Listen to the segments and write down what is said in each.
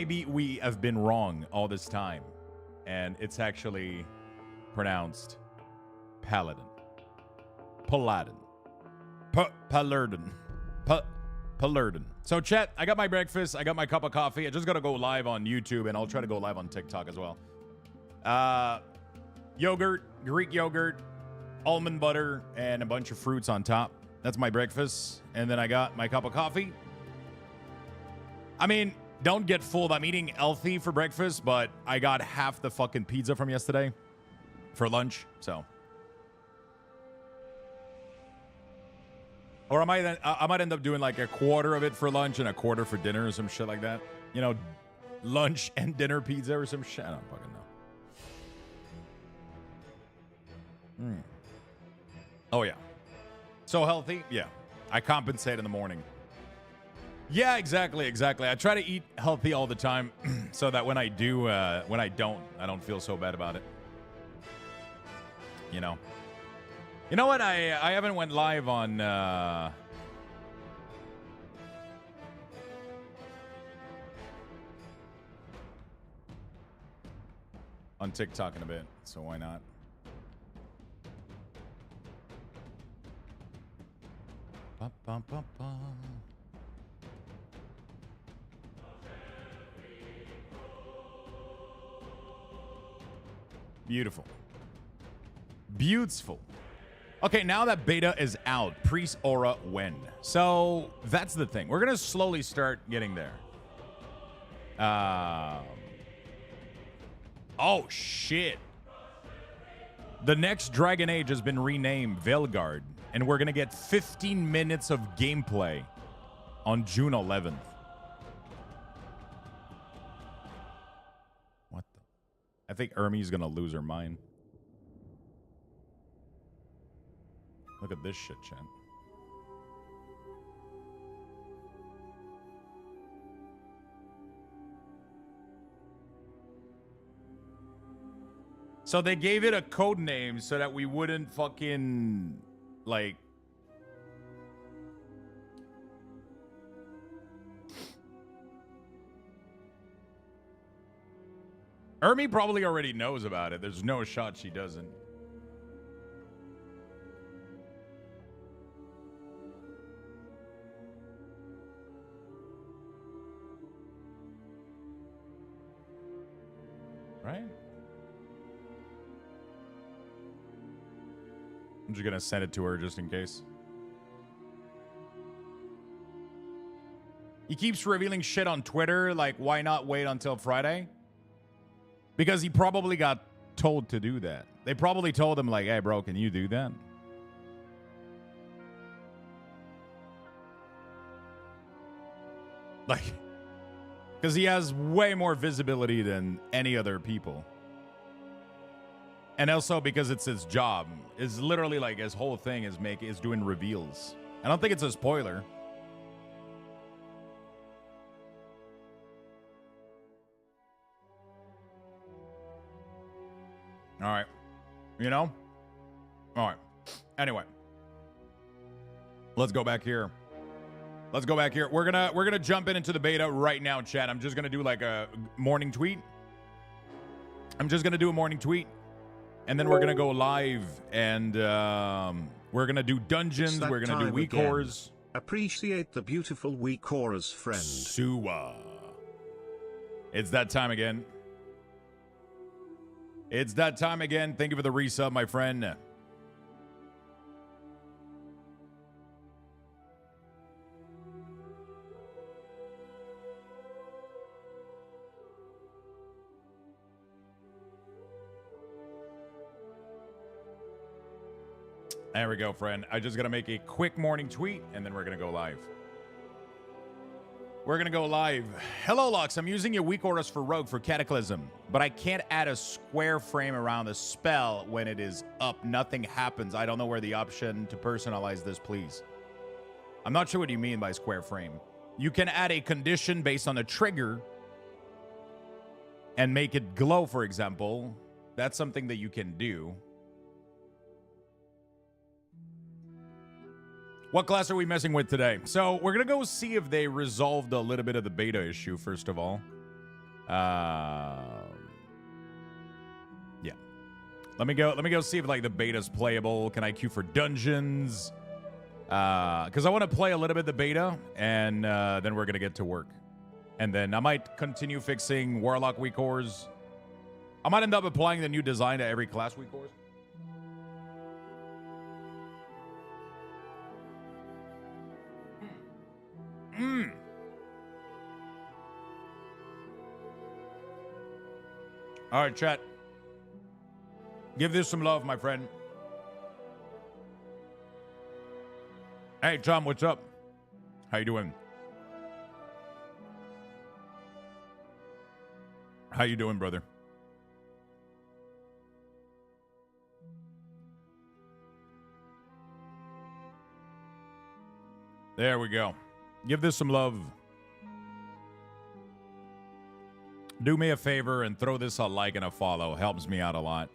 maybe we have been wrong all this time, and it's actually pronounced Paladin. Paladin. Paladin. Paladin. So, chat, I got my breakfast. I got my cup of coffee. I just got to go live on YouTube, and I'll try to go live on TikTok as well. Yogurt, Greek yogurt, almond butter, and a bunch of fruits on top. That's my breakfast. And then I got my cup of coffee. I mean, don't get fooled. I'm eating healthy for breakfast, but I got half the fucking pizza from yesterday for lunch, so. Or I might end up doing like a quarter of it for lunch and a quarter for dinner or some shit like that. You know, lunch and dinner pizza or some shit. I don't fucking know. Oh, yeah. So healthy? Yeah. I compensate in the morning. Yeah, exactly. I try to eat healthy all the time so that when I do, I don't feel so bad about it. You know. You know what? I haven't went live on TikTok in a bit, so why not? Bum, bum, bum, bum. Beautiful. Beautiful. Okay, now that beta is out, Priest Aura when? So that's the thing. We're going to slowly start getting there. Oh, shit. The next Dragon Age has been renamed Veilguard, and we're going to get 15 minutes of gameplay on June 11th. What the? I think Ermi's going to lose her mind. Look at this shit, chat. So they gave it a code name so that we wouldn't fucking, like... Ermi probably already knows about it. There's no shot she doesn't. Right? I'm just gonna send it to her just in case. He keeps revealing shit on Twitter, like why not wait until Friday? Because he probably got told to do that. They probably told him like, hey bro, can you do that? Like, because he has way more visibility than any other people. And also because it's his job. It's literally like his whole thing is doing reveals. I don't think it's a spoiler. All right. You know? All right. Anyway. Let's go back here. Let's go back here. We're gonna jump into the beta right now, chat. I'm just gonna do like a morning tweet. I'm just gonna do a morning tweet, and then we're gonna go live, and we're gonna do dungeons. We're gonna do WeakAuras. Appreciate the beautiful WeakAuras, friend. Suwa. It's that time again. It's that time again. Thank you for the resub, my friend. There we go, friend. I just got to make a quick morning tweet, and then we're going to go live. We're going to go live. Hello, Lux. I'm using your WeakAuras for Rogue for Cataclysm, but I can't add a square frame around the spell when it is up. Nothing happens. I don't know where the option to personalize this, please. I'm not sure what you mean by square frame. You can add a condition based on a trigger and make it glow, for example. That's something that you can do. What class are we messing with today? So we're going to go see if they resolved a little bit of the beta issue, first of all. Yeah. Let me go see if like the beta's playable. Can I queue for dungeons? Because I want to play a little bit the beta, and then we're gonna get to work. And then I might continue fixing Warlock WeakAuras. I might end up applying the new design to every class WeakAuras. All right, chat. Give this some love, my friend. Hey, Tom, what's up? How you doing? How you doing, brother? There we go. Give this some love. Do me a favor and throw this a like and a follow. Helps me out a lot.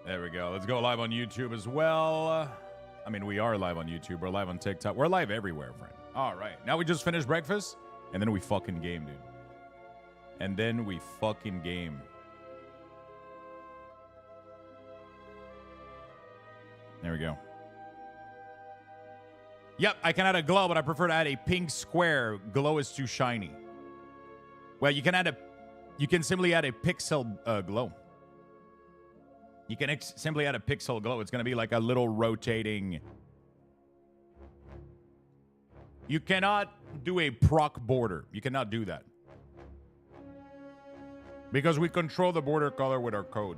There we go. Let's go live on YouTube as well. I mean, we are live on YouTube. We're live on TikTok. We're live everywhere, friend. All right. Now we just finished breakfast, and then we fucking game, dude. And then we fucking game. There we go. Yep, I can add a glow, but I prefer to add a pink square. Glow is too shiny. Well, you can simply add a pixel glow. You can simply add a pixel glow. It's going to be like a little rotating. You cannot do a proc border. You cannot do that. Because we control the border color with our code.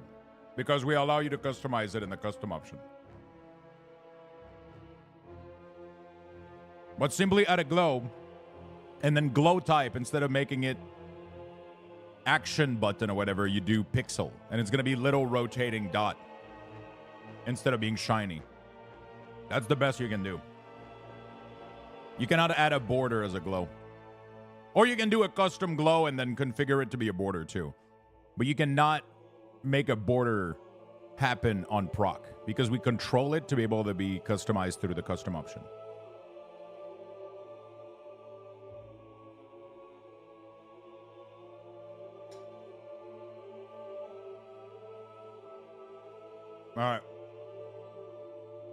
Because we allow you to customize it in the custom option. But simply add a glow, and then glow type, instead of making it action button or whatever, you do pixel. And it's going to be little rotating dot instead of being shiny. That's the best you can do. You cannot add a border as a glow. Or you can do a custom glow and then configure it to be a border too. But you cannot make a border happen on proc, because we control it to be able to be customized through the custom option. All right.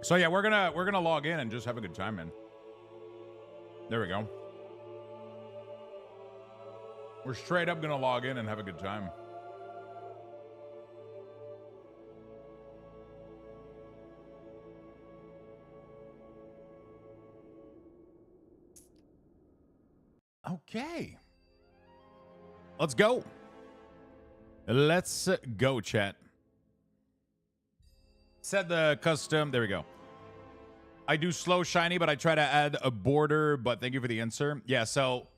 So yeah, we're gonna log in and just have a good time, man. There we go. We're straight up gonna log in and have a good time. Okay. Let's go. Let's go, chat. Set the custom. There we go. I do slow shiny, but I try to add a border. But thank you for the answer. Yeah, so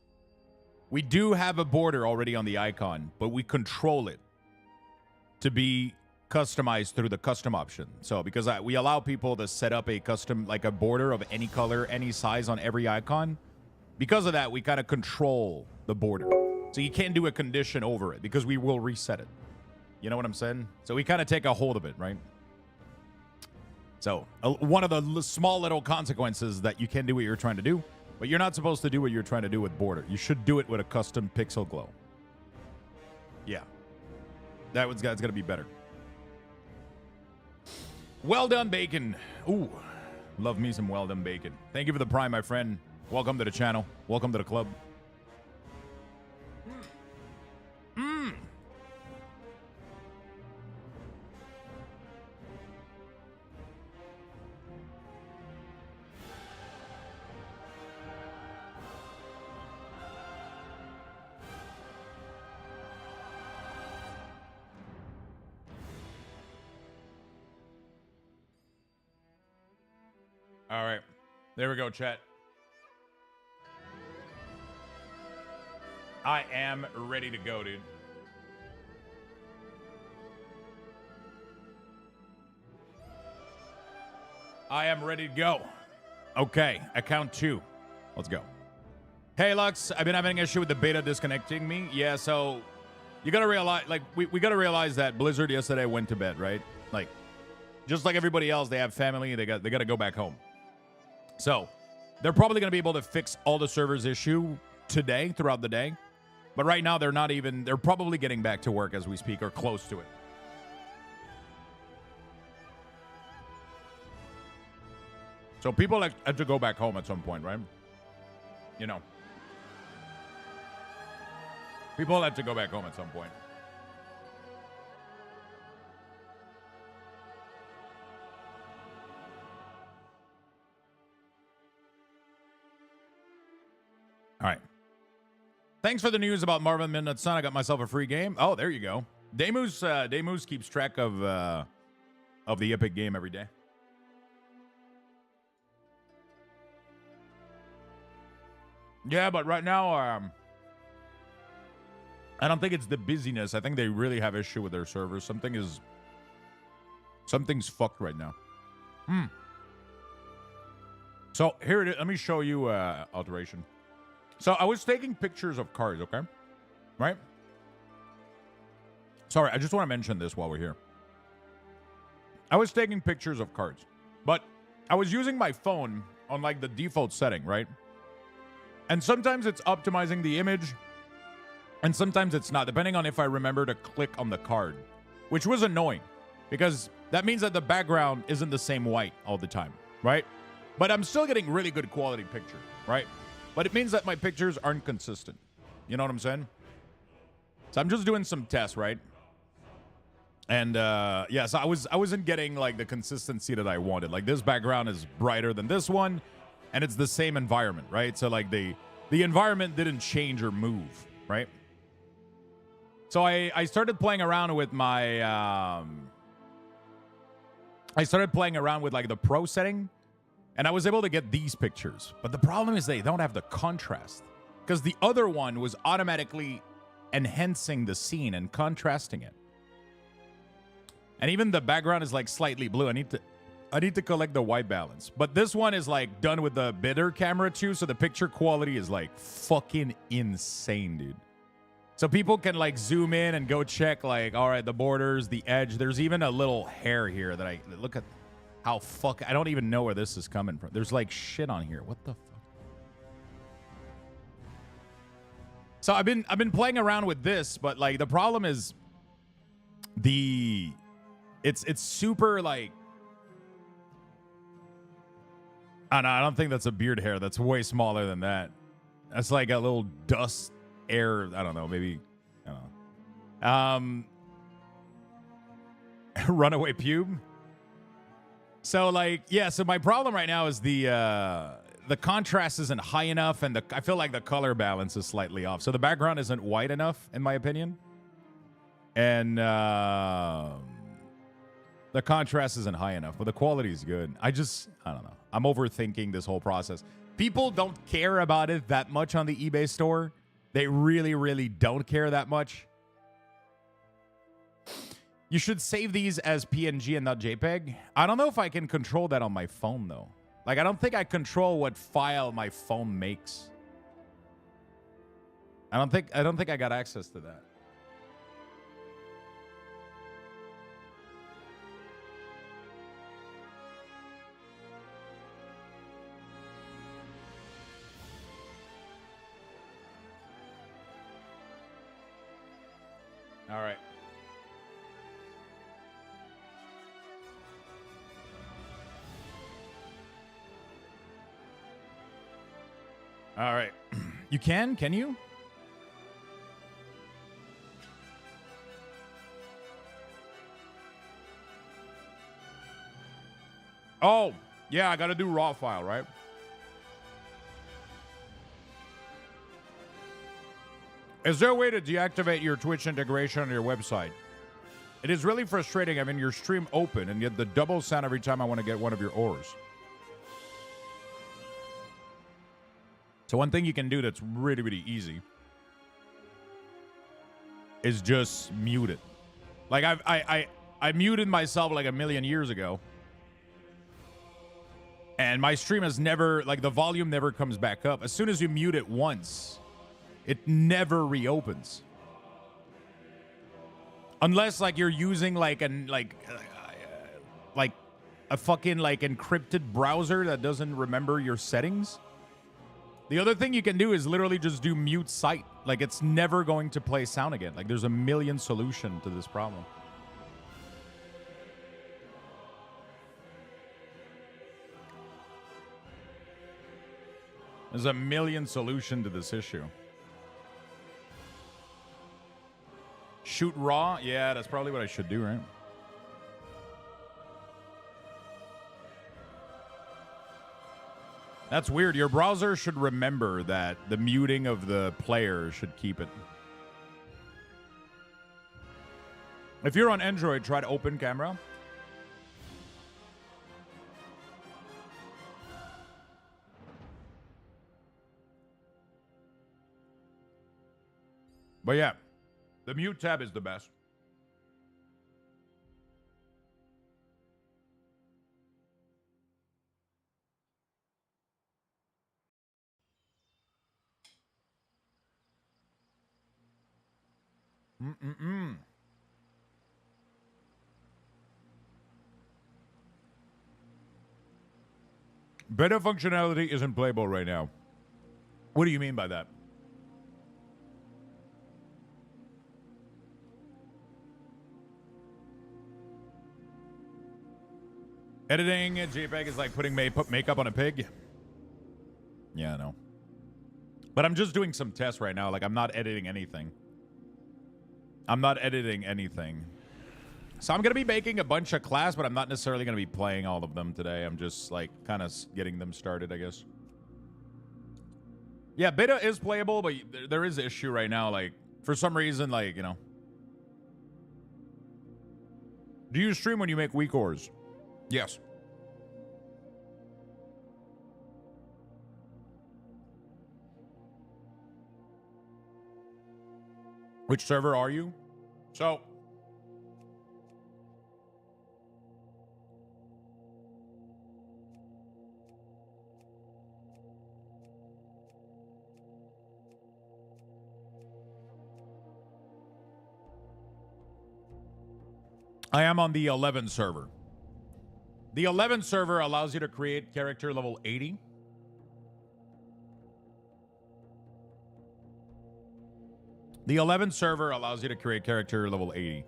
we do have a border already on the icon, but we control it to be customized through the custom option. So because we allow people to set up a custom, like a border of any color, any size on every icon. Because of that, we kind of control the border. So you can't do a condition over it because we will reset it. You know what I'm saying? So we kind of take a hold of it, right? So one of the small little consequences that you can do what you're trying to do, but you're not supposed to do what you're trying to do with border. You should do it with a custom pixel glow. Yeah. That's going to be better. Well done, bacon. Ooh, love me some well done bacon. Thank you for the prime, my friend. Welcome to the channel. Welcome to the club. All right. There we go, chat. I am ready to go, dude. I am ready to go. Okay, account 2. Let's go. Hey, Lux, I've been having an issue with the beta disconnecting me. Yeah, so you got to realize, like, we got to realize that Blizzard yesterday went to bed, right? Like, just like everybody else, they have family. They got to go back home. So they're probably going to be able to fix all the servers issue today, throughout the day. But right now, they're probably getting back to work as we speak or close to it. So people had to go back home at some point, right? You know. People had to go back home at some point. All right. Thanks for the news about Marvin Midnight Sun. I got myself a free game. Oh, there you go. Demus keeps track of the Epic game every day. Yeah, but right now, I don't think it's the busyness. I think they really have issue with their servers. Something's fucked right now. So here it is. Let me show you alteration. So I was taking pictures of cards, okay? Right? Sorry, I just want to mention this while we're here. I was taking pictures of cards, but I was using my phone on like the default setting, right? And sometimes it's optimizing the image, and sometimes it's not, depending on if I remember to click on the card, which was annoying because that means that the background isn't the same white all the time, right? But I'm still getting really good quality picture, right? But it means that my pictures aren't consistent. You know what I'm saying? So I'm just doing some tests, right? And yeah, so I wasn't getting like the consistency that I wanted. Like this background is brighter than this one, and it's the same environment, right? So like the environment didn't change or move, right? So I started playing around with my I started playing around with like the pro setting, and I was able to get these pictures. But the problem is they don't have the contrast, because the other one was automatically enhancing the scene and contrasting it. And even the background is like slightly blue. I need to collect the white balance. But this one is like done with the bitter camera too, so the picture quality is like fucking insane, dude. So people can like zoom in and go check like, all right, the borders, the edge. There's even a little hair here that look at how I don't even know where this is coming from. There's like shit on here. What the fuck? So I've been playing around with this, but like the problem is it's super like, I don't think that's a beard hair. That's way smaller than that. That's like a little dust air. I don't know. Maybe, I don't know. Runaway pube. So like, yeah. So my problem right now is the contrast isn't high enough, and I feel like the color balance is slightly off. So the background isn't white enough, in my opinion, and the contrast isn't high enough, but the quality is good. I don't know. I'm overthinking this whole process. People don't care about it that much on the eBay store. They really, really don't care that much. You should save these as PNG and not JPEG. I don't know if I can control that on my phone, though. Like, I don't think I control what file my phone makes. I don't think I got access to that. All right. All right. You can you? Oh, yeah, I got to do raw file, right? Is there a way to deactivate your Twitch integration on your website? It is really frustrating having your stream open and get the double sound every time I want to get one of your auras. So one thing you can do that's really, really easy is just mute it. Like I muted myself like a million years ago, and my stream has never, like, the volume never comes back up. As soon as you mute it once, it never reopens. Unless like you're using like a fucking like encrypted browser that doesn't remember your settings. The other thing you can do is literally just do mute sight. Like, it's never going to play sound again. Like, there's a million solution to this problem. There's a million solution to this issue. Shoot raw? Yeah, that's probably what I should do, right? That's weird. Your browser should remember that the muting of the player should keep it. If you're on Android, try to open camera. But yeah, the mute tab is the best. Beta functionality isn't playable right now. What do you mean by that? Editing a JPEG is like putting makeup on a pig. Yeah, I know. But I'm just doing some tests right now. Like, I'm not editing anything. I'm not editing anything. So I'm going to be making a bunch of class, but I'm not necessarily going to be playing all of them today. I'm just, like, kind of getting them started, I guess. Yeah, beta is playable, but there is an issue right now. Like, for some reason, like, you know. Do you stream when you make WeakAuras? Yes. Which server are you? So, I am on the 11 server. The 11 server allows you to create character level 80. The 11 server allows you to create character level 80.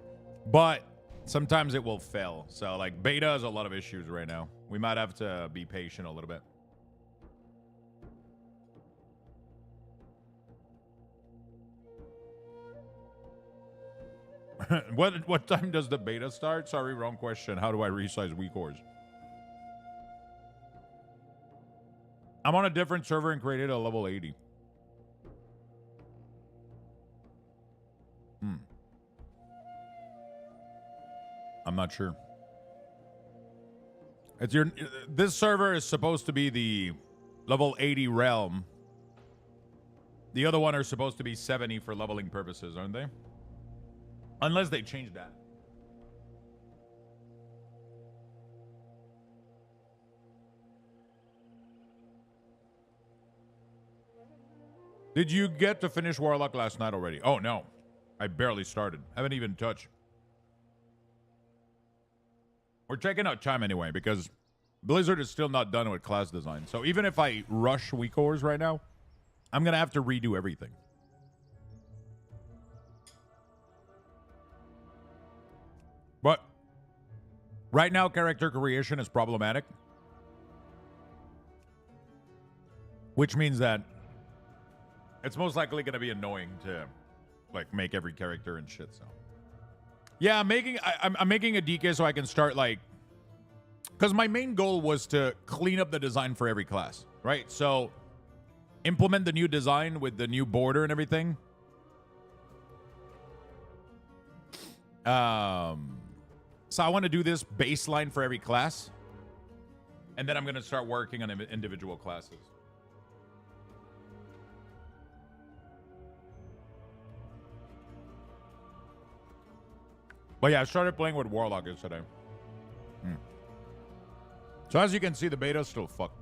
But sometimes it will fail. So, like, beta has a lot of issues right now. We might have to be patient a little bit. What time does the beta start? Sorry, wrong question. How do I resize WeakAuras? I'm on a different server and created a level 80. I'm not sure. This server is supposed to be the level 80 realm. The other one are supposed to be 70 for leveling purposes, aren't they? Unless they change that. Did you get to finish Warlock last night already? Oh, no. I barely started. Haven't even touched. We're checking out Chime anyway, because Blizzard is still not done with class design. So even if I rush WeakAuras right now, I'm going to have to redo everything. But right now, character creation is problematic. Which means that it's most likely going to be annoying to, like, make every character and shit, so. Yeah, I'm making a DK so I can start, like, because my main goal was to clean up the design for every class, right? So implement the new design with the new border and everything. So I want to do this baseline for every class, and then I'm going to start working on individual classes. But yeah, I started playing with Warlock yesterday. So as you can see, the beta's still fucked.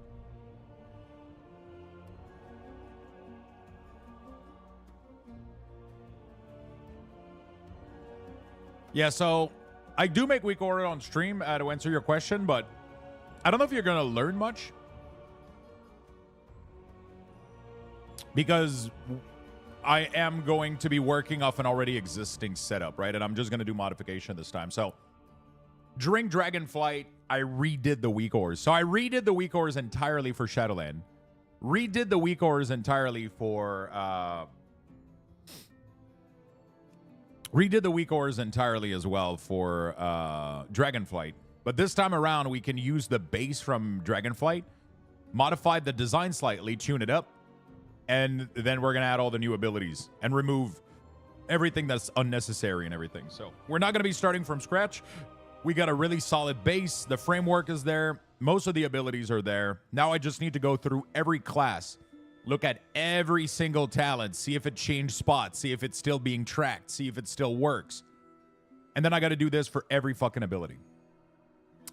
Yeah, so I do make WeakAuras on stream to answer your question, but I don't know if you're going to learn much. because I am going to be working off an already existing setup, right? And I'm just going to do modification this time. So during Dragonflight, I redid the WeakAuras. So I redid the WeakAuras entirely for Shadowland. Redid the WeakAuras entirely for... redid the WeakAuras entirely as well for Dragonflight. But this time around, we can use the base from Dragonflight, modify the design slightly, tune it up, and then we're going to add all the new abilities and remove everything that's unnecessary and everything. So we're not going to be starting from scratch. We got a really solid base. The framework is there. Most of the abilities are there. Now I just need to go through every class, look at every single talent, see if it changed spots, see if it's still being tracked, see if it still works. And then I got to do this for every fucking ability,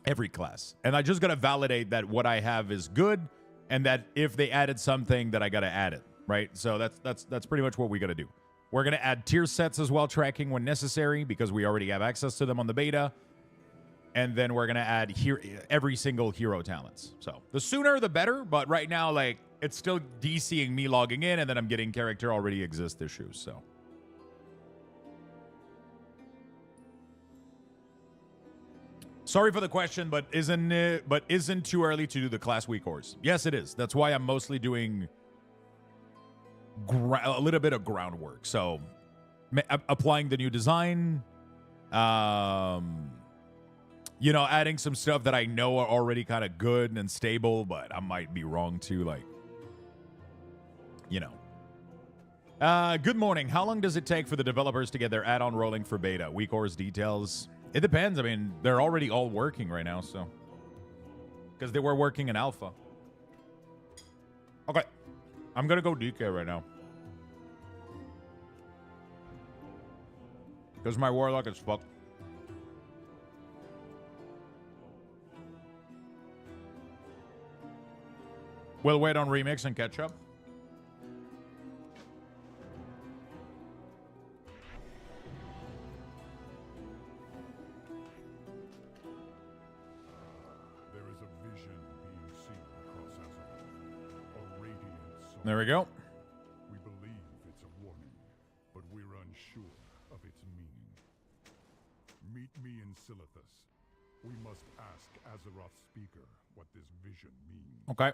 every class. And I just got to validate that what I have is good, and that if they added something, that I got to add it, right? So that's pretty much what we got to do. We're going to add tier sets as well, tracking when necessary, because we already have access to them on the beta. And then we're going to add every single hero talents. So the sooner the better, but right now, like, it's still DCing me logging in, and then I'm getting character already exist issues, so. Sorry for the question, but isn't too early to do the class WeakAuras? Yes, it is. That's why I'm mostly doing a little bit of groundwork. So applying the new design, you know, adding some stuff that I know are already kind of good and stable, but I might be wrong too, like, you know. Good morning. How long does it take for the developers to get their add-on rolling for beta? WeakAuras details. It depends. I mean, they're already all working right now, so. Because they were working in alpha. Okay. I'm going to go DK right now. Because my warlock is fucked. We'll wait on remix and catch up. There we go. We believe it's a warning, but we're unsure of its meaning. Meet me in Silithus. We must ask Azeroth's speaker what this vision means. Okay.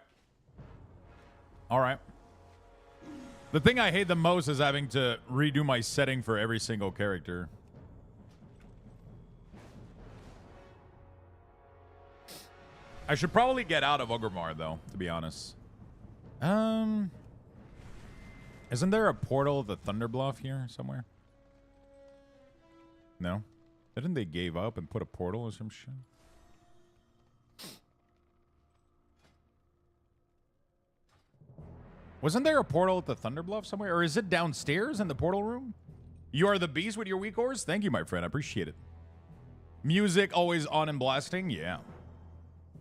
All right. The thing I hate the most is having to redo my setting for every single character. I should probably get out of Ogremar, though, to be honest. Isn't there a portal, the Thunderbluff here somewhere? No? Didn't they give up and put a portal or some shit? Wasn't there a portal at the Thunderbluff somewhere? Or is it downstairs in the portal room? You are the beast with your WeakAuras? Thank you, my friend. I appreciate it. Music always on and blasting? Yeah.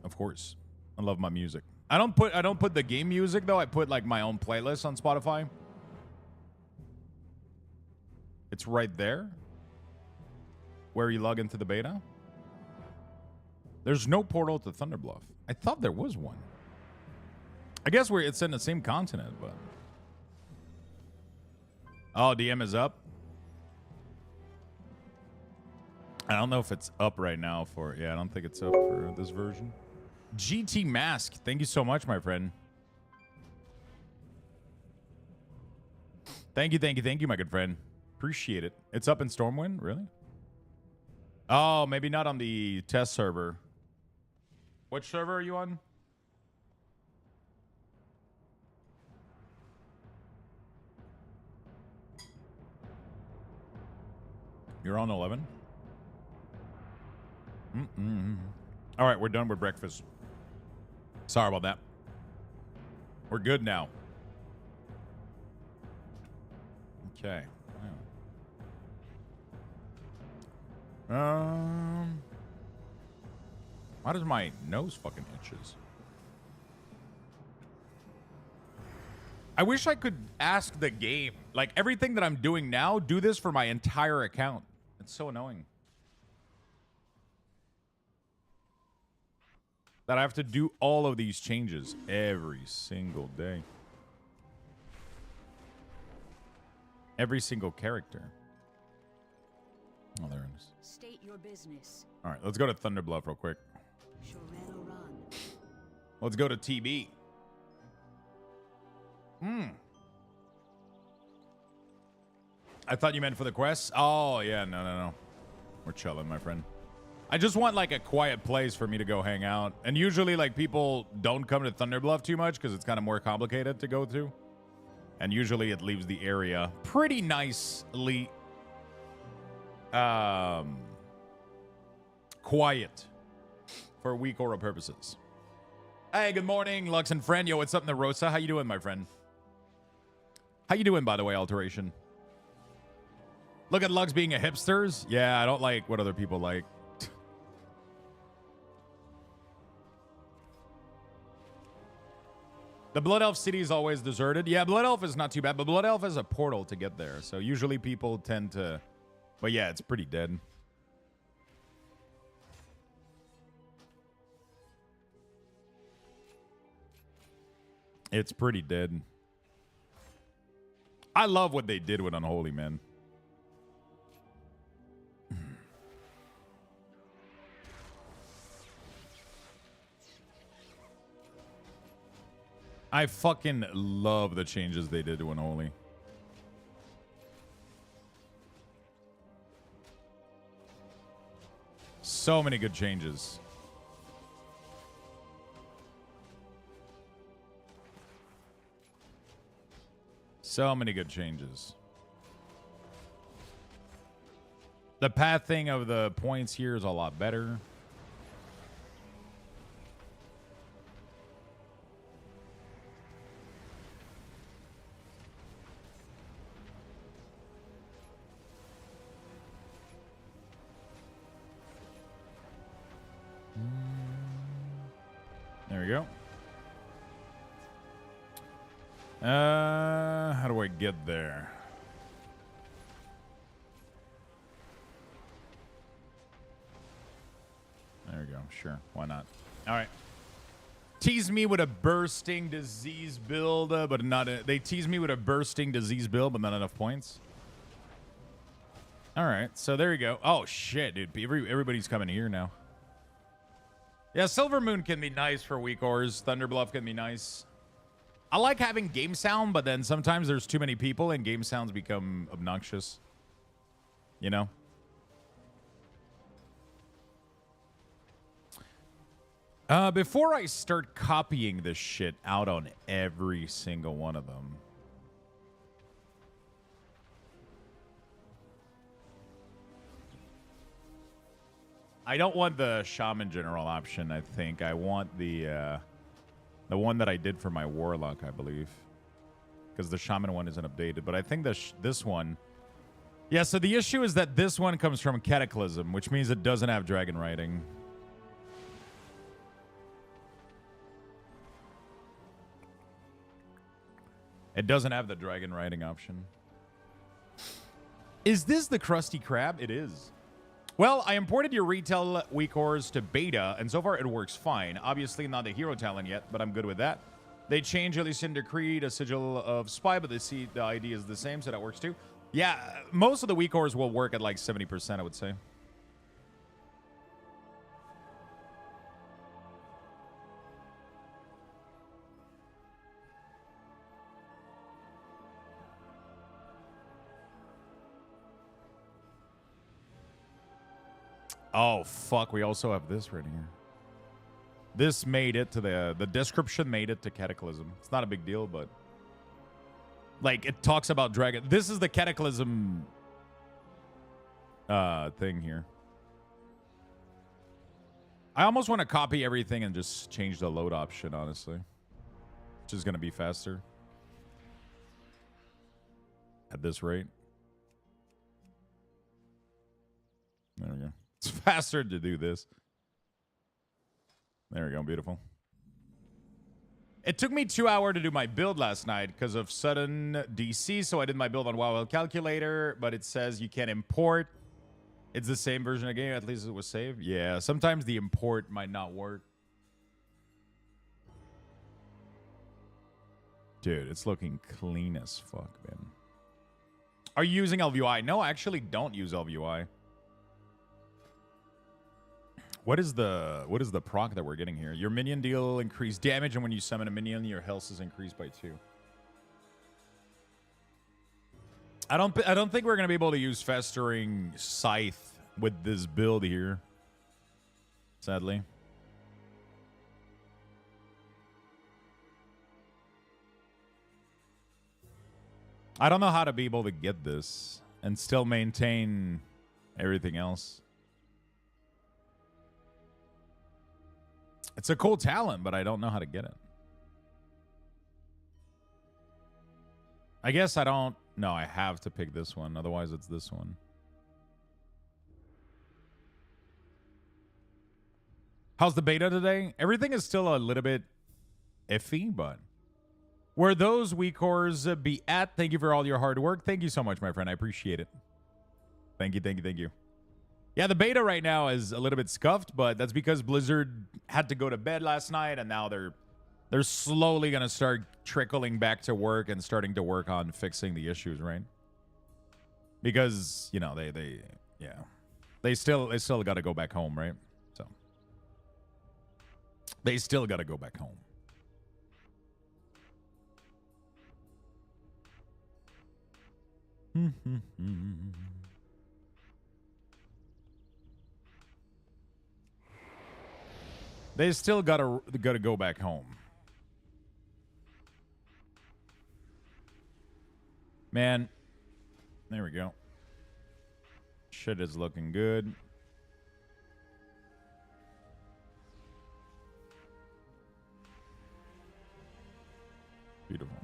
Of course. I love my music. I don't put the game music though. I put like my own playlist on Spotify. It's right there where you log into the beta. There's no portal to Thunderbluff. I thought there was one. I guess it's in the same continent, but oh, DM is up. I don't know if it's up right now for I don't think it's up for this version. GT Mask, thank you so much, my friend. Thank you, my good friend. Appreciate it. It's up in Stormwind, really? Oh, maybe not on the test server. Which server are you on? You're on 11? All right, we're done with breakfast. Sorry about that. We're good now. Okay. Why does my nose fucking itches? I wish I could ask the game, like everything that I'm doing now, do this for my entire account. It's so annoying. That I have to do all of these changes every single day. Every single character. Oh, there it is. State your business. All right, let's go to Thunderbluff real quick. Shorel run. Let's go to TB. I thought you meant for the quest. Oh, yeah, no. We're chilling, my friend. I just want like a quiet place for me to go hang out. And usually like people don't come to Thunderbluff too much because it's kind of more complicated to go through. And usually it leaves the area pretty nicely quiet for WeakAuras purposes. Hey, good morning, Lux and friend. Yo, what's up, Narosa? How you doing, my friend? How you doing, by the way, Alteration? Look at Lux being a hipsters. Yeah, I don't like what other people like. The Blood Elf city is always deserted. Yeah, Blood Elf is not too bad, but Blood Elf is a portal to get there. So usually people tend to... But yeah, it's pretty dead. It's pretty dead. I love what they did with Unholy, man. I fucking love the changes they did to Unholy. So many good changes. So many good changes. The pathing of the points here is a lot better. There we go. How do I get there? There we go. Sure. Why not? All right. Tease me with a bursting disease build, but not a, they tease me with a bursting disease build, but not enough points. All right. So there you go. Oh shit, dude. Everybody's coming here now. Yeah, Silver Moon can be nice for WeakAuras. Thunderbluff can be nice. I like having game sound, but then sometimes there's too many people and game sounds become obnoxious. You know? Before I start copying this shit out on every single one of them. I don't want the Shaman General option, I think. I want the one that I did for my Warlock, I believe. Because the Shaman one isn't updated. But I think this one... Yeah, so the issue is that this one comes from Cataclysm, which means it doesn't have Dragon Riding. It doesn't have the Dragon Riding option. Is this the Krusty Krab? It is. Well, I imported your retail WeakAuras to beta, and so far it works fine. Obviously not the hero talent yet, but I'm good with that. They changed Elysian Decree to Sigil of Spy, but the idea is the same, so that works too. Yeah, most of the WeakAuras will work at like 70%, I would say. Oh, fuck. We also have this right here. This made it to the description made it to Cataclysm. It's not a big deal, but... Like, it talks about Dragon... This is the Cataclysm... thing here. I almost want to copy everything and just change the load option, honestly. Which is going to be faster. At this rate. There we go. It's faster to do this. There we go. Beautiful. It took me 2 hours to do my build last night because of sudden DC. So I did my build on WoW Calculator, but it says you can't import. It's the same version of the game. At least it was saved. Yeah, sometimes the import might not work. Dude, it's looking clean as fuck, man. Are you using LVUI? No, I actually don't use LVUI. What is the proc that we're getting here? Your minion deal increased damage, and when you summon a minion, your health is increased by 2. I don't think we're gonna be able to use Festering Scythe with this build here. Sadly. I don't know how to be able to get this and still maintain everything else. It's a cool talent, but I don't know how to get it. I guess I don't... No, I have to pick this one. Otherwise, it's this one. How's the beta today? Everything is still a little bit iffy, but... Where those WeakAuras be at? Thank you for all your hard work. Thank you so much, my friend. I appreciate it. Thank you, thank you, thank you. Yeah, the beta right now is a little bit scuffed, but that's because Blizzard had to go to bed last night, and now they're slowly going to start trickling back to work and starting to work on fixing the issues, right? Because, you know, they still got to go back home, right? So they still got to go back home. They still gotta go back home. Man, there we go. Shit is looking good. Beautiful.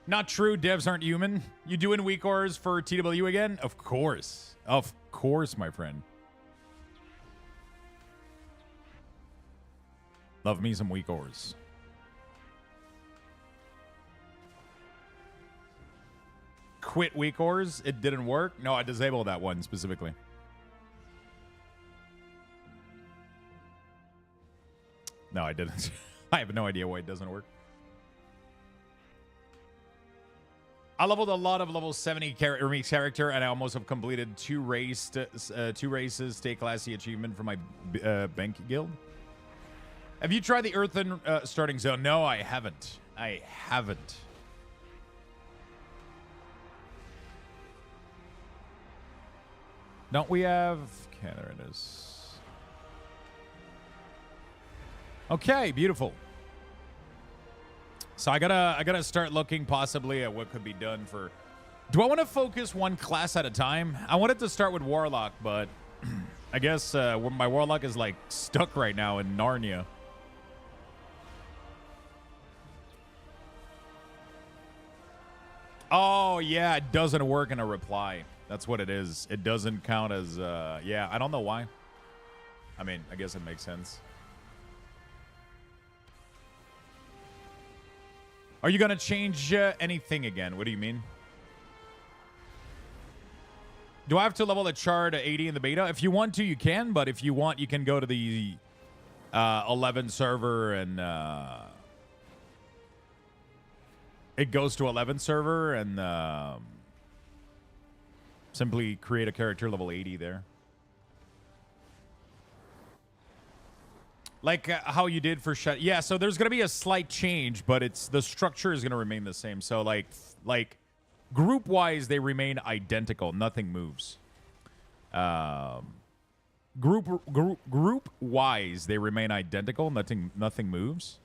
Not true, devs aren't human. You doing WeakAuras for TW again? Of course. Of course, my friend. Love me some WeakAuras. Quit WeakAuras? It didn't work? No, I disabled that one specifically. No, I didn't. I have no idea why it doesn't work. I leveled a lot of level 70 remix character, and I almost have completed 2 races. Stay classy achievement for my bank guild. Have you tried the Earthen starting zone? No, I haven't. I haven't. Don't we have... Okay, there it is. Okay, beautiful. So I gotta start looking possibly at what could be done for... Do I want to focus one class at a time? I wanted to start with Warlock, but I guess my Warlock is like stuck right now in Narnia. Oh, yeah, it doesn't work in a reply. That's what it is. It doesn't count as... yeah, I don't know why. I mean, I guess it makes sense. Are you going to change anything again? What do you mean? Do I have to level the char to 80 in the beta? If you want to, you can. But if you want, you can go to the 11 server and... it goes to 11 server and simply create a character level 80 there. Like how you did for Shut. Yeah, so there's going to be a slight change, but the structure is going to remain the same. So like group-wise, they remain identical. Nothing moves. Group-wise, they remain identical. Nothing moves.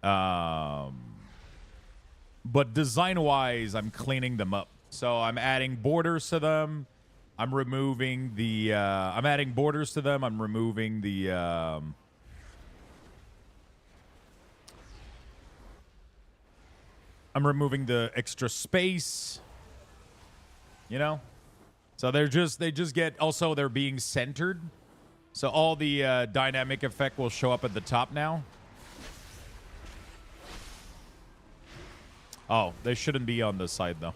But design-wise, I'm cleaning them up. So I'm adding borders to them. I'm removing the... I'm adding borders to them. I'm removing the... I'm removing the extra space. You know? So they just get... Also, they're being centered. So all the dynamic effect will show up at the top now. Oh, they shouldn't be on the side, though.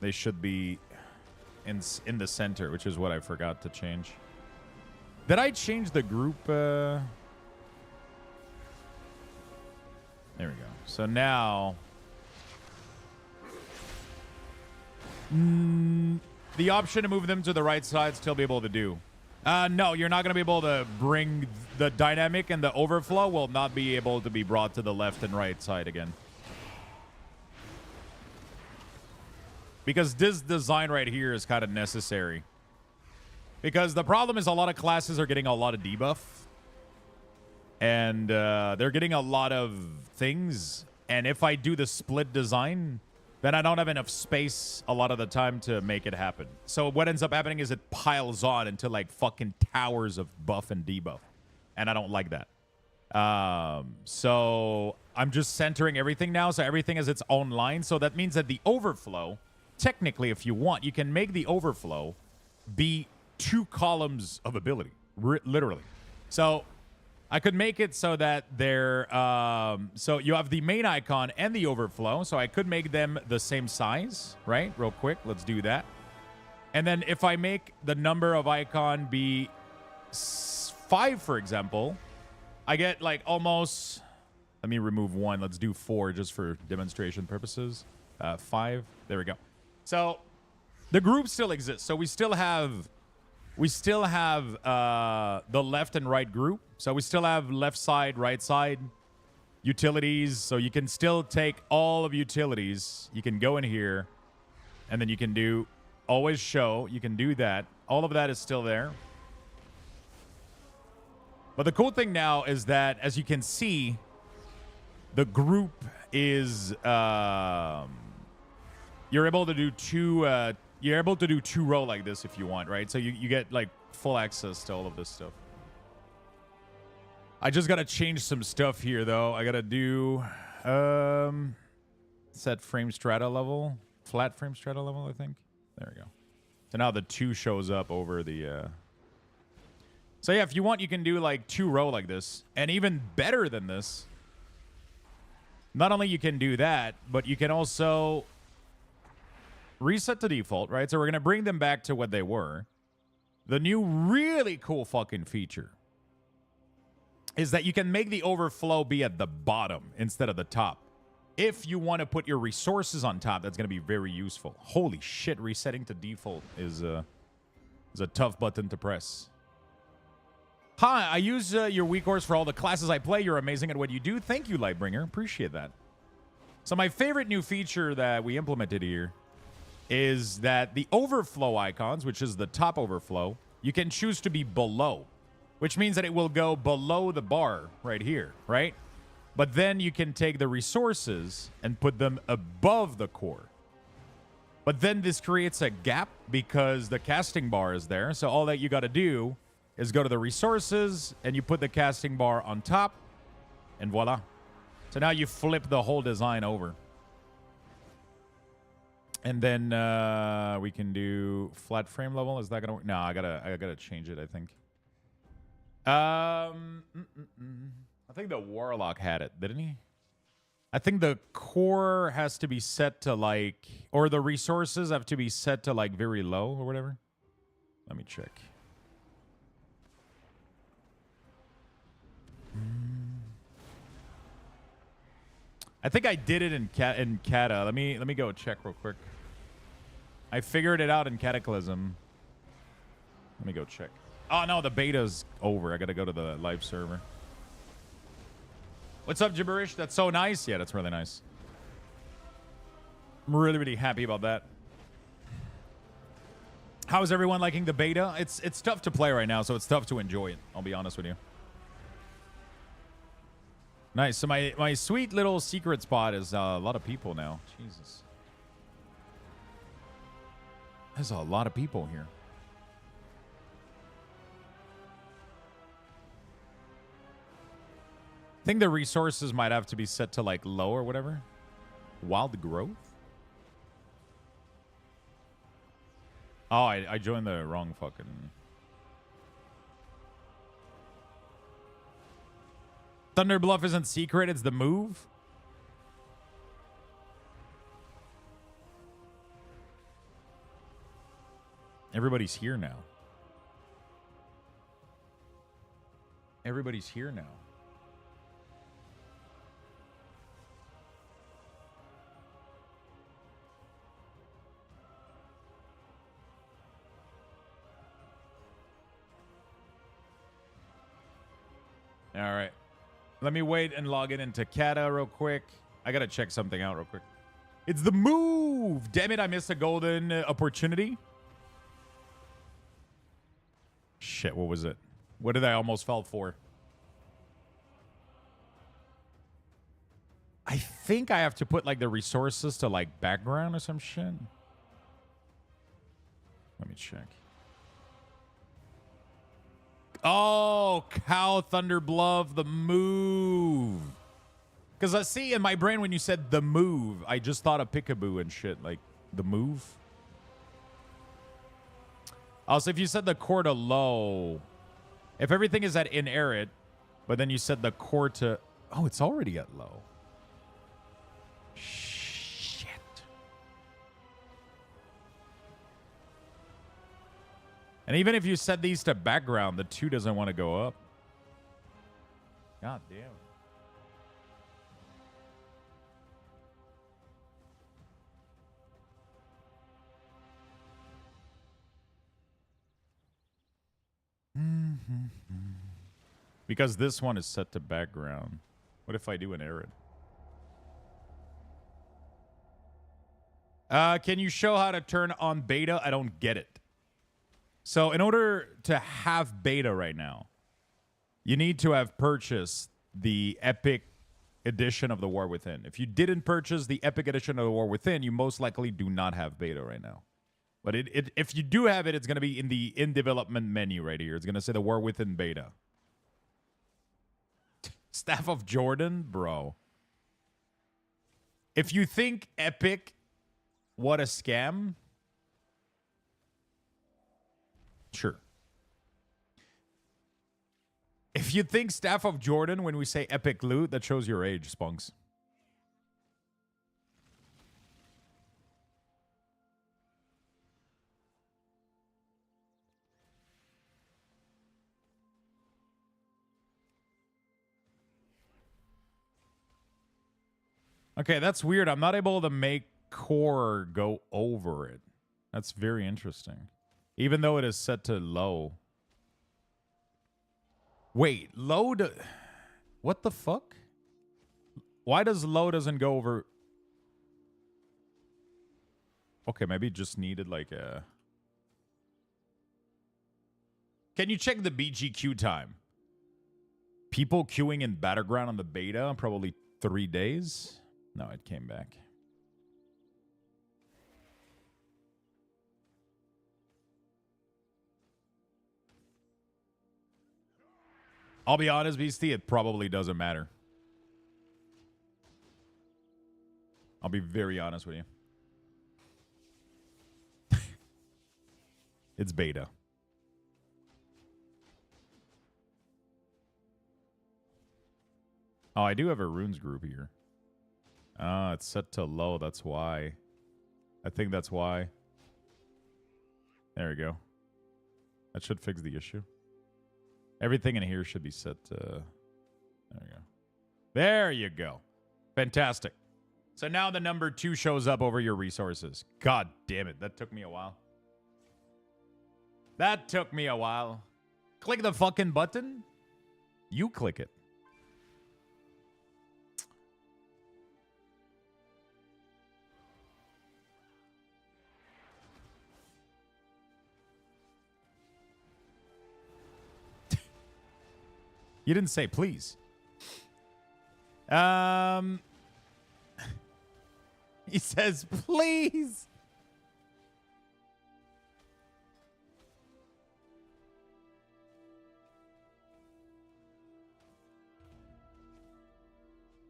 They should be in the center, which is what I forgot to change. Did I change the group? There we go. So now The option to move them to the right side still be able to do. No, you're not going to be able to bring the dynamic, and the overflow will not be able to be brought to the left and right side again. Because this design right here is kind of necessary. Because the problem is a lot of classes are getting a lot of debuff. And they're getting a lot of things. And if I do the split design, then I don't have enough space a lot of the time to make it happen. So what ends up happening is it piles on into like fucking towers of buff and debuff. And I don't like that. So I'm just centering everything now. So everything has its own line. So that means that the overflow, technically, if you want, you can make the overflow be 2 columns of ability. Literally. So I could make it so that they're, so you have the main icon and the overflow. So I could make them the same size, right? Real quick, let's do that. And then if I make the number of icon be 5, for example, I get like almost, let me remove 1. Let's do 4 just for demonstration purposes. 5, there we go. So the group still exists. So we still have the left and right group. So we still have left side, right side, utilities. So you can still take all of utilities. You can go in here, and then you can do always show. You can do that. All of that is still there. But the cool thing now is that, as you can see, the group is you're able to do 2. You're able to do 2 row like this if you want, right? So you get like full access to all of this stuff. I just gotta change some stuff here though. I gotta do set frame strata level, flat frame strata level, I think. There we go. So now the 2 shows up over the So yeah, if you want, you can do like 2 row like this. And even better than this, not only you can do that, but you can also reset to default, right? So we're going to bring them back to what they were. The new really cool fucking feature is that you can make the overflow be at the bottom instead of the top. If you want to put your resources on top, that's going to be very useful. Holy shit, resetting to default is a tough button to press. Hi, I use your WeakAuras for all the classes I play. You're amazing at what you do. Thank you, Lightbringer. Appreciate that. So my favorite new feature that we implemented here is that the overflow icons, which is the top overflow, you can choose to be below, which means that it will go below the bar right here, right? But then you can take the resources and put them above the core. But then this creates a gap because the casting bar is there. So all that you got to do is go to the resources and you put the casting bar on top, and voila. So now you flip the whole design over. And then we can do flat frame level. Is that gonna work? No, I gotta change it, I think. I think the Warlock had it, didn't he? I think the core has to be set to like, or the resources have to be set to like very low or whatever. Let me check. I think I did it in Kata. Let me go check real quick. I figured it out in Cataclysm. Let me go check. Oh no, the beta's over. I gotta go to the live server. What's up, Gibberish? That's so nice. Yeah, that's really nice. I'm really, really happy about that. How is everyone liking the beta? It's tough to play right now, so it's tough to enjoy it. I'll be honest with you. Nice. So my sweet little secret spot is a lot of people now. Jesus. There's a lot of people here. I think the resources might have to be set to like low or whatever. Wild growth? Oh, I joined the wrong fucking... Thunder Bluff isn't secret, it's the move. Everybody's here now. Everybody's here now. All right. Let me wait and log in into Kata real quick. I got to check something out real quick. It's the move. Damn it, I missed a golden opportunity. Shit, what was it? What did I almost fall for? I think I have to put like the resources to like background or some shit. Let me check. Oh, Cow Thunder Bluff, the move. Because I see in my brain when you said the move, I just thought of Peekaboo and shit. Like the move. Also, if you said the core to low, if everything is at in arid, but then you said the core to... Oh, it's already at low. Shit. And even if you set these to background, the 2 doesn't want to go up. God damn. Because this one is set to background. What if I do an arid? Can you show how to turn on beta? I don't get it. So in order to have beta right now, you need to have purchased the Epic edition of the War Within. If you didn't purchase the Epic edition of the War Within, you most likely do not have beta right now. But if you do have it, it's going to be in the in development menu right here. It's going to say the War Within beta. Staff of Jordan, bro. If you think Epic, what a scam. Sure. If you think Staff of Jordan when we say epic loot, that shows your age, Spunks. Okay, that's weird. I'm not able to make core go over it. That's very interesting. Even though it is set to low. Wait, low to... What the fuck? Why does low doesn't go over... Okay, maybe it just needed like a... Can you check the BGQ time? People queuing in Battleground on the beta, probably 3 days. No, it came back. I'll be honest, Beastie, it probably doesn't matter. I'll be very honest with you. It's beta. Oh, I do have a runes group here. Ah, it's set to low. That's why. I think that's why. There we go. That should fix the issue. Everything in here should be set to... There we go. There you go. Fantastic. So now the number 2 shows up over your resources. God damn it. That took me a while. That took me a while. Click the fucking button. You click it. You didn't say please. He says please.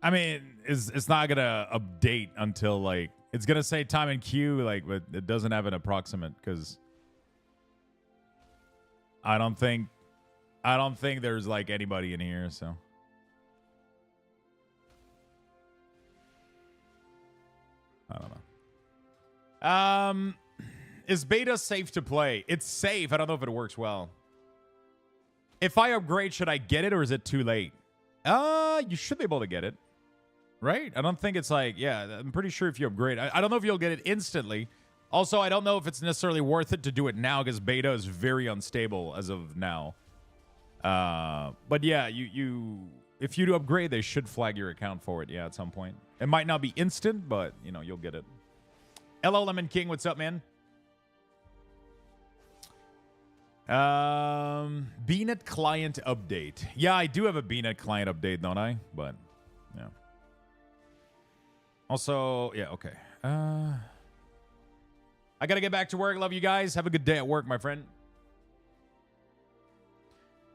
I mean, it's not gonna update until like it's gonna say time and queue, like, but it doesn't have an approximate because I don't think there's like anybody in here, so. I don't know. Is beta safe to play? It's safe. I don't know if it works well. If I upgrade, should I get it or is it too late? You should be able to get it. Right? I don't think it's like, yeah, I'm pretty sure if you upgrade. I don't know if you'll get it instantly. Also, I don't know if it's necessarily worth it to do it now because beta is very unstable as of now. But yeah, if you do upgrade, they should flag your account for it. Yeah, at some point. It might not be instant, but you know you'll get it. Hello, Lemon King. What's up, man? BNet client update. Yeah, I do have a BNet client update, don't I? But yeah. Also, yeah, okay. I gotta get back to work. Love you guys. Have a good day at work, my friend.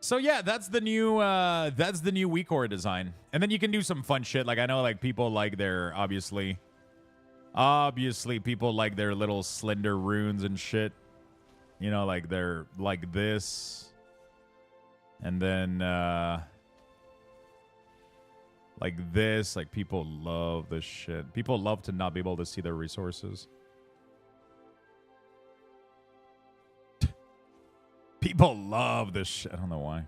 So yeah, that's the new WeakAuras design. And then you can do some fun shit. Like I know like people like their obviously people like their little slender runes and shit. You know, like they're like this. And then like this, like people love this shit. People love to not be able to see their resources. People love this shit. I don't know why.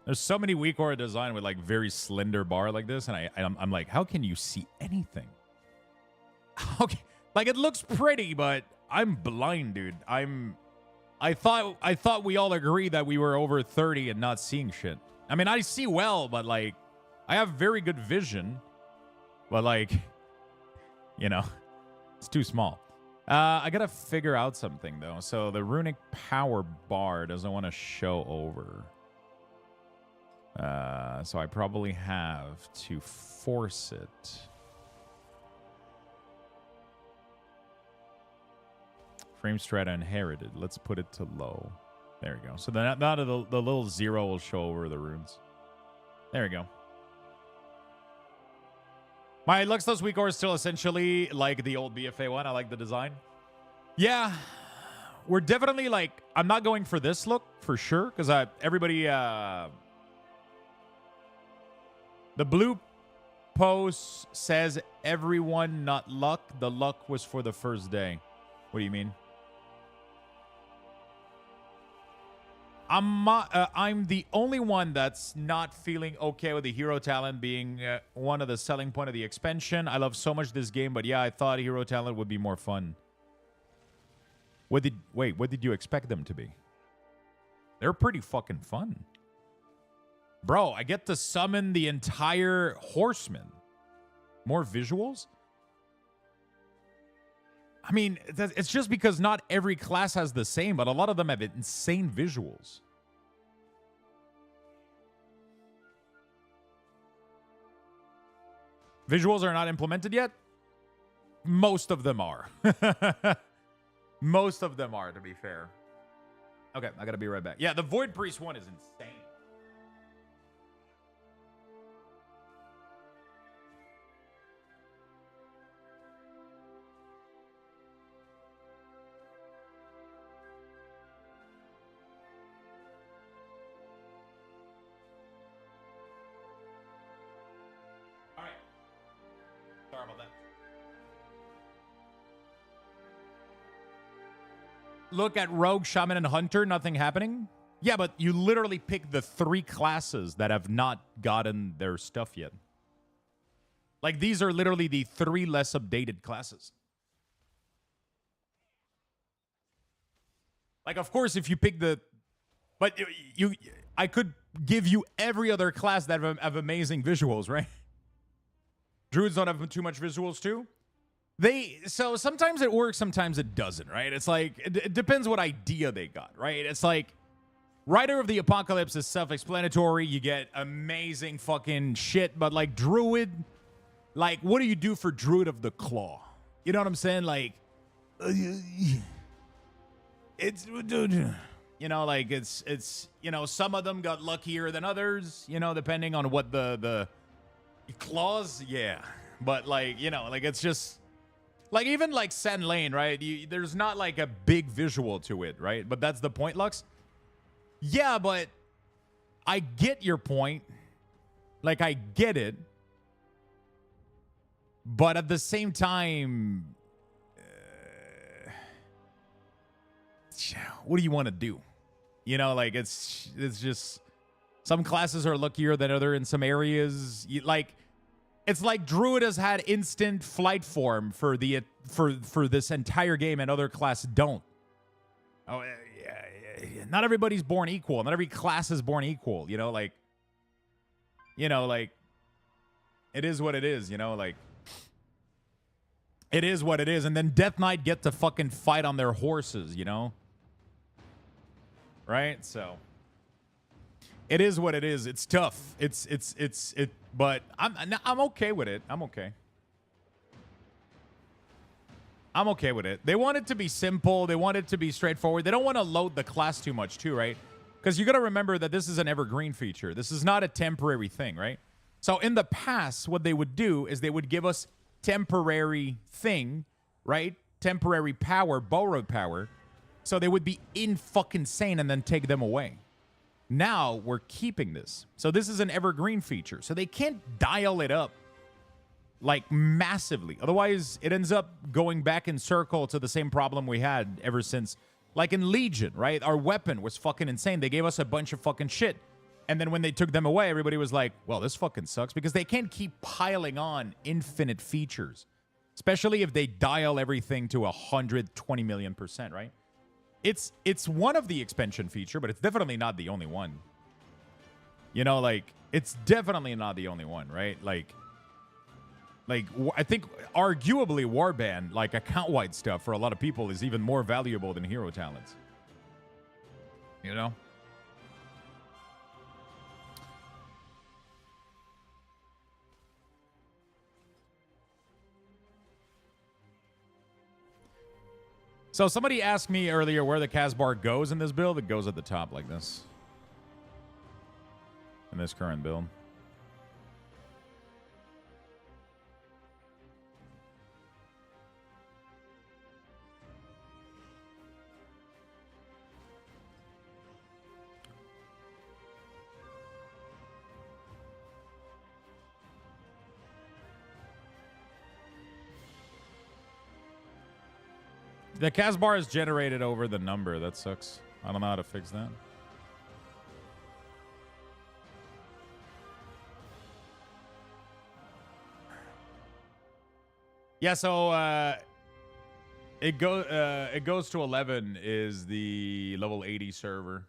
There's so many WeakAuras design with like very slender bar like this, and I'm like, how can you see anything? Okay, like it looks pretty, but I'm blind, dude. I thought we all agreed that we were over 30 and not seeing shit. I mean, I see well, but like, I have very good vision, but like, you know, it's too small. I gotta figure out something though. So the runic power bar doesn't want to show over. So I probably have to force it. Frame strata inherited. Let's put it to low. There we go. So then now the little 0 will show over the runes. There we go. My Luxthos WeakAuras is still essentially like the old BFA one. I like the design. Yeah, we're definitely like, I'm not going for this look for sure because everybody, the blue post says everyone not luck. The luck was for the first day. What do you mean? I'm the only one that's not feeling okay with the hero talent being one of the selling point of the expansion. I love so much this game, but yeah, I thought hero talent would be more fun. What did you expect them to be? They're pretty fucking fun. Bro, I get to summon the entire horseman. More visuals? I mean, it's just because not every class has the same, but a lot of them have insane visuals. Visuals are not implemented yet? Most of them are. Most of them are, to be fair. Okay, I gotta be right back. Yeah, the Void Priest one is insane. Sorry about that. Look at Rogue, Shaman, and Hunter. Nothing happening? Yeah, but you literally pick the 3 classes that have not gotten their stuff yet. Like, these are literally the 3 less updated classes. Like, of course, if you pick the... But I could give you every other class that have amazing visuals, right? Druids don't have too much visuals too. So sometimes it works, sometimes it doesn't, right? It's like, it depends what idea they got, right? It's like, Rider of the Apocalypse is self-explanatory. You get amazing fucking shit, but like Druid, like what do you do for Druid of the Claw? You know what I'm saying? Like, it's, you know, like it's, you know, some of them got luckier than others, you know, depending on what the claws, yeah. But like, you know, like it's just like even like Sand Lane, right? There's not like a big visual to it, right? But that's the point, Lux. Yeah, but I get your point. Like I get it. But at the same time, what do you want to do? You know, like it's just some classes are luckier than other in some areas. Like it's like Druid has had instant flight form for this entire game, and other classes don't. Oh yeah, not everybody's born equal. Not every class is born equal. You know, like it is what it is. You know, like it is what it is. And then Death Knight get to fucking fight on their horses. You know, right? So it is what it is. It's tough. But I'm okay with it. I'm okay. I'm okay with it. They want it to be simple. They want it to be straightforward. They don't want to load the class too much too, right? Because you got to remember that this is an evergreen feature. This is not a temporary thing, right? So in the past, what they would do is they would give us temporary thing, right? Temporary power, borrowed power. So they would be in fucking sane and then take them away. Now we're keeping this. So this is an evergreen feature. So they can't dial it up like massively. Otherwise, it ends up going back in circle to the same problem we had ever since. Like in Legion, right? Our weapon was fucking insane. They gave us a bunch of fucking shit. And then when they took them away, everybody was like, well, this fucking sucks. Because they can't keep piling on infinite features. Especially if they dial everything to 120 million %, right? It's one of the expansion feature, but it's definitely not the only one. You know, like, it's definitely not the only one, right? Like, I think arguably Warband, like account-wide stuff for a lot of people is even more valuable than hero talents. You know? So somebody asked me earlier where the Casbar goes in this build. It goes at the top like this. In this current build. The Casbar is generated over the number. That sucks. I don't know how to fix that. Yeah, so it goes to 11 is the level 80 server.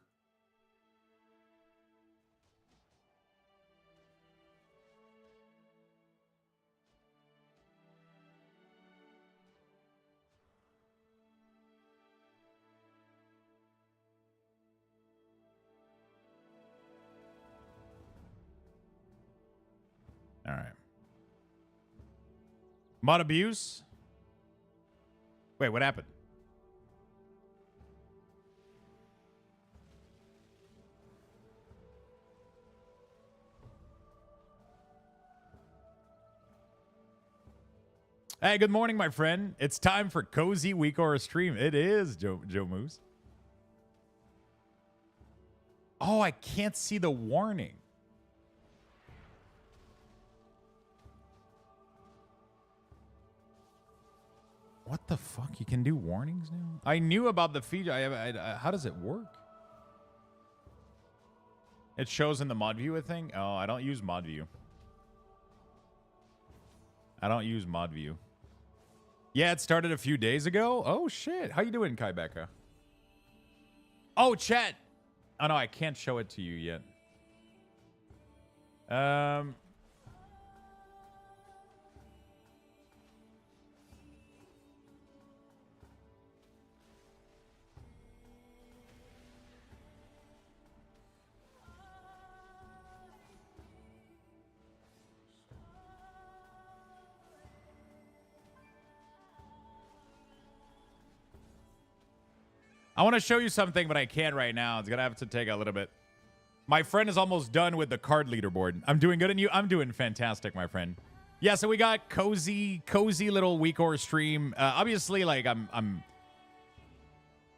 All right. Mod abuse? Wait, what happened? Hey, good morning, my friend. It's time for Cozy WeakAuras stream. It is, Joe Moose. Oh, I can't see the warning. What the fuck? You can do warnings now? I knew about the feature. How does it work? It shows in the mod view, I think. Oh, I don't use mod view. I don't use mod view. Yeah, it started a few days ago. Oh, shit. How you doing, Kai Becca? Oh, chat. Oh, no, I can't show it to you yet. I want to show you something, but I can't right now. It's going to have to take a little bit. My friend is almost done with the card leaderboard. I'm doing good, and I'm doing fantastic, my friend. Yeah, so we got cozy little WeakAuras stream. Obviously, like I'm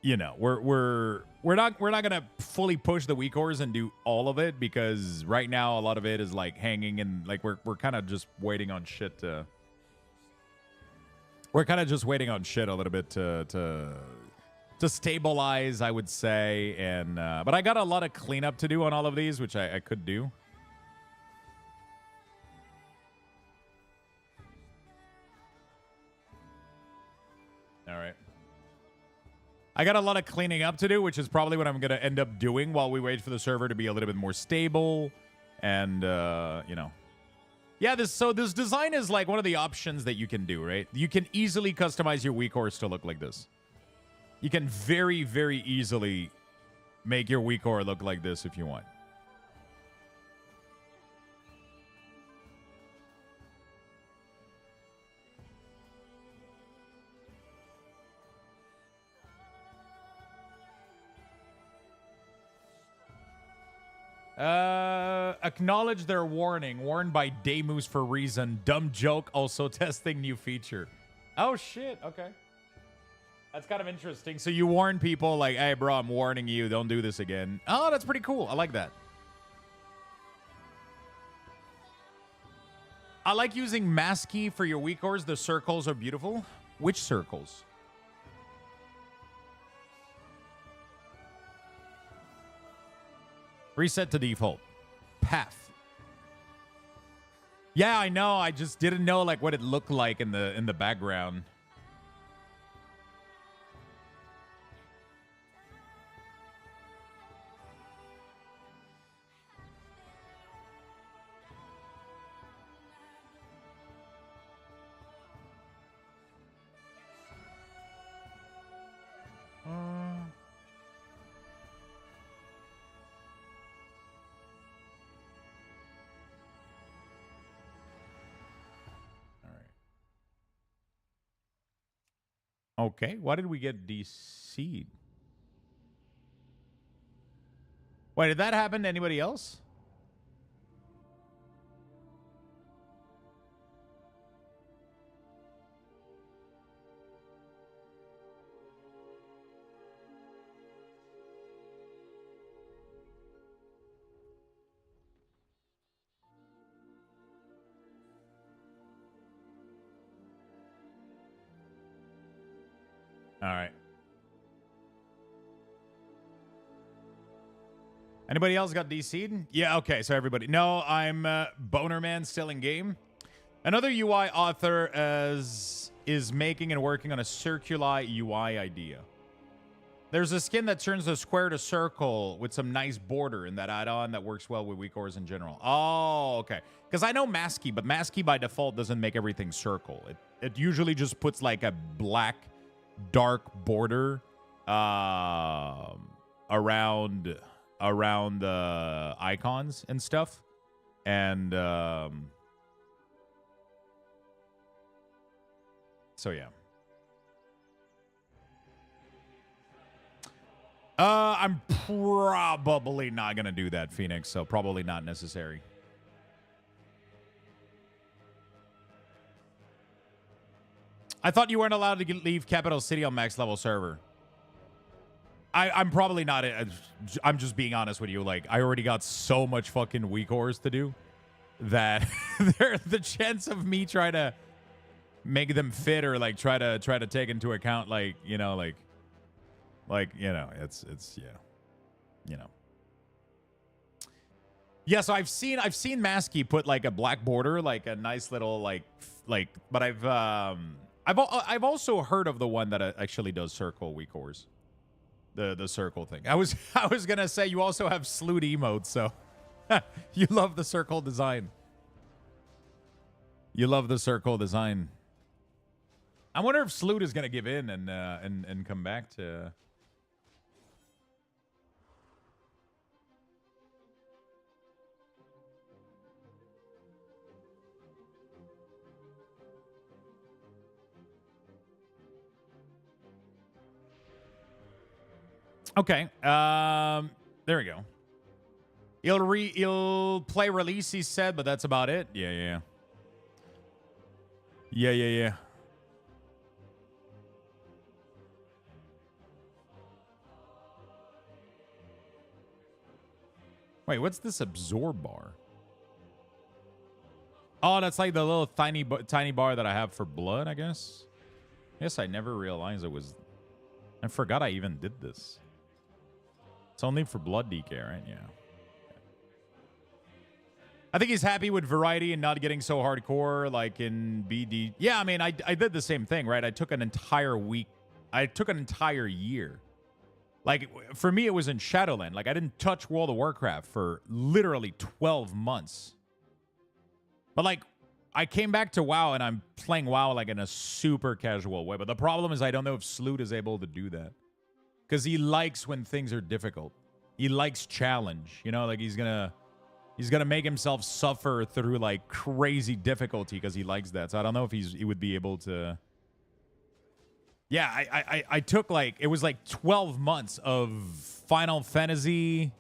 you know, we're not gonna fully push the WeakAuras and do all of it, because right now a lot of it is like hanging, and like we're kind of just waiting on shit to. We're kind of just waiting on shit a little bit to stabilize, I would say, and but I got a lot of cleanup to do on all of these, which I could do. All right. I got a lot of cleaning up to do, which is probably what I'm going to end up doing while we wait for the server to be a little bit more stable. And, you know. Yeah, this design is like one of the options that you can do, right? You can easily customize your WeakAuras to look like this. You can very, very easily make your WeakAura look like this if you want. Acknowledge their warning. Warned by Damus for reason. Dumb joke. Also testing new feature. Oh, shit. Okay. That's kind of interesting. So you warn people like, hey, bro, I'm warning you. Don't do this again. Oh, that's pretty cool. I like that. I like using Masky for your WeakAuras. The circles are beautiful. Which circles? Reset to default. Path. Yeah, I know. I just didn't know like what it looked like in the background. Okay, why did we get DC'd? Wait, did that happen to anybody else? All right. Anybody else got DC'd? Yeah, okay, so everybody. No, I'm Bonerman still in game. Another UI author is making and working on a circular UI idea. There's a skin that turns a square to circle with some nice border in that add-on that works well with WeakAuras in general. Oh, okay. Because I know Masky, but Masky by default doesn't make everything circle. It usually just puts like a black dark border around the icons and stuff, and so yeah. I'm probably not gonna do that, Phoenix, so probably not necessary. I thought you weren't allowed to leave Capital City on max level server. I'm probably not. I'm just being honest with you. Like, I already got so much fucking WeakAuras to do that the chance of me trying to make them fit or like try to take into account like you know it's yeah, you know. Yeah, so I've seen Masky put like a black border, like a nice little like but I've also heard of the one that actually does circle WeakAuras. The circle thing. I was gonna say you also have Sloot emotes, so you love the circle design. You love the circle design. I wonder if Sloot is gonna give in and come back to. Okay. There we go. He'll play release, he said, but that's about it. Yeah. Wait, what's this absorb bar? Oh, that's like the little tiny bar that I have for blood, I guess. Yes, I never realized it was. I forgot I even did this. It's only for blood DK, right? Yeah. I think he's happy with variety and not getting so hardcore like in BD. Yeah, I mean, I did the same thing, right? I took an entire week. I took an entire year Like, for me, it was in Shadowland. Like, I didn't touch World of Warcraft for literally 12 months. But, like, I came back to WoW, and I'm playing WoW, like, in a super casual way. But the problem is I don't know if Sloot is able to do that. Because he likes when things are difficult. He likes challenge. You know, like, he's gonna make himself suffer through, like, crazy difficulty because he likes that. So I don't know if he would be able to... Yeah, I took, like, it was like 12 months of Final Fantasy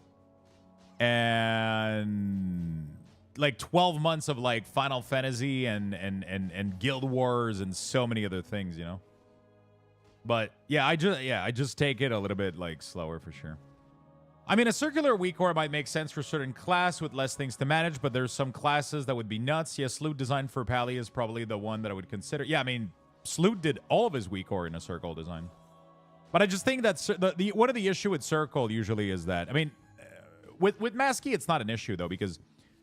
and like 12 months of like Final Fantasy and Guild Wars and so many other things, you know. But yeah, I just take it a little bit like slower for sure. I mean, a circular WeakAura might make sense for a certain class with less things to manage, but there's some classes that would be nuts. Yes, Loot design for Pally is probably the one that I would consider. Yeah, I mean, Sloot did all of his WeakAura in a circle design. But I just think that one of the issue with circle usually is that, I mean, with Masky, it's not an issue, though, because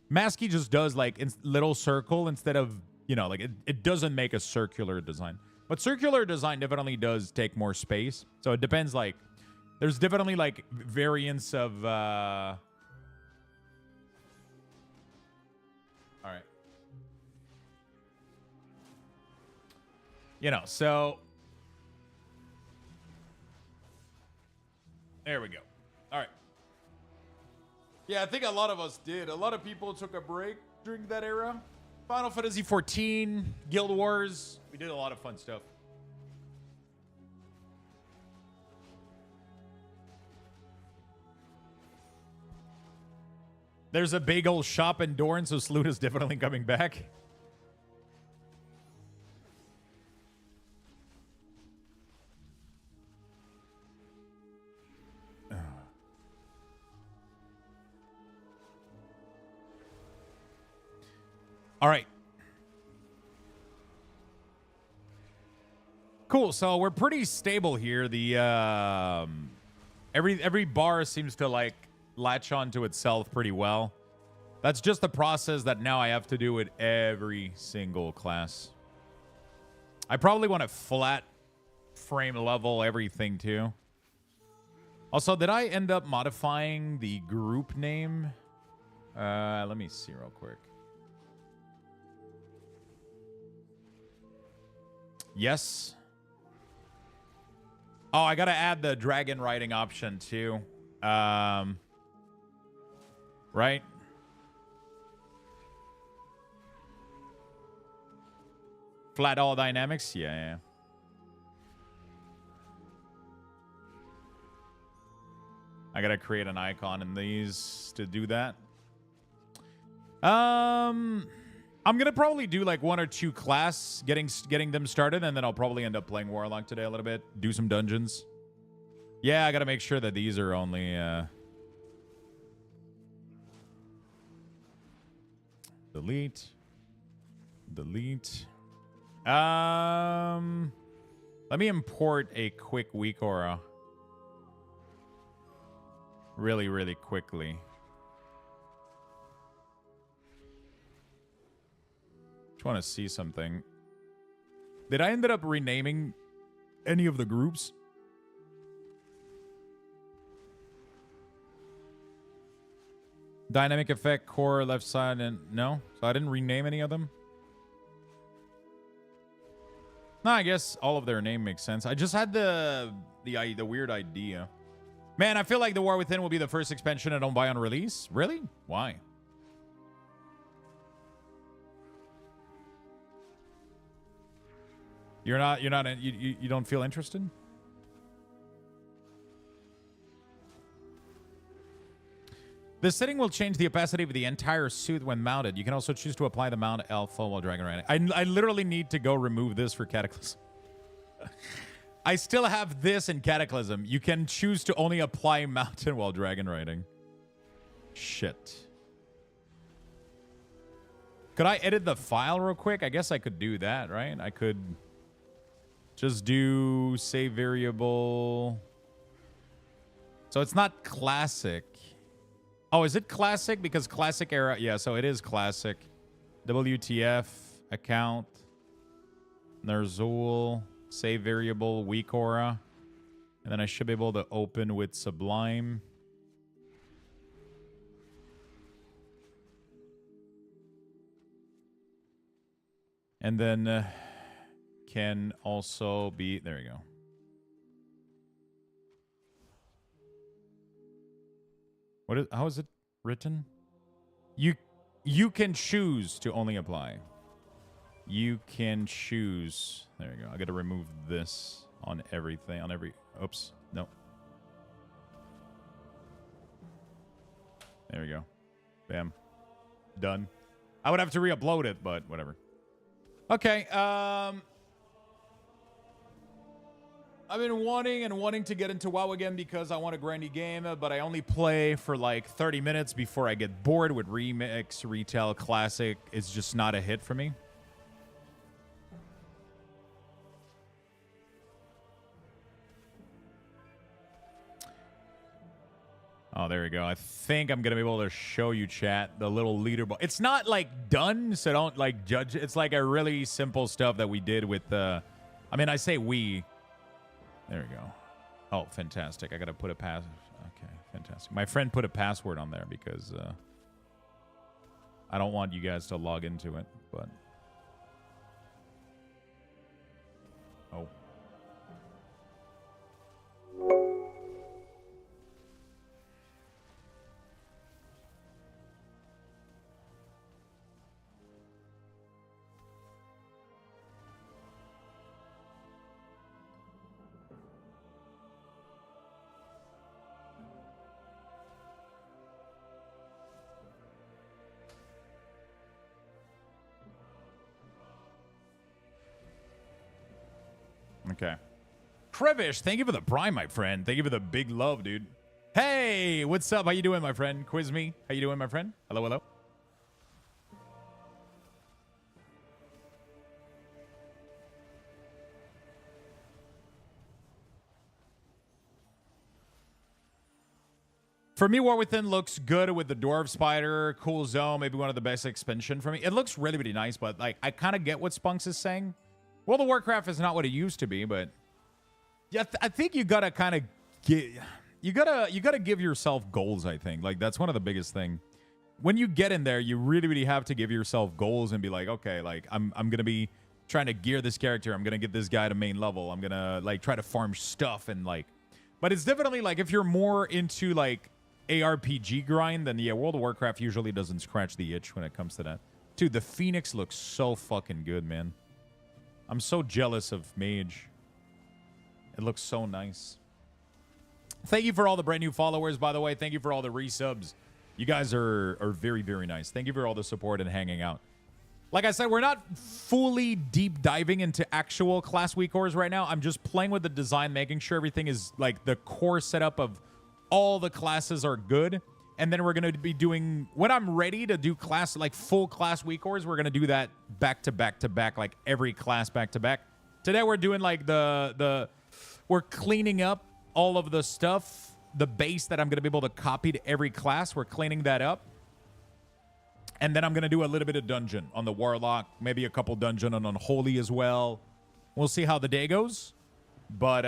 Masky just does, like, little circle instead of, you know, like, it doesn't make a circular design. But circular design definitely does take more space. So it depends, like, there's definitely, like, variants of... All right. You know, so... There we go. All right. Yeah, I think a lot of us did. A lot of people took a break during that era. Final Fantasy 14, Guild Wars. We did a lot of fun stuff. There's a big old shop in Dorne, so Sloot is definitely coming back. All right. Cool. So we're pretty stable here. The every bar seems to like latch onto itself pretty well. That's just the process that now I have to do with every single class. I probably want to flat frame level everything too. Also, did I end up modifying the group name? Let me see real quick. Yes. Oh, I gotta add the dragon riding option too. Right? Flat all dynamics? Yeah. I gotta create an icon in these to do that. I'm gonna probably do like 1 or 2 class, getting them started, and then I'll probably end up playing Warlock today a little bit. Do some dungeons. Yeah, I gotta make sure that these are only delete. Let me import a quick WeakAura. Really quickly. Just want to see something. Did I end up renaming any of the groups? Dynamic effect, core, left side, and no? So I didn't rename any of them? No, I guess all of their name makes sense. I just had the weird idea. Man, I feel like The War Within will be the first expansion I don't buy on release. Really? Why? You don't feel interested? This setting will change the opacity of the entire suit when mounted. You can also choose to apply the mount alpha while dragon riding. I literally need to go remove this for Cataclysm. I still have this in Cataclysm. You can choose to only apply mountain while dragon riding. Shit. Could I edit the file real quick? I guess I could do that, right? I could just do save variable. So it's not classic. Oh, is it classic? Because classic era. Yeah, so it is classic. WTF, account, Ner'zhul, save variable, WeakAura. And then I should be able to open with Sublime. And then can also be... There you go. How is it written? You can choose to only apply. You can choose. There you go. I got to remove this on everything. On every... Oops. No. There we go. Bam. Done. I would have to re-upload it, but whatever. Okay. I've been wanting to get into WoW again because I want a grindy game, but I only play for like 30 minutes before I get bored with Remix, Retail, Classic. It's just not a hit for me. Oh, there we go. I think I'm going to be able to show you, chat, the little leaderboard. It's not, like, done, so don't, like, judge. It's, like, a really simple stuff that we did with the... I mean, I say we. There we go. Oh, fantastic. I got to put a pass... Okay, fantastic. My friend put a password on there because I don't want you guys to log into it, but... Oh. Okay. Krevish, thank you for the prime, my friend. Thank you for the big love, dude. Hey, what's up? How you doing, my friend? Quiz me. How you doing, my friend? Hello, hello. For me, War Within looks good with the Dwarf Spider, cool zone, maybe one of the best expansion for me. It looks really, really nice, but like I kind of get what Spunks is saying. Well, the Warcraft is not what it used to be, but yeah, I think you gotta kind of get, you gotta give yourself goals. I think like that's one of the biggest thing. When you get in there, you really, really have to give yourself goals and be like, okay, like I'm gonna be trying to gear this character. I'm gonna get this guy to main level. I'm gonna like try to farm stuff and like, but it's definitely like if you're more into like ARPG grind, then yeah, World of Warcraft usually doesn't scratch the itch when it comes to that. Dude, the Phoenix looks so fucking good, man. I'm so jealous of Mage. It looks so nice. Thank you for all the brand new followers, by the way. Thank you for all the resubs. You guys are very, very nice. Thank you for all the support and hanging out. Like I said, we're not fully deep diving into actual class WeakAuras right now. I'm just playing with the design, making sure everything is like the core setup of all the classes are good. And then we're going to be doing, when I'm ready to do class, like full class WeakAuras, we're going to do that back to back to back, like every class back to back. Today we're doing like we're cleaning up all of the stuff, the base that I'm going to be able to copy to every class. We're cleaning that up. And then I'm going to do a little bit of dungeon on the Warlock, maybe a couple dungeon on Unholy as well. We'll see how the day goes. But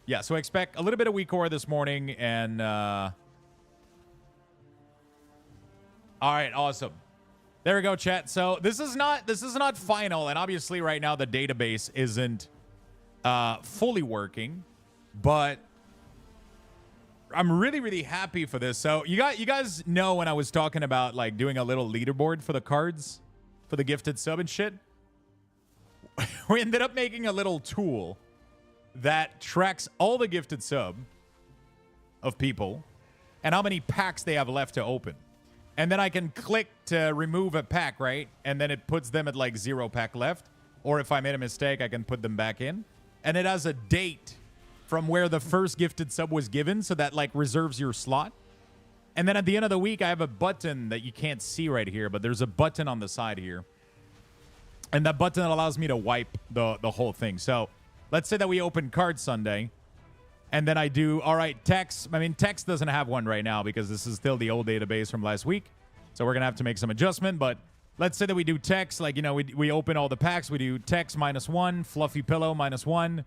yeah, so expect a little bit of WeakAuras this morning and... All right, awesome. There we go, chat. So this is not final, and obviously right now the database isn't fully working, but I'm really, really happy for this. So you guys know when I was talking about like doing a little leaderboard for the cards, for the gifted sub and shit, we ended up making a little tool that tracks all the gifted sub of people and how many packs they have left to open. And then I can click to remove a pack, right? And then it puts them at like 0 pack left. Or if I made a mistake, I can put them back in. And it has a date from where the first gifted sub was given. So that like reserves your slot. And then at the end of the week, I have a button that you can't see right here. But there's a button on the side here. And that button allows me to wipe the whole thing. So let's say that we open Card Sunday. And then I do, all right, Tex. I mean, Tex doesn't have one right now because this is still the old database from last week. So we're going to have to make some adjustment. But let's say that we do Tex. Like, you know, we open all the packs. We do Tex -1, Fluffy Pillow -1,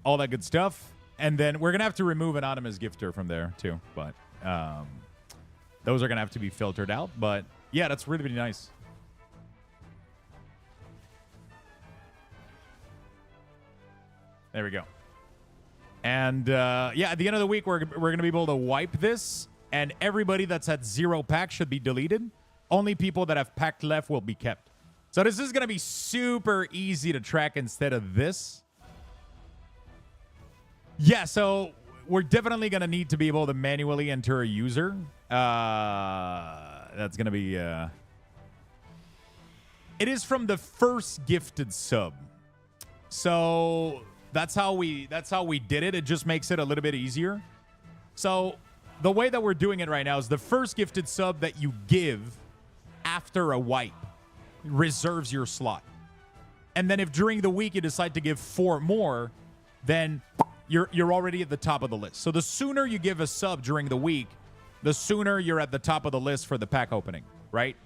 all that good stuff. And then we're going to have to remove anonymous gifter from there too. But those are going to have to be filtered out. But yeah, that's really, really nice. There we go. And yeah, at the end of the week, we're going to be able to wipe this. And everybody that's at 0 pack should be deleted. Only people that have pack left will be kept. So this is going to be super easy to track instead of this. Yeah, so we're definitely going to need to be able to manually enter a user. That's going to be... It is from the first gifted sub. So that's how we did it. It just makes it a little bit easier. So the way that we're doing it right now is the first gifted sub that you give after a wipe reserves your slot. And then if during the week you decide to give 4 more, then you're already at the top of the list. So the sooner you give a sub during the week, the sooner you're at the top of the list for the pack opening, right?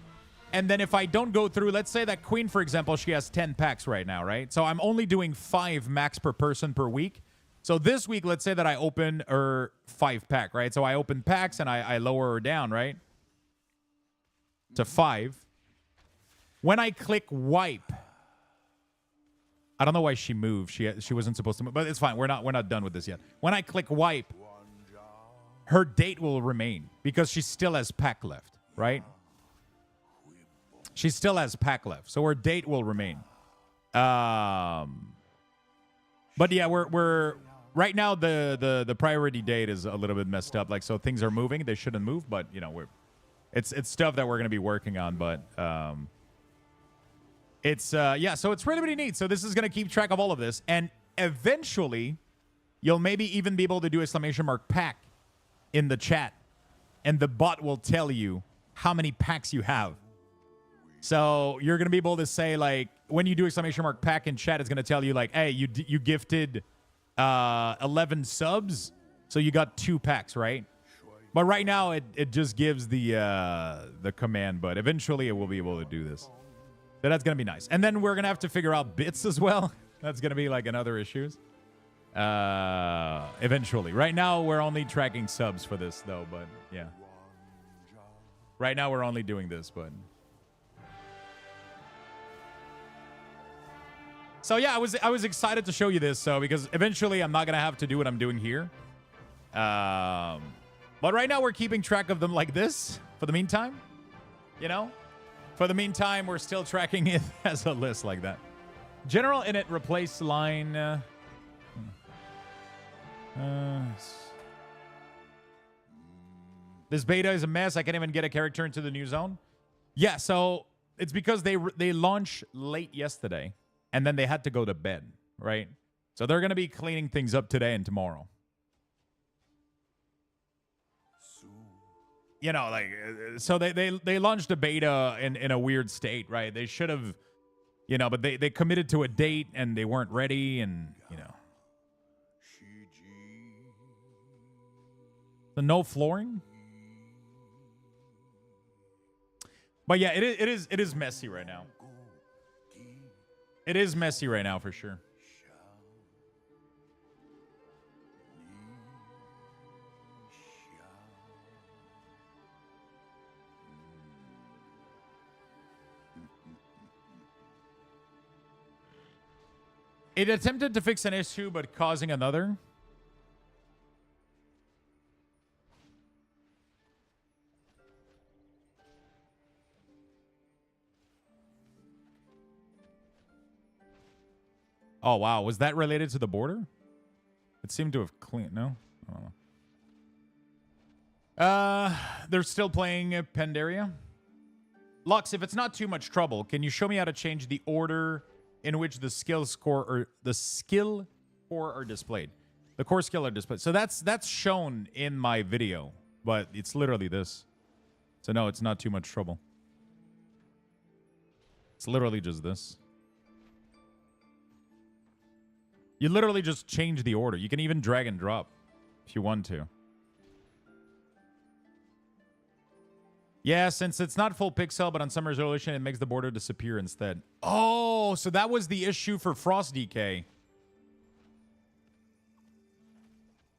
And then if I don't go through, let's say that Queen, for example, she has 10 packs right now, right? So I'm only doing 5 max per person per week. So this week, let's say that I open her 5 pack, right? So I open packs and I lower her down, right? To 5. When I click wipe, I don't know why she moved. She wasn't supposed to move, but it's fine. We're not done with this yet. When I click wipe, her date will remain because she still has pack left, right? She still has pack left, so her date will remain. But yeah, we're right now the priority date is a little bit messed up. Like, so things are moving. They shouldn't move, but you know, it's stuff that we're gonna be working on. But it's yeah, so it's really, really neat. So this is gonna keep track of all of this, and eventually, you'll maybe even be able to do ! pack in the chat, and the bot will tell you how many packs you have. So you're going to be able to say, like, when you do ! pack in chat, it's going to tell you, like, hey, you gifted 11 subs, so you got 2 packs, right? But right now, it just gives the command, but eventually it will be able to do this. So that's going to be nice. And then we're going to have to figure out bits as well. That's going to be, like, another issues. Eventually. Right now, we're only tracking subs for this, though, but, yeah. Right now, we're only doing this, but... So yeah, I was excited to show you this, so because eventually I'm not gonna have to do what I'm doing here. But right now we're keeping track of them like this for the meantime. You know, for the meantime we're still tracking it as a list like that. General init replace line. This beta is a mess. I can't even get a character into the new zone. Yeah, so it's because they launched late yesterday. And then they had to go to bed, right? So they're going to be cleaning things up today and tomorrow. You know, like, so they launched a beta in a weird state, right? They should have, you know, but they committed to a date and they weren't ready and, you know. So no flooring? But yeah, it is messy right now. It is messy right now, for sure. It attempted to fix an issue, but causing another. Oh, wow. Was that related to the border? It seemed to have cleaned. No? I don't know. They're still playing Pandaria. Lux, if it's not too much trouble, can you show me how to change the order in which the skill core are displayed? The core skill are displayed. So that's shown in my video, but it's literally this. So no, it's not too much trouble. It's literally just this. You literally just change the order. You can even drag and drop if you want to. Yeah, since it's not full pixel, but on some resolution, it makes the border disappear instead. Oh, so that was the issue for Frost DK.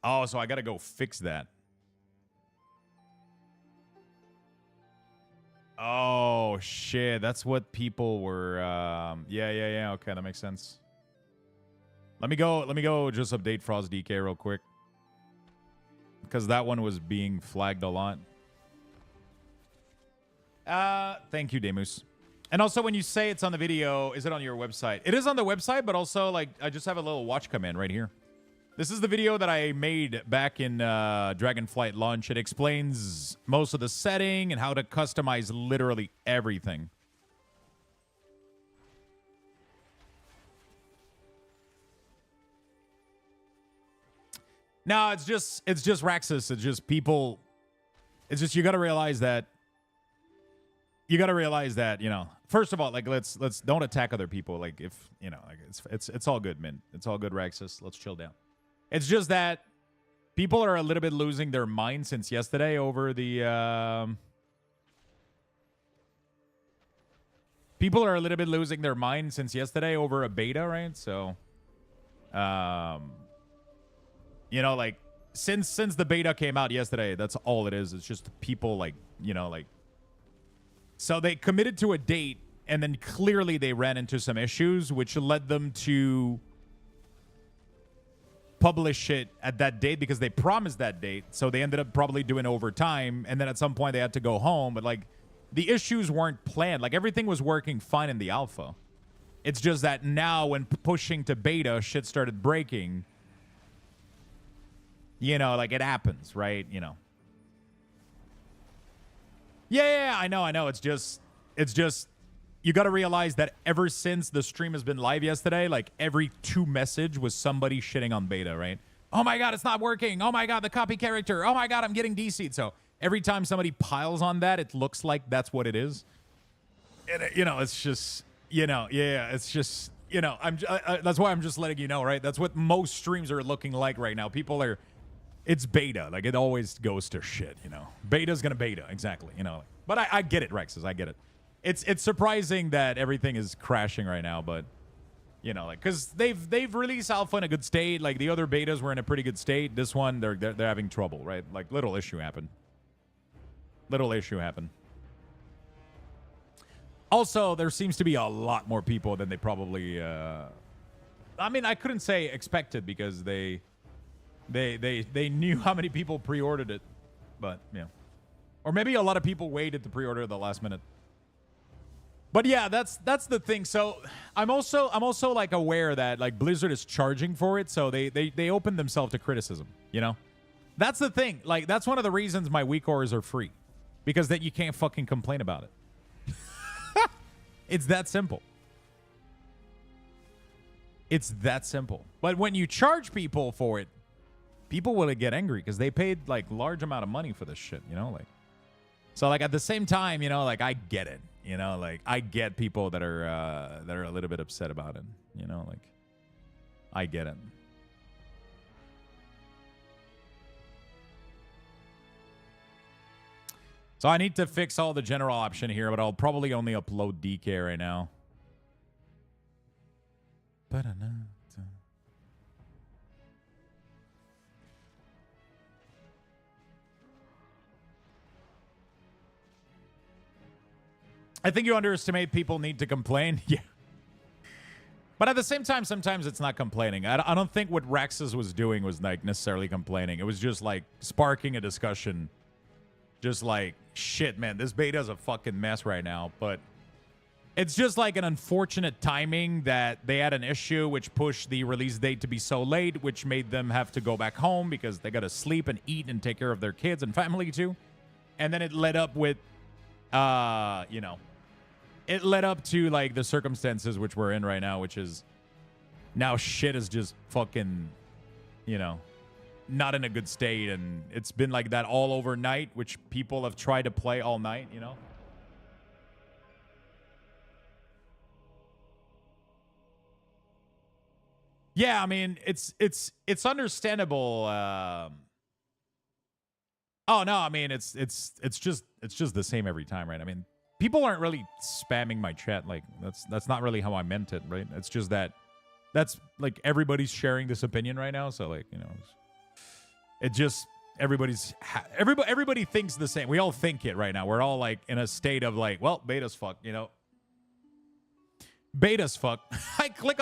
Oh, so I gotta go fix that. Oh shit, that's what people were. Yeah. Okay, that makes sense. Let me go. Just update Frost DK real quick, because that one was being flagged a lot. Thank you, Demus. And also, when you say it's on the video, is it on your website? It is on the website, but also, like, I just have a little watch command right here. This is the video that I made back in Dragonflight launch. It explains most of the setting and how to customize literally everything. No, it's just Raxus. It's just people. It's just you got to realize that. You got to realize that, you know. First of all, like let's don't attack other people. Like if you know, like it's all good, man. It's all good, Raxus. Let's chill down. It's just that people are a little bit losing their mind since yesterday over the. People are a little bit losing their mind since yesterday over a beta, right? So, you know, like since the beta came out yesterday, that's all it is. It's just people like, you know, like. So they committed to a date, and then clearly they ran into some issues, which led them to publish it at that date because they promised that date. So they ended up probably doing overtime, and then at some point they had to go home. But like the issues weren't planned. Like everything was working fine in the alpha. It's just that now when pushing to beta, shit started breaking. You know, like it happens, right? You know. Yeah, I know. It's just you got to realize that ever since the stream has been live yesterday, like every 2 message was somebody shitting on beta, right? Oh my God, it's not working. Oh my God, the copy character. Oh my God, I'm getting DC'd. So every time somebody piles on that, it looks like that's what it is. And, you know, it's just, you know, yeah, it's just, you know, that's why I'm just letting you know, right? That's what most streams are looking like right now. People are, it's beta. Like, it always goes to shit, you know? Beta's gonna beta, exactly, you know? But I get it, Rexus, I get it. It's surprising that everything is crashing right now, but, you know, like, because they've released alpha in a good state. Like, the other betas were in a pretty good state. This one, they're having trouble, right? Like, little issue happened. Also, there seems to be a lot more people than they probably, I mean, I couldn't say expected because they knew how many people pre-ordered it, but yeah, or maybe a lot of people waited to pre-order at the last minute. But yeah, that's the thing. So I'm also like aware that like Blizzard is charging for it, so they open themselves to criticism. You know, that's the thing. Like that's one of the reasons my WeakAuras are free, because that you can't fucking complain about it. It's that simple. It's that simple. But when you charge people for it, people will get angry because they paid like large amount of money for this shit, you know, like. So like at the same time, you know, like I get it, you know, like I get people that are a little bit upset about it, you know, like I get it. So I need to fix all the general option here, but I'll probably only upload DK right now. I think you underestimate people need to complain. Yeah. But at the same time, sometimes it's not complaining. I don't think what Raxus was doing was like necessarily complaining. It was just like sparking a discussion. Just like, shit, man, this beta is a fucking mess right now. But it's just like an unfortunate timing that they had an issue which pushed the release date to be so late, which made them have to go back home because they got to sleep and eat and take care of their kids and family too. And then it led up with, you know, it led up to like the circumstances which we're in right now, which is now shit is just fucking, you know, not in a good state. And it's been like that all overnight, which people have tried to play all night, you know. Yeah, I mean, it's understandable. Oh no, I mean it's just the same every time, right? I mean, people aren't really spamming my chat. Like that's not really how I meant it, right? It's just that that's like everybody's sharing this opinion right now, so like, you know. It just everybody thinks the same. We all think it right now. We're all like in a state of like, well, beta's fuck, you know. Beta's fuck. I clicked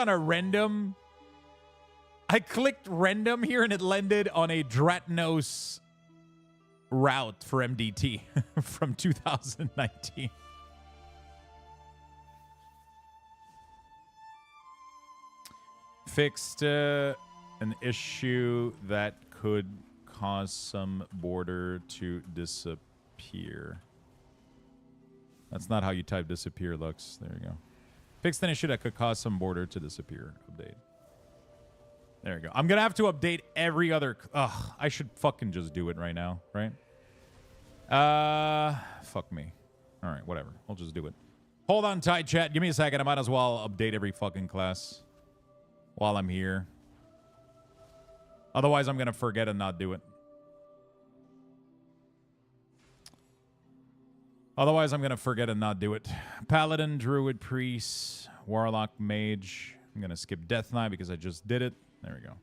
random here and it landed on a Dratnos route for MDT from 2019. Fixed an issue that could cause some border to disappear. That's not how you type disappear, Lux. There you go. Fixed an issue that could cause some border to disappear. Update. There you go. I'm going to have to update every other... Ugh, I should fucking just do it right now, right? Fuck me. All right, whatever. I'll just do it. Hold on tight, chat. Give me a second. I might as well update every fucking class while I'm here. Otherwise, I'm going to forget and not do it. Paladin, Druid, Priest, Warlock, Mage. I'm going to skip Death Knight because I just did it. There we go.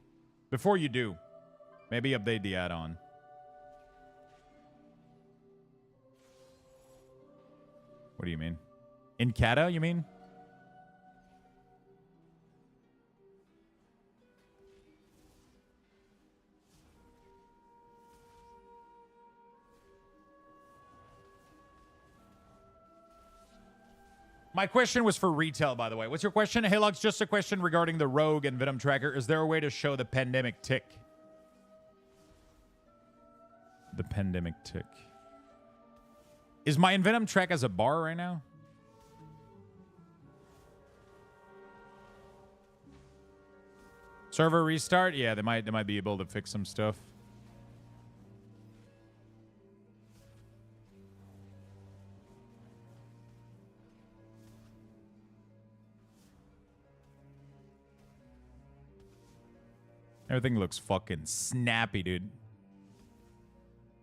Before you do, maybe update the add-on. What do you mean? In Kata, you mean? My question was for retail, by the way. What's your question? Hey, Lux, just a question regarding the Rogue and Venom tracker. Is there a way to show the pandemic tick? The pandemic tick. Is my Venom track as a bar right now? Server restart? Yeah, they might be able to fix some stuff. Everything looks fucking snappy, dude.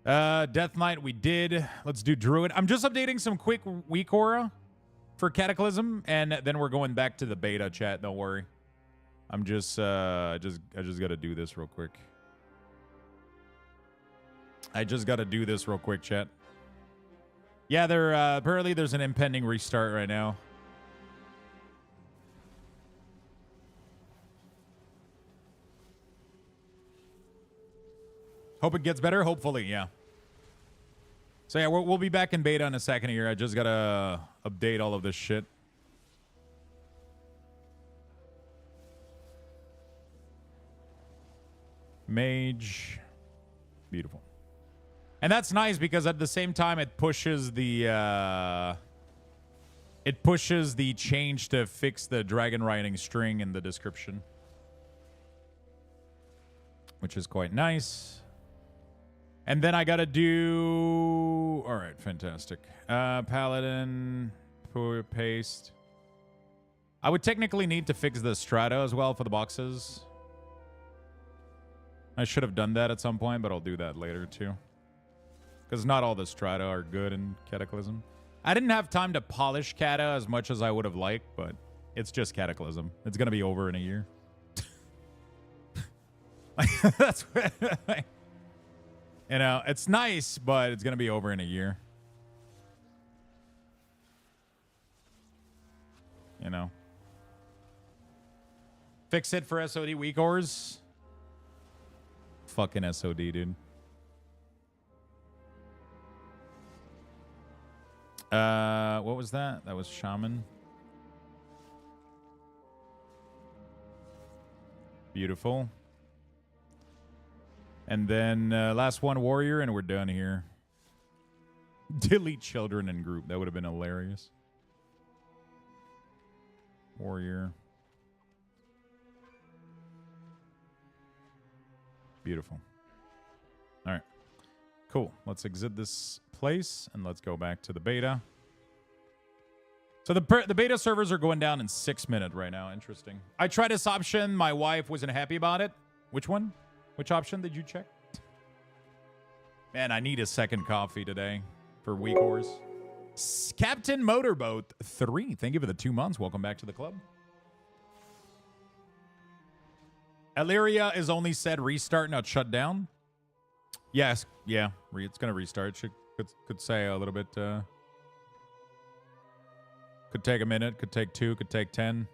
Death Knight, we did. Let's do Druid. I'm just updating some quick WeakAuras for Cataclysm, and then we're going back to the beta, chat. Don't worry. I'm just, I just gotta do this real quick. Chat. Yeah, apparently there's an impending restart right now. Hope it gets better. Hopefully, yeah. So yeah, we'll be back in beta in a second here. I just gotta update all of this shit. Mage. Beautiful. And that's nice because at the same time it pushes the change to fix the dragon riding string in the description, which is quite nice. And then I gotta do... All right, fantastic. Paladin, paste. I would technically need to fix the strata as well for the boxes. I should have done that at some point, but I'll do that later too. Because not all the strata are good in Cataclysm. I didn't have time to polish Kata as much as I would have liked, but it's just Cataclysm. It's gonna be over in a year. That's what... You know, it's nice, but it's going to be over in a year. You know. Fix it for SOD WeakAuras. Fucking SOD, dude. What was that? That was Shaman. Beautiful. And then last one, Warrior, and we're done here. Delete children in group. That would have been hilarious. Warrior. Beautiful. All right. Cool. Let's exit this place, and let's go back to the beta. So the beta servers are going down in 6 minutes right now. Interesting. I tried this option. My wife wasn't happy about it. Which one? Which option did you check? Man, I need a second coffee today for WeakAuras. Captain Motorboat 3. Thank you for the 2 months. Welcome back to the club. Illyria is only said restart, not shut down. Yes, yeah, it's gonna restart. Could say a little bit. Could take a minute. Could take 2. Could take 10.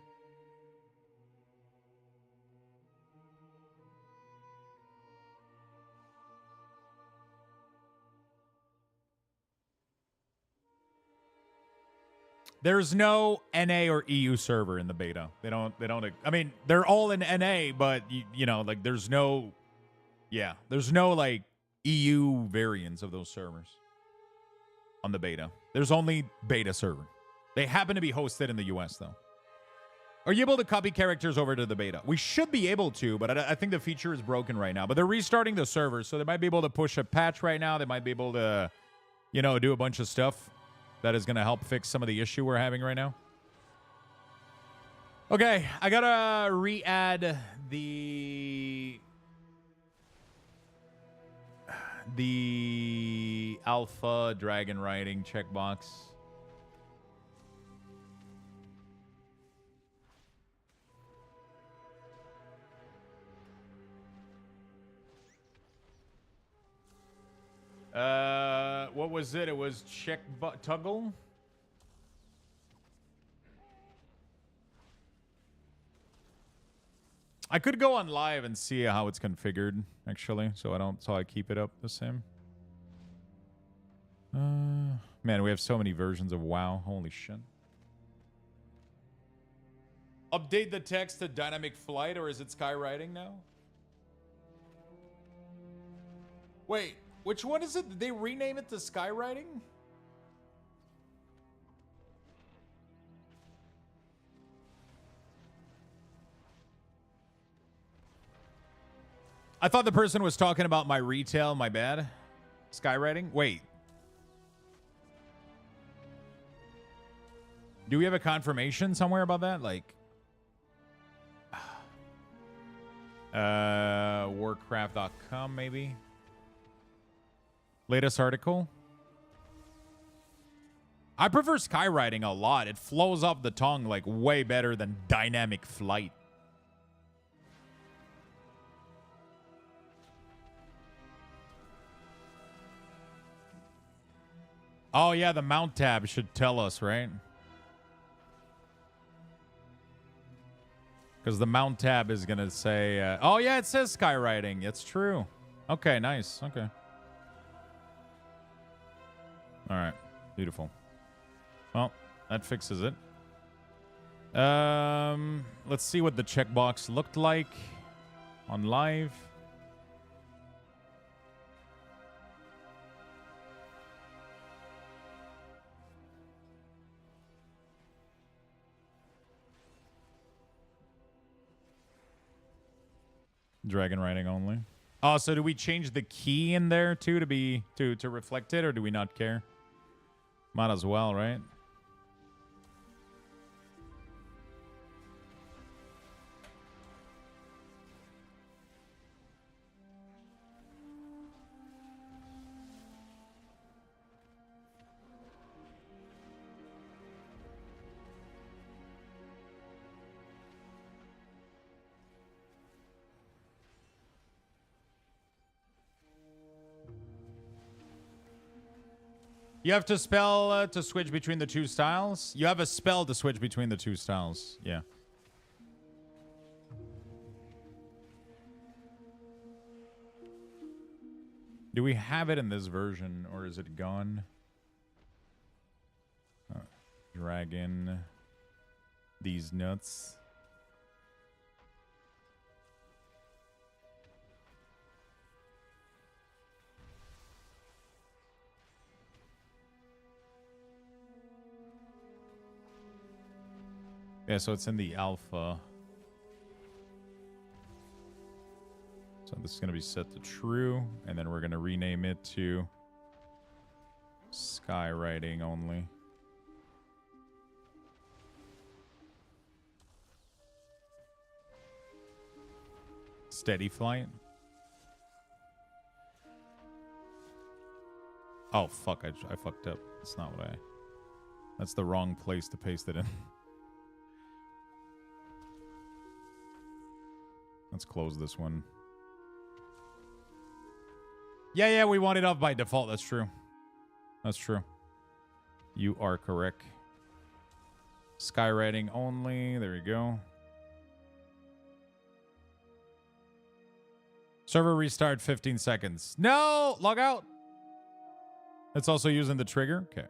There's no NA or EU server in the beta. They don't. I mean, they're all in NA, but you know, like there's no. Yeah, there's no like EU variants of those servers on the beta. There's only beta server. They happen to be hosted in the US though. Are you able to copy characters over to the beta? We should be able to, but I think the feature is broken right now. But they're restarting the server, so they might be able to push a patch right now. They might be able to, you know, do a bunch of stuff that is going to help fix some of the issue we're having right now. Okay, I gotta re-add the alpha dragon riding checkbox. What was it? It was toggle. I could go on live and see how it's configured, actually, so I keep it up the same. Man, we have so many versions of WoW. Holy shit. Update the text to dynamic flight, or is it skywriting now? Wait, which one is it? Did they rename it to skywriting? I thought the person was talking about my retail. My bad. Skywriting? Wait. Do we have a confirmation somewhere about that? Like, Warcraft.com maybe? Latest article? I prefer skywriting a lot. It flows off the tongue like way better than dynamic flight. Oh, yeah, the mount tab should tell us, right? Because the mount tab is going to say... oh, yeah, it says skywriting. It's true. Okay, nice. Okay. All right. Beautiful. Well, that fixes it. Let's see what the checkbox looked like on live. Dragon riding only. Oh, so do we change the key in there too to reflect it, or do we not care? Might as well, right? You have to spell to switch between the two styles? You have a spell to switch between the two styles. Yeah. Do we have it in this version, or is it gone? Dragon. These nuts. Yeah, so it's in the alpha. So this is going to be set to true, and then we're going to rename it to skywriting only. Steady flight. Oh, fuck, I fucked up. That's not what that's the wrong place to paste it in. Let's close this one. Yeah, we want it off by default. That's true. That's true. You are correct. Skywriting only. There you go. Server restart 15 seconds. No! Log out. It's also using the trigger. Okay.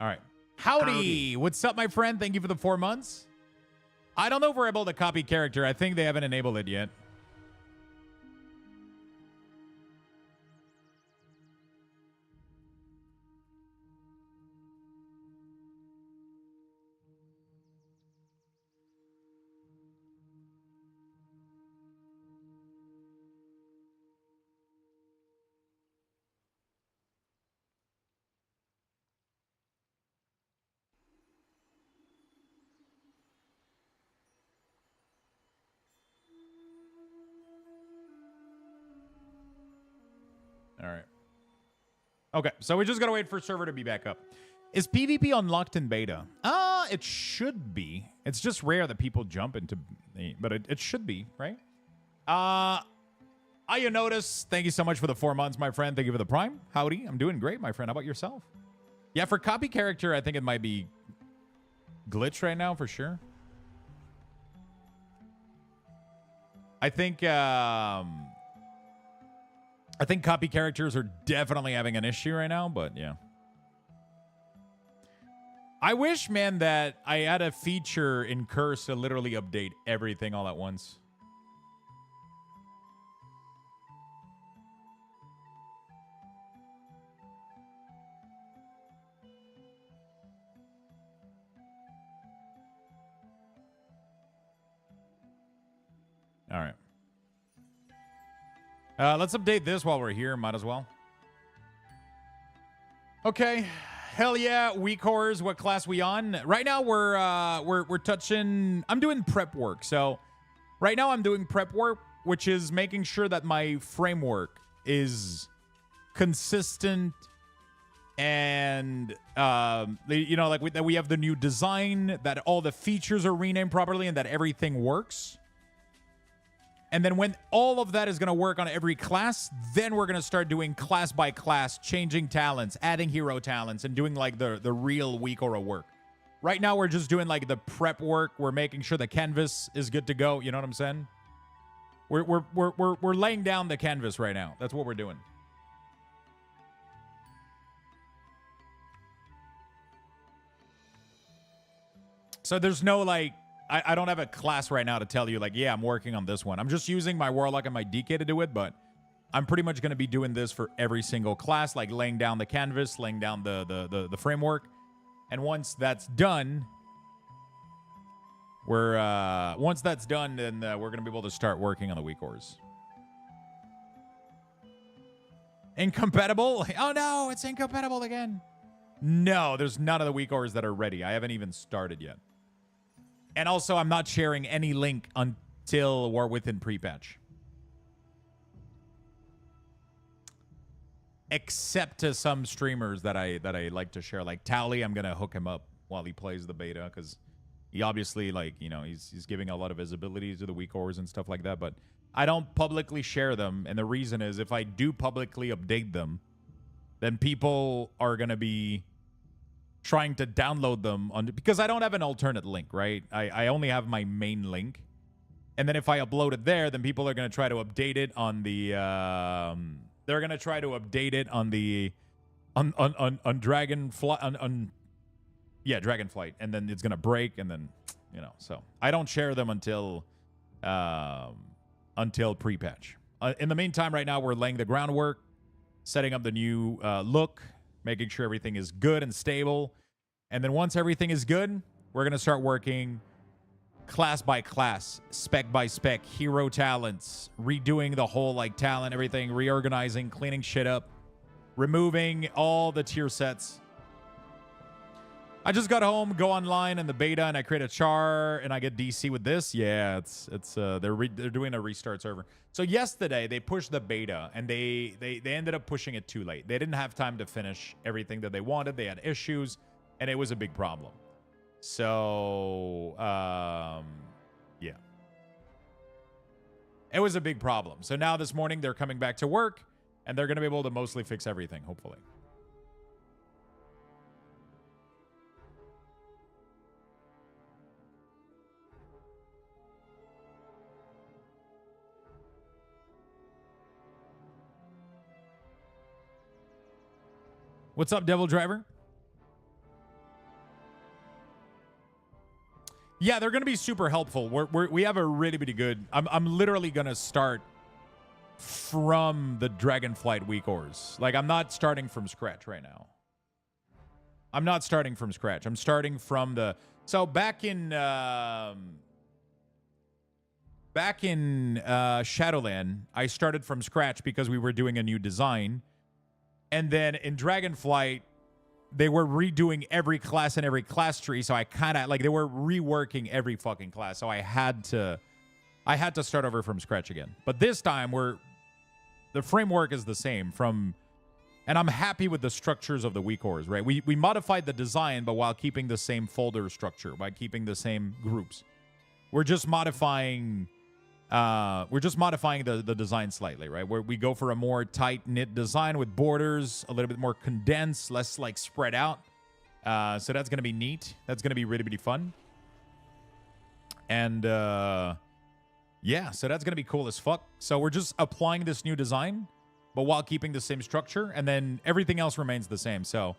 All right. Howdy. What's up, my friend? Thank you for the 4 months. I don't know if we're able to copy character. I think they haven't enabled it yet. All right. Okay, so we just gotta wait for server to be back up. Is PvP unlocked in beta? It should be. It's just rare that people jump into, but it should be, right? You notice. Thank you so much for the 4 months, my friend. Thank you for the prime. Howdy. I'm doing great, my friend. How about yourself? Yeah, for copy character, I think it might be glitch right now for sure. I think copy characters are definitely having an issue right now, but yeah. I wish, man, that I had a feature in Curse to literally update everything all at once. All right. Let's update this while we're here. Might as well. Okay. Hell yeah. WeakAuras. What class we on? Right now we're touching. I'm doing prep work. So right now I'm doing prep work, which is making sure that my framework is consistent and that we have the new design, that all the features are renamed properly, and that everything works. And then when all of that is going to work on every class, then we're going to start doing class by class, changing talents, adding hero talents, and doing like the real WeakAuras work. Right now, we're just doing like the prep work. We're making sure the canvas is good to go. You know what I'm saying? We're laying down the canvas right now. That's what we're doing. So there's no like, I don't have a class right now to tell you, like, yeah, I'm working on this one. I'm just using my Warlock and my DK to do it, but I'm pretty much going to be doing this for every single class, like laying down the canvas, laying down the framework. And once that's done, then we're going to be able to start working on the WeakAuras. Incompatible? Oh, no, it's incompatible again. No, there's none of the WeakAuras that are ready. I haven't even started yet. And also, I'm not sharing any link until we're within pre-patch. Except to some streamers that I like to share. Like Tally, I'm going to hook him up while he plays the beta. Because he obviously, like, you know, he's giving a lot of visibility to the WeakAuras and stuff like that. But I don't publicly share them. And the reason is if I do publicly update them, then people are going to be trying to download them because I don't have an alternate link, right? I only have my main link. And then if I upload it there, then people are going to try to update it on the they're going to try to update it on the on Dragonflight Dragonflight, and then it's going to break, and then, you know, so I don't share them until pre-patch. In the meantime, right now we're laying the groundwork, setting up the new look, making sure everything is good and stable. And then once everything is good, we're going to start working class by class, spec by spec, hero talents, redoing the whole like talent, everything, reorganizing, cleaning shit up, removing all the tier sets. I just got home, go online in the beta, and I create a char, and I get DC with this. Yeah, they're doing a restart server. So yesterday they pushed the beta, and they ended up pushing it too late. They didn't have time to finish everything that they wanted. They had issues, and it was a big problem. So yeah, it was a big problem. So now this morning they're coming back to work, and they're going to be able to mostly fix everything, hopefully. What's up, Devil Driver? Yeah, they're going to be super helpful. We have a really, really good... I'm literally going to start from the Dragonflight WeakAuras. Like, I'm not starting from scratch right now. I'm not starting from scratch. I'm starting from the... So back in Shadowland, I started from scratch because we were doing a new design. And then in Dragonflight, they were redoing every class and every class tree, so I kind of like they were reworking every fucking class. So I had to start over from scratch again. But this time the framework is the same and I'm happy with the structures of the WeakAuras, right? We modified the design, but while keeping the same folder structure, by keeping the same groups. We're just modifying the design slightly, right? Where we go for a more tight-knit design with borders, a little bit more condensed, less like spread out. So that's going to be neat. That's going to be really, really fun. And yeah, so that's going to be cool as fuck. So we're just applying this new design, but while keeping the same structure, and then everything else remains the same. So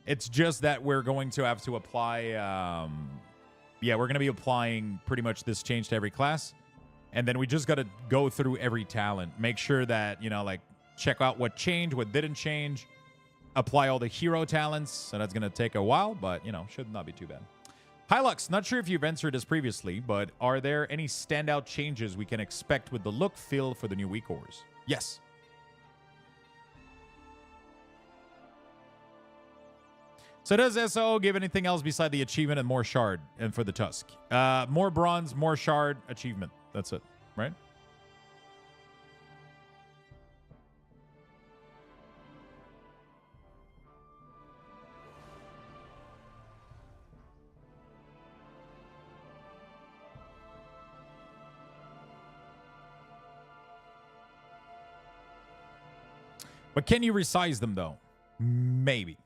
it's just that we're going to have to apply... we're going to be applying pretty much this change to every class. And then we just got to go through every talent, make sure that, like check out what changed, what didn't change, apply all the hero talents. So that's going to take a while, but, should not be too bad. Hi, Lux. Not sure if you've answered this previously, but are there any standout changes we can expect with the look feel for the new WeakAuras? Yes. So does SO give anything else beside the achievement and more shard and for the Tusk? More bronze, more shard, achievement. That's it, right? But can you resize them, though? Maybe.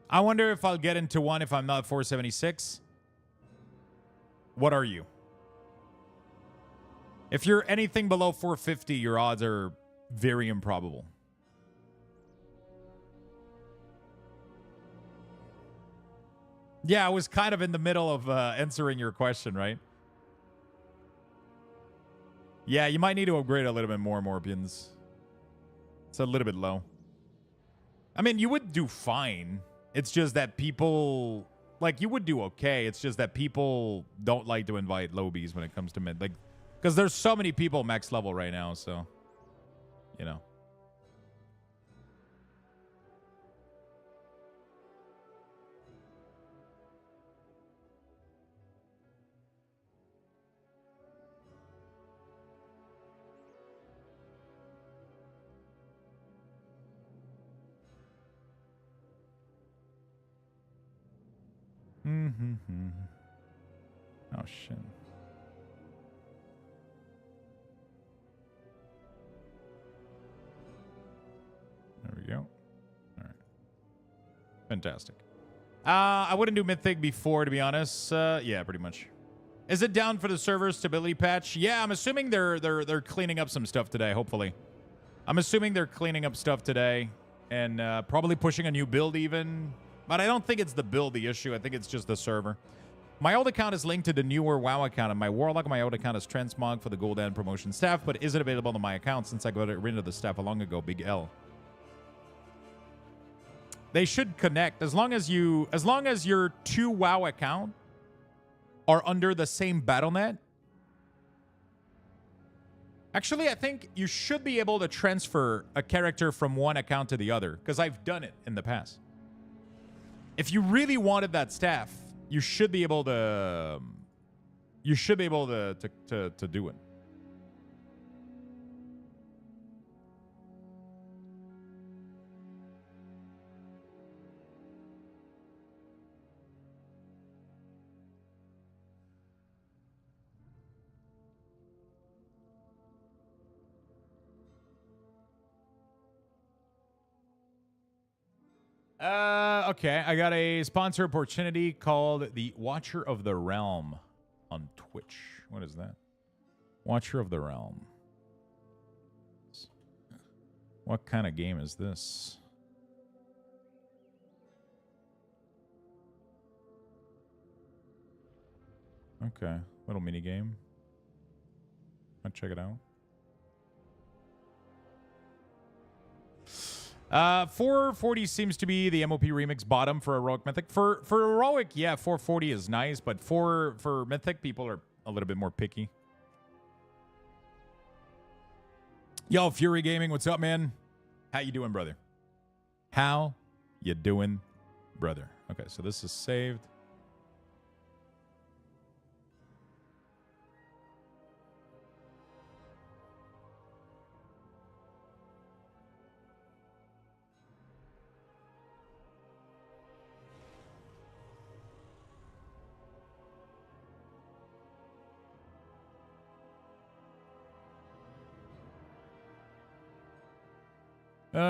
I wonder if I'll get into one if I'm not 476. What are you? If you're anything below 450, your odds are very improbable. Yeah, I was kind of in the middle of answering your question, right? Yeah, you might need to upgrade a little bit more, Morpians. It's a little bit low. I mean, you would do fine. It's just that people, like, you would do okay. It's just that people don't like to invite lobies when it comes to mid. Like, because there's so many people max level right now, so, you know. Oh, shit. There we go. All right. Fantastic. I wouldn't do Mythic before, to be honest. Yeah, pretty much. Is it down for the server stability patch? Yeah, I'm assuming they're cleaning up some stuff today, hopefully. I'm assuming they're cleaning up stuff today and probably pushing a new build even. But I don't think it's the build the issue. I think it's just the server. My old account is linked to the newer WoW account, and my Warlock, my old account is Transmog for the Gul'dan promotion staff, but isn't available on my account since I got rid of the staff a long ago. Big L. They should connect as long as your two WoW account are under the same BattleNet. Actually, I think you should be able to transfer a character from one account to the other, because I've done it in the past. If you really wanted that staff, you should be able to. You should be able to do it. Okay, I got a sponsor opportunity called the Watcher of the Realm on Twitch. What is that? Watcher of the Realm. What kind of game is this? Okay, little mini game. I'll check it out. 440 seems to be the MOP remix bottom for Heroic Mythic. For Heroic, yeah, 440 is nice, but for Mythic, people are a little bit more picky. Yo, Fury Gaming, what's up, man? How you doing, brother? How you doing, brother? Okay, so this is saved. All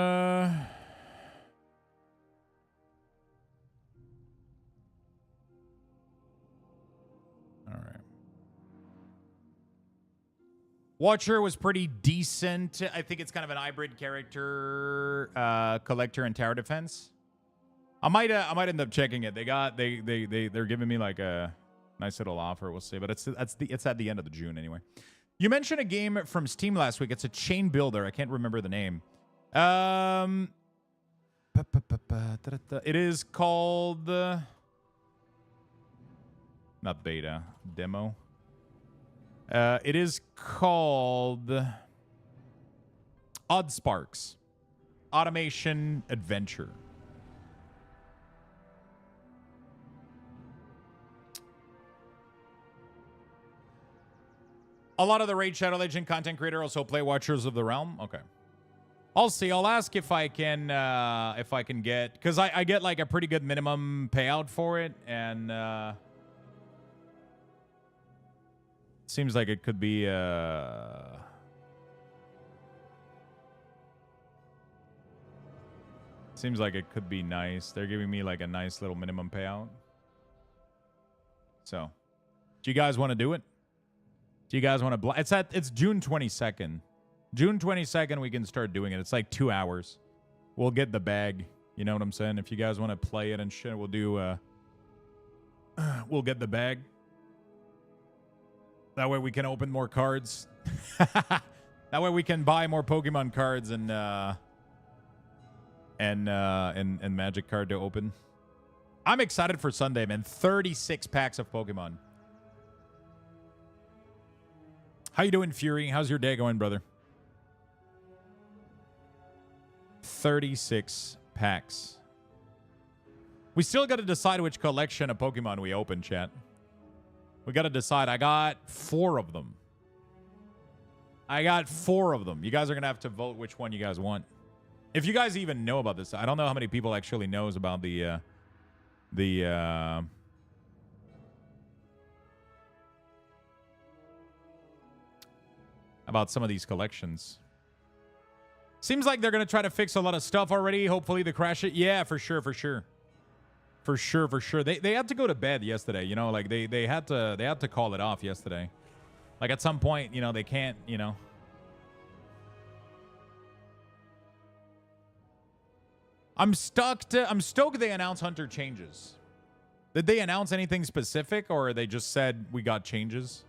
right. Watcher was pretty decent. I think it's kind of an hybrid character, collector and tower defense. I might end up checking it. They're giving me like a nice little offer. We'll see, but it's at the end of the June anyway. You mentioned a game from Steam last week. It's a chain builder. I can't remember the name. It is called not beta, demo. It is called Odd Sparks Automation Adventure. A lot of the Raid Shadow Legend content creator also play Watchers of the Realm. Okay. I'll see. I'll ask if I can get, because I get like a pretty good minimum payout for it, and seems like it could be seems like it could be nice. They're giving me like a nice little minimum payout. So, do you guys want to do it? Do you guys want to? It's June 22nd. June 22nd, we can start doing it. It's like 2 hours. We'll get the bag. You know what I'm saying? If you guys want to play it and shit, we'll do. We'll get the bag. That way we can open more cards. That way we can buy more Pokemon cards and Magic card to open. I'm excited for Sunday, man. 36 packs of Pokemon. How you doing, Fury? How's your day going, brother? 36 packs. We still got to decide which collection of Pokemon we open, chat. We got to decide. I got 4 of them. You guys are going to have to vote which one you guys want. If you guys even know about this. I don't know how many people actually knows about about some of these collections. Seems like they're going to try to fix a lot of stuff already. Hopefully they crash it. Yeah, for sure. They had to go to bed yesterday, you know, like they had to call it off yesterday. Like at some point, you know, they can't, you know. I'm stoked they announced Hunter changes. Did they announce anything specific, or they just said we got changes?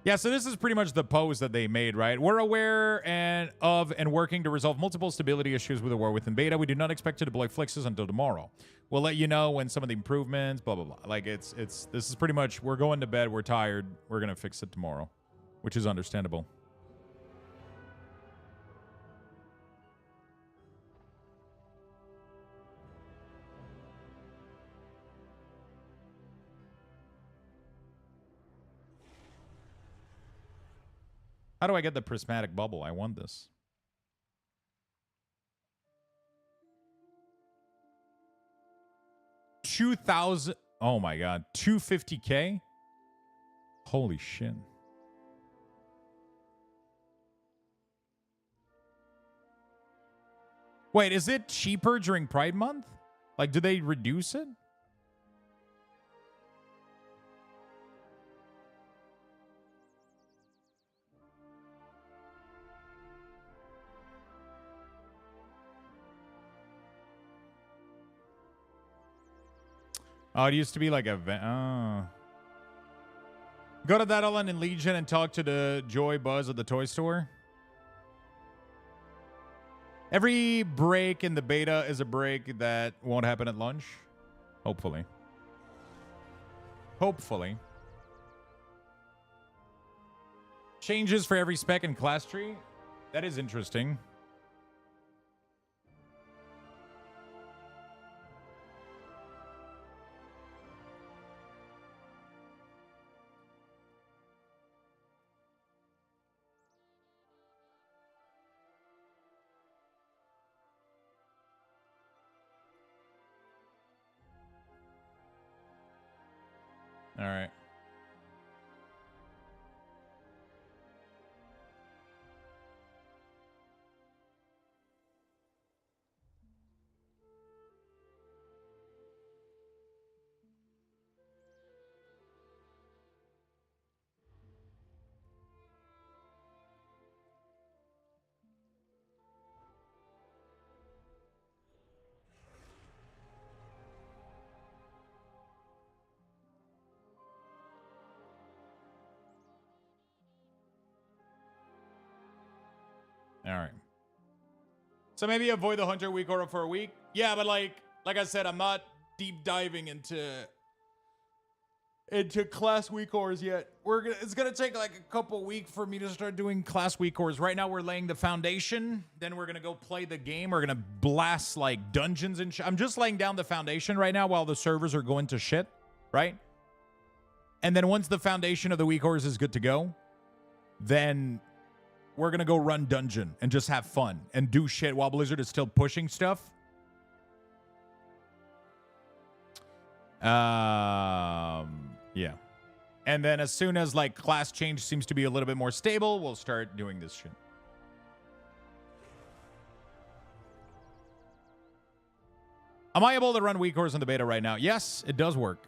Yeah, so this is pretty much the pose that they made, right? We're aware of and working to resolve multiple stability issues with the War Within beta. We do not expect to deploy Flixes until tomorrow. We'll let you know when some of the improvements, blah, blah, blah. Like, this is pretty much, we're going to bed, we're tired, we're going to fix it tomorrow, which is understandable. How do I get the prismatic bubble? I want this. $2,000. Oh my god. 250K? Holy shit. Wait, is it cheaper during Pride Month? Like, do they reduce it? Oh, it used to be like a... Go to that Island in Legion and talk to the Joy Buzz at the toy store. Every break in the beta is a break that won't happen at lunch. Hopefully. Hopefully. Changes for every spec and class tree. That is interesting. All right. All right. So maybe avoid the Hunter week or for a week. Yeah, but like I said, I'm not deep diving into class week ors yet. It's gonna take like a couple weeks for me to start doing class week ors. Right now we're laying the foundation. Then we're gonna go play the game. We're gonna blast like dungeons and shit. I'm just laying down the foundation right now while the servers are going to shit, right? And then once the foundation of the week ors is good to go, then we're going to go run dungeon and just have fun and do shit while Blizzard is still pushing stuff. Yeah. And then as soon as like class change seems to be a little bit more stable, we'll start doing this shit. Am I able to run week ors in the beta right now? Yes, it does work.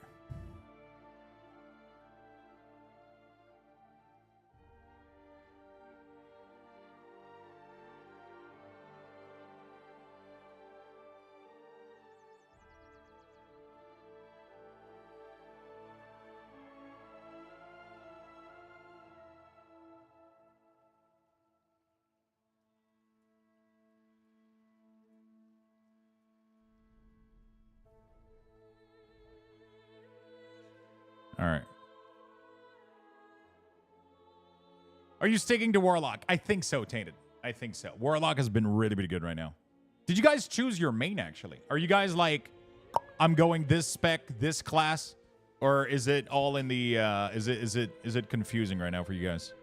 All right. Are you sticking to Warlock? I think so, Tainted. I think so. Warlock has been really, really good right now. Did you guys choose your main, actually? Are you guys like, I'm going this spec, this class? Or is it all in the, is it confusing right now for you guys?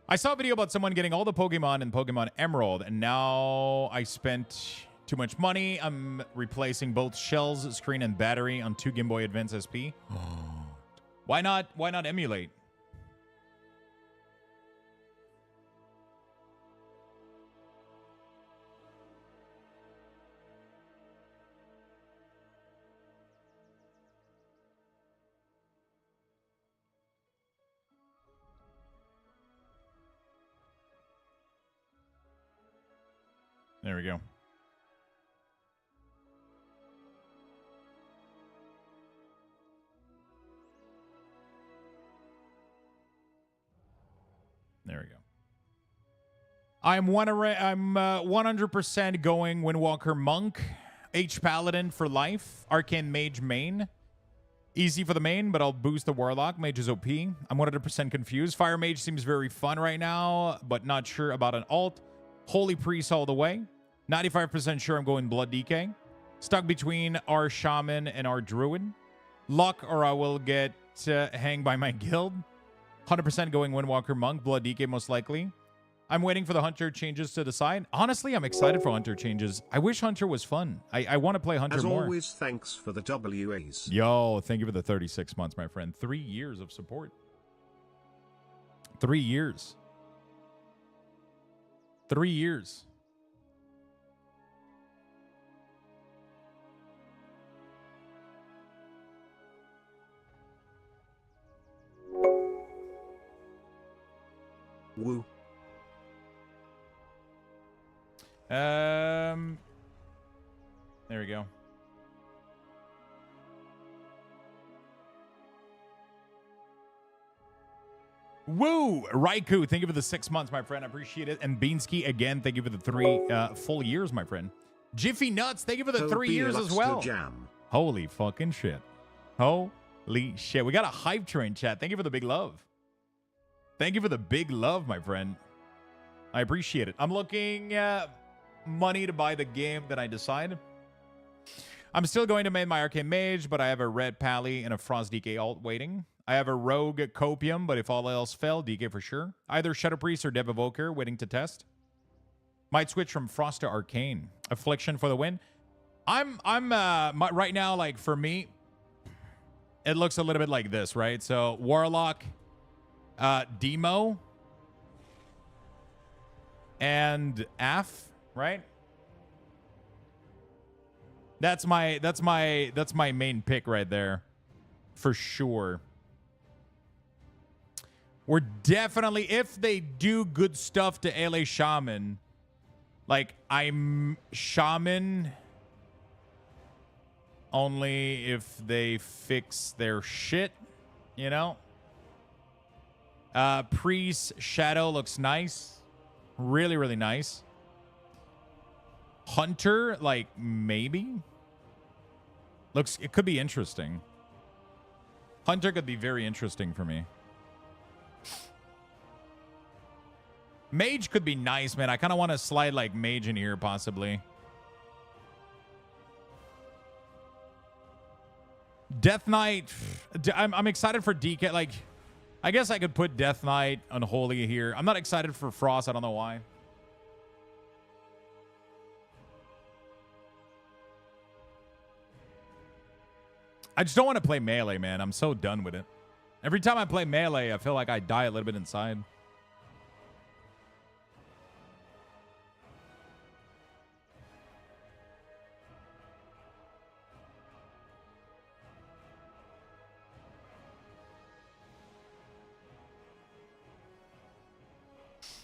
I saw a video about someone getting all the Pokemon in Pokemon Emerald, and now I spent too much money. I'm replacing both shells, screen, and battery on 2 Game Boy Advance SP. Why not emulate? There we go. There we go. I'm 100% going Windwalker Monk, H Paladin for life, Arcane Mage main. Easy for the main, but I'll boost the Warlock. Mage is OP. I'm 100% confused. Fire Mage seems very fun right now, but not sure about an alt. Holy Priest all the way. 95% sure I'm going Blood DK. Stuck between our Shaman and our Druid. Luck or I will get hanged by my guild. 100% going Windwalker Monk, Blood DK most likely. I'm waiting for the Hunter changes to decide. Honestly, I'm excited for Hunter changes. I wish Hunter was fun. I want to play Hunter more. As always, thanks for the WAs. Yo, thank you for the 36 months, my friend. 3 years of support. 3 years. 3 years. Woo. There we go. Woo! Raikou, thank you for the 6 months, my friend. I appreciate it. And Beansky, again, thank you for the 3 full years, my friend. Jiffy Nuts, thank you for the 3 years as well. Jam. Holy fucking shit. Holy shit. We got a hype train, chat. Thank you for the big love. Thank you for the big love, my friend. I appreciate it. I'm looking money to buy the game that I decide. I'm still going to main my Arcane Mage, but I have a Red Pally and a Frost DK alt waiting. I have a Rogue Copium, but if all else fell, DK for sure. Either Shadow Priest or Dev Evoker waiting to test. Might switch from Frost to Arcane. Affliction for the win. Right now, like for me, it looks a little bit like this, right? So Warlock, Demo, and AF, right? That's my main pick right there, for sure. We're definitely, if they do good stuff to LA Shaman, like I'm Shaman only if they fix their shit, you know? Priest Shadow looks nice. Really, really nice. Hunter, like maybe. It could be interesting. Hunter could be very interesting for me. Mage could be nice, man. I kind of want to slide like Mage in here, possibly. Death Knight. I'm excited for DK. Like, I guess I could put Death Knight Unholy here. I'm not excited for Frost. I don't know why. I just don't want to play melee, man. I'm so done with it. Every time I play melee, I feel like I die a little bit inside.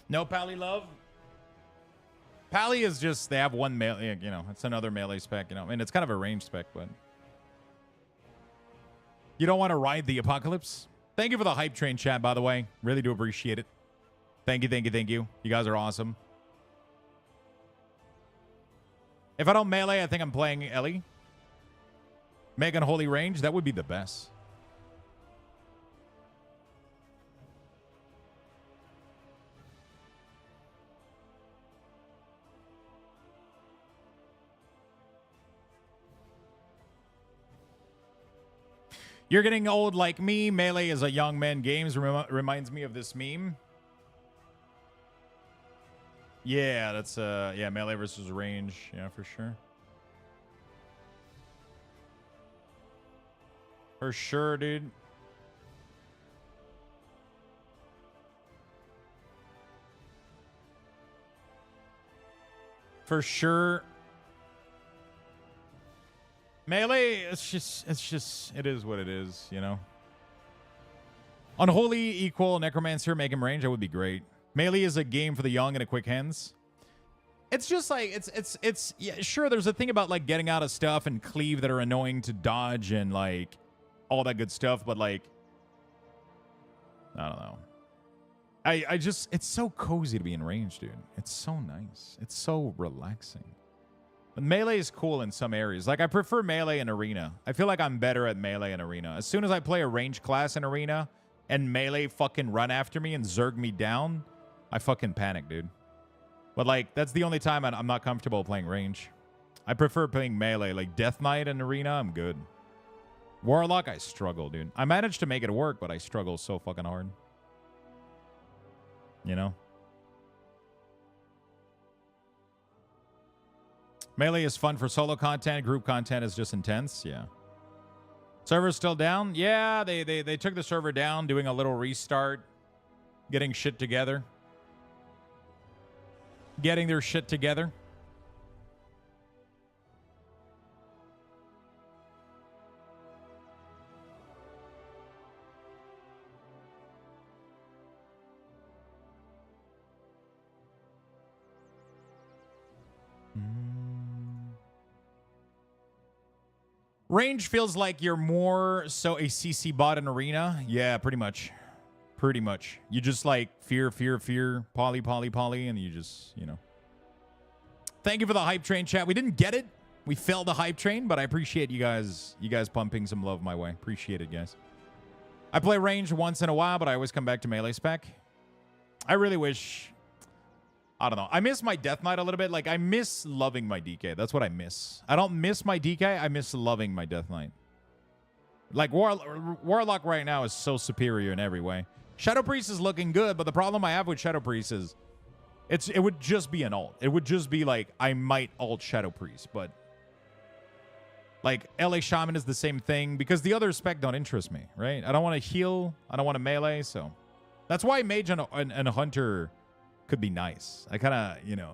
No Pally love. Pally is just, they have one melee, you know, it's another melee spec, you know. I mean, it's kind of a range spec, but you don't want to ride the apocalypse. Thank you for the hype train chat, by the way. Really do appreciate it. Thank you, thank you, thank you. You guys are awesome. If I don't melee, I think I'm playing Ellie. Make Unholy range, that would be the best. You're getting old like me. Melee is a young man games. Reminds me of this meme. Yeah, that's yeah, melee versus range. Yeah, for sure. For sure, dude. For sure. Melee, it is what it is, you know. Unholy equal Necromancer, make him range, that would be great. Melee is a game for the young and a quick hands. It's just like, it's yeah, sure, there's a thing about like getting out of stuff and cleave that are annoying to dodge and like all that good stuff, but like, I don't know. I just, it's so cozy to be in range, dude. It's so nice. It's so relaxing. But melee is cool in some areas. Like, I prefer melee in arena. I feel like I'm better at melee in arena. As soon as I play a range class in arena and melee fucking run after me and zerg me down, I fucking panic, dude. But, like, that's the only time I'm not comfortable playing range. I prefer playing melee. Like, Death Knight in arena, I'm good. Warlock, I struggle, dude. I managed to make it work, but I struggle so fucking hard. You know? Melee is fun for solo content. Group content is just intense. Yeah. Server's still down? Yeah, they took the server down, doing a little restart. Getting shit together. Getting their shit together. Range feels like you're more so a CC bot in arena. Yeah, pretty much. Pretty much. You just like fear, poly, and you just, you know. Thank you for the hype train chat. We didn't get it. We failed the hype train, but I appreciate you guys pumping some love my way. Appreciate it, guys. I play range once in a while, but I always come back to melee spec. I really wish... I don't know. I miss my Death Knight a little bit. Like, I miss loving my DK. That's what I miss. I don't miss my DK. I miss loving my Death Knight. Like, Warlock right now is so superior in every way. Shadow Priest is looking good, but the problem I have with Shadow Priest is it would just be an ult. It would just be like, I might ult Shadow Priest, but... Like, LA Shaman is the same thing, because the other spec don't interest me, right? I don't want to heal. I don't want to melee, so... That's why Mage and Hunter... could be nice. I kind of, you know,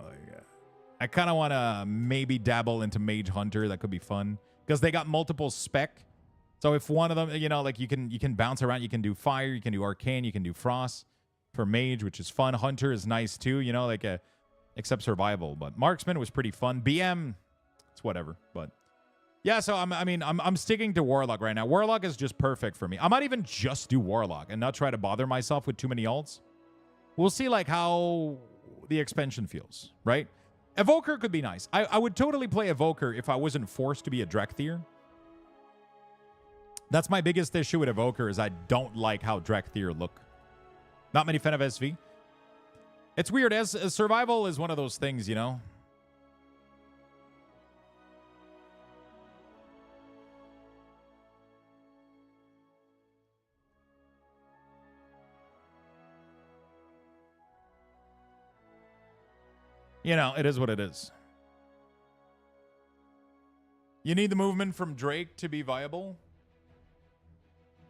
I kind of want to maybe dabble into Mage Hunter. That could be fun because they got multiple spec. So if one of them, you know, like you can bounce around, you can do fire, you can do arcane, you can do frost for Mage, which is fun. Hunter is nice too, you know, like except survival. But Marksman was pretty fun. BM, it's whatever. But yeah, so I'm sticking to Warlock right now. Warlock is just perfect for me. I might even just do Warlock and not try to bother myself with too many ults. We'll see, like, how the expansion feels, right? Evoker could be nice. I would totally play Evoker if I wasn't forced to be a Drakthir. That's my biggest issue with Evoker is I don't like how Drakthir look. Not many fan of SV. It's weird. As survival is one of those things, you know? You know, it is what it is. You need the movement from Drake to be viable.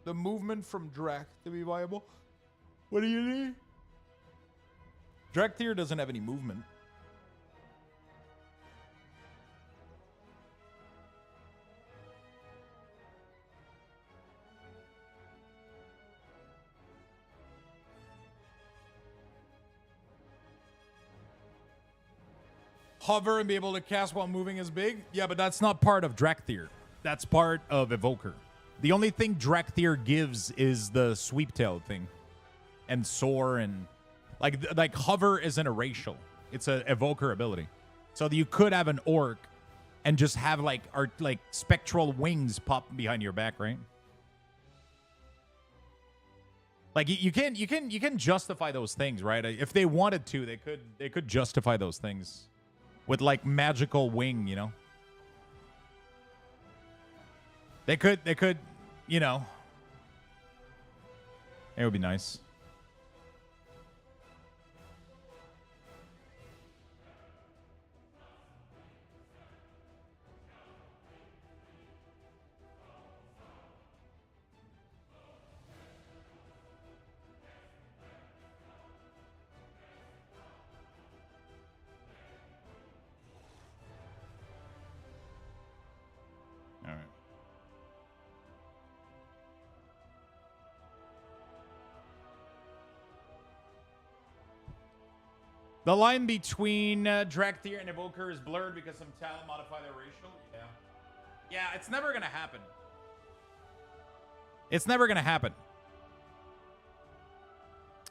The movement from Drake to be viable. What do you need? Drakthir doesn't have any movement. Hover and be able to cast while moving is big. Yeah, but that's not part of Drakthir. That's part of Evoker. The only thing Drakthir gives is the sweep tail thing. And soar and... Like hover isn't a racial. It's a Evoker ability. So you could have an orc and just have like spectral wings pop behind your back, right? Like you can justify those things, right? If they wanted to, they could justify those things. With, like, magical wing, you know? They could, you know. It would be nice. The line between Drakthir and Evoker is blurred because some talent modify their racial. Yeah. Yeah, it's never going to happen. It's never going to happen.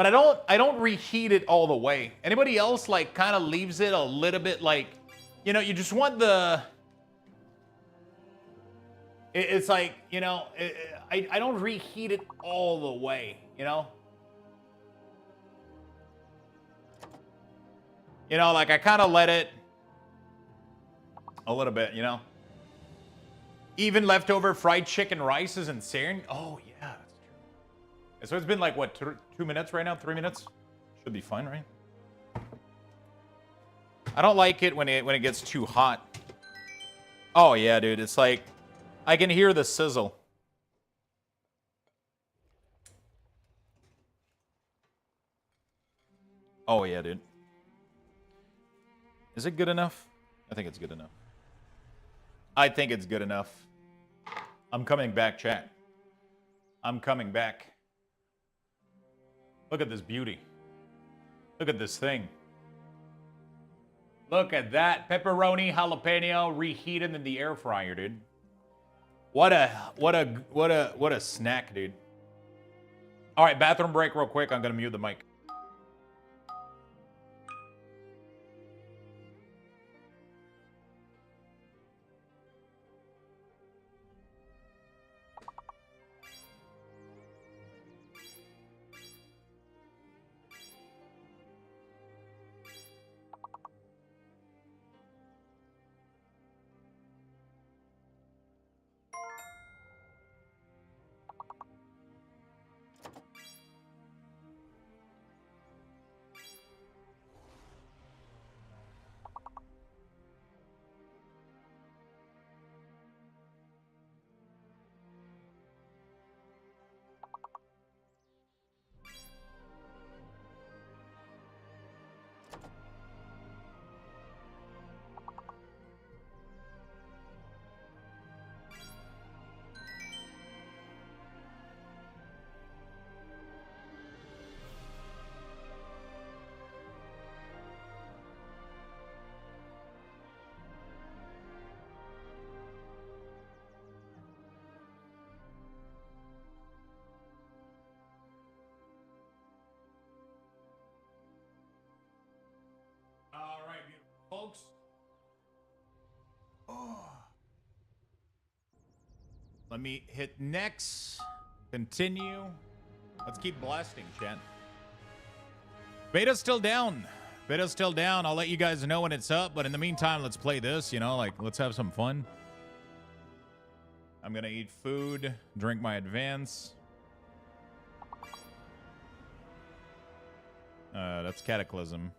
But I don't reheat it all the way. Anybody else like kind of leaves it a little bit like, you know, you just want the. It's like, you know, I don't reheat it all the way, you know. You know, like I kind of let it a little bit, you know. Even leftover fried chicken rice is insane. Oh yeah, that's true. So it's been like what, 2 minutes right now? 3 minutes? Should be fine, right? I don't like it when it gets too hot. Oh yeah, dude. It's like I can hear the sizzle. Oh yeah, dude. Is it good enough? I think it's good enough. I think it's good enough. I'm coming back, chat. I'm coming back. Look at this beauty. Look at this thing. Look at that. Pepperoni, jalapeno, reheated in the air fryer, dude. What a snack, dude. All right, bathroom break real quick. I'm gonna mute the mic. All right, beautiful folks. Oh. Let me hit next. Continue. Let's keep blasting, chat. Beta's still down. Beta's still down. I'll let you guys know when it's up. But in the meantime, let's play this. You know, like, let's have some fun. I'm going to eat food, drink my advance. That's Cataclysm.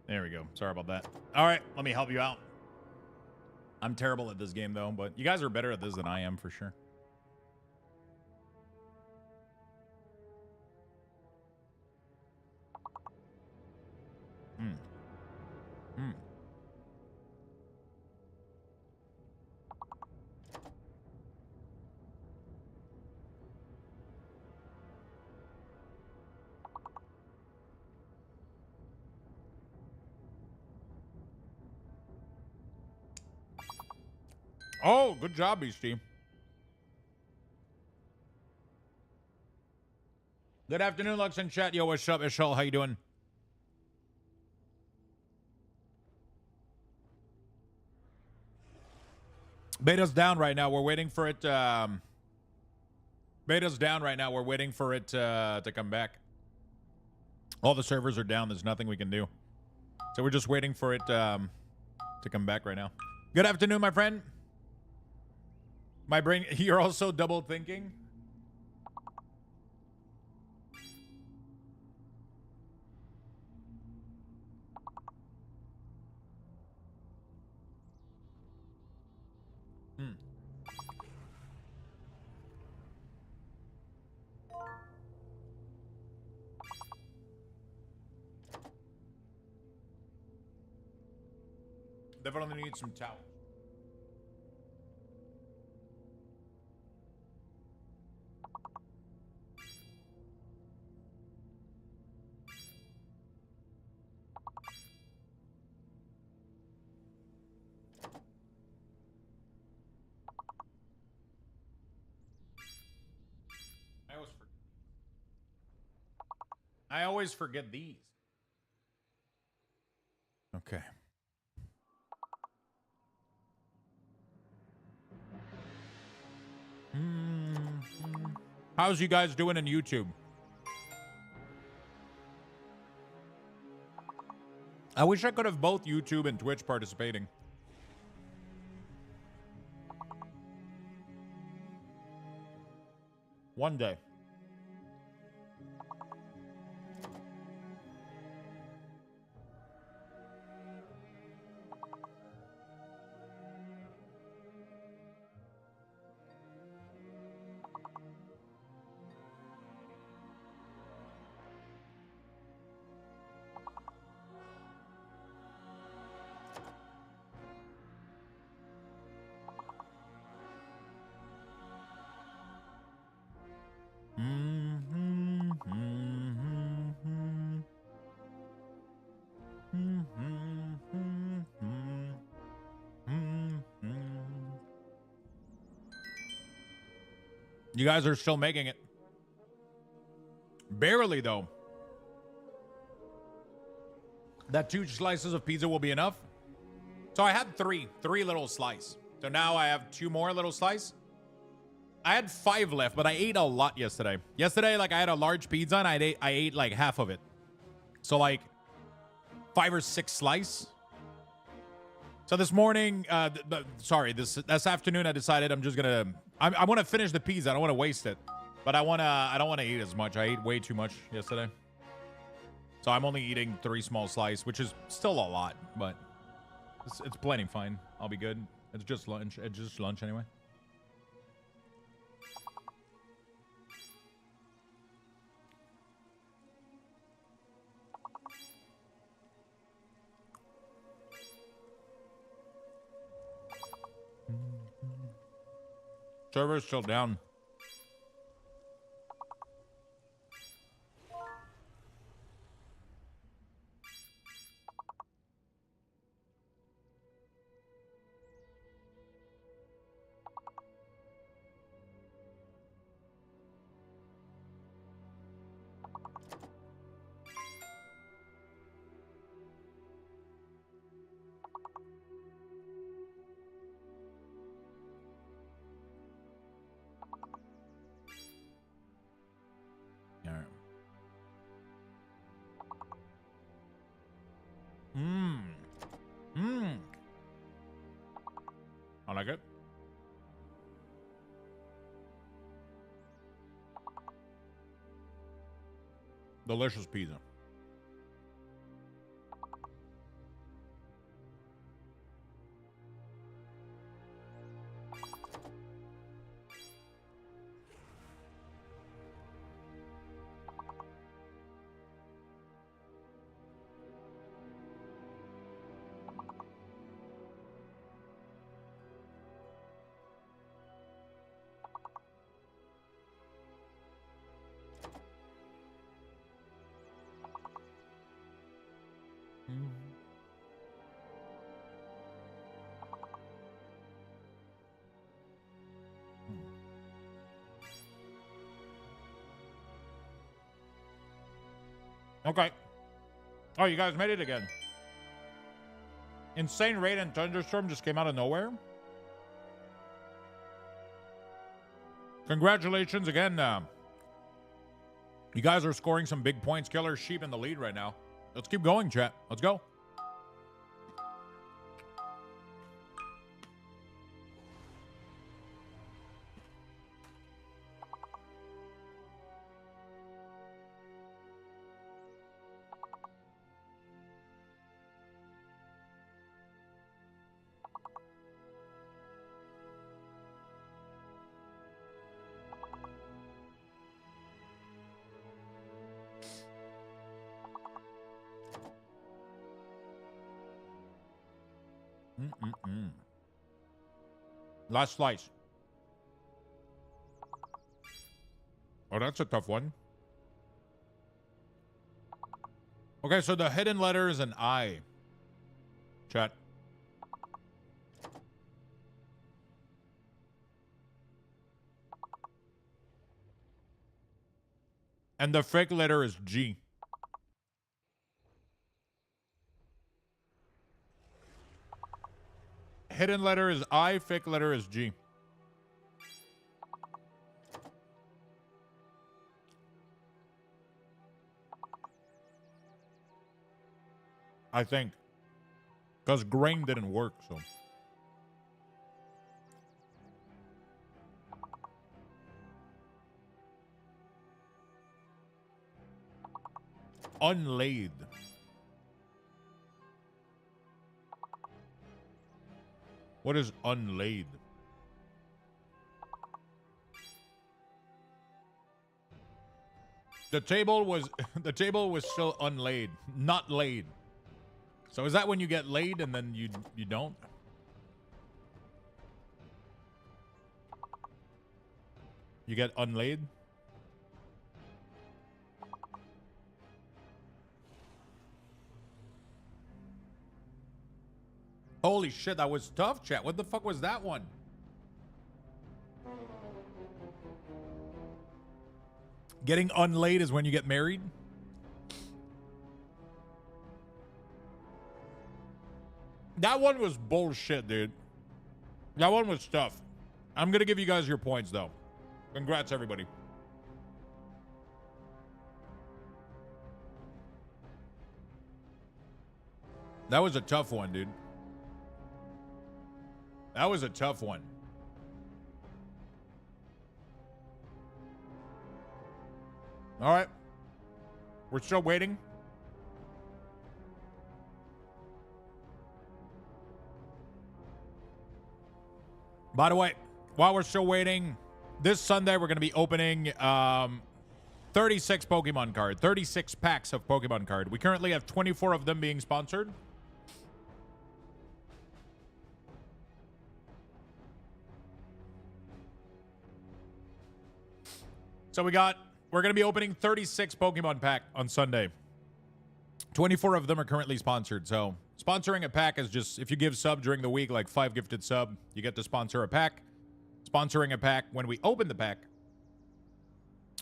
There we go. Sorry about that. All right, let me help you out. I'm terrible at this game, though, but you guys are better at this than I am, for sure. Oh, good job, Beastie. Good afternoon, Lux in chat. Yo, what's up, Ishal? How you doing? Beta's down right now. We're waiting for it. Beta's down right now. We're waiting for it to come back. All the servers are down. There's nothing we can do. So we're just waiting for it to come back right now. Good afternoon, my friend. My brain, you're also double thinking? Definitely need some towels. I always forget these. Okay. How's you guys doing in YouTube? I wish I could have both YouTube and Twitch participating. One day. You guys are still making it. Barely, though. That 2 slices of pizza will be enough. So I had three little slices. So now I have 2 more little slices. I had 5 left, but I ate a lot yesterday. Yesterday, like, I had a large pizza and I ate like half of it. So like 5 or 6 slices. So this morning, this afternoon, I decided I'm just gonna. I want to finish the pizza. I don't want to waste it, but I don't want to eat as much. I ate way too much yesterday, so I'm only eating 3 small slices, which is still a lot, but it's plenty fine. I'll be good. It's just lunch. It's just lunch anyway. Server's still down. I like it. Delicious pizza. Okay. Oh, you guys made it again. Insane rain and thunderstorm just came out of nowhere. Congratulations again. You guys are scoring some big points. Killer Sheep in the lead right now. Let's keep going, chat. Let's go. Last slice. Oh, that's a tough one. Okay, so the hidden letter is an I. Chat. And the fake letter is G. Hidden letter is I, fake letter is G. I think. Because grain didn't work, so. Unlaid. What is unlaid? The table was still unlaid, not laid. So is that when you get laid and then you don't? You get unlaid? Holy shit, that was tough, chat. What the fuck was that one? Getting unlaid is when you get married? That one was bullshit, dude. That one was tough. I'm gonna give you guys your points, though. Congrats, everybody. That was a tough one, dude. That was a tough one. All right. We're still waiting. By the way, while we're still waiting, this Sunday we're going to be opening 36 Pokemon card, 36 packs of Pokemon card. We currently have 24 of them being sponsored. So we're going to be opening 36 Pokemon pack on Sunday. 24 of them are currently sponsored. So sponsoring a pack is just, if you give sub during the week, like 5 gifted sub, you get to sponsor a pack. Sponsoring a pack, when we open the pack,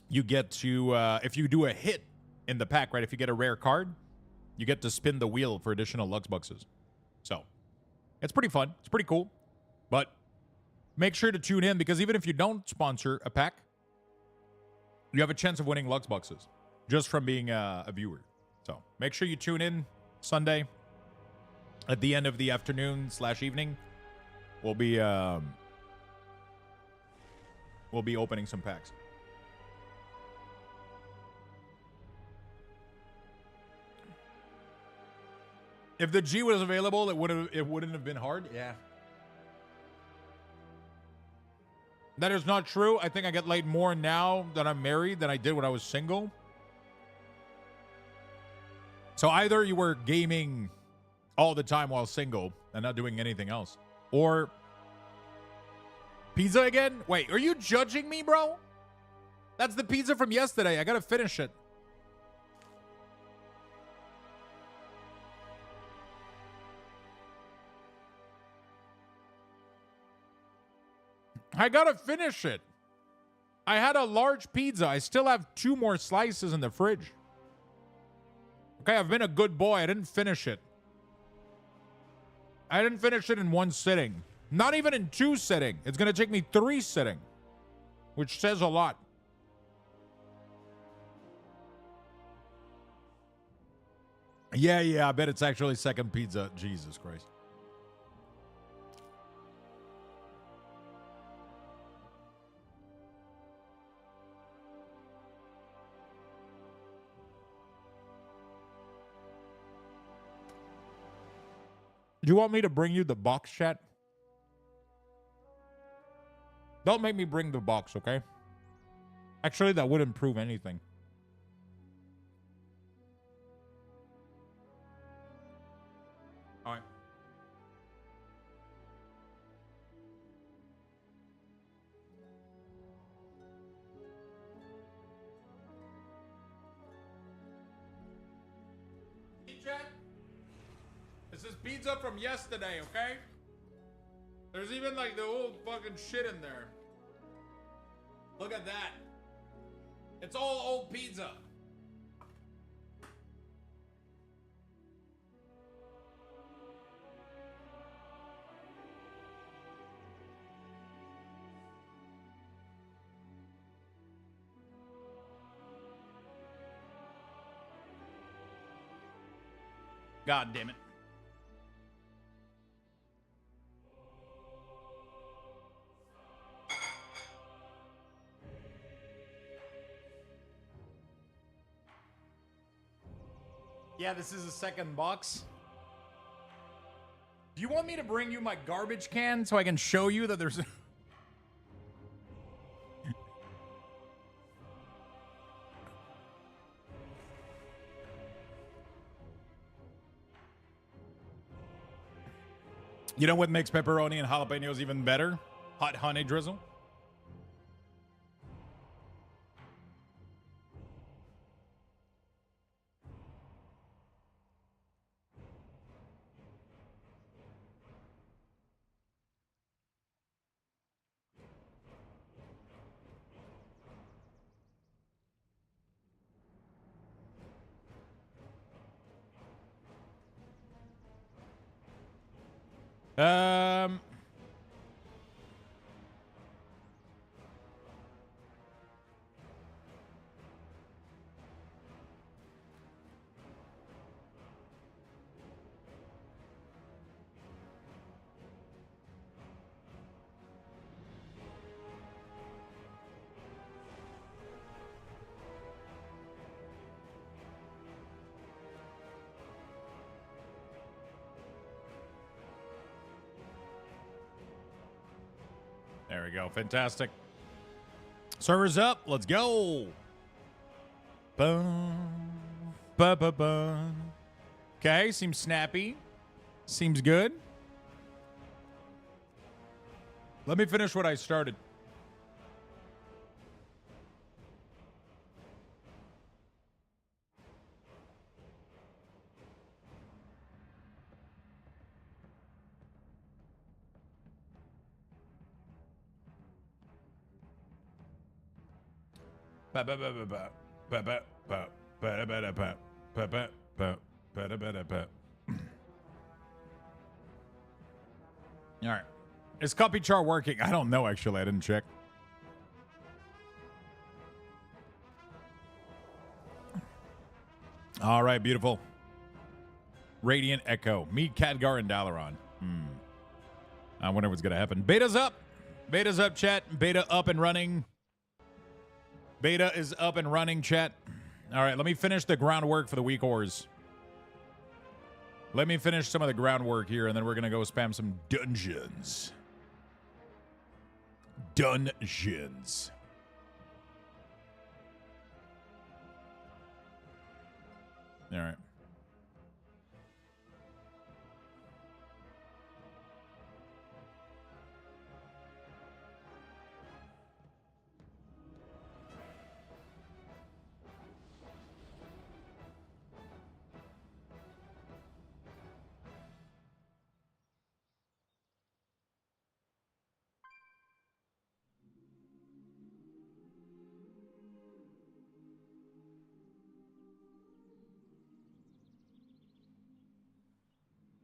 you get to, if you do a hit in the pack, right? If you get a rare card, you get to spin the wheel for additional Lux Boxes. So it's pretty fun. It's pretty cool. But make sure to tune in, because even if you don't sponsor a pack, you have a chance of winning Lux Boxes just from being a viewer. So make sure you tune in Sunday at the end of the afternoon/evening. We'll be opening some packs. If the G was available, it wouldn't have been hard. Yeah. That is not true. I think I get laid more now that I'm married than I did when I was single. So either you were gaming all the time while single and not doing anything else, or pizza again? Wait, are you judging me, bro? That's the pizza from yesterday. I gotta finish it. I gotta finish it. I had a large pizza. I still have 2 more slices in the fridge. Okay, I've been a good boy. I didn't finish it. I didn't finish it in 1 sitting. Not even in 2 sitting. It's gonna take me 3 sitting, which says a lot. Yeah, I bet it's actually second pizza. Jesus Christ. Do you want me to bring you the box, chat? Don't make me bring the box, okay? Actually, that wouldn't prove anything. All right. is pizza from yesterday, okay? There's even like the old fucking shit in there. Look at that. It's all old pizza. God damn it. Yeah, this is the second box. Do you want me to bring you my garbage can so I can show you that there's... You know what makes pepperoni and jalapenos even better? Hot honey drizzle. Um... There we go. Fantastic. Server's up. Let's go. Boom. Ba-ba-ba. Okay, seems snappy. Seems good. Let me finish what I started. All right. Is copy chart working? I don't know, actually. I didn't check. All right, beautiful. Radiant Echo. Meet Khadgar and Dalaran. I wonder what's going to happen. Beta's up. Beta's up, chat. Beta up and running. Beta is up and running, chat. All right, let me finish the groundwork for the WeakAuras. Let me finish some of the groundwork here, and then we're going to go spam some dungeons. Dungeons. All right.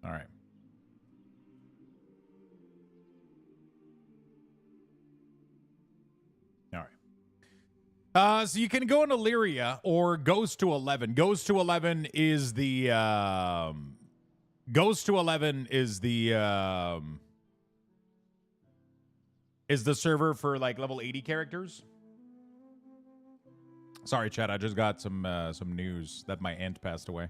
All right. All right. So you can go in Illyria or Ghost to 11. Ghost to 11 is the Ghost to 11 is the server for like level 80 characters. Sorry, chat. I just got some news that my aunt passed away.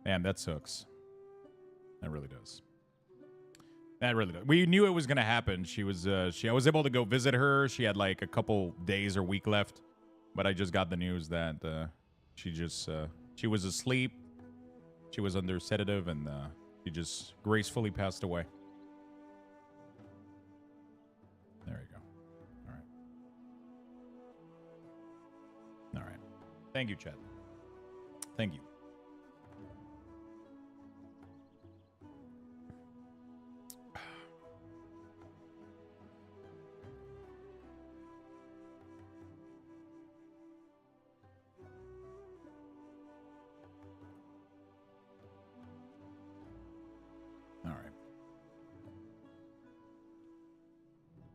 Man, that sucks. That really does. That really does. We knew it was going to happen. I was able to go visit her. She had like a couple days or week left. But I just got the news that she was asleep. She was under sedative and she just gracefully passed away. Thank you, Chad. Thank you.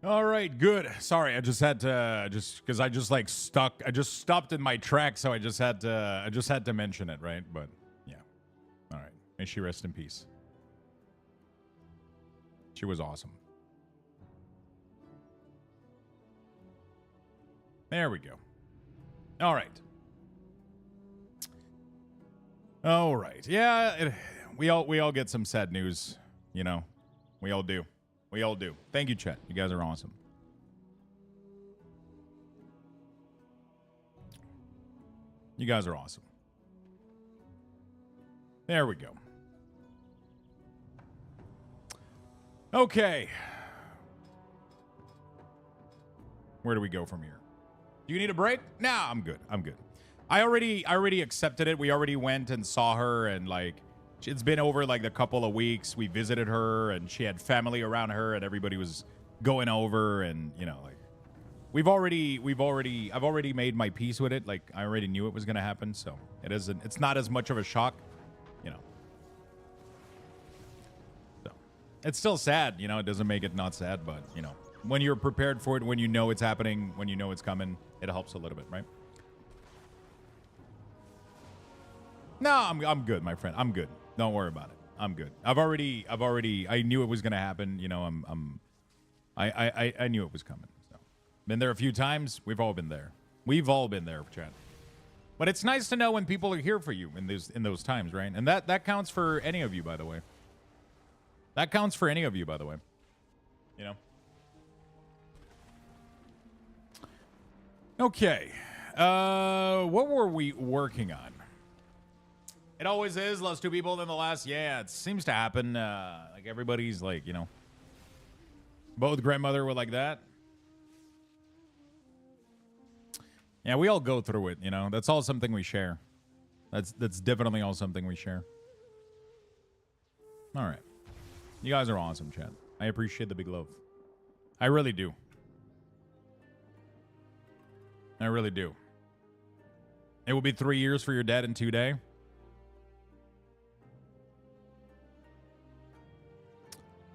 All right, good. Sorry, I just had to because I just like stuck. I just stopped in my track, so I just had to mention it, right? But yeah. All right. May she rest in peace. She was awesome. There we go. All right. All right. Yeah, we all get some sad news, you know. We all do. We all do. Thank you, Chet. You guys are awesome. You guys are awesome. There we go. Okay. Where do we go from here? Do you need a break? Nah, I'm good. I'm good. I already accepted it. We already went and saw her, and like it's been over like a couple of weeks. We visited her, and she had family around her, and everybody was going over, and you know, like I've already made my peace with it. Like I already knew it was gonna happen, so it's not as much of a shock, you know. So it's still sad, you know. It doesn't make it not sad, but you know, when you're prepared for it, when you know it's happening, when you know it's coming, it helps a little bit, right? No, I'm good, my friend. I'm good. Don't worry about it. I'm good. I knew it was gonna happen. You know, I knew it was coming. So, been there a few times. We've all been there. We've all been there, Chad. But it's nice to know when people are here for you in those times, right? And that counts for any of you, by the way. That counts for any of you, by the way. You know. Okay. What were we working on? It always is. Lost 2 people in the last. Yeah, it seems to happen. Like everybody's like, you know. Both grandmother were like that. Yeah, we all go through it, you know. That's all something we share. That's definitely all something we share. All right. You guys are awesome, Chad. I appreciate the big love. I really do. I really do. It will be 3 years for your dad in 2 days.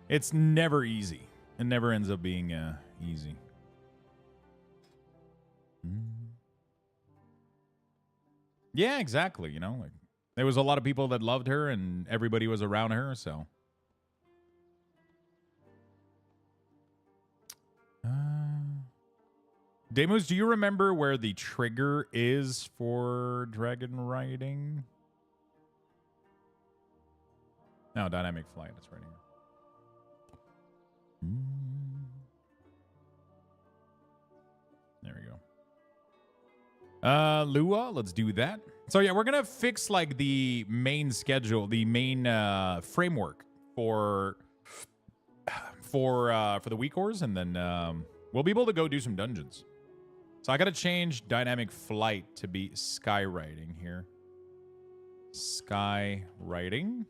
It's never easy. It never ends up being easy. Yeah, exactly. You know, like there was a lot of people that loved her, and everybody was around her. So, Demus, do you remember where the trigger is for dragon riding? No, dynamic flight. It's right here. There we go. Lua, let's do that. So yeah, we're gonna fix like the main schedule, the main framework for the WeakAuras, and then we'll be able to go do some dungeons. So I gotta change dynamic flight to be skywriting here. Skywriting.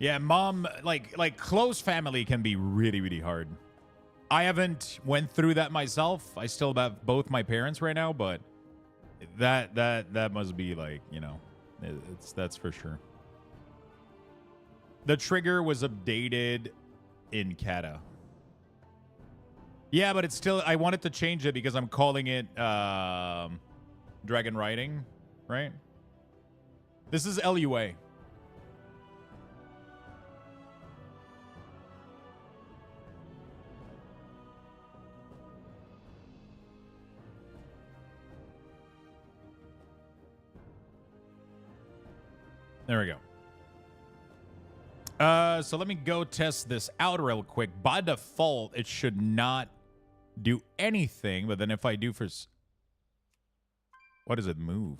Yeah, mom, like close family can be really, really hard. I haven't went through that myself. I still have both my parents right now, but that must be like, you know, that's for sure. The trigger was updated in Kata. Yeah, but it's still, I wanted to change it because I'm calling it Dragon Riding, right? This is LUA. There we go. So let me go test this out real quick. By default, it should not do anything, but then if I do for... What does it move?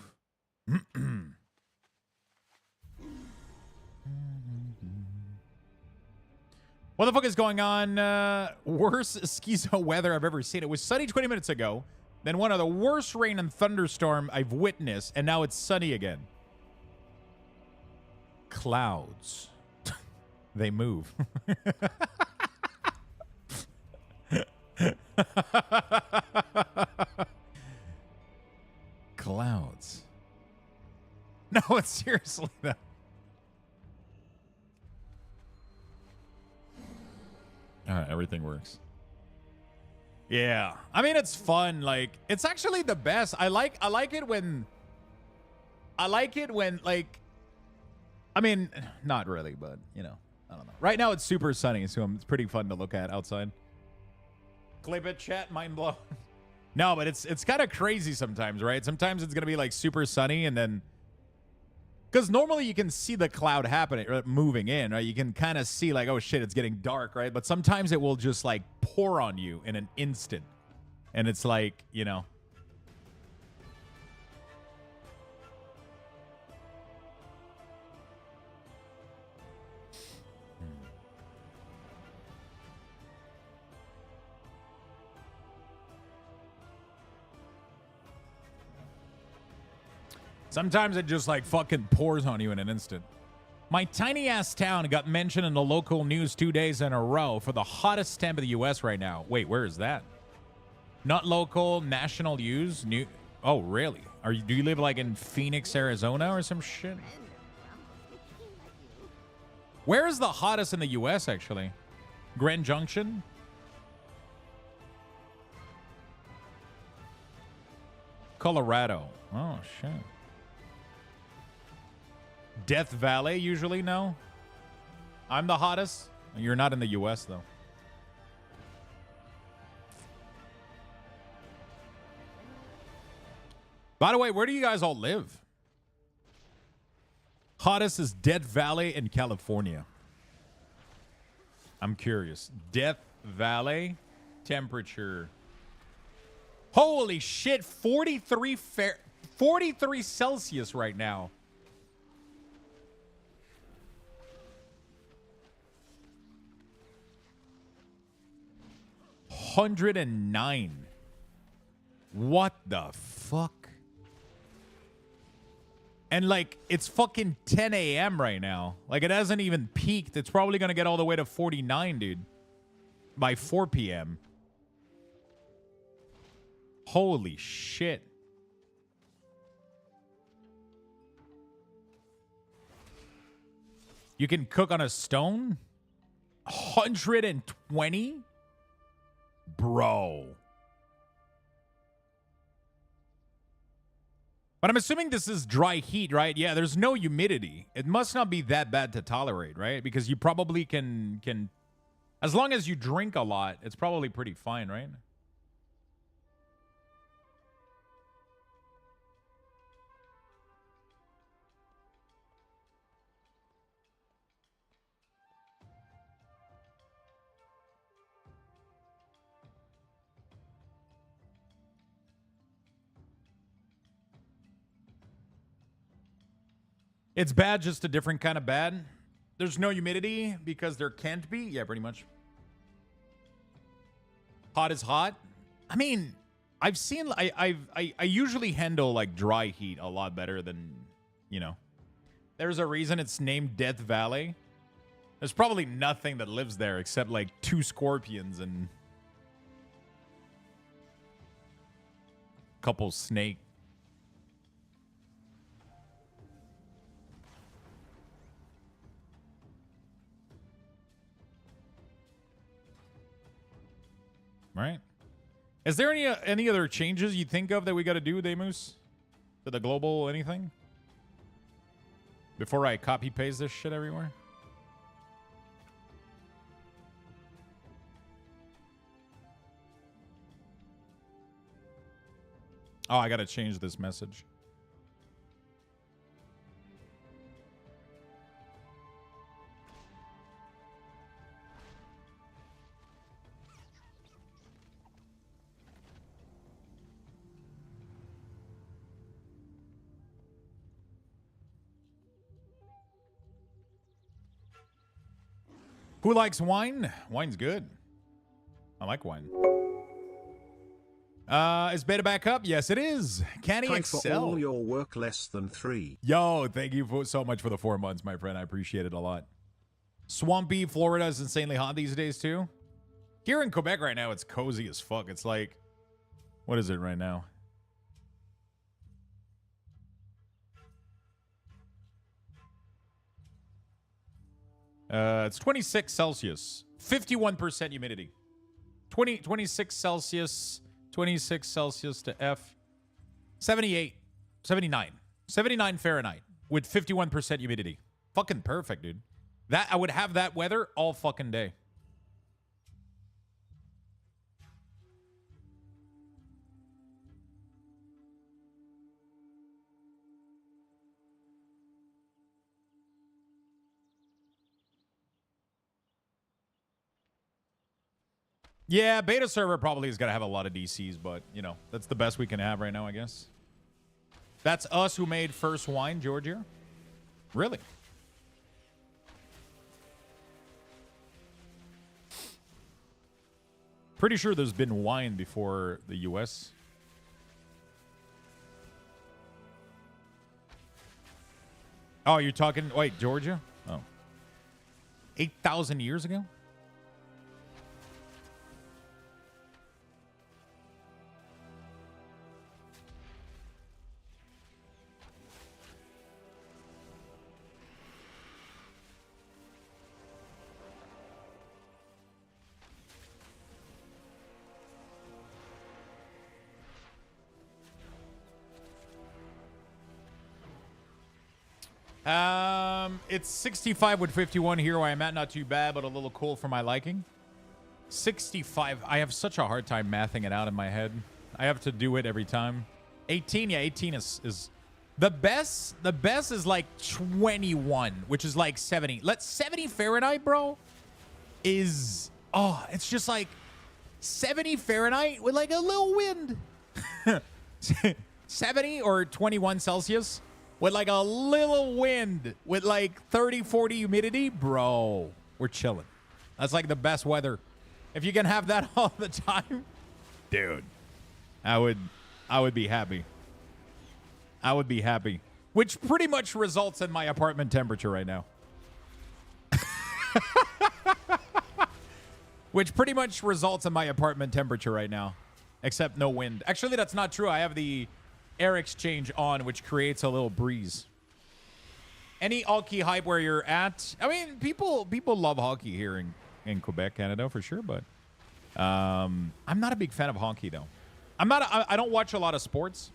What the fuck is going on? Worst schizo weather I've ever seen. It was sunny 20 minutes ago. Then one of the worst rain and thunderstorm I've witnessed, and now it's sunny again. Clouds. They move. Clouds. No, it's seriously that. All right, everything works. Yeah, I mean it's fun. Like it's actually the best. I like it when like. I mean, not really, but you know, I don't know. Right now it's super sunny, so it's pretty fun to look at outside. Clip it, chat, mind blown. No, but it's kind of crazy sometimes, right? Sometimes it's gonna be like super sunny, and then because normally you can see the cloud happening, moving in, right? You can kind of see like, oh shit, it's getting dark, right? But sometimes it will just like pour on you in an instant, and it's like, you know. Sometimes it just like fucking pours on you in an instant. My tiny ass town got mentioned in the local news 2 days in a row for the hottest temp of the US right now. Wait, where is that? Not local, national news? New? Oh, really? Do you live like in Phoenix, Arizona or some shit? Where is the hottest in the US actually? Grand Junction? Colorado. Oh, shit. Death Valley, usually, no? I'm the hottest? You're not in the U.S., though. By the way, where do you guys all live? Hottest is Death Valley in California. I'm curious. Death Valley temperature. Holy shit, 43 Celsius right now. 109. What the fuck? And like, it's fucking 10 a.m. right now. Like, it hasn't even peaked. It's probably going to get all the way to 49, dude. By 4 p.m. Holy shit. You can cook on a stone? 120? Bro. But I'm assuming this is dry heat, right? Yeah, there's no humidity. It must not be that bad to tolerate, right? Because you probably can as long as you drink a lot, it's probably pretty fine, right? It's bad, just a different kind of bad. There's no humidity because there can't be. Yeah, pretty much. Hot is hot. I mean, I've seen. I usually handle like dry heat a lot better than, you know. There's a reason it's named Death Valley. There's probably nothing that lives there except like 2 scorpions and a couple snakes. Right? Is there any other changes you think of that we got to do, Demus? To the global anything? Before I copy paste this shit everywhere? Oh, I got to change this message. Who likes wine? Wine's good. I like wine. Is beta back up? Yes, it is. Can he Time for excel? all your work less than 3. Yo, thank you so much for the 4 months, my friend. I appreciate it a lot. Swampy Florida is insanely hot these days, too. Here in Quebec right now, it's cozy as fuck. It's like, what is it right now? It's 26 Celsius, 51% humidity. 26 Celsius, 26 Celsius to F, 78, 79 Fahrenheit with 51% humidity. Fucking perfect, dude. That I would have that weather all fucking day. Yeah, beta server probably is going to have a lot of DCs, but, you know, that's the best we can have right now, I guess. That's us who made first wine, Georgia? Really? Pretty sure there's been wine before the US. Oh, you're talking... Wait, Georgia? Oh. 8,000 years ago? It's 65 with 51 here where I'm at. Not too bad, but a little cool for my liking. 65. I have such a hard time mathing it out in my head. I have to do it every time. 18, yeah, 18 is the best. The best is like 21, which is like 70. Let's 70 Fahrenheit, bro, is, oh, it's just like 70 Fahrenheit with like a little wind. 70 or 21 Celsius. With like a little wind, with like 30, 40 humidity, bro, we're chilling. That's like the best weather. If you can have that all the time, dude, I would be happy. I would be happy. Which pretty much results in my apartment temperature right now. Which pretty much results in my apartment temperature right now. Except no wind. Actually, that's not true. I have the air exchange on, which creates a little breeze. Any hockey hype where you're at? I mean, people love hockey here in Quebec, Canada, for sure, but I'm not a big fan of hockey, though. I don't watch a lot of sports.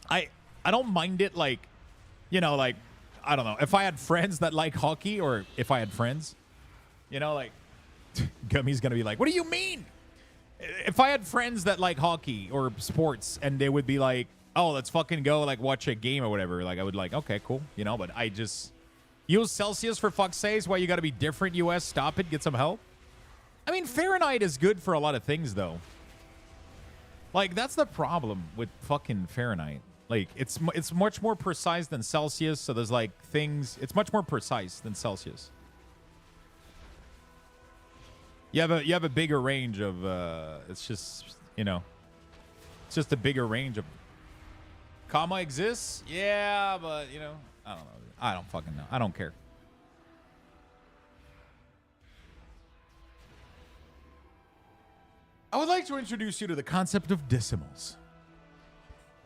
I don't mind it, like, you know, like, I don't know. If I had friends that like hockey, or if I had friends, you know, like, Gummy's going to be like, what do you mean? If I had friends that like hockey or sports and they would be like, oh, let's fucking go like watch a game or whatever, like I would like, okay, cool, you know, but I just use Celsius for fuck's sakes. Why you got to be different, US? Stop it. Get some help. I mean, Fahrenheit is good for a lot of things, though. Like, that's the problem with fucking Fahrenheit. Like, it's much more precise than Celsius, so there's like things, it's much more precise than Celsius. You have a bigger range of it's just, you know, it's just a bigger range of comma exists. Yeah, but you know, I don't know. I don't fucking know. I don't care. I would like to introduce you to the concept of decimals.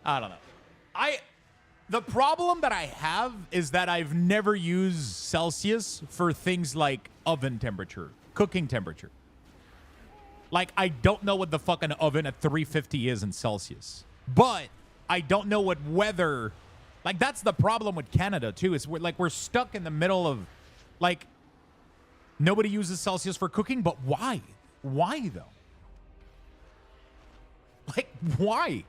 I don't know. The problem that I have is that I've never used Celsius for things like oven temperature. Cooking temperature. Like, I don't know what the fucking oven at 350 is in Celsius. But I don't know what weather... Like, that's the problem with Canada, too. Is we're stuck in the middle of... Like, nobody uses Celsius for cooking, but why? Why, though? Like, why?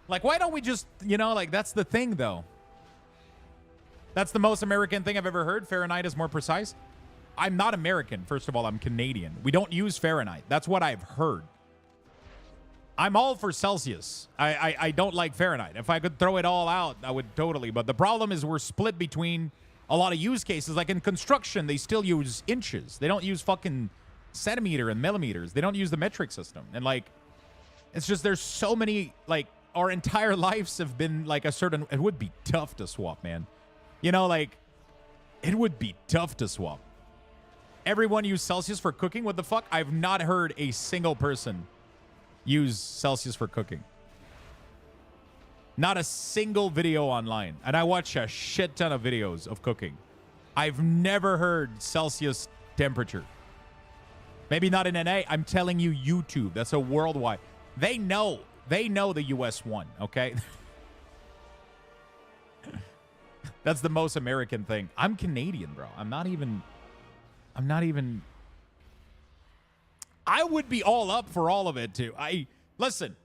Like, why don't we just... You know, like, that's the thing, though. That's the most American thing I've ever heard. Fahrenheit is more precise. I'm not American, first of all. I'm Canadian. We don't use Fahrenheit. That's what I've heard. I'm all for Celsius. I don't like Fahrenheit. If I could throw it all out, I would totally. But the problem is we're split between a lot of use cases. Like in construction, they still use inches. They don't use fucking centimeter and millimeters. They don't use the metric system. And like, It's just there's so many, like, our entire lives have been like a certain... It would be tough to swap, man. You know, like, it would be tough to swap. Everyone use Celsius for cooking? What the fuck? I've not heard a single person use Celsius for cooking. Not a single video online. And I watch a shit ton of videos of cooking. I've never heard Celsius temperature. Maybe not in NA. I'm telling you, YouTube. That's a worldwide. They know. They know the US won, okay? That's the most American thing. I'm Canadian, bro. I'm not even... I would be all up for all of it, too. Listen,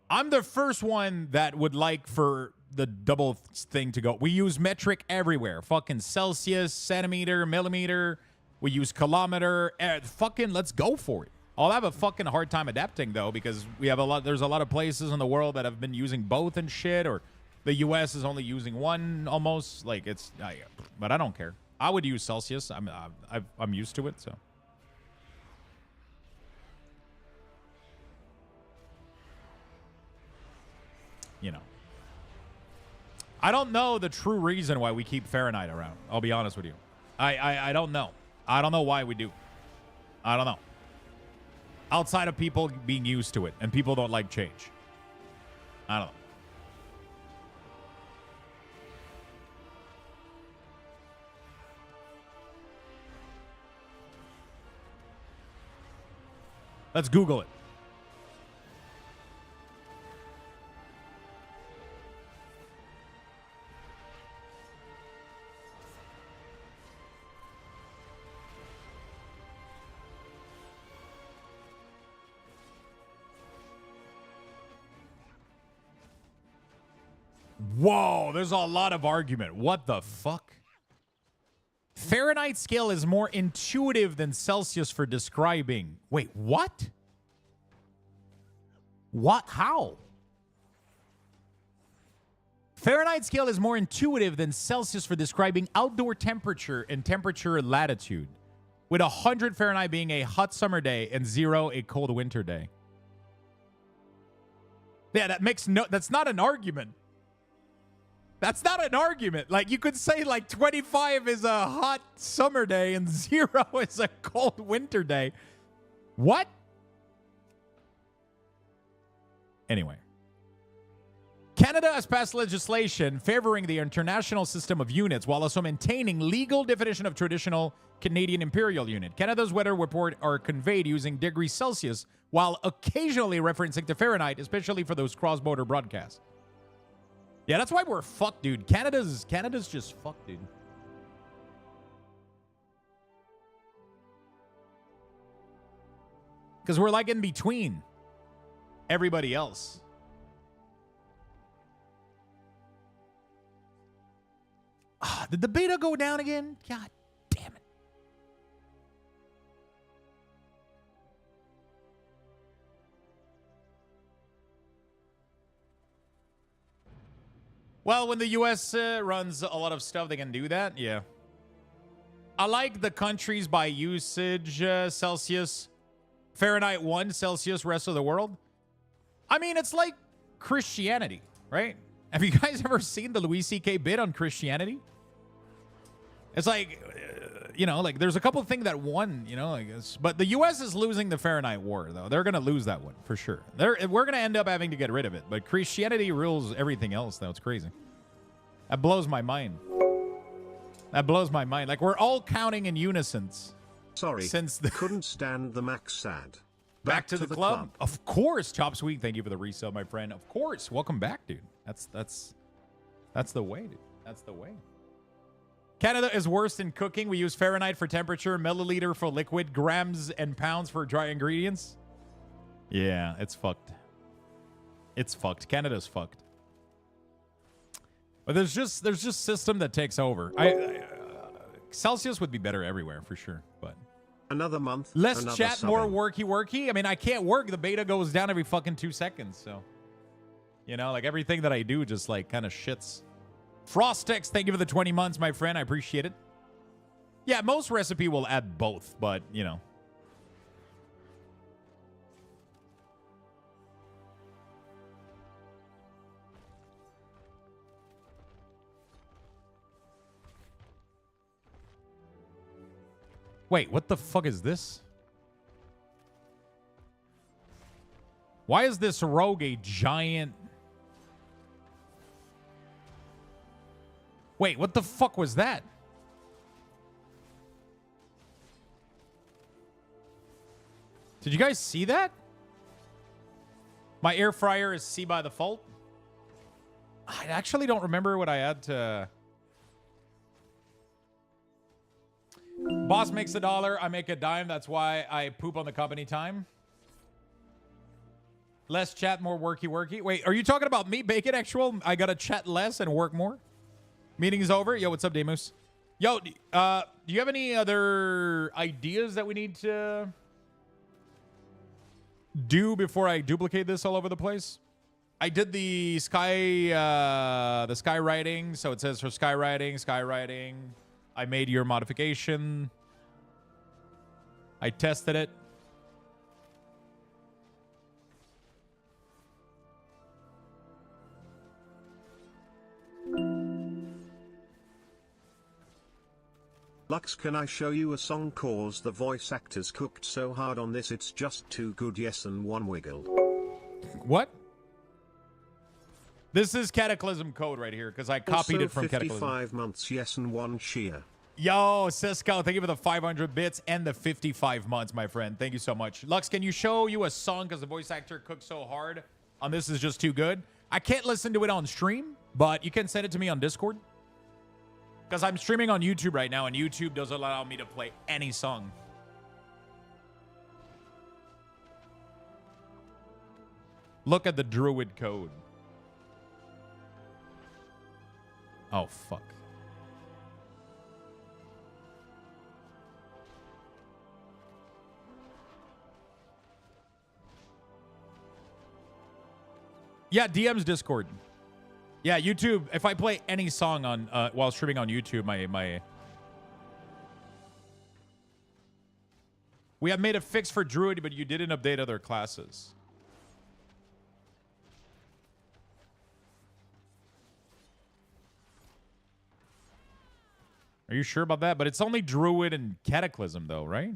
I'm the first one that would like for the double thing to go. We use metric everywhere. Fucking Celsius, centimeter, millimeter. We use kilometer. Fucking let's go for it. I'll have a fucking hard time adapting, though, because we have there's a lot of places in the world that have been using both and shit, or the US is only using one almost. Like, but I don't care. I would use Celsius. I'm used to it, so. You know. I don't know the true reason why we keep Fahrenheit around. I'll be honest with you. I don't know. I don't know why we do. I don't know. Outside of people being used to it, and people don't like change. I don't know. Let's Google it. Whoa, there's a lot of argument. What the fuck? Fahrenheit scale is more intuitive than Celsius for describing. Wait, what? What? How? Fahrenheit scale is more intuitive than Celsius for describing outdoor temperature and temperature latitude, with 100 Fahrenheit being a hot summer day and 0 a cold winter day. Yeah, that's not an argument. That's not an argument. Like, you could say, like, 25 is a hot summer day and 0 is a cold winter day. What? Anyway. Canada has passed legislation favoring the international system of units while also maintaining legal definition of traditional Canadian imperial unit. Canada's weather report are conveyed using degrees Celsius while occasionally referencing to Fahrenheit, especially for those cross-border broadcasts. Yeah, that's why we're fucked, dude. Canada's just fucked, dude. Because we're like in between everybody else. Did the beta go down again? God damn it. Well, when the US runs a lot of stuff, they can do that. Yeah. I like the countries by usage, Celsius. Fahrenheit 1, Celsius, rest of the world. I mean, it's like Christianity, right? Have you guys ever seen the Louis C.K. bit on Christianity? It's like, you know, like there's a couple of things that won, you know, I guess. But the U.S. is losing the Fahrenheit war, though. They're going to lose that one for sure. We're going to end up having to get rid of it. But Christianity rules everything else, though. It's crazy. That blows my mind. That blows my mind. Like, we're all counting in unison. Sorry, since couldn't stand the max sad. Back to the club. Of course, Chop Sweet. Thank you for the resale, my friend. Of course. Welcome back, dude. That's the way, dude. That's the way. Canada is worse in cooking. We use Fahrenheit for temperature, milliliter for liquid, grams and pounds for dry ingredients. Yeah, it's fucked. It's fucked. Canada's fucked. But there's just system that takes over. Celsius would be better everywhere for sure, but another month. Less another chat, subbing. more worky. I mean, I can't work. The beta goes down every fucking 2 seconds. So, you know, like everything that I do just like kind of shits. Frostex, thank you for the 20 months, my friend. I appreciate it. Yeah, most recipe will add both, but you know. Wait, what the fuck is this? Why is this rogue a giant... Wait, what the fuck was that? Did you guys see that? My air fryer is C by default. I actually don't remember what I had to... Boss makes $1, I make a dime. That's why I poop on the company time. Less chat, more worky. Wait, are you talking about me, Bacon Actual? I gotta chat less and work more? Meeting's over. Yo, what's up, Demus? Yo, do you have any other ideas that we need to do before I duplicate this all over the place? I did the skywriting, so it says for skywriting. I made your modification. I tested it. Lux, can I show you a song cause the voice actors cooked so hard on this it's just too good, yes, and one wiggled. What? This is Cataclysm code right here, because I copied Also it from 55 Cataclysm. months, yes, and one cheer. Yo, Cisco, thank you for the 500 bits and the 55 months, my friend. Thank you so much. Lux, can you show you a song because the voice actor cooked so hard on This Is Just Too Good? I can't listen to it on stream, but you can send it to me on Discord. Because I'm streaming on YouTube right now, and YouTube doesn't allow me to play any song. Look at the Druid code. Oh, fuck. Yeah, DM's Discord. Yeah, YouTube. If I play any song on while streaming on YouTube, we have made a fix for Druid, but you didn't update other classes. Are you sure about that? But it's only Druid and Cataclysm, though, right?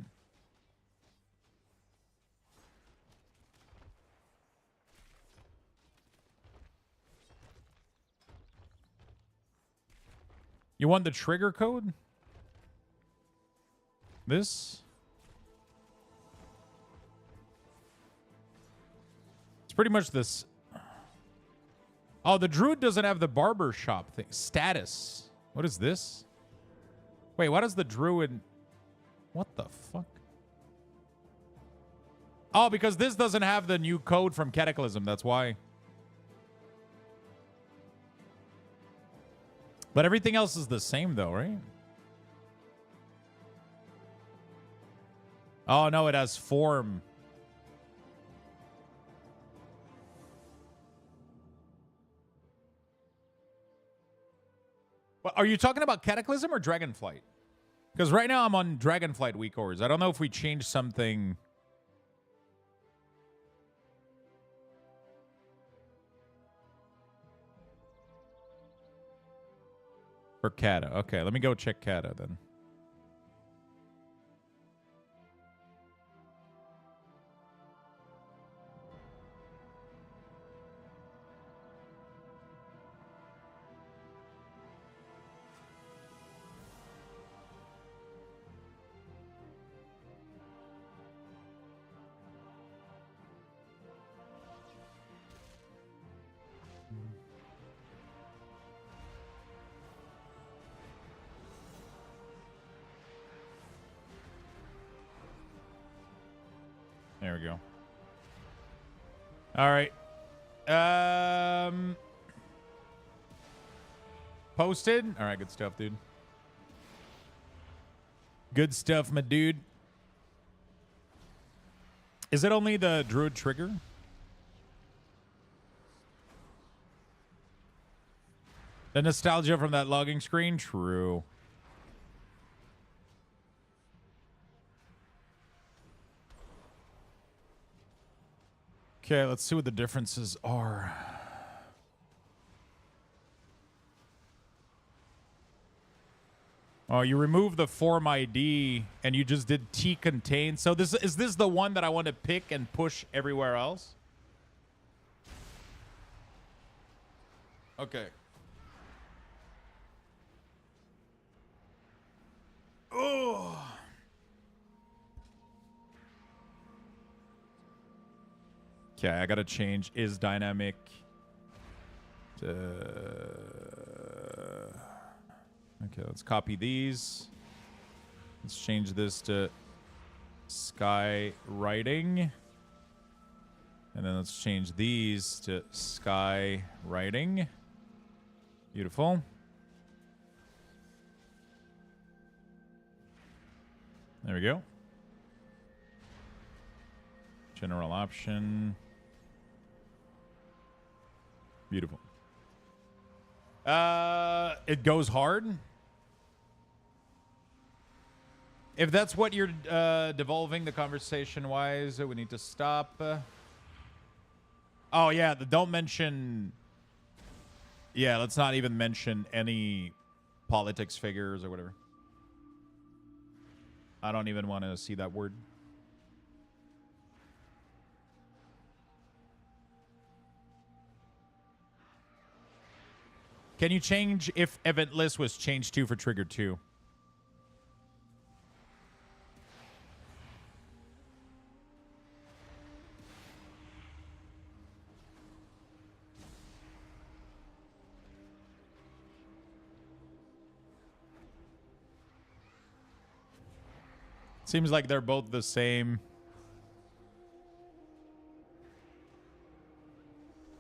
You want the trigger code? This? It's pretty much this. Oh, the Druid doesn't have the barber shop thing. Status. What is this? Wait, what is the Druid? What the fuck? Oh, because this doesn't have the new code from Cataclysm. That's why. But everything else is the same, though, right? Oh, no, it has form. Well, are you talking about Cataclysm or Dragonflight? Because right now I'm on Dragonflight WeakAuras. I don't know if we changed something. For Kata. Okay, let me go check Kata then. There we go. All right. Posted. All right, good stuff, dude. Good stuff, my dude. Is it only the Druid trigger? The nostalgia from that logging screen? True. Okay, let's see what the differences are. Oh, you remove the form ID and you just did T contain. So is this the one that I want to pick and push everywhere else? Okay. Oh. Okay, I gotta change is dynamic. Okay, let's copy these. Let's change this to sky writing. And then let's change these to sky writing. Beautiful. There we go. General option. Beautiful. It goes hard. If that's what you're devolving the conversation wise, we need to stop. Oh yeah, don't mention. Yeah, let's not even mention any politics figures or whatever. I don't even want to see that word. Can you change if event list was changed to for trigger 2? Seems like they're both the same.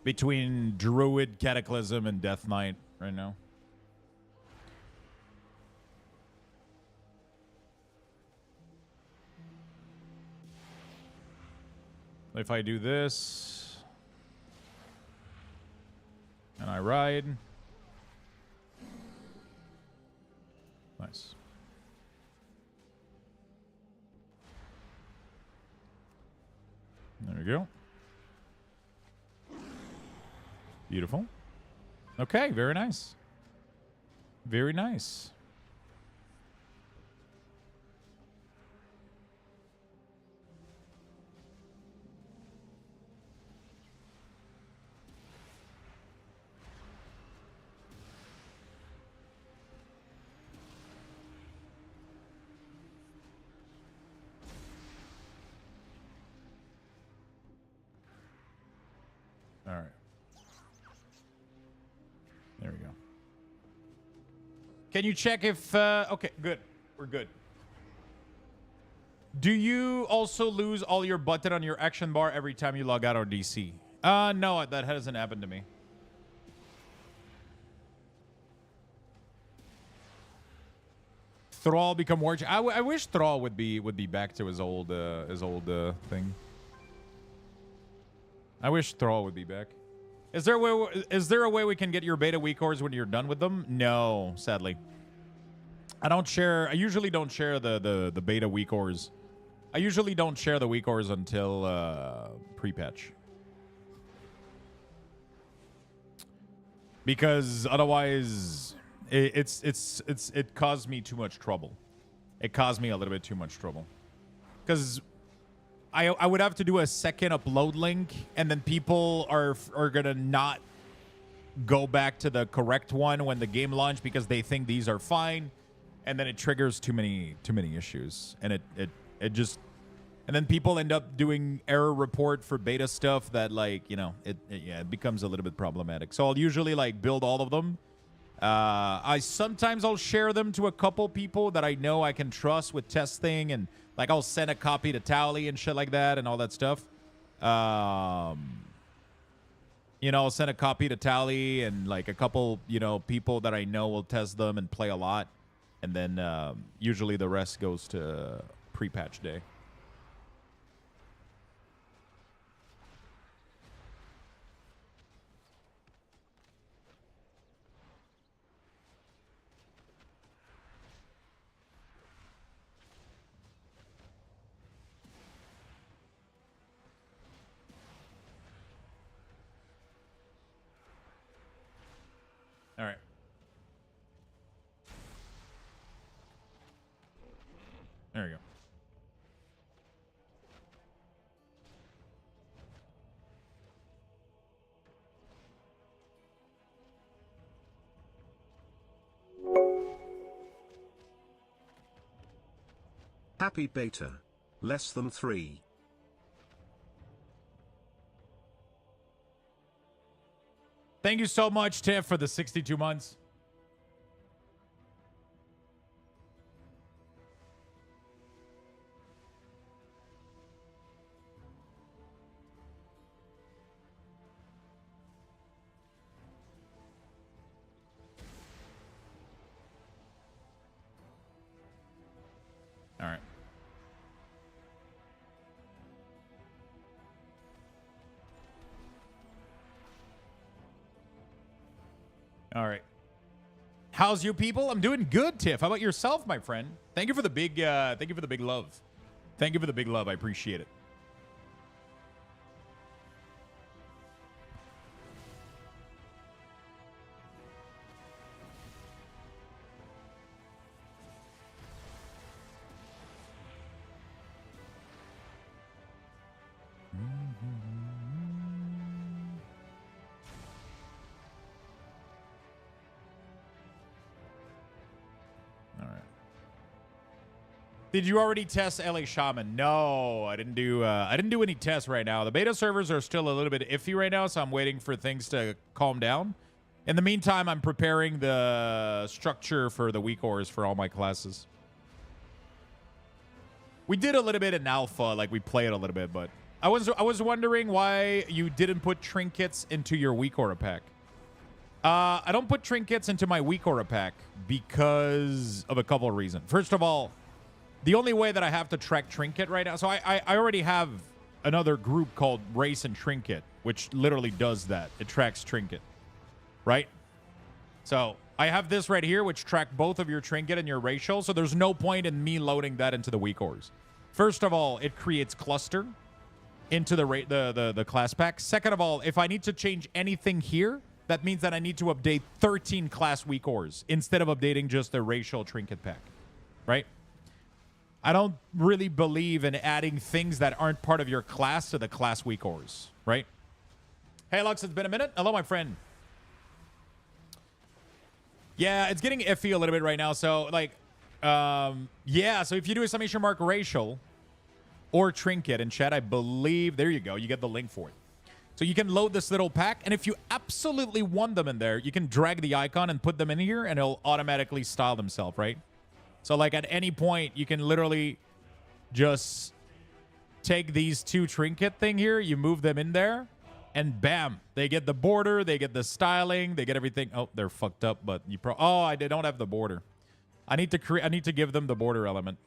Between Druid, Cataclysm, and Death Knight right now. If I do this, and I ride. Nice. There we go. Beautiful. Okay, very nice. Very nice. All right. There we go. Can you check if... okay, good. We're good. Do you also lose all your button on your action bar every time you log out or DC? No, that hasn't happened to me. Thrall become war. I wish Thrall would be back to his old thing. I wish Thrall would be back. Is there a way we can get your beta WeakAuras when you're done with them? No, sadly. I don't share. I usually don't share the beta WeakAuras. I usually don't share the WeakAuras until pre-patch. Because otherwise it caused me too much trouble. It caused me a little bit too much trouble. Because I would have to do a second upload link, and then people are gonna not go back to the correct one when the game launched because they think these are fine, and then it triggers too many issues, and it just, and then people end up doing error report for beta stuff that, like, you know, it becomes a little bit problematic. So I'll usually like build all of them. Sometimes I'll share them to a couple people that I know I can trust with testing, and like I'll send a copy to Tally and shit like that and all that stuff. You know, I'll send a copy to Tally and like a couple, you know, people that I know will test them and play a lot. And then usually the rest goes to pre-patch day. All right. There you go. Happy beta. Less than 3. Thank you so much, Tiff, for the 62 months. All right. All right. How's you people? I'm doing good, Tiff. How about yourself, my friend? Thank you for the big love. Thank you for the big love. I appreciate it. Did you already test LA Shaman? No, I didn't do any tests right now. The beta servers are still a little bit iffy right now, so I'm waiting for things to calm down. In the meantime, I'm preparing the structure for the WeakAuras for all my classes. We did a little bit in alpha, like we played a little bit, but I was wondering why you didn't put trinkets into your WeakAura pack. I don't put trinkets into my WeakAura pack because of a couple of reasons. First of all, the only way that I have to track Trinket right now, so I already have another group called Race and Trinket, which literally does that. It tracks Trinket, right? So I have this right here, which track both of your Trinket and your racial, so there's no point in me loading that into the WeakAuras. First of all, it creates cluster into the class pack. Second of all, if I need to change anything here, that means that I need to update 13 class WeakAuras instead of updating just the racial Trinket pack, right? I don't really believe in adding things that aren't part of your class to the class WeakAuras, right? Hey, Lux, it's been a minute. Hello, my friend. Yeah, it's getting iffy a little bit right now. So, like, yeah, so if you do exclamation mark racial or trinket in chat, I believe, there you go. You get the link for it. So you can load this little pack, and if you absolutely want them in there, you can drag the icon and put them in here, and it'll automatically style themselves, right? So, like, at any point, you can literally just take these two trinket thing here, you move them in there, and bam, they get the border, they get the styling, they get everything. Oh, they're fucked up, but you oh, I don't have the border. I need to give them the border element.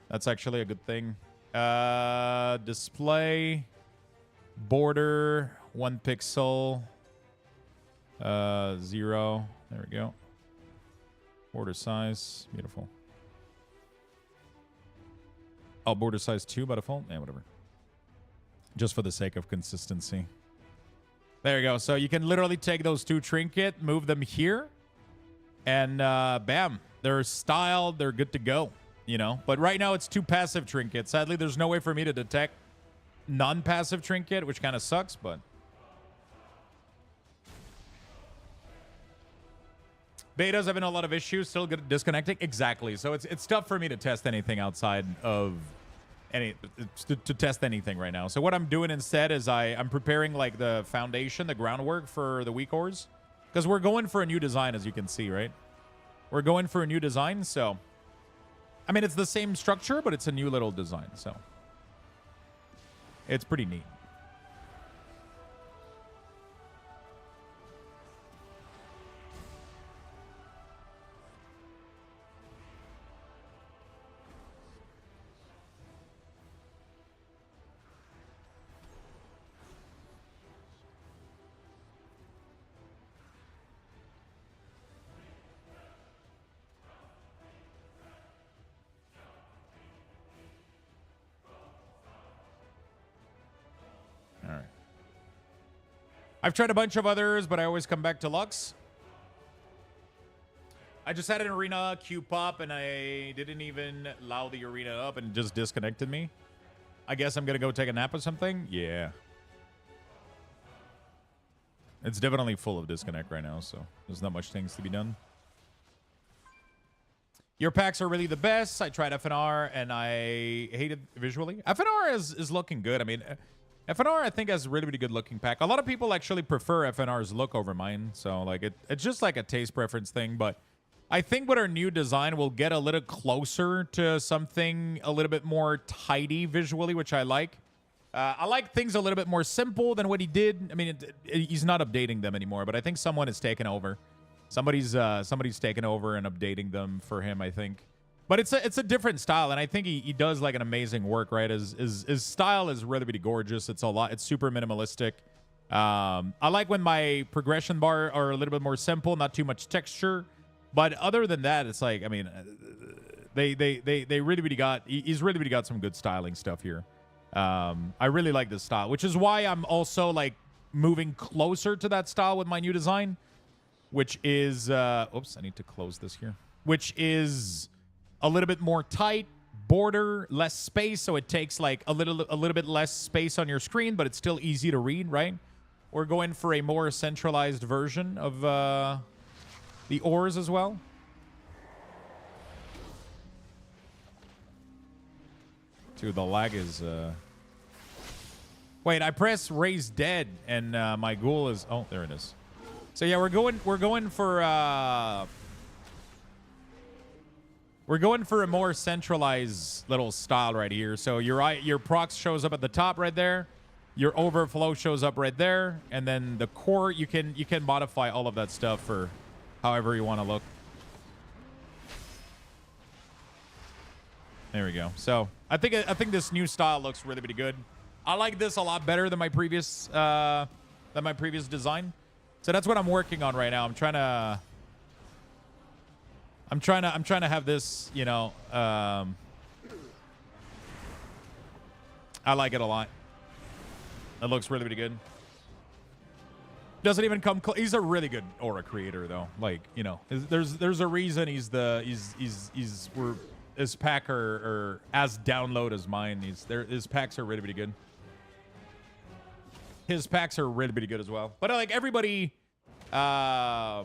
That's actually a good thing. Display border 1 pixel 0. There we go. Border size, beautiful. Oh, border size 2 by default? Yeah, whatever. Just for the sake of consistency. There you go. So you can literally take those two trinket, move them here, and bam, they're styled, they're good to go, you know? But right now it's two passive trinkets. Sadly, there's no way for me to detect non-passive trinket, which kind of sucks, but betas having a lot of issues, still good disconnecting. Exactly. So it's tough for me to test anything outside of to test anything right now. So what I'm doing instead is I'm preparing like the foundation, the groundwork for the WeakAuras, because we're going for a new design, as you can see, right? We're going for a new design. So, I mean, it's the same structure, but it's a new little design. So it's pretty neat. I've tried a bunch of others, but I always come back to Lux. I just had an arena queue pop and I didn't even allow the arena up and it just disconnected me. I guess I'm going to go take a nap or something. Yeah. It's definitely full of disconnect right now, so there's not much things to be done. Your packs are really the best. I tried FNR and I hated visually. FNR is looking good. I mean, FNR I think has a really, really good looking pack. A lot of people actually prefer FNR's look over mine. So like it's just like a taste preference thing. But I think with our new design, we'll get a little closer to something a little bit more tidy visually, which I like. I like things a little bit more simple than what he did. I mean, he's not updating them anymore, but I think someone has taken over. Somebody's taken over and updating them for him, I think. But it's a different style, and I think he does like an amazing work, right? His style is really, really gorgeous. It's super minimalistic. I like when my progression bar are a little bit more simple, not too much texture. But other than that, it's like, I mean, they really, really got, he's really, really got some good styling stuff here. I really like this style, which is why I'm also like moving closer to that style with my new design, which is, oops, I need to close this here, which is a little bit more tight, border, less space. So it takes like a little bit less space on your screen, but it's still easy to read, right? We're going for a more centralized version of, the ores as well. Dude, the lag is... Wait, I press raise dead, and my ghoul is... Oh, there it is. So yeah, we're going for a more centralized little style right here. So your procs shows up at the top right there. Your overflow shows up right there, and then the core you can modify all of that stuff for however you want to look. There we go. So I think this new style looks really, really good. I like this a lot better than my previous design. So that's what I'm working on right now. I'm trying to have this, you know, I like it a lot. It looks really, really good. Doesn't even come close. He's a really good aura creator, though. Like, you know, there's a reason his pack are as download as mine. His packs are really, really good. His packs are really, really good as well. But like everybody has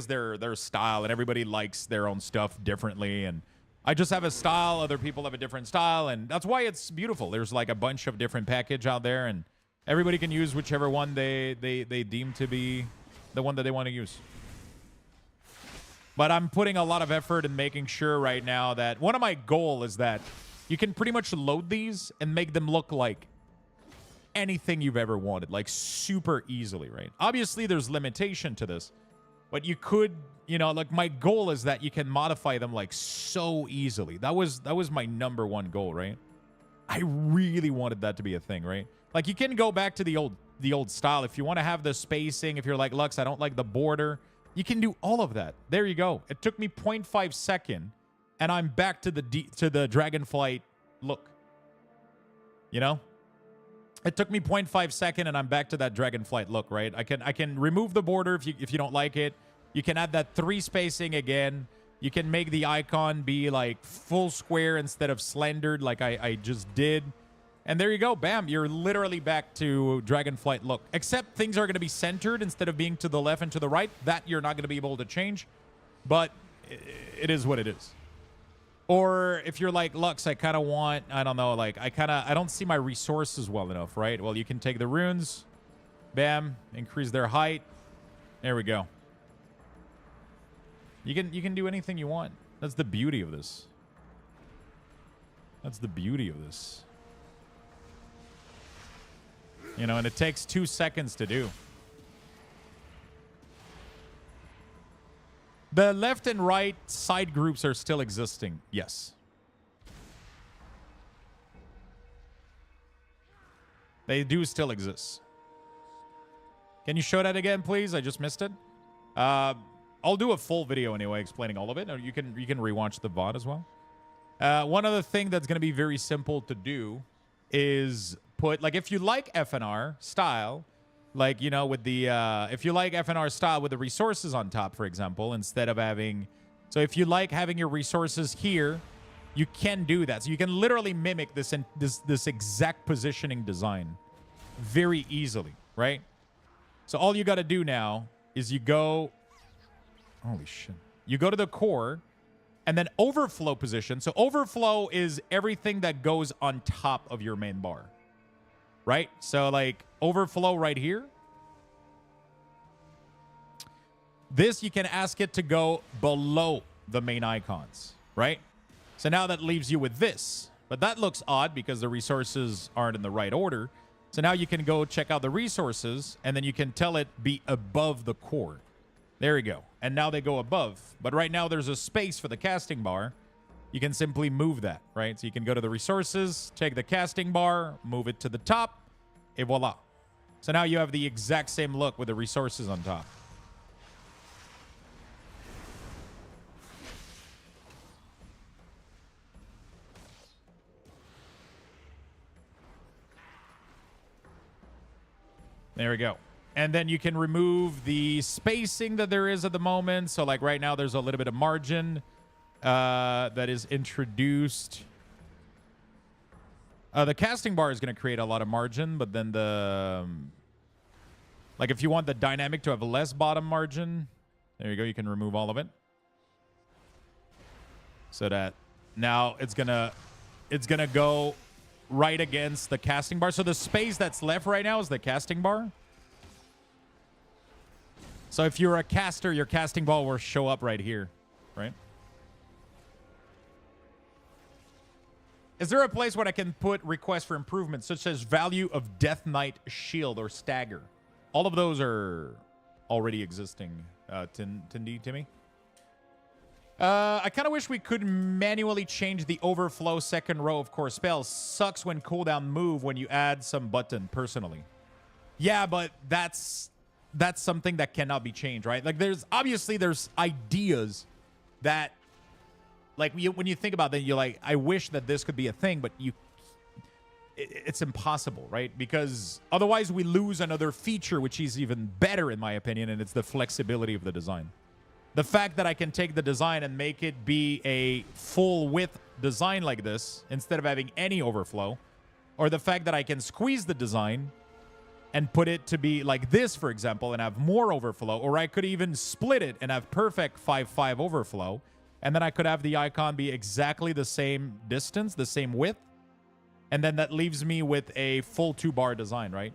their style, and everybody likes their own stuff differently. And I just have a style. Other people have a different style, and that's why it's beautiful. There's like a bunch of different package out there, and everybody can use whichever one they deem to be the one that they want to use. But I'm putting a lot of effort in making sure right now that one of my goal is that you can pretty much load these and make them look like anything you've ever wanted, like super easily, right? Obviously, there's limitation to this, but you could, you know, like my goal is that you can modify them like so easily. That was my number one goal, right? I really wanted that to be a thing, right? Like you can go back to the old style if you want to have the spacing. If you're like Lux, I don't like the border. You can do all of that. There you go. It took me 0.5 second, and I'm back to the Dragonflight look. You know, it took me 0.5 second, and I'm back to that Dragonflight look. Right? I can remove the border if you don't like it. You can add that 3 spacing again. You can make the icon be like full square instead of slendered, like I just did. And there you go. Bam. You're literally back to Dragonflight look. Except things are going to be centered instead of being to the left and to the right. That you're not going to be able to change. But it is what it is. Or if you're like, Lux, I kind of want, I don't know, like, I don't see my resources well enough, right? Well, you can take the runes. Bam. Increase their height. There we go. You can do anything you want. That's the beauty of this. That's the beauty of this. You know, and it takes 2 seconds to do. The left and right side groups are still existing. Yes. They do still exist. Can you show that again, please? I just missed it. I'll do a full video anyway explaining all of it. Or you can rewatch the VOD as well. One other thing that's going to be very simple to do is put, like, if you like FNR style, Like, you know, with the, if you like FNR style with the resources on top, for example, instead of having, so if you like having your resources here, you can do that. So you can literally mimic this this exact positioning design very easily, right? So all you got to do now is you go, holy shit. You go to the core and then overflow position. So overflow is everything that goes on top of your main bar, right? So like overflow right here. This, you can ask it to go below the main icons, right? So now that leaves you with this. But that looks odd because the resources aren't in the right order. So now you can go check out the resources, and then you can tell it be above the core. There you go. And now they go above. But right now there's a space for the casting bar. You can simply move that, right? So you can go to the resources, take the casting bar, move it to the top, et voila. So now you have the exact same look with the resources on top. There we go. And then you can remove the spacing that there is at the moment. So like right now, there's a little bit of margin that is introduced. The casting bar is going to create a lot of margin, but then the... like if you want the dynamic to have less bottom margin, there you go. You can remove all of it. So that now it's gonna go right against the casting bar. So the space that's left right now is the casting bar. So if you're a caster, your casting bar will show up right here, right? Is there a place where I can put requests for improvements, such as value of Death Knight Shield or Stagger? All of those are already existing, Timmy. I kind of wish we could manually change the overflow second row of core spells. Sucks when cooldown move when you add some button, personally. Yeah, but that's something that cannot be changed, right? Like there's ideas that, like when you think about that, you're like, I wish that this could be a thing, but it's impossible, right? Because otherwise we lose another feature, which is even better in my opinion, and it's the flexibility of the design. The fact that I can take the design and make it be a full width design like this instead of having any overflow, or the fact that I can squeeze the design and put it to be like this, for example, and have more overflow, or I could even split it and have perfect 5/5 overflow, and then I could have the icon be exactly the same distance, the same width, and then that leaves me with a full 2-bar design, right?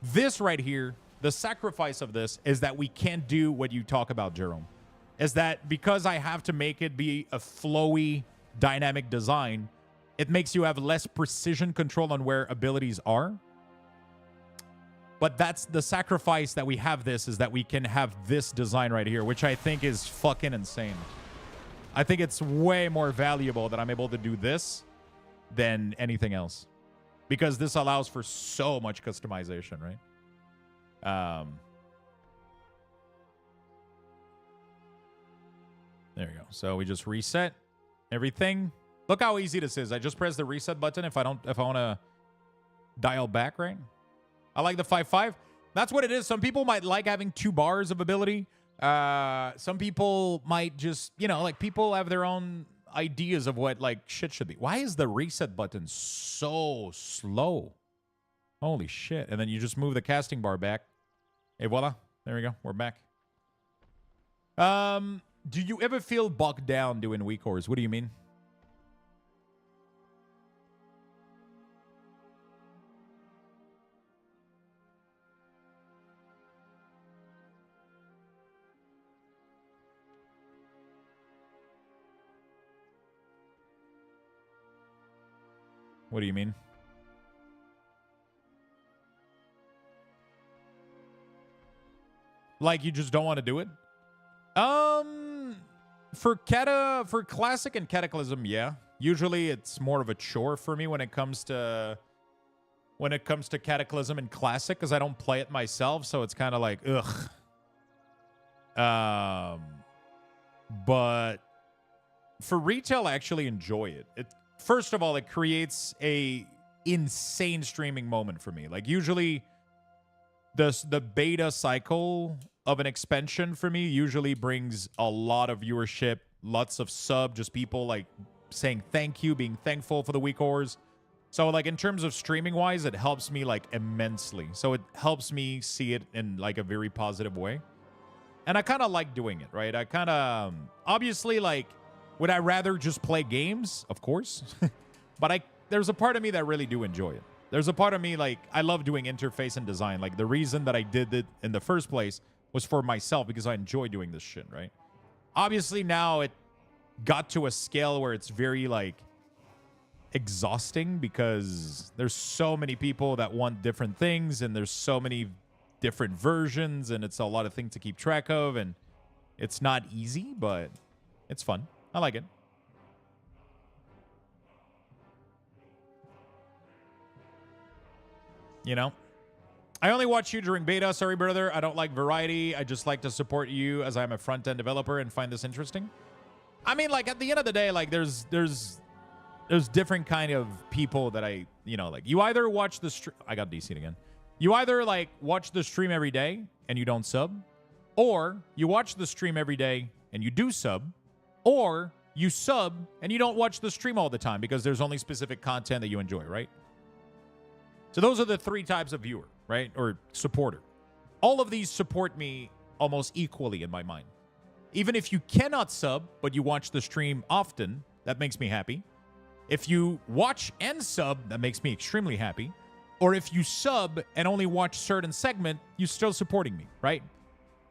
This right here, the sacrifice of this is that we can't do what you talk about, Jerome. Is that because I have to make it be a flowy, dynamic design, it makes you have less precision control on where abilities are. But that's the sacrifice that we have this, is that we can have this design right here, which I think is fucking insane. I think it's way more valuable that I'm able to do this than anything else. Because this allows for so much customization, right? There you go. So we just reset everything. Look how easy this is. I just press the reset button if I want to dial back, right? I like the 5/5. That's what it is. Some people might like having 2 bars of ability. Some people might just, like people have their own ideas of what like shit should be. Why is the reset button so slow? Holy shit. And then you just move the casting bar back. Hey, voila. There we go. We're back. Do you ever feel bogged down doing WeakAuras? What do you mean? What do you mean? Like you just don't want to do it? For Classic and Cataclysm, yeah. Usually it's more of a chore for me when it comes to Cataclysm and Classic, because I don't play it myself, so it's kind of like ugh. But for retail, I actually enjoy it. First of all, it creates a insane streaming moment for me. Like usually the beta cycle of an expansion for me usually brings a lot of viewership, lots of sub, just people like saying thank you, being thankful for the WeakAuras. So like in terms of streaming wise, it helps me like immensely. So it helps me see it in like a very positive way. And I kind of like doing it, right? I kind of, obviously, like, would I rather just play games? Of course. But there's a part of me that really do enjoy it. There's a part of me, like, I love doing interface and design. Like, the reason that I did it in the first place was for myself because I enjoy doing this shit, right? Obviously, now it got to a scale where it's very, like, exhausting because there's so many people that want different things and there's so many different versions and it's a lot of things to keep track of and it's not easy, but it's fun. I like it. You know, I only watch you during beta. Sorry, brother. I don't like variety. I just like to support you as I'm a front-end developer and find this interesting. I mean, like, at the end of the day, like, there's different kind of people that I, you know, like, you either watch the stream. I got DC'd again. You either, like, watch the stream every day and you don't sub, or you watch the stream every day and you do sub, or you sub and you don't watch the stream all the time because there's only specific content that you enjoy, right? So those are the three types of viewer, right? Or supporter. All of these support me almost equally in my mind. Even if you cannot sub, but you watch the stream often, that makes me happy. If you watch and sub, that makes me extremely happy. Or if you sub and only watch certain segment, you're still supporting me, right?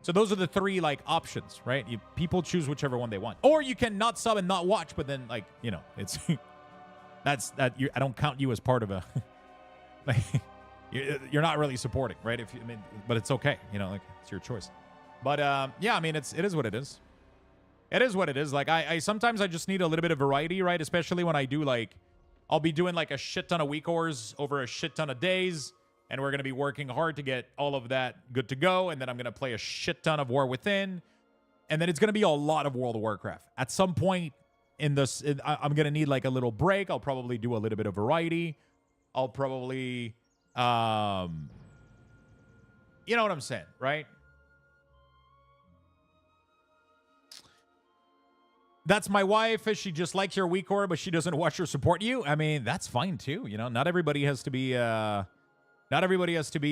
So those are the three, like, options, right? People choose whichever one they want. Or you can not sub and not watch, but then, like, you know, it's... I don't count you as part of a... like, you're not really supporting, right? But it's okay, you know, like, it's your choice. But yeah, I mean, it is what it is. It is what it is. Like, I sometimes I just need a little bit of variety, right? Especially when I do, like, I'll be doing like a shit ton of WeakAuras over a shit ton of days, and we're gonna be working hard to get all of that good to go, and then I'm gonna play a shit ton of War Within, and then it's gonna be a lot of World of Warcraft. At some point in this, I'm gonna need like a little break. I'll probably do a little bit of variety. I'll probably, you know what I'm saying, right? That's my wife. She just likes your WeakAura, but she doesn't watch or support you. I mean, that's fine too. You know, not everybody has to be,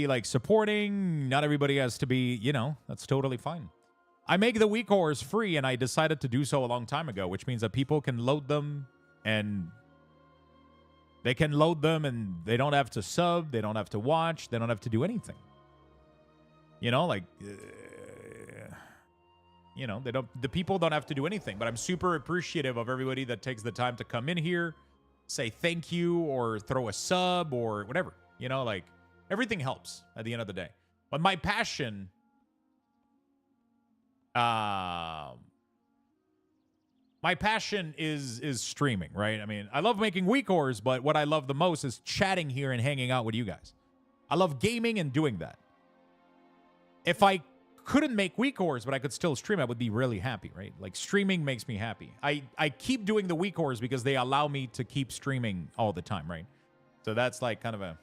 like supporting. Not everybody has to be, you know, that's totally fine. I make the WeakAuras free, and I decided to do so a long time ago, which means that people can load them and they can load them and they don't have to sub, they don't have to watch, they don't have to do anything. You know, like, you know, the people don't have to do anything, but I'm super appreciative of everybody that takes the time to come in here, say thank you, or throw a sub, or whatever. You know, like, everything helps at the end of the day. But my passion, is streaming, right? I mean, I love making WeakAuras, but what I love the most is chatting here and hanging out with you guys. I love gaming and doing that. If I couldn't make WeakAuras, but I could still stream, I would be really happy, right? Like, streaming makes me happy. I keep doing the WeakAuras because they allow me to keep streaming all the time, right? So that's like kind of a...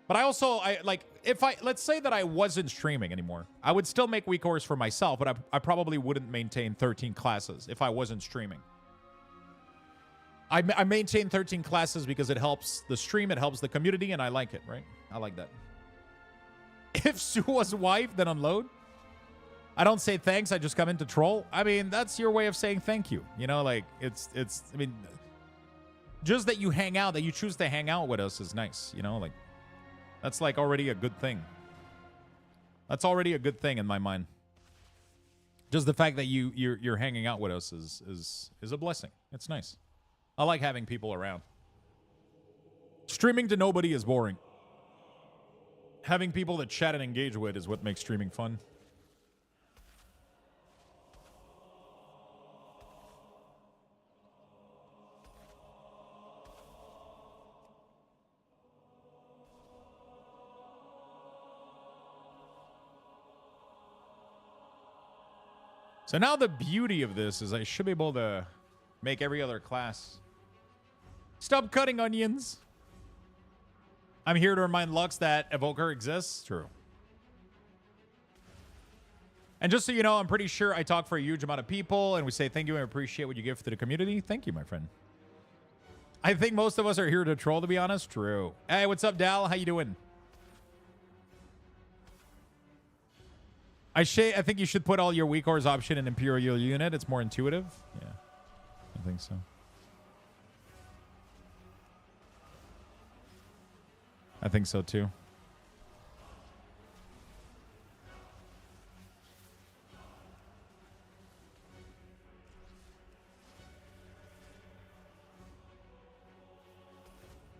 But I also, let's say that I wasn't streaming anymore. I would still make WeakAuras for myself, but I probably wouldn't maintain 13 classes if I wasn't streaming. I maintain 13 classes because it helps the stream, it helps the community, and I like it, right? I like that. If Sue was wife, then unload. I don't say thanks, I just come in to troll. I mean, that's your way of saying thank you. You know, like, I mean, just that you hang out, that you choose to hang out with us is nice, you know, like, that's like already a good thing. That's already a good thing in my mind. Just the fact that you're hanging out with us is a blessing. It's nice. I like having people around. Streaming to nobody is boring. Having people to chat and engage with is what makes streaming fun. So now the beauty of this is I should be able to make every other class. Stop cutting onions. I'm here to remind Lux that Evoker exists. True. And just so you know, I'm pretty sure I talk for a huge amount of people, and we say thank you and appreciate what you give to the community. Thank you, my friend. I think most of us are here to troll, to be honest. True. Hey, what's up, Dal? How you doing? I think you should put all your WeakAuras option in Imperial unit. It's more intuitive. Yeah, I think so. I think so, too.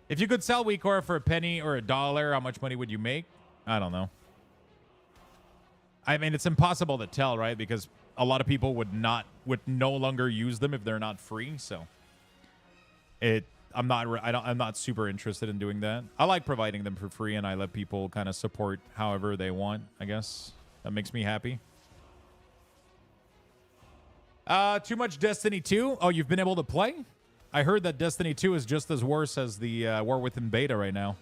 If you could sell WeakAura for a penny or $1, how much money would you make? I don't know. I mean, it's impossible to tell, right? Because a lot of people would no longer use them if they're not free. So I'm not super interested in doing that. I like providing them for free, and I let people kind of support however they want, I guess. That makes me happy. Too much Destiny 2? Oh, you've been able to play? I heard that Destiny 2 is just as worse as the War Within beta right now.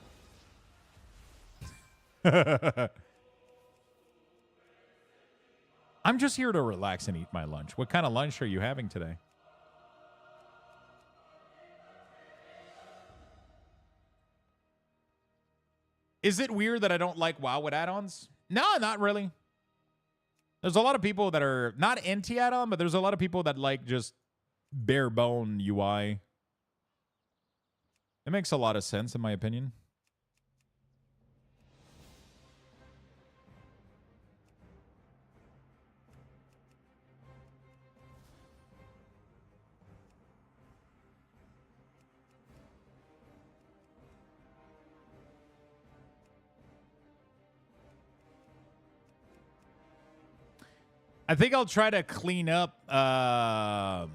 I'm just here to relax and eat my lunch. What kind of lunch are you having today? Is it weird that I don't like WoW with add-ons? No, not really. There's a lot of people that are not anti-add-on, but there's a lot of people that like just bare bone UI. It makes a lot of sense in my opinion. I think I'll try to clean up Paladin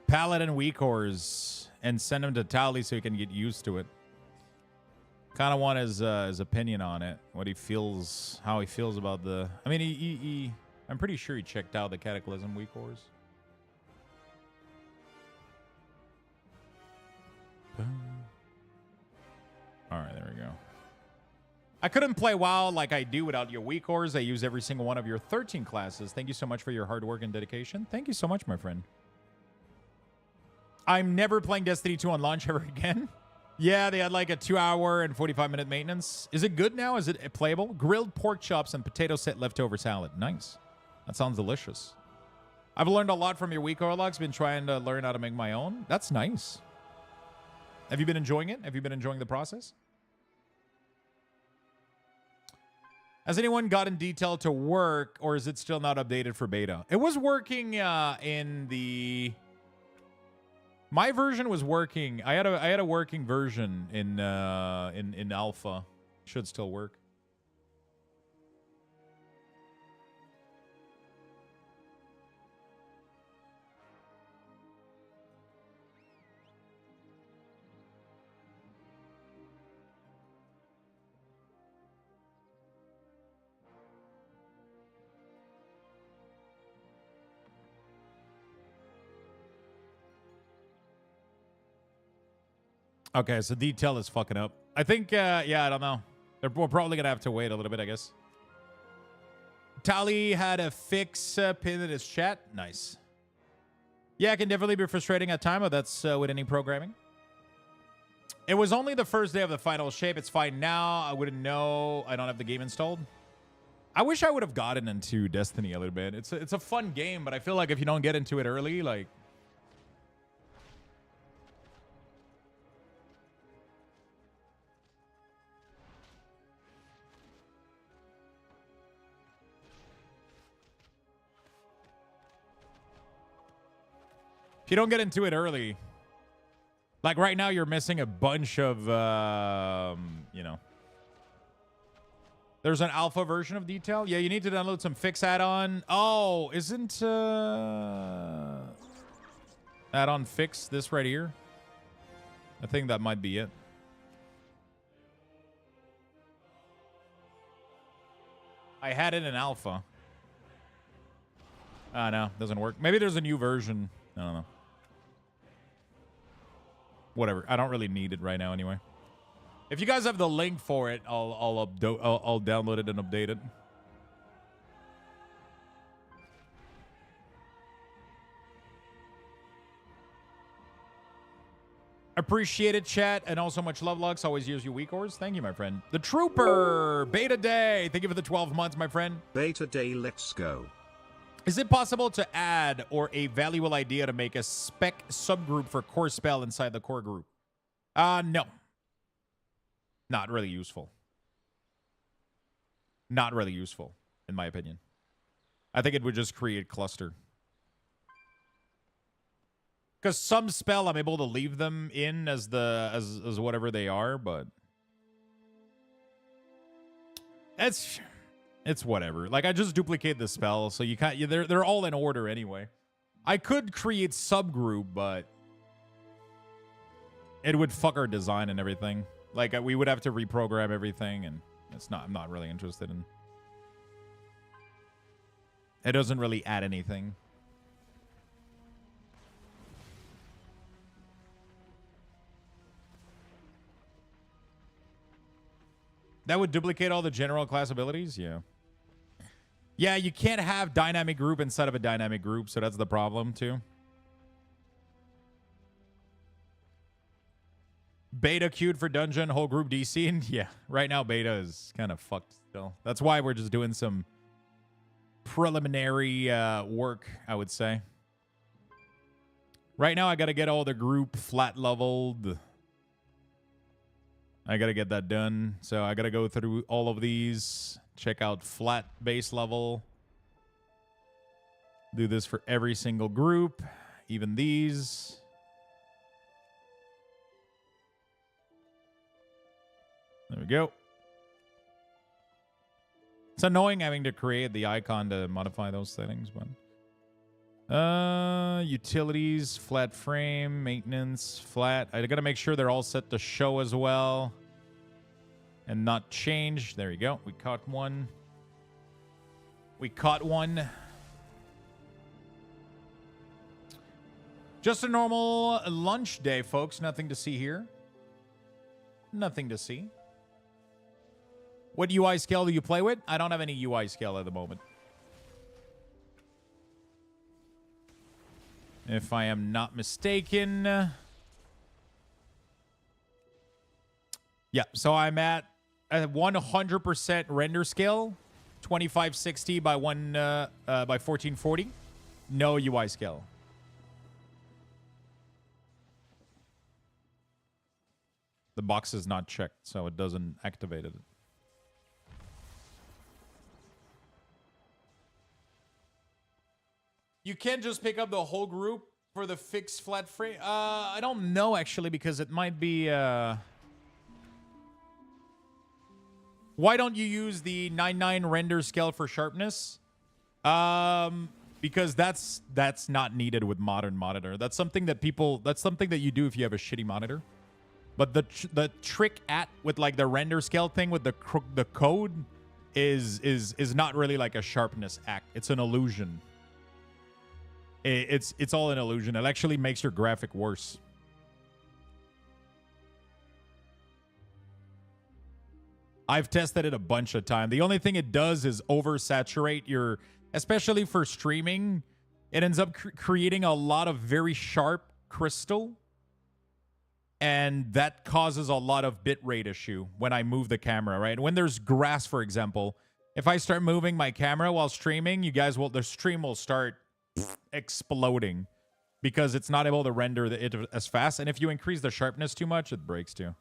WeakAuras and send him to Tally so he can get used to it. Kind of want his opinion on it, what he feels, how he feels about the. I mean, I'm pretty sure he checked out the Cataclysm WeakAuras. All right, there we go. I couldn't play WoW like I do without your WeakAuras. I use every single one of your 13 classes. Thank you so much for your hard work and dedication. Thank you so much, my friend. I'm never playing Destiny 2 on launch ever again. Yeah, they had like a 2-hour and 45-minute maintenance. Is it good now? Is it playable? Grilled pork chops and potato set leftover salad. Nice. That sounds delicious. I've learned a lot from your WeakAura logs. Been trying to learn how to make my own. That's nice. Have you been enjoying it? Have you been enjoying the process? Has anyone gotten detail to work, or is it still not updated for beta? It was working in the... My version was working. I had a working version in alpha. Should still work. Okay, so detail is fucking up. I think, yeah, I don't know. We're probably going to have to wait a little bit, I guess. Tally had a fix pin in his chat. Nice. Yeah, it can definitely be frustrating at times, but that's with any programming. It was only the first day of the final shape. It's fine now. I wouldn't know. I don't have the game installed. I wish I would have gotten into Destiny a little bit. It's a fun game, but I feel like if you don't get into it early, like... If you don't get into it early, like right now, you're missing a bunch of, you know. There's an alpha version of detail. Yeah, you need to download some fix add-on. Oh, isn't add-on fix this right here? I think that might be it. I had it in alpha. No, doesn't work. Maybe there's a new version. I don't know. Whatever. I don't really need it right now anyway. If you guys have the link for it, I'll download it and update it. Appreciate it, chat. And also much love, Lux. Always use you, WeakAuras. Thank you, my friend. The Trooper. Beta Day. Thank you for the 12 months, my friend. Beta Day, let's go. Is it possible to add or a valuable idea to make a spec subgroup for core spell inside the core group? No. Not really useful. Not really useful, in my opinion. I think it would just create cluster. Because some spell I'm able to leave them in as whatever they are, but it's whatever. Like, I just duplicate the spell, so you can't. They're all in order anyway. I could create subgroup, but it would fuck our design and everything. Like, we would have to reprogram everything, and I'm not really interested in. It doesn't really add anything. That would duplicate all the general class abilities? Yeah. Yeah, you can't have dynamic group inside of a dynamic group, so that's the problem, too. Beta queued for dungeon, whole group DC, and yeah, right now beta is kind of fucked still. That's why we're just doing some preliminary work, I would say. Right now, I got to get all the group flat leveled. I got to get that done. So I got to go through all of these, check out flat base level. Do this for every single group, even these. There we go. It's annoying having to create the icon to modify those settings, but utilities, flat frame, maintenance, flat. I gotta make sure they're all set to show as well and not change. There you go. We caught one. We caught one. Just a normal lunch day, folks. Nothing to see here. Nothing to see. What UI scale do you play with? I don't have any UI scale at the moment. If I am not mistaken. Yeah, so I'm at a 100% render scale. 2560 by 1440. No UI scale. The box is not checked, so it doesn't activate it. You can't just pick up the whole group for the fixed flat frame. I don't know, actually, because it might be... Why don't you use the 9.9 render scale for sharpness? Because that's not needed with modern monitor. That's something that you do if you have a shitty monitor. But the trick with like the render scale thing with the code is not really like a sharpness act. It's an illusion. It's all an illusion. It actually makes your graphic worse. I've tested it a bunch of times. The only thing it does is oversaturate your, especially for streaming, it ends up creating a lot of very sharp crystal. And that causes a lot of bitrate issue when I move the camera, right? When there's grass, for example, if I start moving my camera while streaming, the stream will start exploding because it's not able to render it as fast. And if you increase the sharpness too much, it breaks too.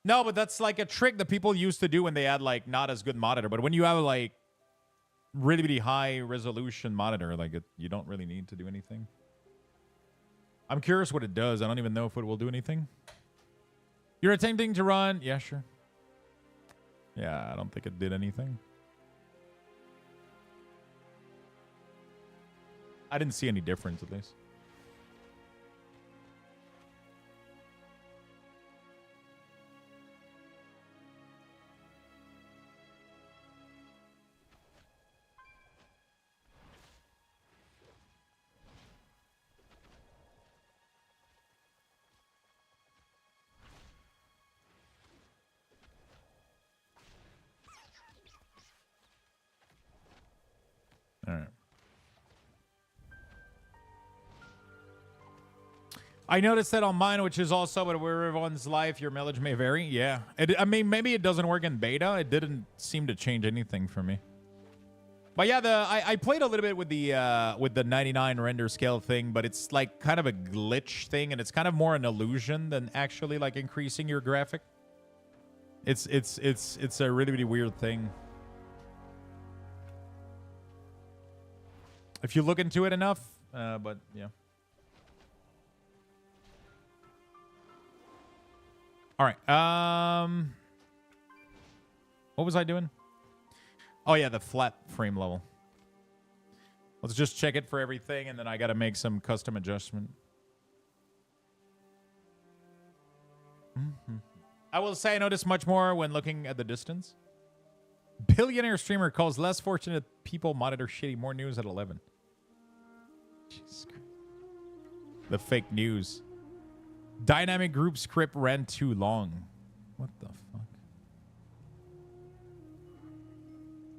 No, but that's like a trick that people used to do when they had like not as good monitor. But when you have like really, really high resolution monitor, like you don't really need to do anything. I'm curious what it does. I don't even know if it will do anything. You're attempting to run? Yeah, sure. Yeah, I don't think it did anything. I didn't see any difference, at least. All right. I noticed that on mine, which is also but where everyone's life, your mileage may vary. Yeah. I mean, maybe it doesn't work in beta. It didn't seem to change anything for me. But yeah, I played a little bit with the 99 render scale thing, but it's like kind of a glitch thing, and it's kind of more an illusion than actually like increasing your graphic. It's a really, really weird thing. If you look into it enough, but yeah. All right. What was I doing? Oh, yeah, the flat frame level. Let's just check it for everything, and then I got to make some custom adjustment. I will say I notice much more when looking at the distance. Billionaire streamer calls less fortunate people monitor shitty. More news at 11. Jesus Christ. The fake news. Dynamic group script ran too long. What the fuck?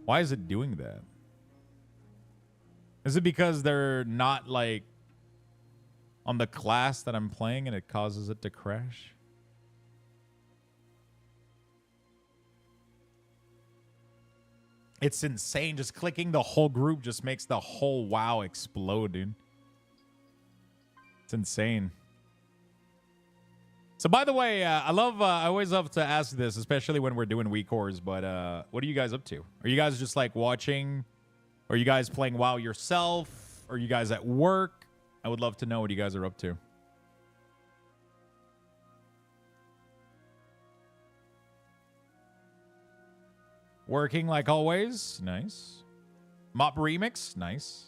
Why is it doing that? Is it because they're not like on the class that I'm playing and it causes it to crash? It's insane. Just clicking the whole group just makes the whole WoW explode, dude. It's insane. So, by the way, I always love to ask this, especially when we're doing WeakAuras, but what are you guys up to? Are you guys just like watching? Are you guys playing WoW yourself? Are you guys at work? I would love to know what you guys are up to. Working like always. Nice. Mop Remix. Nice.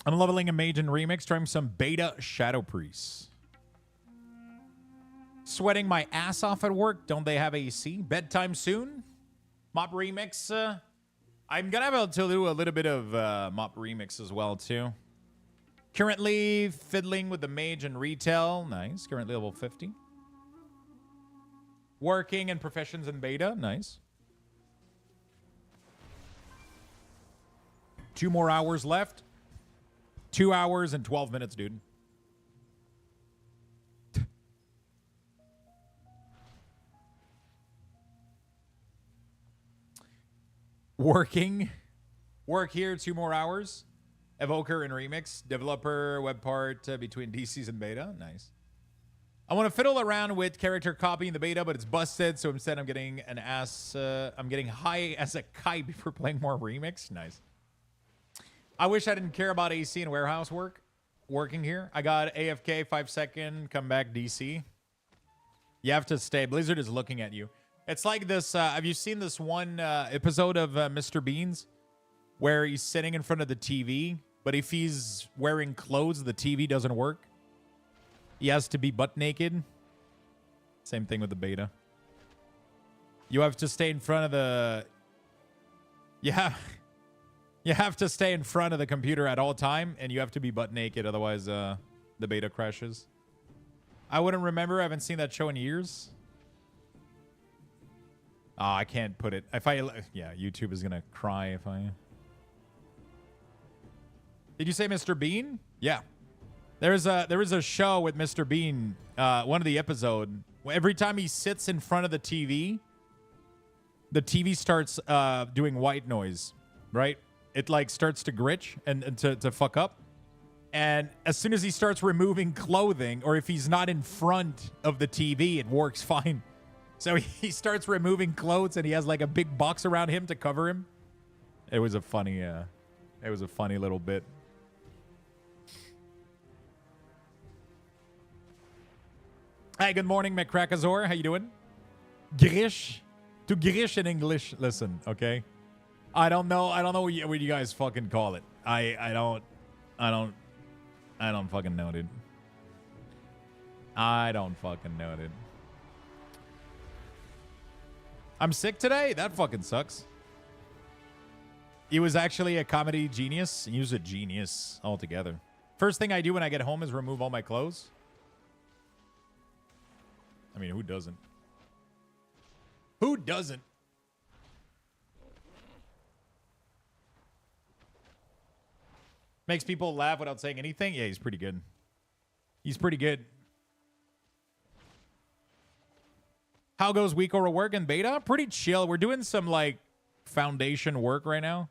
I'm leveling a mage in Remix, trying some beta Shadow Priest. Sweating my ass off at work. Don't they have AC? Bedtime soon? Mop Remix. I'm going to have to do a little bit of Mop Remix as well, too. Currently fiddling with the mage in retail. Nice. Currently level 50. Working in professions in beta. Nice. 2 more hours left. 2 hours and 12 minutes, dude. Working. Work here, 2 more hours. Evoker and Remix. Developer, web part between DCs and beta. Nice. I want to fiddle around with character copy in the beta, but it's busted. So instead, I'm getting an ass. I'm getting high as a kite before playing more Remix. Nice. I wish I didn't care about AC and warehouse working here. I got AFK 5 second, come back DC. You have to stay. Blizzard is looking at you. It's like this. Have you seen this one episode of Mr. Beans where he's sitting in front of the TV, but if he's wearing clothes, the TV doesn't work? He has to be butt naked. Same thing with the beta. You have to stay in front of the... You have to stay in front of the computer at all time, and you have to be butt naked, otherwise the beta crashes. I wouldn't remember. I haven't seen that show in years. Oh, I can't put it. If I... Yeah, YouTube is going to cry if I... Did you say Mr. Bean? Yeah. There is a show with Mr. Bean, one of the episode. Every time he sits in front of the TV starts doing white noise, right? It like starts to glitch and to fuck up. And as soon as he starts removing clothing, or if he's not in front of the TV, it works fine. So he starts removing clothes, and he has like a big box around him to cover him. It was a funny little bit. Hey, good morning, McCrackazor. How you doing? Grish. To Grish in English. Listen, okay? I don't know what you guys fucking call it. I don't fucking know, dude. I don't fucking know, dude. I'm sick today? That fucking sucks. He was actually a comedy genius. He was a genius altogether. First thing I do when I get home is remove all my clothes. I mean, who doesn't? Who doesn't? Makes people laugh without saying anything. Yeah, he's pretty good. He's pretty good. How goes WeakAuras work in beta? Pretty chill. We're doing some like foundation work right now.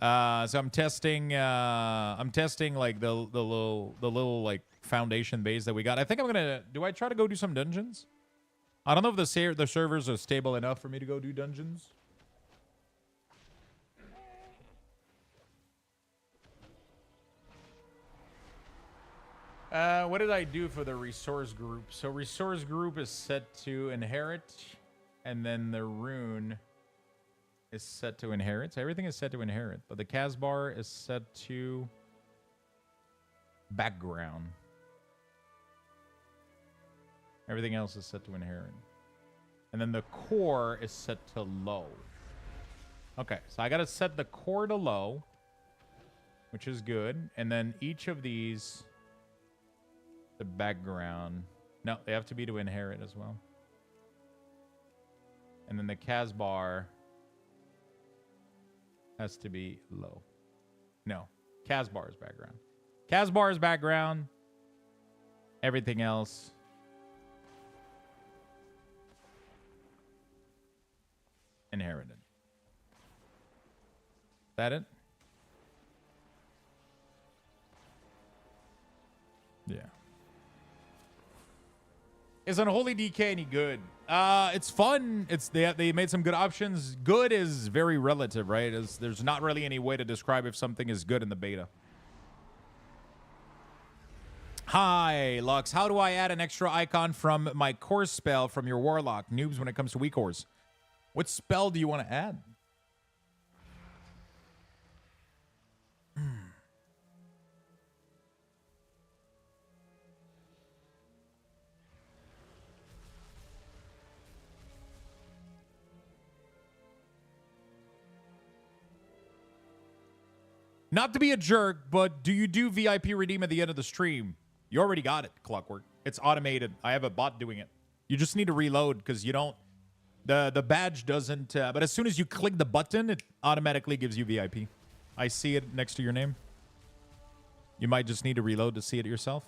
So I'm testing like the little like foundation base that we got. I think I'm gonna I try to go do some dungeons? I don't know if the servers are stable enough for me to go do dungeons. What did I do for the resource group? So resource group is set to inherit, and then the rune is set to inherit. So everything is set to inherit, but the Casbar is set to background. Everything else is set to inherit. And then the core is set to low. Okay, so I got to set the core to low, which is good. And then each of these, the background. No, they have to be to inherit as well. And then the Casbar has to be low. No, Casbar is background. Casbar is background. Everything else inherited. Is that it? Yeah. Is Unholy DK any good? It's fun. They made some good options. Good is very relative, right? There's not really any way to describe if something is good in the beta. Hi, Lux. How do I add an extra icon from my core spell from your Warlock? Noobs when it comes to WeakAuras. What spell do you want to add? Not to be a jerk, but do you do VIP redeem at the end of the stream? You already got it, Clockwork. It's automated. I have a bot doing it. You just need to reload because you don't... The badge doesn't... but as soon as you click the button, it automatically gives you VIP. I see it next to your name. You might just need to reload to see it yourself.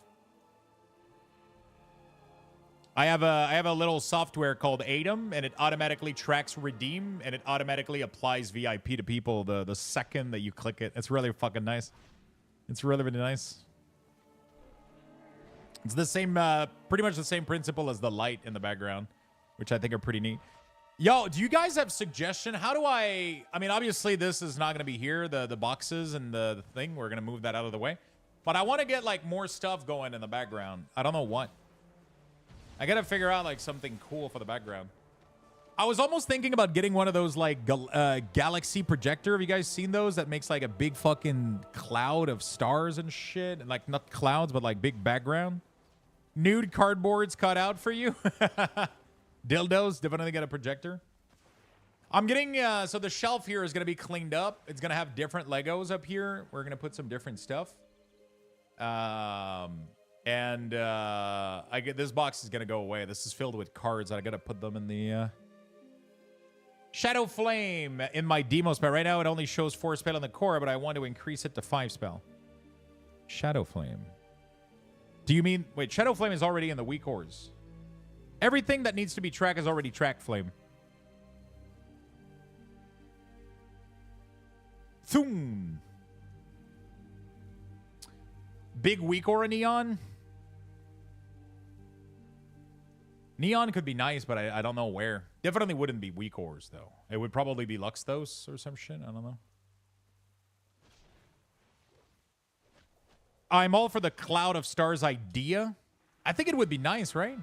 I have a little software called Addons, and it automatically tracks redeem, and it automatically applies VIP to people the second that you click it. It's really fucking nice. It's really, really nice. It's the same, pretty much the same principle as the light in the background, which I think are pretty neat. Yo, do you guys have suggestion? How do I mean, obviously this is not going to be here, the boxes and the thing. We're going to move that out of the way. But I want to get like more stuff going in the background. I don't know what. I got to figure out like something cool for the background. I was almost thinking about getting one of those like galaxy projector. Have you guys seen those? That makes like a big fucking cloud of stars and shit. And like not clouds, but like big background. Nude cardboards cut out for you. Dildos, definitely get a projector. I'm getting, so the shelf here is going to be cleaned up. It's going to have different Legos up here. We're going to put some different stuff. I get, this box is going to go away. This is filled with cards. I got to put them in the, Shadow Flame in my demo spell. Right now it only shows 4 spell in the core, but I want to increase it to 5 spell. Shadow Flame. Do you mean, wait, Shadow Flame is already in the WeakAuras. Everything that needs to be tracked is already tracked, Flame. Thoom. Big WeakAuras Neon. Neon could be nice, but I don't know where. Definitely wouldn't be WeakAuras, though. It would probably be Luxthos or some shit. I don't know. I'm all for the Cloud of Stars idea. I think it would be nice, right?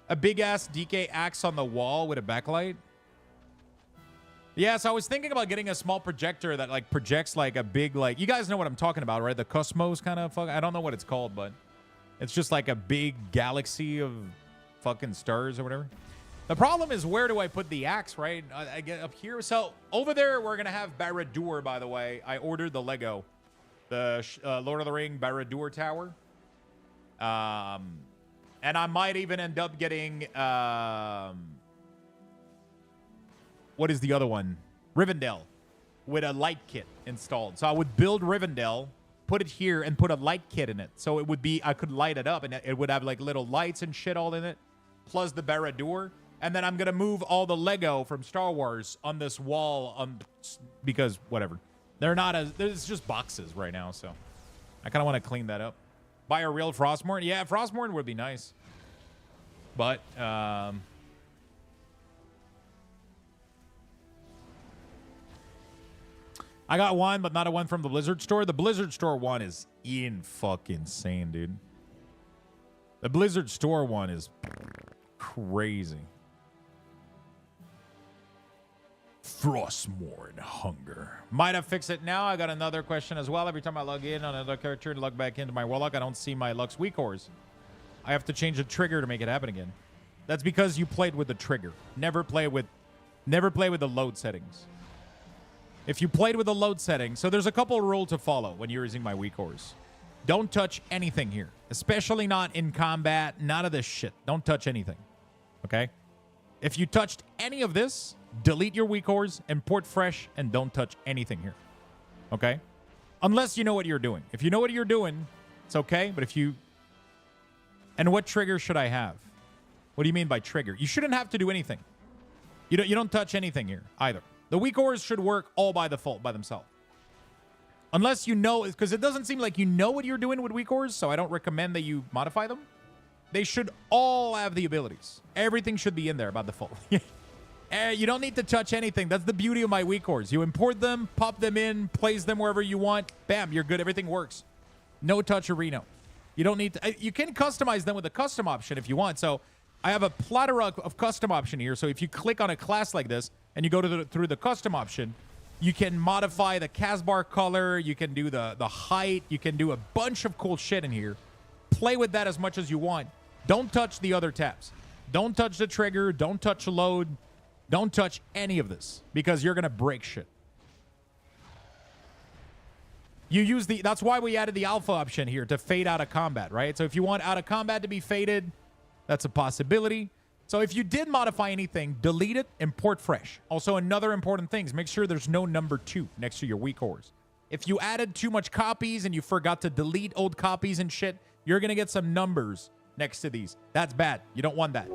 A big-ass DK axe on the wall with a backlight. Yeah, so I was thinking about getting a small projector that, like, projects, like, a big, like... You guys know what I'm talking about, right? The Cosmos kind of... I don't know what it's called, but... It's just, like, a big galaxy of fucking stars or whatever. The problem is, where do I put the axe, right? I get up here. So, over there, we're going to have Barad-dûr, by the way. I ordered the Lego. The Lord of the Ring Barad-dûr Tower. And I might even end up getting... what is the other one? Rivendell. with a light kit installed. So I would build Rivendell, put it here, and put a light kit in it. So it would be, I could light it up, and it would have like little lights and shit all in it, plus the Barad-dûr. And then I'm going to move all the Lego from Star Wars on this wall because whatever. They're not as, it's just boxes right now, so I kind of want to clean that up. Buy a real Frostmourne? Yeah, Frostmourne would be nice. But, I got one, but not a one from the Blizzard store. The Blizzard store one is fucking insane, dude. The Blizzard store one is crazy. Frostmourne hunger. Might have fixed it now. I got another question as well. Every time I log in on another character and log back into my Warlock, I don't see my Lux WeakAuras. I have to change the trigger to make it happen again. That's because you played with the trigger. Never play with the load settings. If you played with the load settings, so there's a couple of rules to follow when you're using my WeakAuras. Don't touch anything here, especially not in combat. None of this shit. Don't touch anything. Okay? If you touched any of this, delete your WeakAuras, import fresh, and don't touch anything here. Okay? Unless you know what you're doing. If you know what you're doing, it's okay. But if you... And what trigger should I have? What do you mean by trigger? You shouldn't have to do anything. You don't touch anything here either. The WeakAuras should work all by default by themselves. Unless you know, because it doesn't seem like you know what you're doing with WeakAuras, so I don't recommend that you modify them. They should all have the abilities. Everything should be in there by default. You don't need to touch anything. That's the beauty of my WeakAuras. You import them, pop them in, place them wherever you want. Bam, you're good. Everything works. No touch Reno. You don't need to. You can customize them with the custom option if you want. So I have a plethora of custom option here. So if you click on a class like this and you go to through the custom option, you can modify the Casbar color. You can do the height. You can do a bunch of cool shit in here. Play with that as much as you want. Don't touch the other tabs. Don't touch the trigger. Don't touch load. Don't touch any of this because you're going to break shit. You use that's why we added the alpha option here to fade out of combat, right? So if you want out of combat to be faded, that's a possibility. So if you did modify anything, delete it, import fresh. Also, another important thing is make sure there's no number 2 next to your WeakAuras. If you added too much copies and you forgot to delete old copies and shit, you're going to get some numbers next to these. That's bad. You don't want that.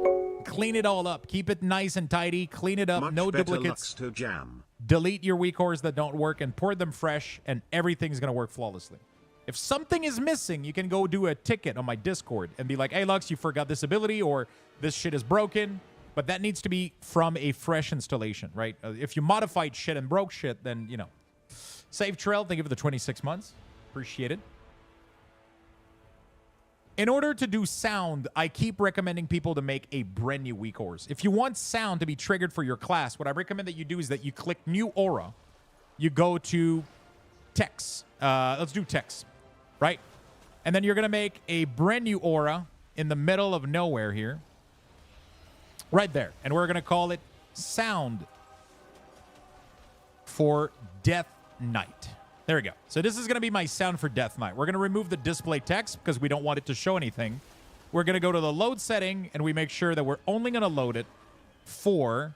Clean it all up. Keep it nice and tidy. Clean it up. Much no better duplicates. Luxthos jam. Delete your WeakAuras that don't work and pour them fresh, and everything's going to work flawlessly. If something is missing, you can go do a ticket on my Discord and be like, hey, Lux, you forgot this ability, or this shit is broken. But that needs to be from a fresh installation, right? If you modified shit and broke shit, then, you know. Save Trail, thank you for the 26 months. Appreciate it. In order to do sound, I keep recommending people to make a brand new WeakAuras. If you want sound to be triggered for your class, what I recommend that you do is that you click New Aura. You go to Text. Let's do Text, right? And then you're going to make a brand new aura in the middle of nowhere here. Right there. And we're going to call it Sound for Death Knight. There we go. So this is going to be my sound for Death Knight. We're going to remove the display text because we don't want it to show anything. We're going to go to the load setting, and we make sure that we're only going to load it for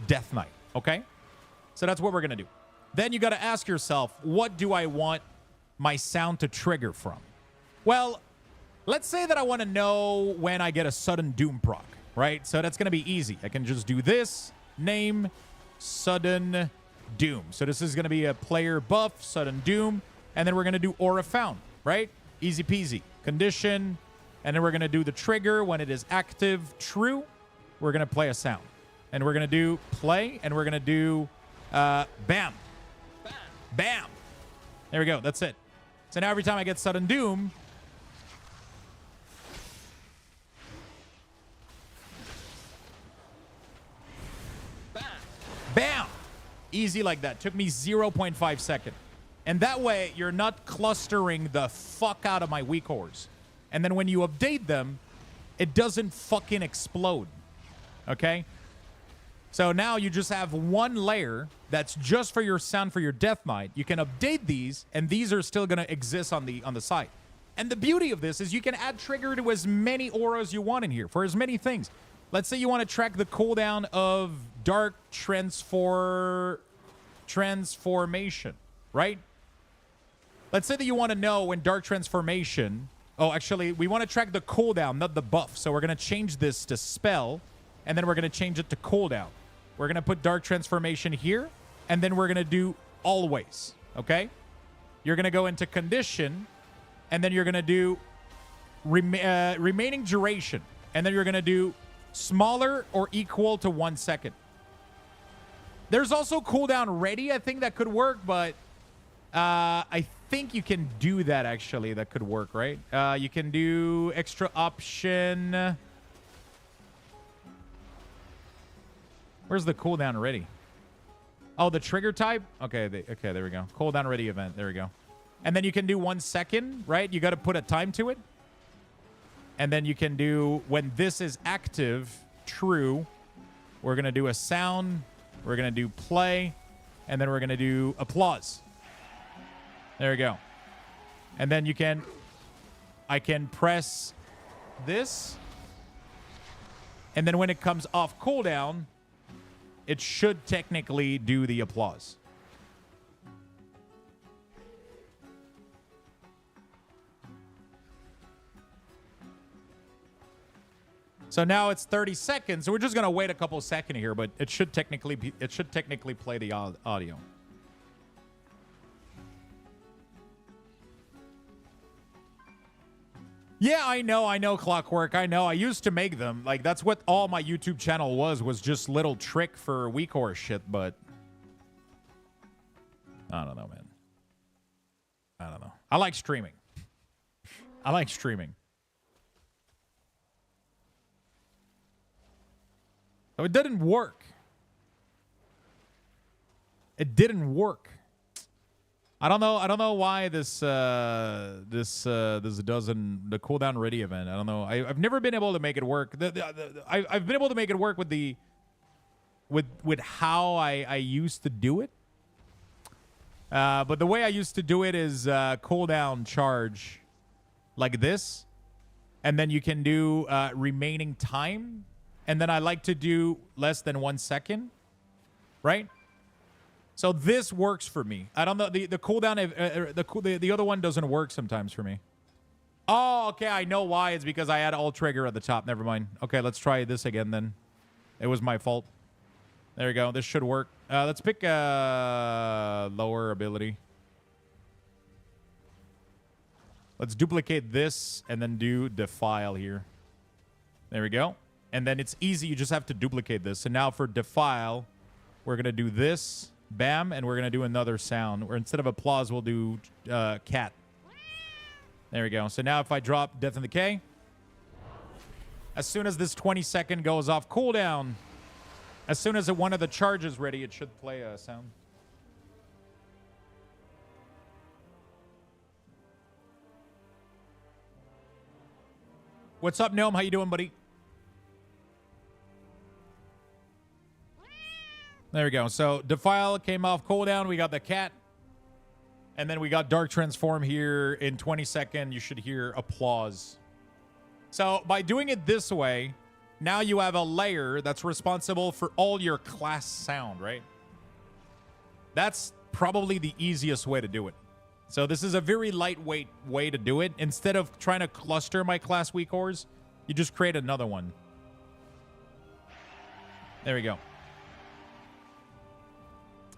Death Knight, okay? So that's what we're going to do. Then you got to ask yourself, what do I want my sound to trigger from? Well, let's say that I want to know when I get a sudden doom proc, right? So that's going to be easy. I can just do this, name, sudden doom. So this is going to be a player buff, sudden doom, and then we're going to do aura found, right? Easy peasy. Condition, and then we're going to do the trigger when it is active, true. We're going to play a sound, and we're going to do play, and we're going to do bam. Bam. There we go. That's it. So now every time I get sudden doom, bam. Easy like that. Took me 0.5 seconds. And that way, you're not clustering the fuck out of my WeakAuras. And then when you update them, it doesn't fucking explode. Okay? So now you just have one layer that's just for your sound for your Death Knight. You can update these, and these are still going to exist on the site. And the beauty of this is you can add trigger to as many auras you want in here for as many things. Let's say you want to track the cooldown of Dark Transformation. Transformation, right? Let's say that you want to know when Dark Transformation... Oh, actually, we want to track the cooldown, not the buff. So we're going to change this to spell, and then we're going to change it to cooldown. We're going to put Dark Transformation here, and then we're going to do always, okay? You're going to go into condition, and then you're going to do remaining duration, and then you're going to do smaller or equal to 1 second. There's also cooldown ready. I think that could work, but I think you can do that, actually. That could work, right? You can do extra option. Where's the cooldown ready? Oh, the trigger type? Okay, okay, there we go. Cooldown ready event. There we go. And then you can do 1 second, right? You got to put a time to it. And then you can do, when this is active, true, we're going to do a sound. We're going to do play. And then we're going to do applause. There we go. And then you can, I can press this. And then when it comes off cooldown, it should technically do the applause. So now it's 30 seconds. So we're just going to wait a couple seconds here, but it should technically play the audio. Yeah, I know, Clockwork. I know. I used to make them. Like, that's what all my YouTube channel was just little trick for WeakAuras shit, but I don't know, man. I don't know. I like streaming. I like streaming. So it didn't work. It didn't work. I don't know why this doesn't, the cooldown ready event. I don't know. I've never been able to make it work. I've been able to make it work with how I used to do it. But the way I used to do it is cooldown charge like this, and then you can do remaining time, and then I like to do less than 1 second, right? So this works for me. I don't know, the cooldown, the other one doesn't work sometimes for me. Oh, okay, I know why. It's because I had alt trigger at the top. Never mind. Okay, let's try this again then. It was my fault. There we go. This should work. Let's pick lower ability. Let's duplicate this and then do defile here. There we go. And then it's easy. You just have to duplicate this. So now for defile, we're going to do this. Bam. And we're going to do another sound. Or instead of applause, we'll do cat. There we go. So now if I drop Death and Decay, as soon as this 20-second goes off cooldown, as soon as one of the charges ready, it should play a sound. What's up, Gnome? How you doing, buddy? There we go. So Defile came off cooldown. We got the cat. And then we got Dark Transform here. In 20 seconds, you should hear applause. So by doing it this way, now you have a layer that's responsible for all your class sound, right? That's probably the easiest way to do it. So this is a very lightweight way to do it. Instead of trying to cluster my class WeakAuras, you just create another one. There we go.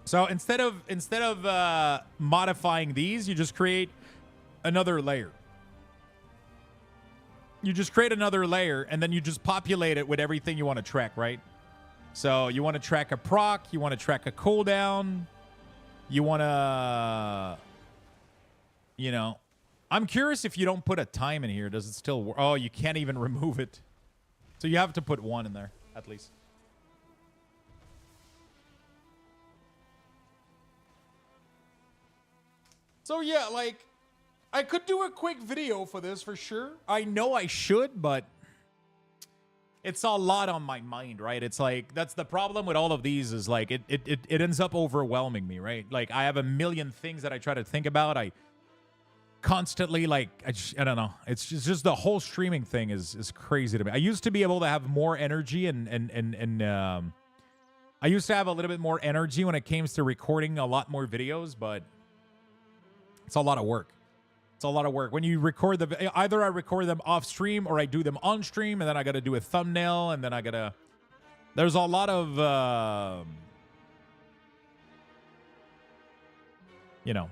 So instead of modifying these, you just create another layer. You just create another layer, and then you just populate it with everything you want to track, right? So you want to track a proc, you want to track a cooldown, you want to, you know, I'm curious if you don't put a time in here, does it still work? Oh, you can't even remove it. So you have to put one in there, at least. So yeah, like, I could do a quick video for this for sure. I know I should, but it's a lot on my mind, right? It's like, that's the problem with all of these is like, it ends up overwhelming me, right? Like, I have a million things that I try to think about. I constantly, like, I don't know. It's just the whole streaming thing is crazy to me. I used to be able to have more energy and I I used to have a little bit more energy when it came to recording a lot more videos, but it's a lot of work. It's a lot of work. When you record either I record them off stream or I do them on stream, and then I got to do a thumbnail, and then I got to... There's a lot of, you know.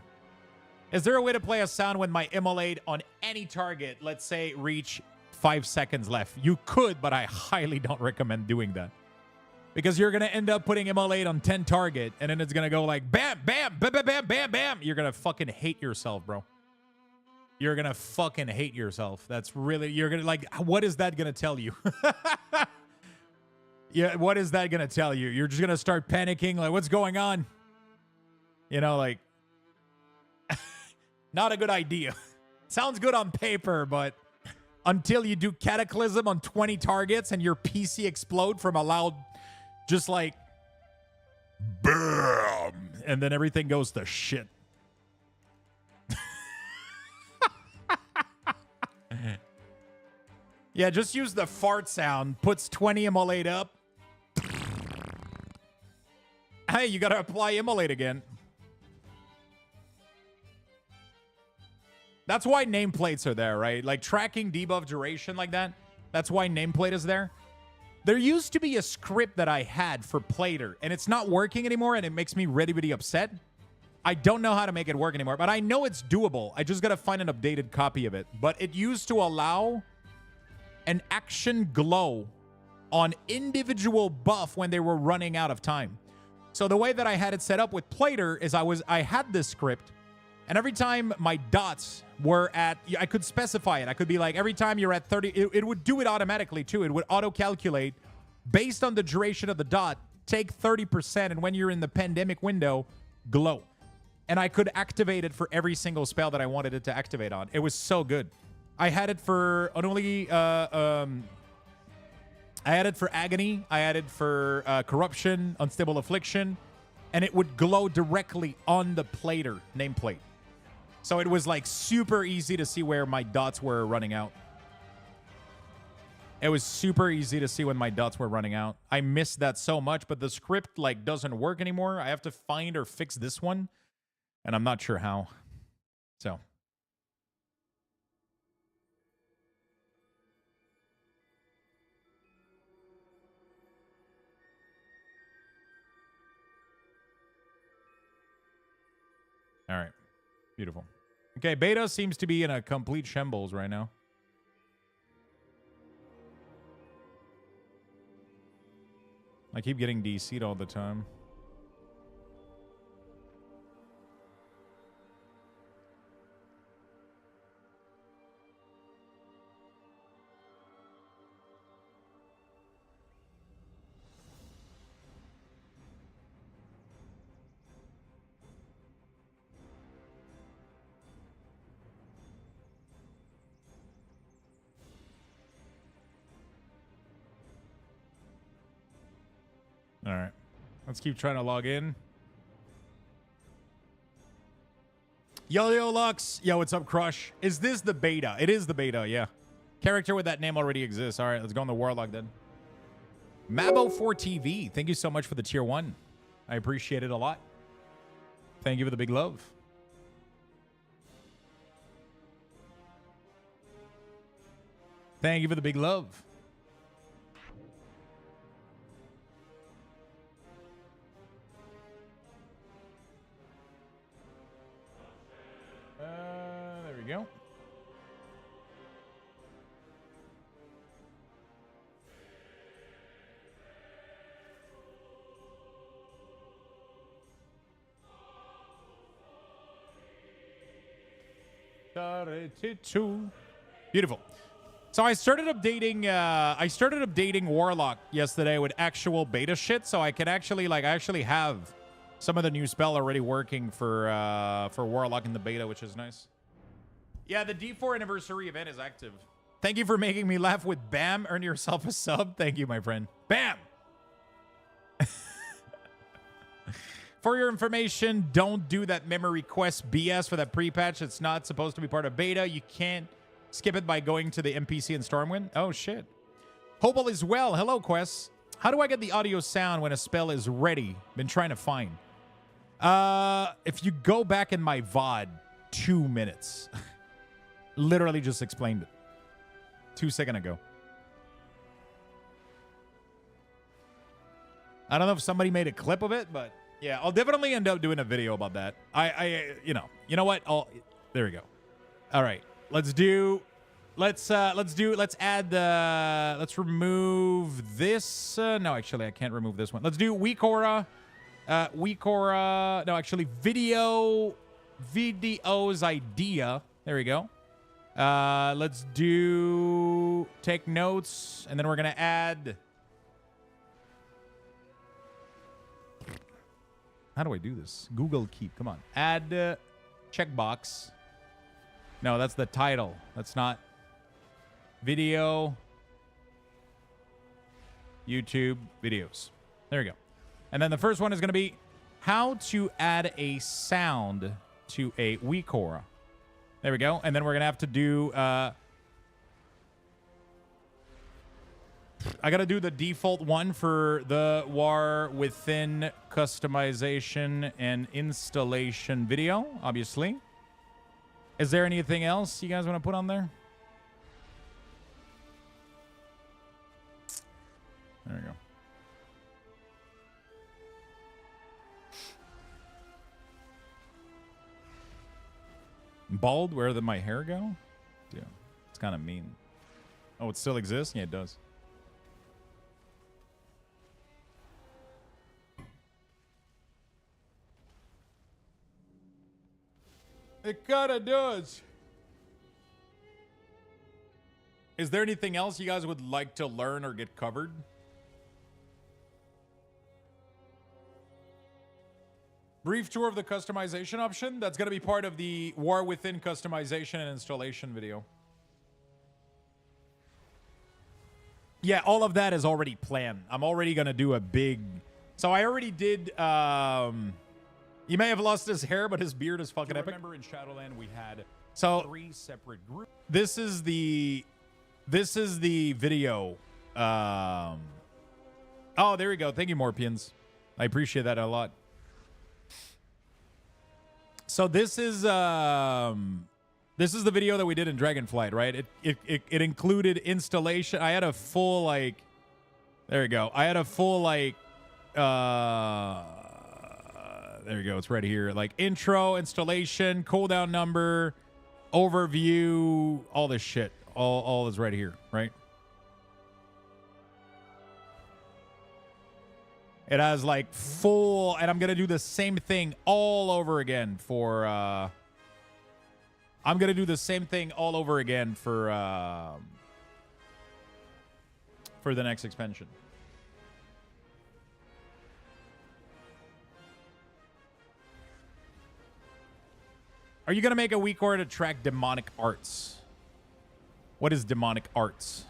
Is there a way to play a sound when my immolate on any target, let's say, reach 5 seconds left? You could, but I highly don't recommend doing that. Because you're going to end up putting immolate on 10 target, and then it's going to go like, bam, bam, bam, bam, bam, bam, bam. You're going to fucking hate yourself, bro. You're going to fucking hate yourself. That's really, you're going to, like, what is that going to tell you? Yeah, what is that going to tell you? You're just going to start panicking, like, what's going on? You know, like, not a good idea. Sounds good on paper, but until you do Cataclysm on 20 targets and your PC explode from a loud, just like, BAM! And then everything goes to shit. Yeah, just use the fart sound. Puts 20 immolate up. Hey, you gotta apply immolate again. That's why nameplates are there, right? Like tracking debuff duration like that. That's why nameplate is there. There used to be a script that I had for Plater, and it's not working anymore, and it makes me really, really upset. I don't know how to make it work anymore, but I know it's doable. I just gotta find an updated copy of it. But it used to allow an action glow on individual buff when they were running out of time. So the way that I had it set up with Plater is I had this script, and every time my dots were at, I could specify it. I could be like, every time you're at 30, it would do it automatically too. It would auto-calculate based on the duration of the dot, take 30%, and when you're in the pandemic window, glow. And I could activate it for every single spell that I wanted it to activate on. It was so good. I had it for not only, I had it for Agony, I had it for Corruption, Unstable Affliction, and it would glow directly on the Plater nameplate. So it was like super easy to see where my dots were running out. It was super easy to see when my dots were running out. I missed that so much, but the script like doesn't work anymore. I have to find or fix this one, and I'm not sure how. So. All right. Beautiful. Okay, beta seems to be in a complete shambles right now. I keep getting DC'd all the time. All right. Let's keep trying to log in. Yo, Lux. Yo, what's up, Crush? Is this the beta? It is the beta, yeah. Character with that name already exists. All right, let's go on the Warlock then. Mabo4TV, thank you so much for the tier 1. I appreciate it a lot. Thank you for the big love. Thank you for the big love. There we go. Beautiful. So I started updating Warlock yesterday with actual beta shit, so I can actually I actually have some of the new spell already working for Warlock in the beta, which is nice. Yeah, the D4 anniversary event is active. Thank you for making me laugh with BAM. Earn yourself a sub. Thank you, my friend. BAM! For your information, don't do that memory quest BS for that pre-patch. It's not supposed to be part of beta. You can't skip it by going to the NPC in Stormwind. Oh, shit. Hope all is well. Hello, Quest. How do I get the audio sound when a spell is ready? Been trying to find. If you go back in my VOD, 2 minutes. Literally just explained it 2 seconds ago. I don't know if somebody made a clip of it, but yeah, I'll definitely end up doing a video about that. You know what? There we go. All right, let's remove this. No, actually, I can't remove this one. Let's do WeakAuras. No, actually, video's idea. There we go. Let's do take notes, and then we're gonna add. How do I do this? Google Keep. Come on. Add checkbox. No, that's the title. That's not video. YouTube videos. There we go. And then the first one is going to be how to add a sound to a WeakAuras. There we go. And then we're going to have to do... I got to do the default one for the War Within customization and installation video, obviously. Is there anything else you guys want to put on there? There we go. Bald? Where did my hair go? Dude, it's kind of mean. Oh, it still exists? Yeah, it does. It kind of does. Is there anything else you guys would like to learn or get covered? Brief tour of the customization option. That's going to be part of the War Within customization and installation video. Yeah, all of that is already planned. I'm already going to do a big... So I already did... He may have lost his hair, but his beard is fucking epic. Remember in Shadowland we had 3 separate groups. This is the video. Oh, there we go. Thank you, Morpians. I appreciate that a lot. So this is the video that we did in Dragonflight, right? It included installation. I had a full like there we go. I had a full like there you go. It's right here. Like intro, installation, cooldown number, overview, all this shit. All is right here, right? It has like full, and I'm going to do the same thing all over again for, I'm going to do the same thing all over again for the next expansion. Are you going to make a WeakAuras to track demonic arts? What is demonic arts?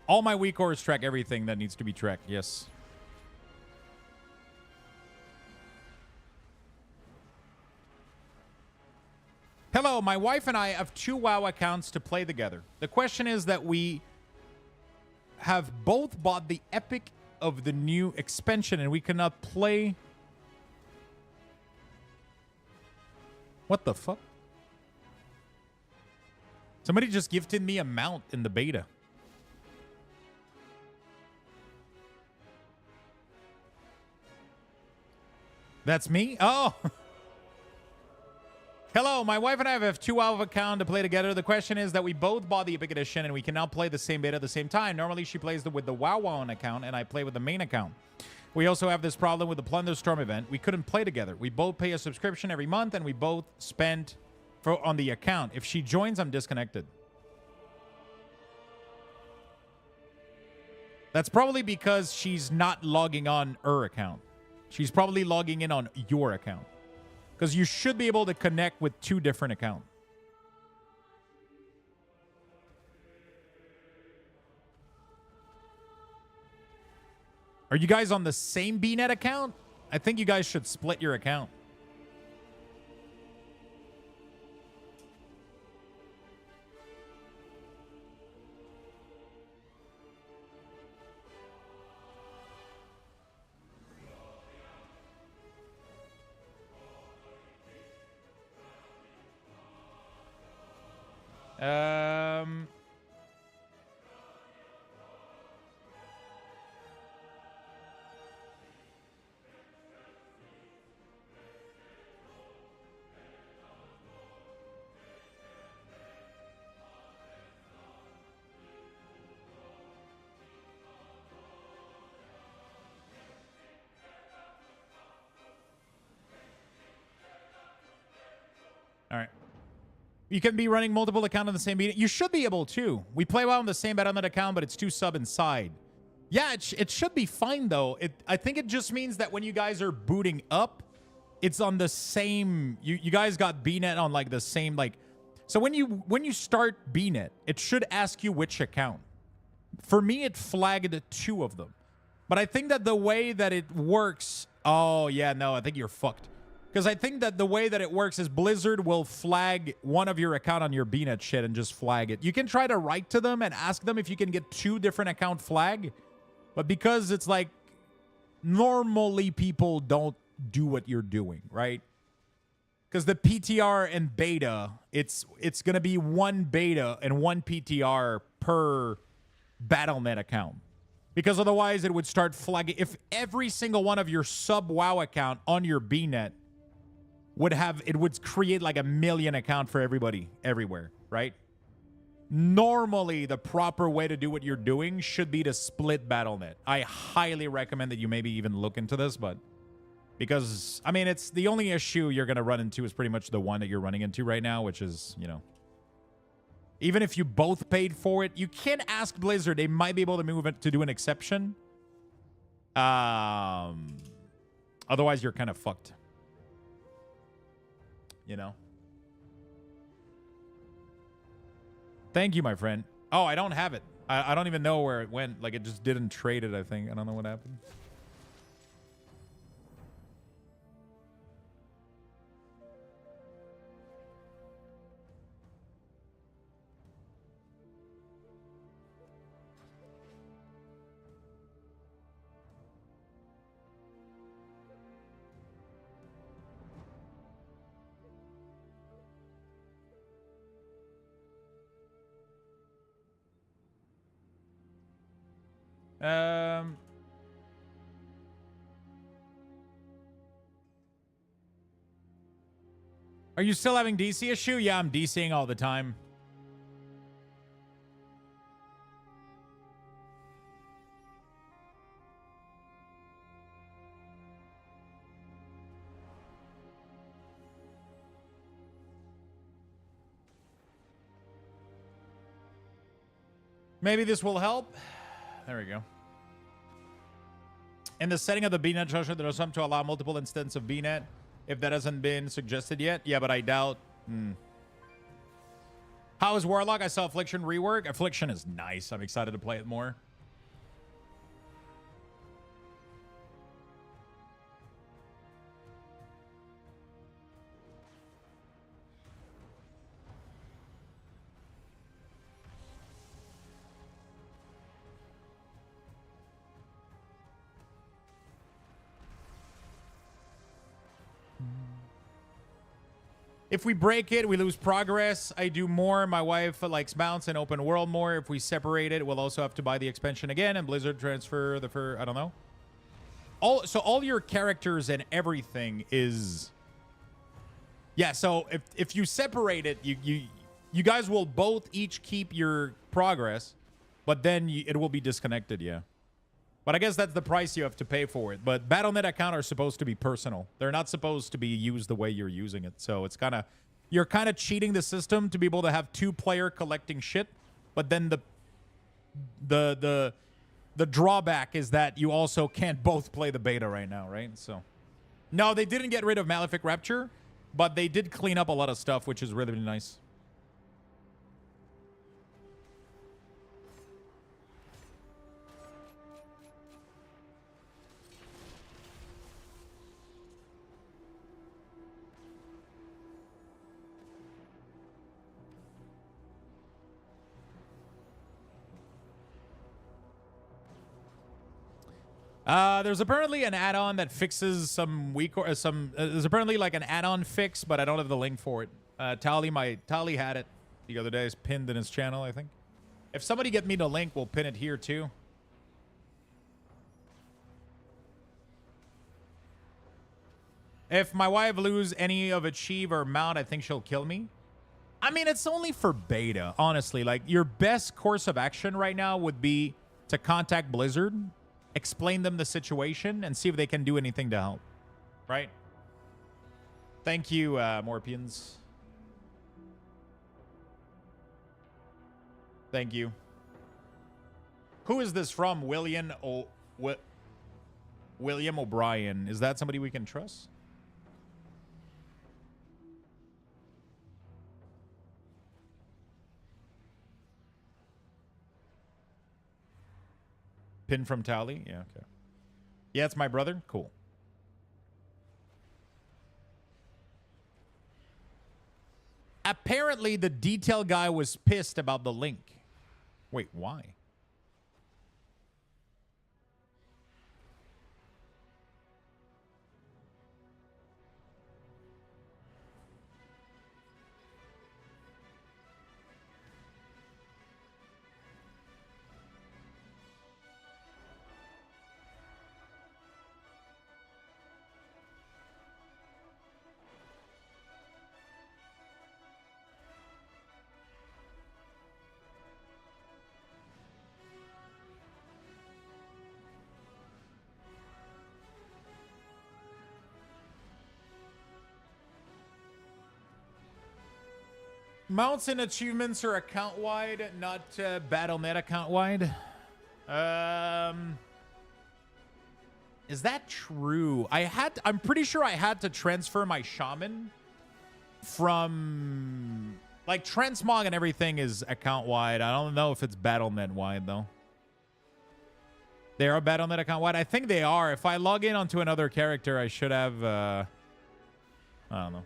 All my WeakAuras track everything that needs to be tracked, yes. Hello, my wife and I have 2 WoW accounts to play together. The question is that we have both bought the epic of the new expansion and we cannot play. What the fuck? Somebody just gifted me a mount in the beta. That's me? Oh. Hello, my wife and I have 2 WoW accounts to play together. The question is that we both bought the Epic Edition and we can now play the same beta at the same time. Normally, she plays with the WoW account and I play with the main account. We also have this problem with the Plunderstorm event. We couldn't play together. We both pay a subscription every month and we both spend on the account. If she joins, I'm disconnected. That's probably because she's not logging on her account. She's probably logging in on your account. Because you should be able to connect with 2 different accounts. Are you guys on the same BNet account? I think you guys should split your account. You can be running multiple accounts on the same meeting. You should be able to. We play well on the same Battle.net account, but it's 2 sub inside. Yeah, it should be fine, though. I think it just means that when you guys are booting up, it's on the same... You guys got BNet on, like, the same, like... So when you start BNet, it should ask you which account. For me, it flagged 2 of them. But I think that the way that it works... Oh, yeah, no, I think you're fucked. Because I think that the way that it works is Blizzard will flag one of your account on your BNet shit and just flag it. You can try to write to them and ask them if you can get 2 different account flag. But because it's like, normally people don't do what you're doing, right? Because the PTR and beta, it's going to be 1 beta and 1 PTR per Battle.net account. Because otherwise it would start flagging. If every single one of your sub-WoW account on your BNet would create like a million account for everybody everywhere, right? Normally, the proper way to do what you're doing should be to split Battle.net. I highly recommend that you maybe even look into this, but because, I mean, it's the only issue you're going to run into is pretty much the one that you're running into right now, which is, you know, even if you both paid for it, you can ask Blizzard. They might be able to move it to do an exception. Otherwise, you're kind of fucked. You know? Thank you, my friend. Oh, I don't have it. I don't even know where it went. Like, it just didn't trade it, I think. I don't know what happened. Are you still having DC issue? Yeah, I'm DCing all the time. Maybe this will help. There we go. In the setting of the BNet structure, there are some to allow multiple instances of BNet. If that hasn't been suggested yet. Yeah, but I doubt. How is Warlock? I saw Affliction rework. Affliction is nice. I'm excited to play it more. If we break it, we lose progress. I do more. My wife likes mounts and open world more. If we separate it, we'll also have to buy the expansion again and Blizzard transfer the fur. I don't know. So all your characters and everything is... Yeah, so if you separate it, you guys will both each keep your progress, but then it will be disconnected, yeah. But I guess that's the price you have to pay for it. But Battle.net accounts are supposed to be personal. They're not supposed to be used the way you're using it. So it's kind of... You're kind of cheating the system to be able to have 2-player collecting shit. But then the drawback is that you also can't both play the beta right now, right? So... No, they didn't get rid of Malefic Rapture, but they did clean up a lot of stuff, which is really, really nice. There's apparently an add-on that fixes some there's apparently like an add-on fix, but I don't have the link for it. Tali had it the other day. It's pinned in his channel, I think. If somebody get me the link, we'll pin it here too. If my wife lose any of Achieve or Mount, I think she'll kill me. I mean, it's only for beta, honestly. Like, your best course of action right now would be to contact Blizzard, explain them the situation, and see if they can do anything to help. Right? Thank you, Morpians. Thank you. Who is this from? William O'Brien. Is that somebody we can trust? Pin from Tally? Yeah, okay. Yeah, it's my brother? Cool. Apparently, the detail guy was pissed about the link. Wait, why? Mounts and achievements are account-wide, not Battle.net account-wide. Is that true? I'm pretty sure I had to transfer my shaman from... Like, transmog and everything is account-wide. I don't know if it's Battle.net-wide, though. They are Battle.net account-wide? I think they are. If I log in onto another character, I should have... I don't know.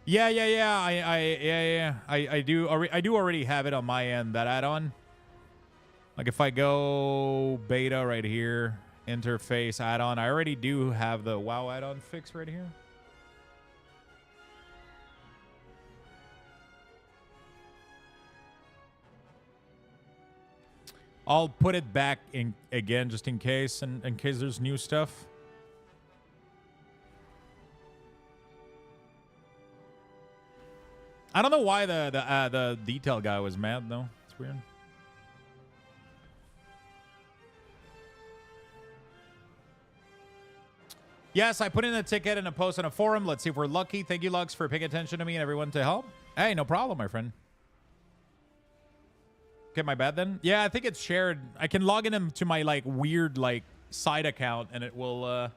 Yeah. I do already have it on my end, that add-on. Like if I go beta right here, interface add-on, I already do have the WoW add-on fixed right here. I'll put it back in again just in case, and in case there's new stuff. I don't know why the detail guy was mad though. It's weird. Yes, I put in a ticket and a post on a forum. Let's see if we're lucky. Thank you, Lux, for paying attention to me and everyone to help. Hey, no problem, my friend. Okay, my bad then. Yeah, I think it's shared. I can log in to my like weird like side account and it will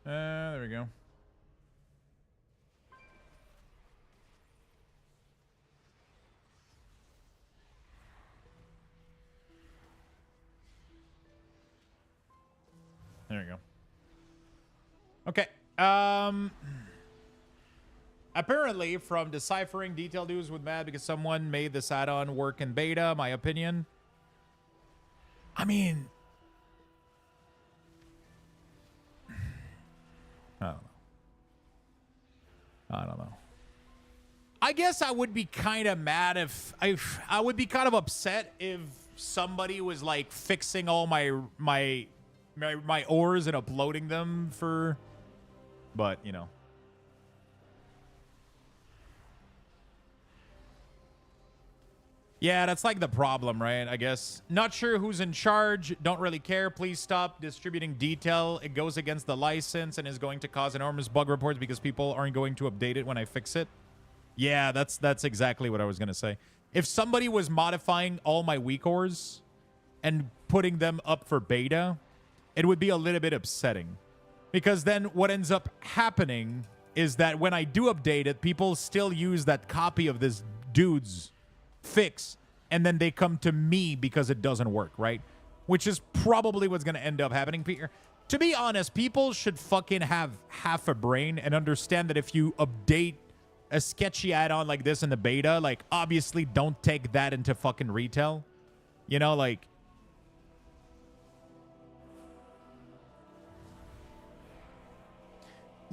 there we go. There you go. Okay. Apparently, from deciphering detailed news with Mad because someone made this add-on work in beta, my opinion. I mean, I don't know. I guess I would be kind of mad if I would be kind of upset if somebody was like fixing all my ores and uploading them for, but you know. Yeah, that's like the problem, right? I guess. Not sure who's in charge. Don't really care. Please stop distributing detail. It goes against the license and is going to cause enormous bug reports because people aren't going to update it when I fix it. Yeah, that's exactly what I was going to say. If somebody was modifying all my WeakAuras and putting them up for beta, it would be a little bit upsetting. Because then what ends up happening is that when I do update it, people still use that copy of this dude's fix, and then they come to me because it doesn't work, right? Which is probably what's going to end up happening, Peter. To be honest, people should fucking have half a brain and understand that if you update a sketchy add-on like this in the beta, like, obviously don't take that into fucking retail. You know, like...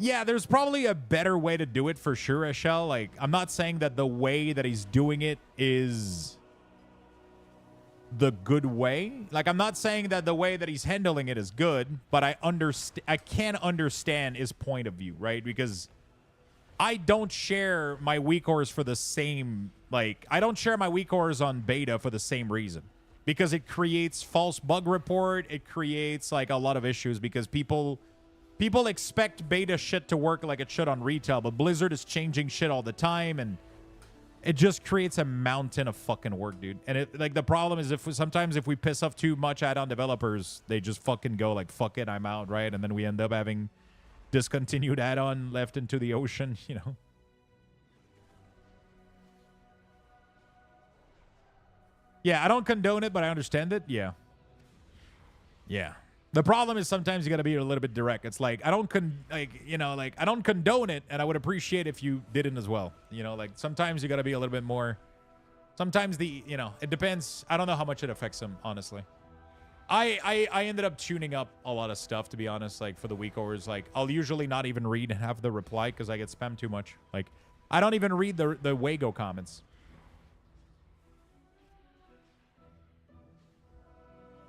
Yeah, there's probably a better way to do it for sure, Eshel. Like, I'm not saying that the way that he's doing it is the good way. Like, I'm not saying that the way that he's handling it is good, but I can understand his point of view, right? Because I don't share my WeakAuras for the same, like, I don't share my WeakAuras on beta for the same reason. Because it creates false bug report. It creates, like, a lot of issues because people expect beta shit to work like it should on retail, but Blizzard is changing shit all the time, and it just creates a mountain of fucking work, dude. And it, like, the problem is sometimes if we piss off too much add-on developers, they just fucking go like, fuck it, I'm out, right? And then we end up having discontinued add-on left into the ocean, you know? Yeah, I don't condone it, but I understand it. Yeah. Yeah. The problem is sometimes you got to be a little bit direct. It's like, I don't condone it, and I would appreciate if you didn't as well. You know, like, sometimes you got to be a little bit more. Sometimes it depends. I don't know how much it affects them, honestly. I ended up tuning up a lot of stuff, to be honest, like, for the WeakAuras. Like, I'll usually not even read and have the reply because I get spammed too much. Like, I don't even read the Wago comments.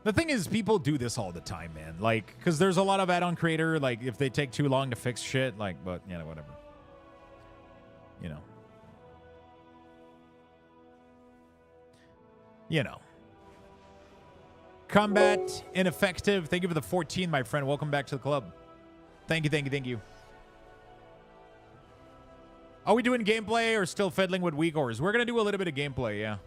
The thing is, people do this all the time, man. Like, because there's a lot of add-on creator, like, if they take too long to fix shit, like, but, you know, whatever. You know. You know. Combat ineffective. Thank you for the 14, my friend. Welcome back to the club. Thank you, thank you, thank you. Are we doing gameplay or still fiddling with WeakAuras? We're going to do a little bit of gameplay, yeah.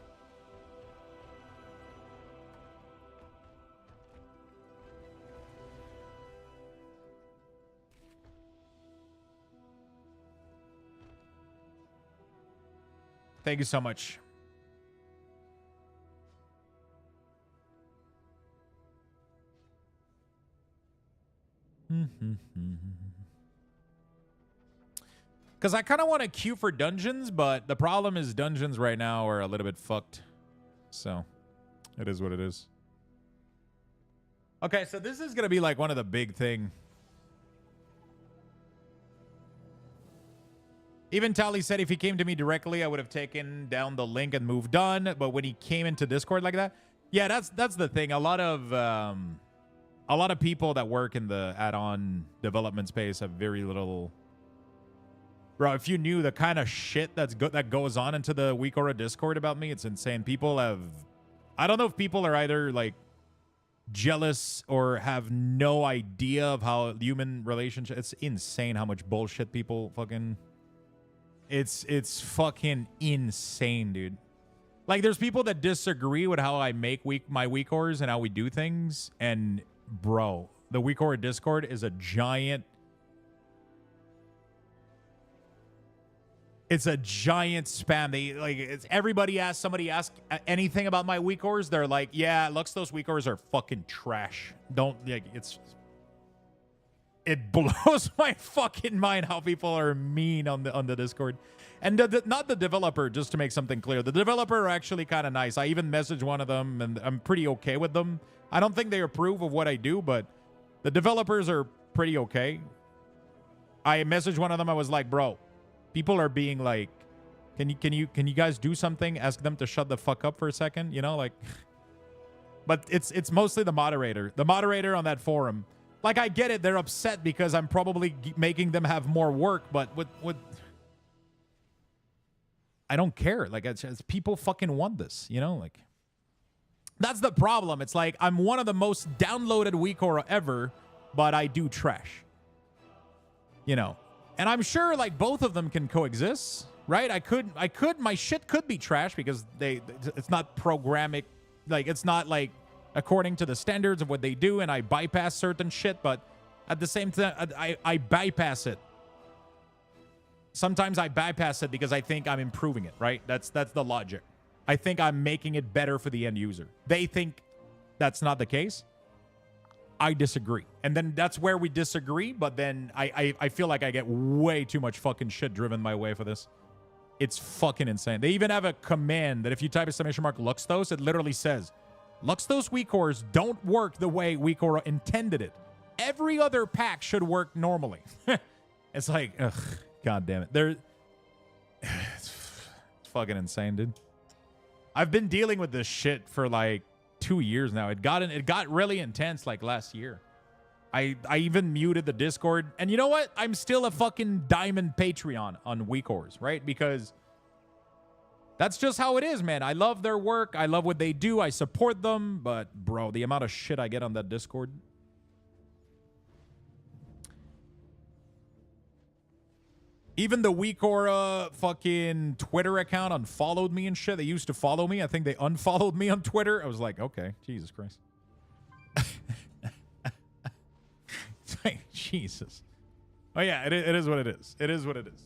Thank you so much. Because I kind of want to queue for dungeons, but the problem is dungeons right now are a little bit fucked. So, it is what it is. Okay, so this is going to be like one of the big thing. Even Tally said if he came to me directly, I would have taken down the link and moved on. But when he came into Discord like that, yeah, that's the thing. A lot of people that work in the add-on development space have very little. Bro, if you knew the kind of shit that goes on into the WeakAuras Discord about me, it's insane. People have, I don't know if people are either like jealous or have no idea of how human relationship. It's insane how much bullshit people fucking. It's fucking insane, dude. Like, there's people that disagree with how I make my WeakAuras and how we do things. And, bro, the WeakAuras Discord is a giant... It's a giant spam. Everybody asks, somebody asks anything about my WeakAuras, they're like, yeah, Luxthos WeakAuras are fucking trash. It blows my fucking mind how people are mean on the Discord. And not the developer, just to make something clear. The developer are actually kind of nice. I even messaged one of them, and I'm pretty okay with them. I don't think they approve of what I do, but the developers are pretty okay. I messaged one of them. I was like, bro, people are being like, can you guys do something? Ask them to shut the fuck up for a second, you know, like. But it's mostly the moderator. The moderator on that forum. Like, I get it. They're upset because I'm probably making them have more work, but with I don't care. Like, it's people fucking want this, you know? Like, that's the problem. It's like, I'm one of the most downloaded WeakAuras ever, but I do trash. You know? And I'm sure, like, both of them can coexist, right? My shit could be trash because it's not programmatic. Like, it's not, like, according to the standards of what they do, and I bypass certain shit, but at the same time, I bypass it. Sometimes I bypass it because I think I'm improving it, right? That's the logic. I think I'm making it better for the end user. They think that's not the case. I disagree. And then that's where we disagree, but then I feel like I get way too much fucking shit driven my way for this. It's fucking insane. They even have a command that if you type !Luxthos, it literally says, Luxthos WeakAuras don't work the way WeakAuras intended it. Every other pack should work normally. It's like, ugh, god damn it. It's fucking insane, dude. I've been dealing with this shit for like 2 years now. It got really intense like last year. I even muted the Discord. And you know what? I'm still a fucking diamond Patreon on WeakAuras, right? Because that's just how it is, man. I love their work. I love what they do. I support them. But, bro, the amount of shit I get on that Discord. Even the WeakAura fucking Twitter account unfollowed me and shit. They used to follow me. I think they unfollowed me on Twitter. I was like, okay, Jesus Christ. Jesus. Oh, yeah, it is what it is. It is what it is.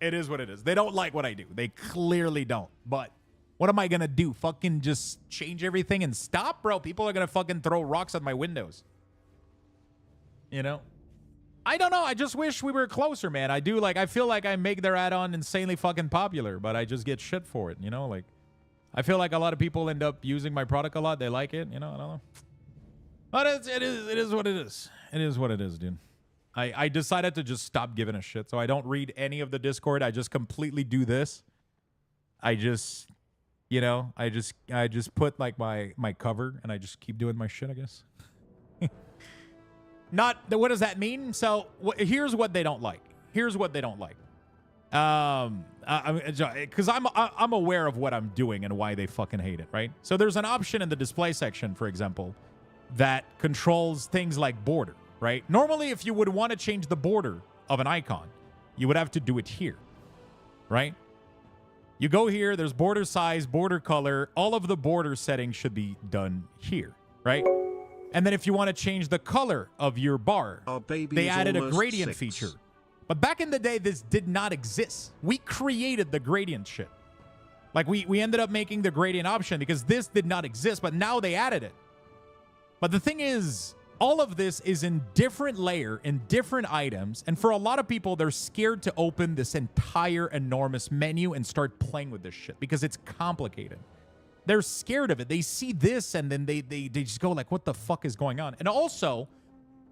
It is what it is. They don't like what I do. They clearly don't. But what am I going to do? Fucking just change everything and stop? Bro, people are going to fucking throw rocks at my windows. You know? I don't know. I just wish we were closer, man. I do, like, I feel like I make their add-on insanely fucking popular, but I just get shit for it, you know? Like, I feel like a lot of people end up using my product a lot. They like it, you know? I don't know. But it is what it is. It is what it is, dude. I decided to just stop giving a shit, so I don't read any of the Discord. I just completely do this. I just, you know, I just put, like, my cover, and I just keep doing my shit, I guess. What does that mean? So here's what they don't like. Here's what they don't like. Because I'm aware of what I'm doing and why they fucking hate it, right? So there's an option in the display section, for example, that controls things like border, right? Normally, if you would want to change the border of an icon, you would have to do it here, right? You go here, there's border size, border color. All of the border settings should be done here, right? And then if you want to change the color of your bar, they added a gradient feature. But back in the day, this did not exist. We created the gradient shit. Like, we ended up making the gradient option because this did not exist, but now they added it. But the thing is, all of this is in different layer, in different items, and for a lot of people, they're scared to open this entire enormous menu and start playing with this shit because it's complicated. They're scared of it. They see this and then they just go like, what the fuck is going on? And also,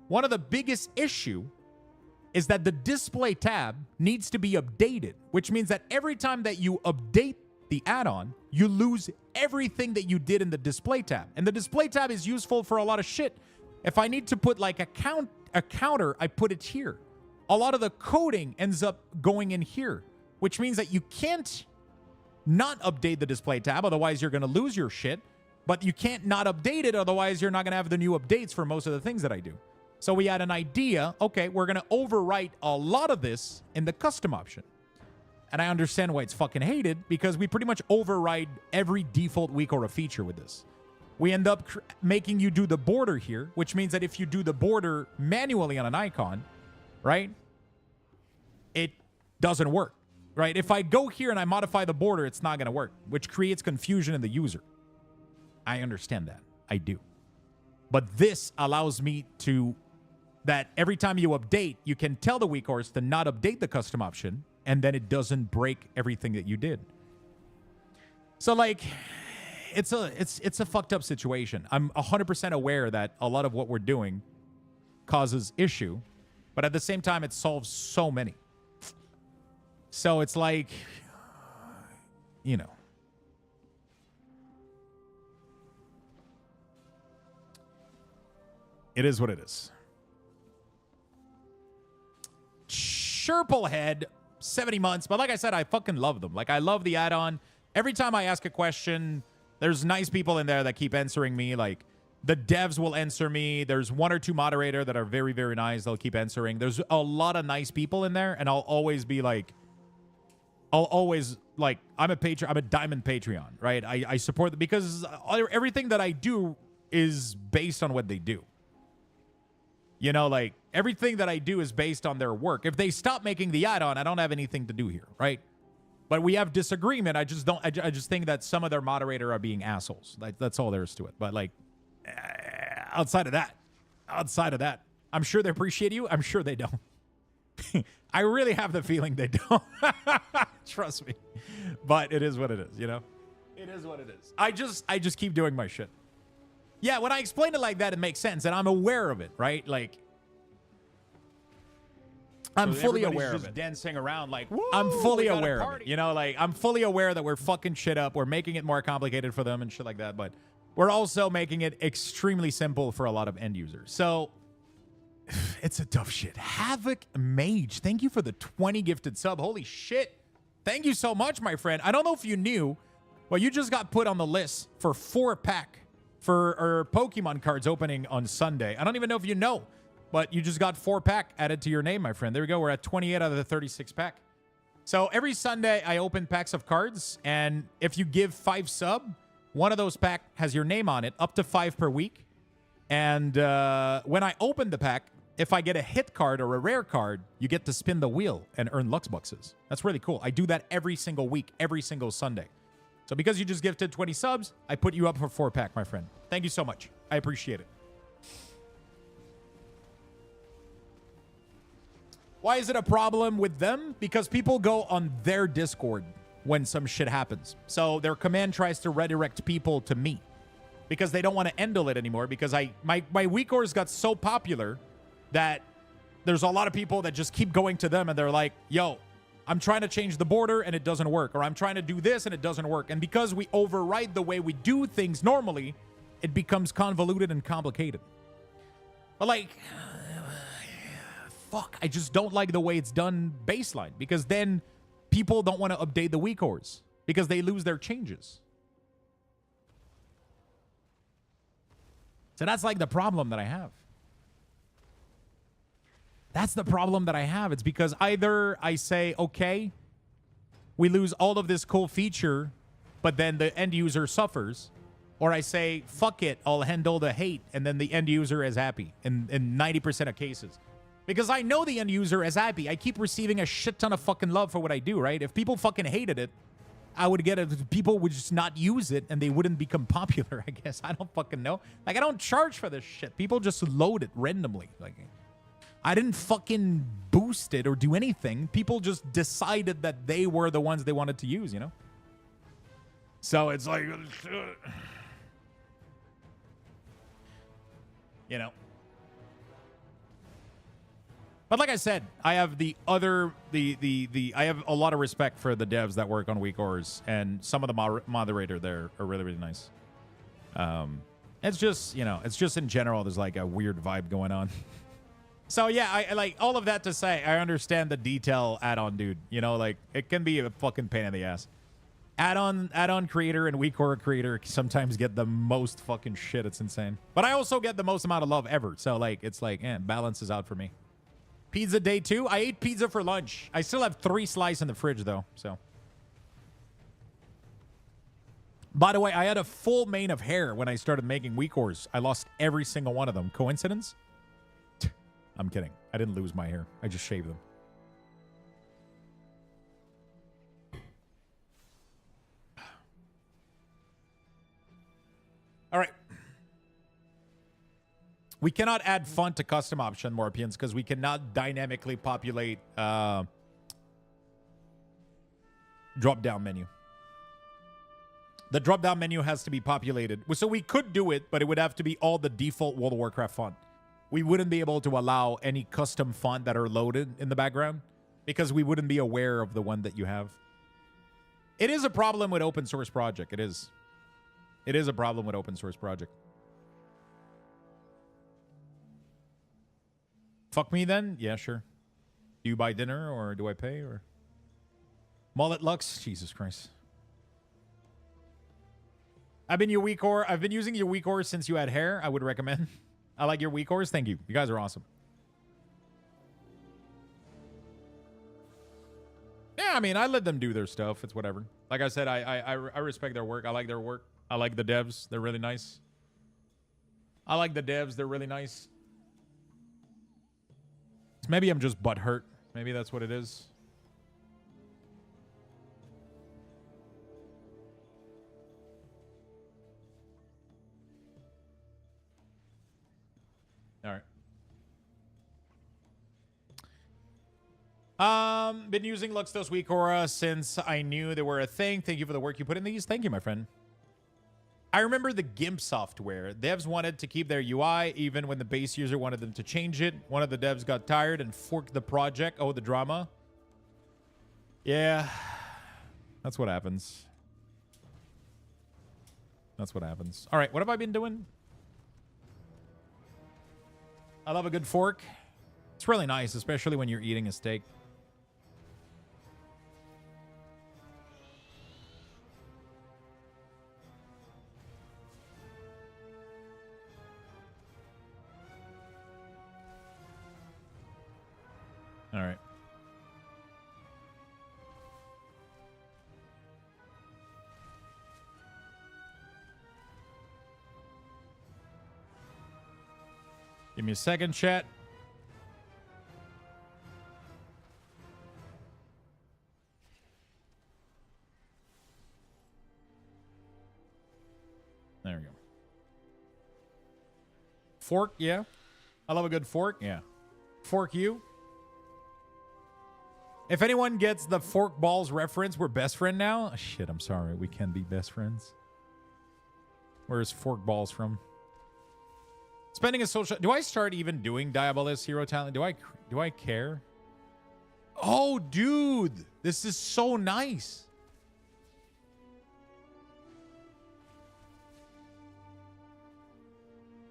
one of the biggest issue is that the display tab needs to be updated, which means that every time that you update the add-on, you lose everything that you did in the display tab. And the display tab is useful for a lot of shit. If I need to put like a counter, I put it here. A lot of the coding ends up going in here, which means that you can't not update the display tab, otherwise you're going to lose your shit. But you can't not update it, otherwise you're not going to have the new updates for most of the things that I do. So we had an idea, okay, we're going to overwrite a lot of this in the custom option. And I understand why it's fucking hated, because we pretty much override every default WeakAuras feature with this. We end up making you do the border here, which means that if you do the border manually on an icon, right, it doesn't work. Right? If I go here and I modify the border, it's not going to work, which creates confusion in the user. I understand that. I do. But this allows me to, that every time you update, you can tell the WeakAuras to not update the custom option, and then it doesn't break everything that you did. So, like, it's a fucked up situation. I'm 100% aware that a lot of what we're doing causes issue, but at the same time, it solves so many. So it's like, you know. It is what it is. Sherplehead, 70 months. But like I said, I fucking love them. Like, I love the add-on. Every time I ask a question, there's nice people in there that keep answering me. Like, the devs will answer me. There's one or two moderator that are very, very nice. They'll keep answering. There's a lot of nice people in there. And I'll always be like, I'm a diamond Patreon, right? I support them because everything that I do is based on what they do. You know, like, everything that I do is based on their work. If they stop making the add-on, I don't have anything to do here, right? But we have disagreement. I just think that some of their moderator are being assholes. Like, that's all there is to it. But, like, outside of that, I'm sure they appreciate you. I'm sure they don't. I really have the feeling they don't. Trust me. But it is what it is, you know? It is what it is. I just keep doing my shit. Yeah, when I explain it like that, it makes sense, and I'm aware of it, right? Like, I'm fully aware of it. Dancing around like, I'm fully aware of it. You know, like, I'm fully aware that we're fucking shit up. We're making it more complicated for them and shit like that. But we're also making it extremely simple for a lot of end users. So it's a tough shit. Havoc Mage, thank you for the 20 gifted sub. Holy shit. Thank you so much, my friend. I don't know if you knew, but you just got put on the list for 4-pack for our Pokemon cards opening on Sunday. I don't even know if you know, but you just got 4-pack added to your name, my friend. There we go. We're at 28 out of the 36 pack. So every Sunday, I open packs of cards, and if you give 5 sub, one of those pack has your name on it, up to 5 per week. And when I open the pack, if I get a hit card or a rare card, you get to spin the wheel and earn Lux Boxes. That's really cool. I do that every single week, every single Sunday. So because you just gifted 20 subs, I put you up for 4-pack, my friend. Thank you so much. I appreciate it. Why is it a problem with them? Because people go on their Discord when some shit happens. So their command tries to redirect people to me because they don't want to endle it anymore, because my WeakAuras got so popular that there's a lot of people that just keep going to them and they're like, yo, I'm trying to change the border and it doesn't work, or I'm trying to do this and it doesn't work. And because we override the way we do things normally, it becomes convoluted and complicated. But like, fuck, I just don't like the way it's done baseline, because then people don't want to update the WeakAuras because they lose their changes. So that's like the problem that I have. That's the problem that I have. It's because either I say, okay, we lose all of this cool feature, but then the end user suffers, or I say, fuck it, I'll handle the hate, and then the end user is happy in 90% of cases. Because I know the end user is happy. I keep receiving a shit ton of fucking love for what I do, right? If people fucking hated it, I would get it. People would just not use it and they wouldn't become popular, I guess. I don't fucking know. Like, I don't charge for this shit. People just load it randomly. Like, I didn't fucking boost it or do anything. People just decided that they were the ones they wanted to use, you know? So it's like, you know. But like I said, I have I have a lot of respect for the devs that work on WeakAuras, and some of the moderator there are really, really nice. It's just, you know, it's just in general, there's like a weird vibe going on. So yeah, I like all of that to say, I understand the detail add-on, dude. You know, like, it can be a fucking pain in the ass. Add-on creator and WeakAuras creator sometimes get the most fucking shit. It's insane. But I also get the most amount of love ever. So like, it's like, balances out for me. Pizza day 2. I ate pizza for lunch. I still have 3 slices in the fridge though. So, by the way, I had a full mane of hair when I started making WeakAuras. I lost every single one of them. Coincidence? I'm kidding. I didn't lose my hair. I just shaved them. All right. We cannot add font to custom option, Morpians, because we cannot dynamically populate drop-down menu. The drop-down menu has to be populated. So we could do it, but it would have to be all the default World of Warcraft font. We wouldn't be able to allow any custom font that are loaded in the background because we wouldn't be aware of the one that you have. It is a problem with open source project. It is. It is a problem with open source project. Fuck me then? Yeah, sure. Do you buy dinner or do I pay? Or Mullet Lux? Jesus Christ. I've been using your WeakAuras since you had hair. I would recommend. I like your WeakAuras. Thank you. You guys are awesome. Yeah, I mean, I let them do their stuff. It's whatever. Like I said, I respect their work. I like their work. I like the devs. They're really nice. I like the devs. They're really nice. Maybe I'm just butthurt. Maybe that's what it is. All right. Been using Luxthos WeakAuras since I knew they were a thing. Thank you for the work you put in these. Thank you, my friend. I remember the GIMP software. Devs wanted to keep their UI even when the base user wanted them to change it. One of the devs got tired and forked the project. Oh, the drama. Yeah, that's what happens. That's what happens. All right, what have I been doing? I love a good fork. It's really nice, especially when you're eating a steak. All right. Give me a second, chat. There we go. Fork, yeah. I love a good fork, yeah. Fork you. If anyone gets the fork balls reference, we're best friend now. Oh, shit, I'm sorry. We can be best friends. Where's fork balls from? Spending a social... Do I start even doing Diabolus Hero Talent? Do I care? Oh, dude. This is so nice.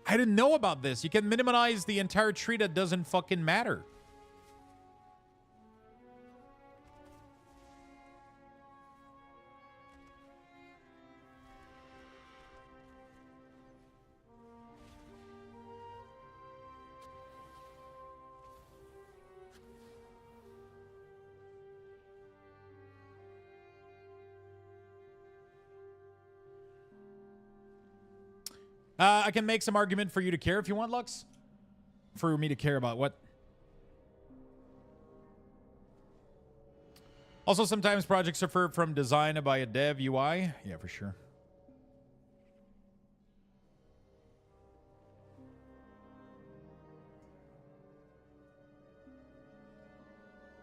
I didn't know about this. You can minimize the entire tree that doesn't fucking matter. I can make some argument for you to care if you want, Lux. For me to care about what? Also, sometimes projects suffer from design by a dev UI. Yeah, for sure.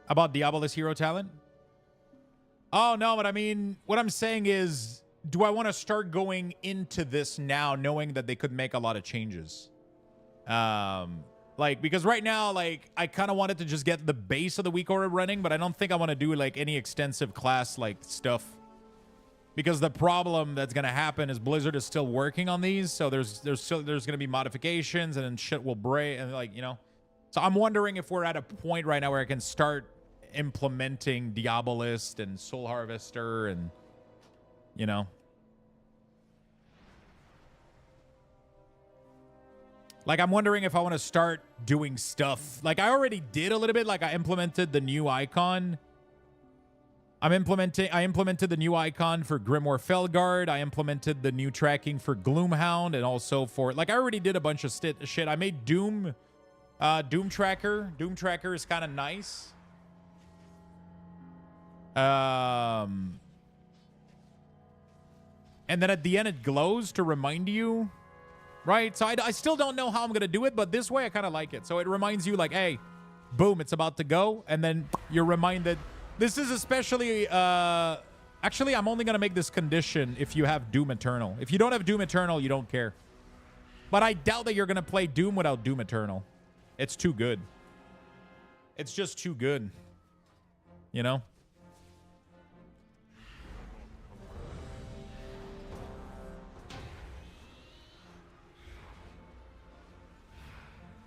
About Diabolus Hero Talent? Oh, no, but I mean, what I'm saying is... Do I want to start going into this now knowing that they could make a lot of changes? Like, because right now, like, I kind of wanted to just get the base of the WeakAuras running, but I don't think I want to do, like, any extensive class, like, stuff. Because the problem that's going to happen is Blizzard is still working on these, so there's going to be modifications, and then shit will break, and, like, you know. So I'm wondering if we're at a point right now where I can start implementing Diabolist and Soul Harvester and... You know, like, I'm wondering if I want to start doing stuff. Like, I already did a little bit. Like, I implemented the new icon. I implemented the new icon for Grimoire Felguard. I implemented the new tracking for Gloomhound and also for, like, I already did a bunch of shit. I made Doom Tracker. Doom Tracker is kind of nice. And then at the end, it glows to remind you, right? So I still don't know how I'm going to do it, but this way I kind of like it. So it reminds you like, hey, boom, it's about to go. And then you're reminded. This is especially, actually, I'm only going to make this condition if you have Doom Eternal. If you don't have Doom Eternal, you don't care. But I doubt that you're going to play Doom without Doom Eternal. It's too good. It's just too good. You know?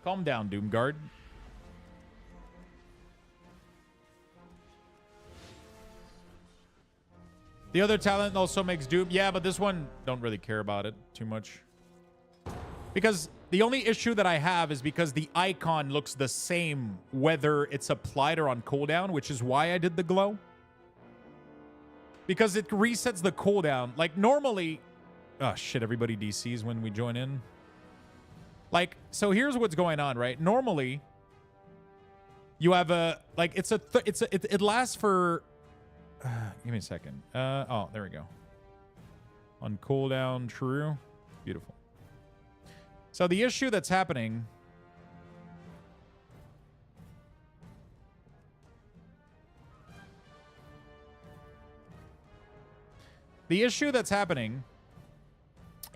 Calm down, Doomguard. The other talent also makes Doom. Yeah, but this one, don't really care about it too much. Because the only issue that I have is because the icon looks the same whether it's applied or on cooldown, which is why I did the glow. Because it resets the cooldown. Like, normally... Oh, shit, everybody DCs when we join in. Like, so here's what's going on, right? Normally, you have a, like, it lasts for, give me a second. Oh, there we go. On cooldown, true. Beautiful. So the issue that's happening. The issue that's happening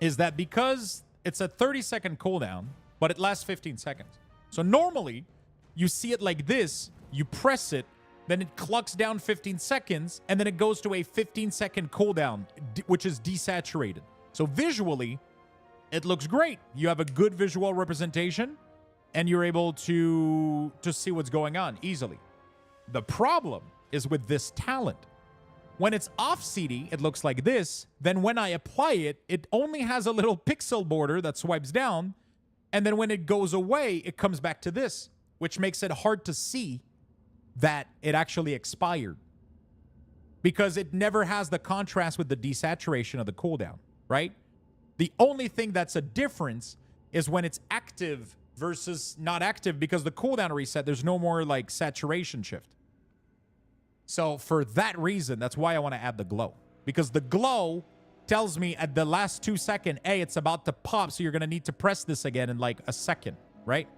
is that because it's a 30-second cooldown, but it lasts 15 seconds. So normally, you see it like this, you press it, then it clucks down 15 seconds, and then it goes to a 15-second cooldown, which is desaturated. So So visually, it looks great. You have a good visual representation, and you're able to see what's going on easily. The problem is with this talent. When it's off CD, it looks like this. Then when I apply it, it only has a little pixel border that swipes down. And then when it goes away, it comes back to this, which makes it hard to see that it actually expired. Because it never has the contrast with the desaturation of the cooldown, right? The only thing that's a difference is when it's active versus not active, because the cooldown reset, there's no more like saturation shift. So for that reason, that's why I want to add the glow. Because the glow tells me at the last 2 seconds, hey, it's about to pop, so you're going to need to press this again in like a second, right?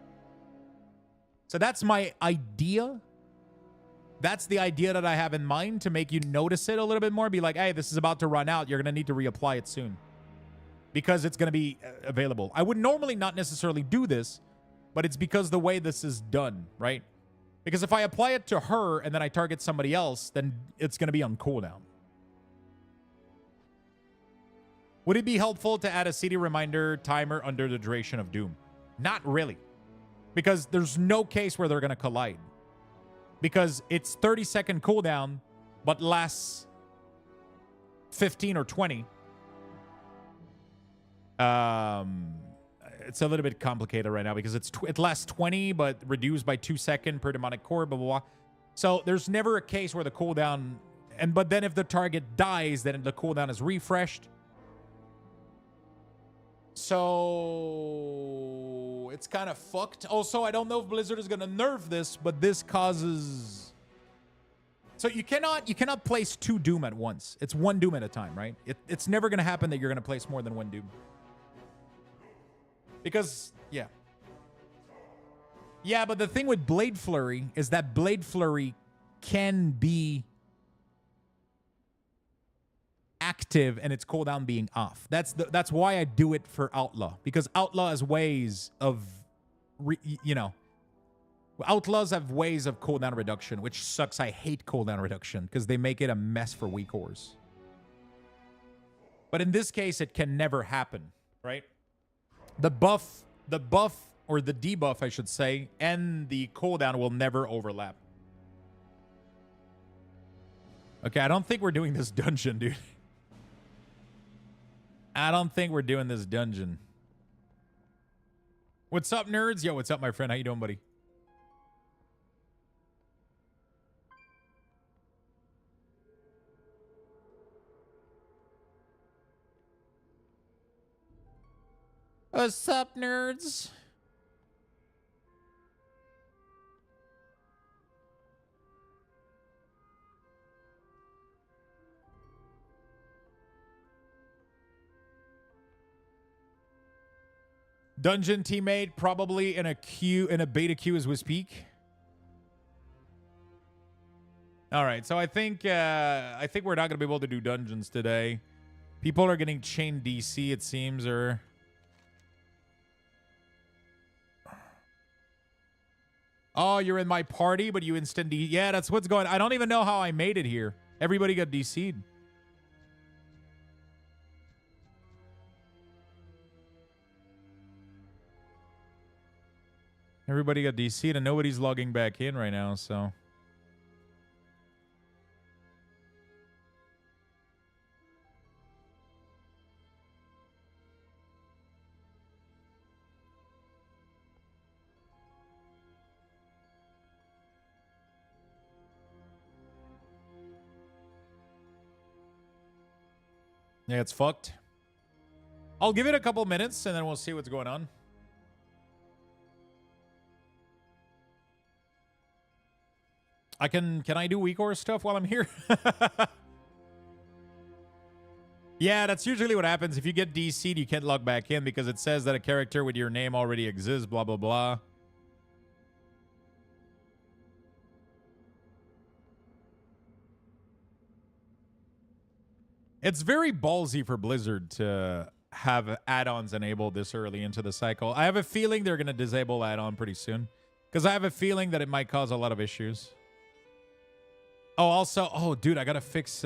So that's my idea. That's the idea that I have in mind to make you notice it a little bit more. Be like, hey, this is about to run out. You're going to need to reapply it soon. Because it's going to be available. I would normally not necessarily do this, but it's because the way this is done, right? Because if I apply it to her and then I target somebody else, then it's going to be on cooldown. Would it be helpful to add a CD reminder timer under the duration of Doom? Not really. Because there's no case where they're going to collide. Because it's 30-second cooldown, but lasts 15 or 20. It's a little bit complicated right now because it lasts 20, but reduced by 2 seconds per demonic core, blah, blah, blah. So there's never a case where the cooldown, but then if the target dies, then the cooldown is refreshed. So it's kind of fucked. Also, I don't know if Blizzard is going to nerf this, but this causes... So you cannot place 2 Doom at once. It's 1 Doom at a time, right? It's never going to happen that you're going to place more than 1 Doom. Because, yeah. Yeah, but the thing with Blade Flurry is that Blade Flurry can be active and its cooldown being off. That's why I do it for Outlaw. Because Outlaw has ways of, Outlaws have ways of cooldown reduction, which sucks. I hate cooldown reduction because they make it a mess for WeakAuras. But in this case, it can never happen, right? The buff or the debuff, I should say, and the cooldown will never overlap. Okay, I don't think we're doing this dungeon, dude. I don't think we're doing this dungeon. What's up, nerds? Yo, what's up, my friend? How you doing, buddy? What's up, nerds? Dungeon teammate probably in a beta queue as we speak. All right, so I think we're not gonna be able to do dungeons today. People are getting chained DC, it seems, or. Oh, you're in my party, but you instant yeah, that's what's going on. I don't even know how I made it here. Everybody got DC'd. Everybody got DC'd and nobody's logging back in right now, so. Yeah, it's fucked. I'll give it a couple minutes and then we'll see what's going on. Can I do WeakAuras stuff while I'm here? Yeah, that's usually what happens. If you get DC'd, you can't log back in because it says that a character with your name already exists, blah, blah, blah. It's very ballsy for Blizzard to have add-ons enabled this early into the cycle. I have a feeling they're going to disable add-on pretty soon because I have a feeling that it might cause a lot of issues. Oh, also, oh, dude, I got to fix...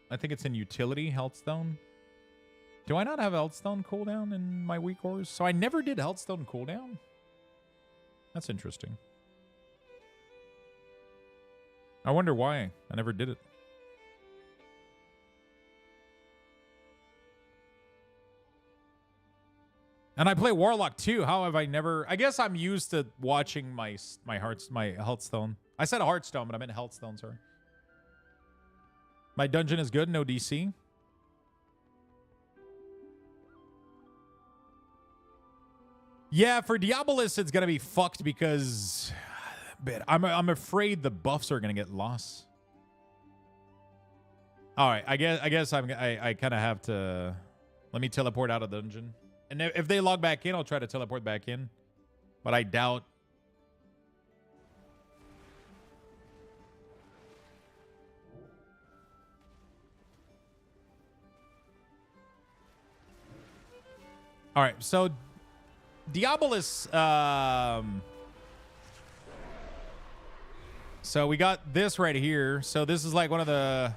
I think it's in utility, Healthstone. Do I not have Healthstone cooldown in my WeakAuras? So I never did Healthstone cooldown? That's interesting. I wonder why I never did it. And I play Warlock too. How have I never... I guess I'm used to watching my Healthstone. I said Hearthstone, but I meant Healthstone, sorry. My dungeon is good, no DC. Yeah, for Diabolus, it's gonna be fucked because I'm afraid the buffs are gonna get lost. All right, I guess I kind of have to. Let me teleport out of the dungeon, and if they log back in, I'll try to teleport back in, but I doubt. All right, so Diabolus, so we got this right here. So this is like one of the...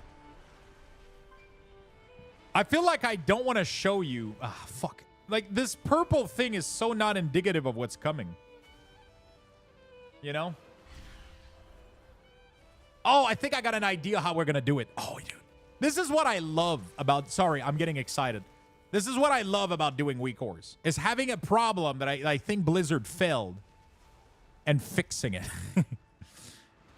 I feel like I don't want to show you... Ah, fuck. Like, this purple thing is so not indicative of what's coming. You know? Oh, I think I got an idea how we're going to do it. Oh, dude. This is what I love about... Sorry, I'm getting excited. This is what I love about doing WeakAuras, is having a problem that I think Blizzard failed and fixing it.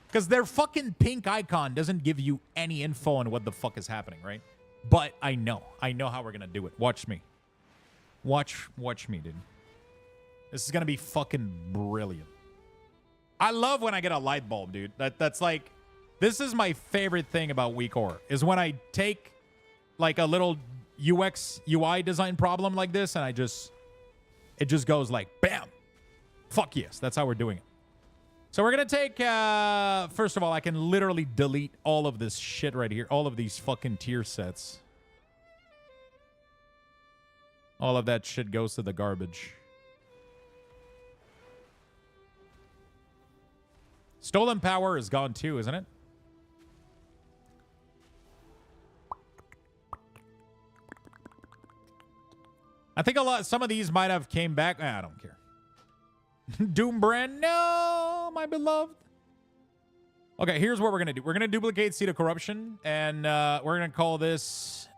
Because their fucking pink icon doesn't give you any info on what the fuck is happening, right? But I know how we're going to do it. Watch me. Watch me, dude. This is going to be fucking brilliant. I love when I get a light bulb, dude. That's like, this is my favorite thing about WeakAuras, is when I take like a little UX UI design problem like this and it just goes like bam. Fuck yes, that's how we're doing it. So we're gonna take first of all, I can literally delete all of this shit right here, all of these fucking tier sets. All of that shit goes to the garbage. Stolen power is gone too, isn't it? I think some of these might have came back. I don't care. Doombrand, no, my beloved. Okay, here's what we're going to do. We're going to duplicate Seed of Corruption, and we're going to call this...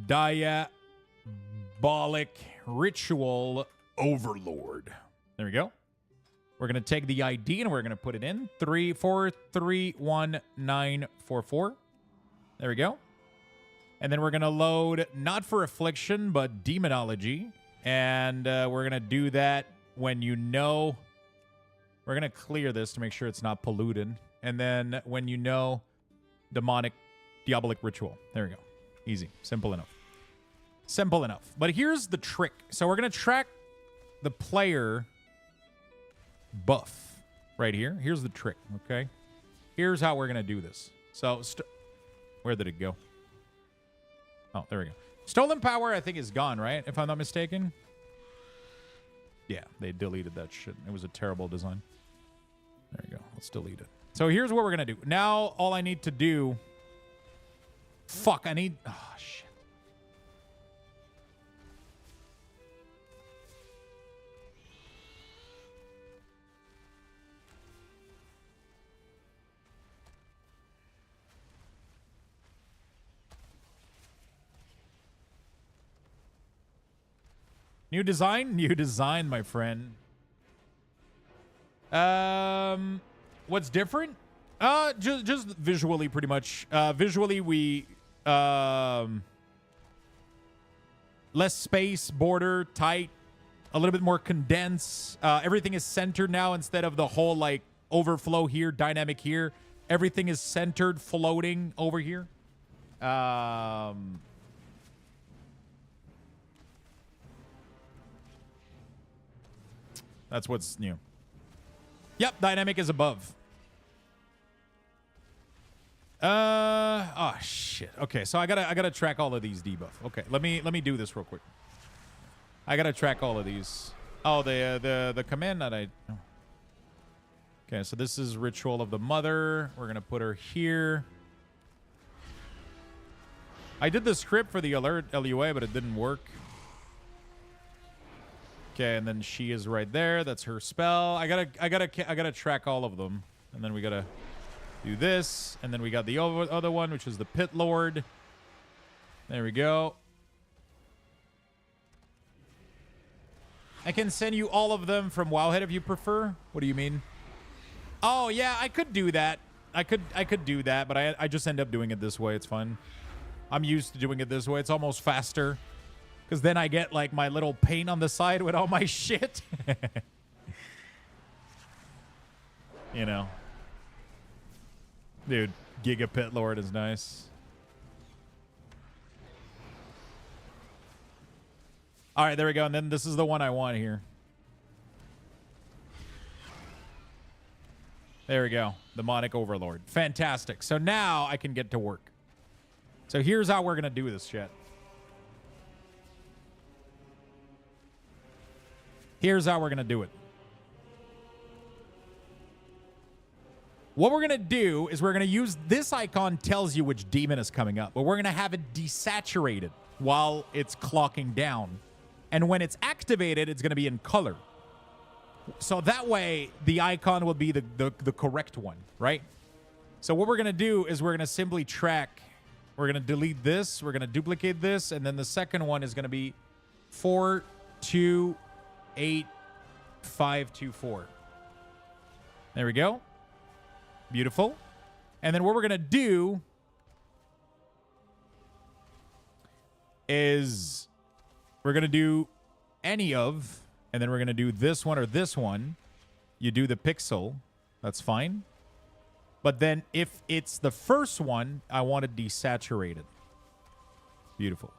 Diabolic Ritual Overlord. There we go. We're going to take the ID, and we're going to put it in. 34319944. There we go. And then we're going to load, not for Affliction, but Demonology. And we're going to do that when you know... We're going to clear this to make sure it's not polluted. And then when you know Diabolic Ritual. There we go. Easy. Simple enough. Simple enough. But here's the trick. So we're going to track the player buff right here. Here's the trick, okay? Here's how we're going to do this. So... Where did it go? Oh, there we go. Stolen power, I think, is gone, right? If I'm not mistaken. Yeah, they deleted that shit. It was a terrible design. There you go. Let's delete it. So here's what we're going to do. Now, all I need to do... Fuck, I need... Oh, shit. New design? New design, my friend. What's different? Just visually, pretty much. Visually, we... less space, border, tight, a little bit more condensed. Everything is centered now instead of the whole, like, overflow here, dynamic here. Everything is centered, floating over here. That's what's new. Yep, dynamic is above. Oh shit. Okay, so I gotta track all of these debuff. Okay, let me do this real quick. I gotta track all of these. Oh, the command that I. Oh. Okay, so this is Ritual of the Mother. We're going to put her here. I did the script for the alert LUA, but it didn't work. Okay, and then she is right there. That's her spell. I gotta track all of them. And then we gotta do this. And then we got the other one, which is the Pit Lord. There we go. I can send you all of them from Wowhead if you prefer. What do you mean? Oh yeah, I could do that. I could do that, but I just end up doing it this way. It's fine. I'm used to doing it this way. It's almost faster. Because then I get, like, my little paint on the side with all my shit. You know. Dude, Giga Pit Lord is nice. All right, there we go. And then this is the one I want here. There we go. The Demonic Overlord. Fantastic. So now I can get to work. So here's how we're going to do this shit. Here's how we're going to do it. What we're going to do is we're going to use this icon tells you which demon is coming up, but we're going to have it desaturated while it's clocking down. And when it's activated, it's going to be in color. So that way, the icon will be the correct one, right? So what we're going to do is we're going to simply track. We're going to delete this. We're going to duplicate this. And then the second one is going to be 4285524. There we go. Beautiful. And then what we're going to do is we're going to do any of, and then we're going to do this one or this one. You do the pixel. That's fine. But then if it's the first one, I want it desaturated. Beautiful.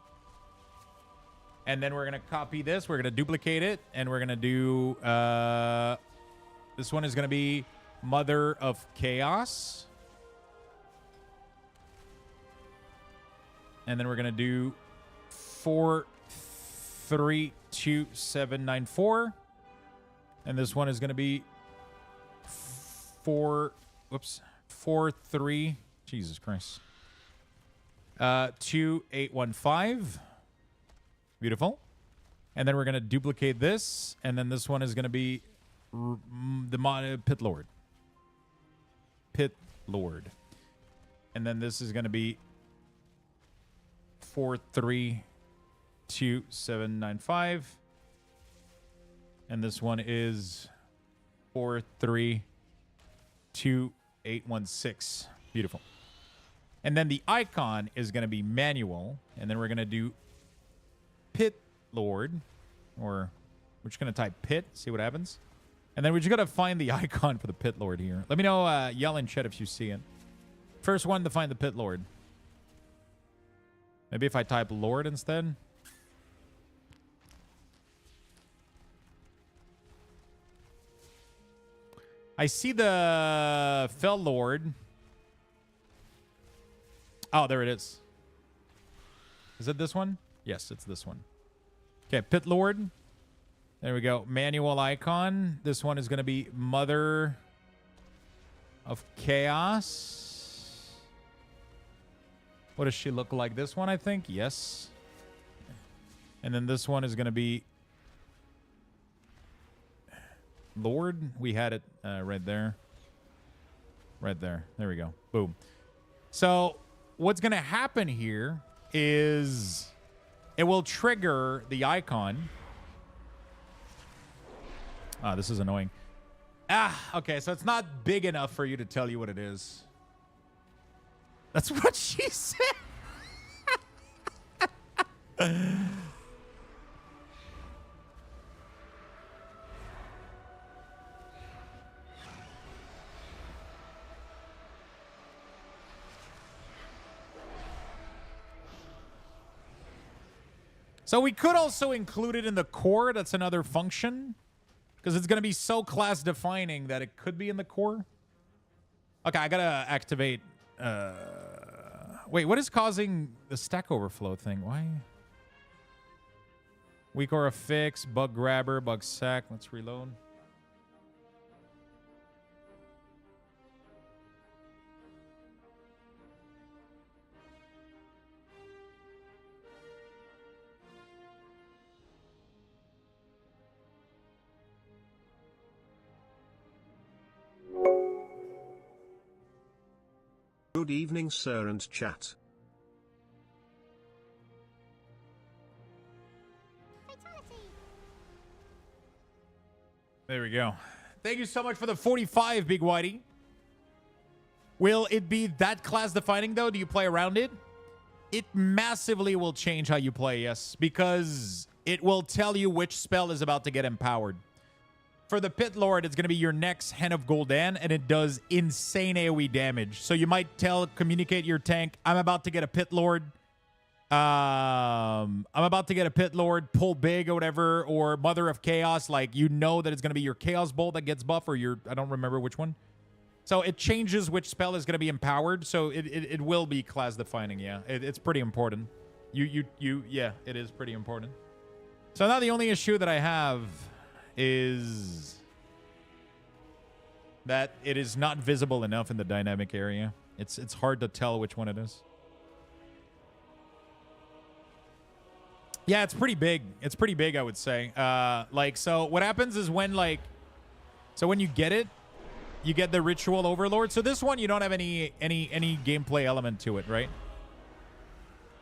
And then we're going to copy this. We're going to duplicate it. And we're going to do... this one is going to be Mother of Chaos. And then we're going to do 432794. And this one is going to be 43... Jesus Christ. 2815. Beautiful. And then we're going to duplicate this. And then this one is going to be the Pit Lord. Pit Lord. And then this is going to be 432795. And this one is 432816. Beautiful. And then the icon is going to be manual. And then we're going to do Pit Lord. Or we're just going to type Pit, see what happens. And then we just got to find the icon for the Pit Lord here. Let me know, yell in chat if you see it. First one to find the Pit Lord. Maybe if I type Lord instead. I see the Fell Lord. Oh, there it is. Is it this one? Yes, it's this one. Okay, Pit Lord. There we go. Manual icon. This one is going to be Mother of Chaos. What does she look like? This one, I think. Yes. And then this one is going to be Lord. We had it right there. Right there. There we go. Boom. So what's going to happen here is it will trigger the icon. Ah, this is annoying. Okay, so it's not big enough for you to tell you what it is. That's what she said. So we could also include it in the core. That's another function. Because it's going to be so class defining that it could be in the core. Okay, I got to activate. Wait, what is causing the Stack Overflow thing? Why? WeakAuras fix, bug grabber, bug sack. Let's reload. Good evening, sir and chat. There we go. Thank you so much for the 45, Big Whitey. Will it be that class defining, though? Do you play around it? It massively will change how you play, yes, because it will tell you which spell is about to get empowered. For the Pit Lord, it's going to be your next Hen of Gul'dan, and it does insane AoE damage. So you might communicate your tank, I'm about to get a Pit Lord. I'm about to get a Pit Lord, pull big or whatever, or Mother of Chaos. Like, you know that it's going to be your Chaos Bolt that gets buff, or your, I don't remember which one. So it changes which spell is going to be empowered. So it will be class defining. Yeah, it's pretty important. Yeah, it is pretty important. So now the only issue that I have is that it is not visible enough in the dynamic area. It's hard to tell which one it is. Yeah, it's pretty big. It's pretty big, I would say. Like, so what happens is when, like, so when you get it, you get the Ritual Overlord. So this one, you don't have any gameplay element to it, right?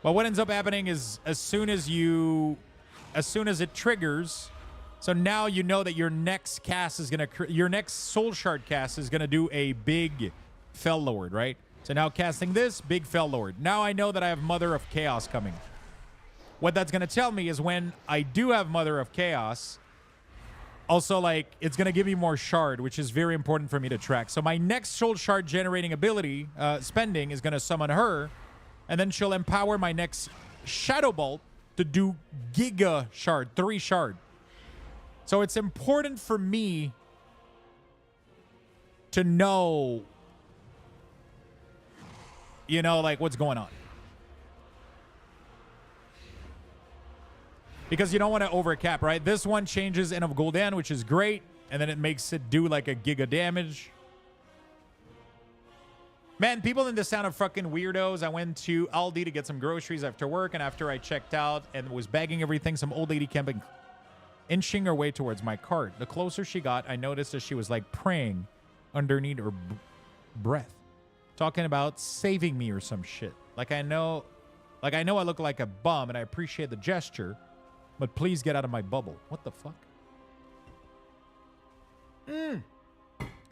Well, what ends up happening is as soon as it triggers, so now you know that your next cast is going to, your next Soul Shard cast is going to do a big Fel Lord, right? So now casting this, big Fel Lord. Now I know that I have Mother of Chaos coming. What that's going to tell me is when I do have Mother of Chaos, also, like, it's going to give me more shard, which is very important for me to track. So my next Soul Shard generating ability, spending, is going to summon her, and then she'll empower my next Shadow Bolt to do Giga Shard, 3 shard. So it's important for me to know, you know, like, what's going on. Because you don't want to overcap, right? This one changes End of Gul'dan, which is great. And then it makes it do like a giga damage. Man, people in this sound of fucking weirdos. I went to Aldi to get some groceries after work. And after I checked out and was bagging everything, some old lady kept inching her way towards my cart. The closer she got, I noticed that she was like praying underneath her breath. Talking about saving me or some shit. I know I look like a bum and I appreciate the gesture. But please get out of my bubble. What the fuck?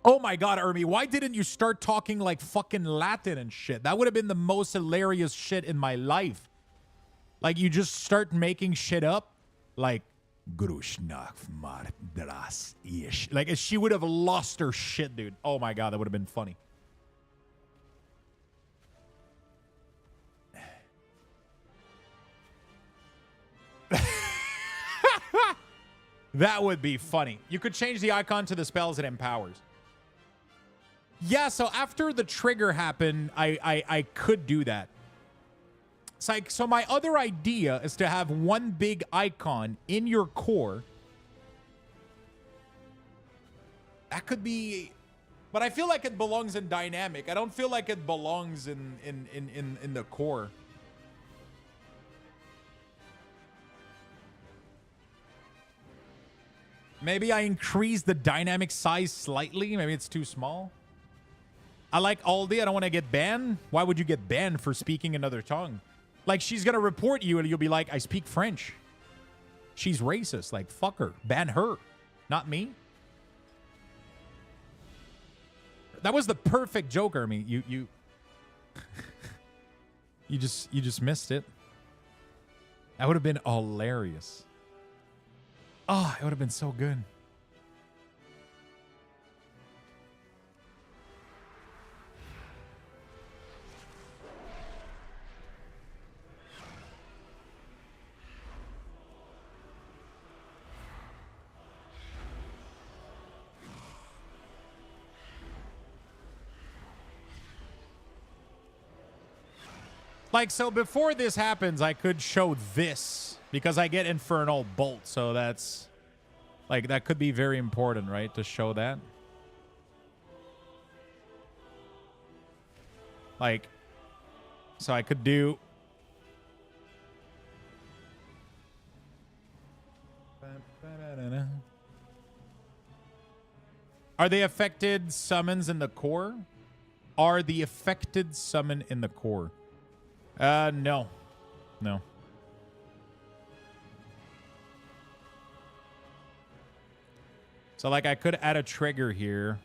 Oh my god, Ermi, why didn't you start talking like fucking Latin and shit? That would have been the most hilarious shit in my life. Like, you just start making shit up. Like, like, she would have lost her shit, dude. Oh my god, that would have been funny. That would be funny. You could change the icon to the spells it empowers. Yeah, so after the trigger happened, I could do that. It's like, so my other idea is to have one big icon in your core. That could be, but I feel like it belongs in dynamic. I don't feel like it belongs in the core. Maybe I increase the dynamic size slightly. Maybe it's too small. I like Aldi. I don't want to get banned. Why would you get banned for speaking another tongue? Like, she's going to report you and you'll be like, I speak French. She's racist. Like, fuck her. Ban her. Not me. That was the perfect joke, Ermi. You just missed it. That would have been hilarious. Oh, it would have been so good. Like, so before this happens, I could show this because I get Infernal Bolt. So that's, like, that could be very important, right? To show that. Like, so I could do. Are they affected summons in the core? are the affected summon in the core? No. No. So, like, I could add a trigger here.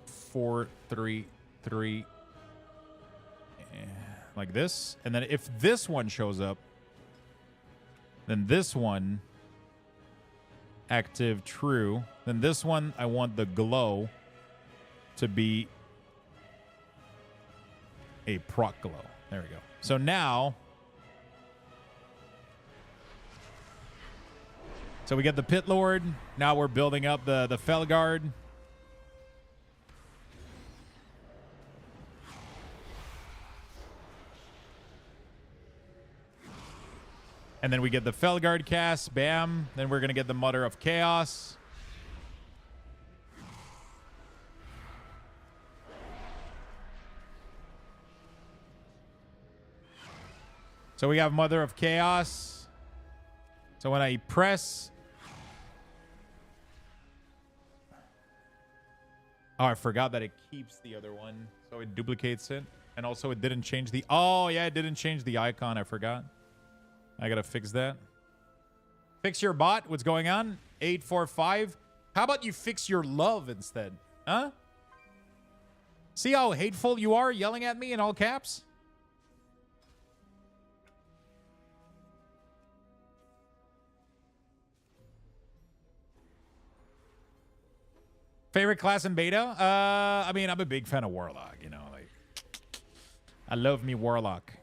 4, 3, 3. Like this. And then if this one shows up, then this one active true. Then this one, I want the glow to be a proc glow. There we go. So now, so we get the Pit Lord. Now we're building up the Felguard. And then we get the Felguard cast. Bam. Then we're going to get the Mother of Chaos. So we have Mother of Chaos. So when I press... Oh, I forgot that it keeps the other one. So it duplicates it. And also it didn't change the... Oh, yeah, it didn't change the icon. I forgot. I gotta fix that. Fix your bot. What's going on? 845. How about you fix your love instead? Huh? See how hateful you are yelling at me in all caps? Favorite class in beta? I mean, I'm a big fan of Warlock, you know, like I love me Warlock.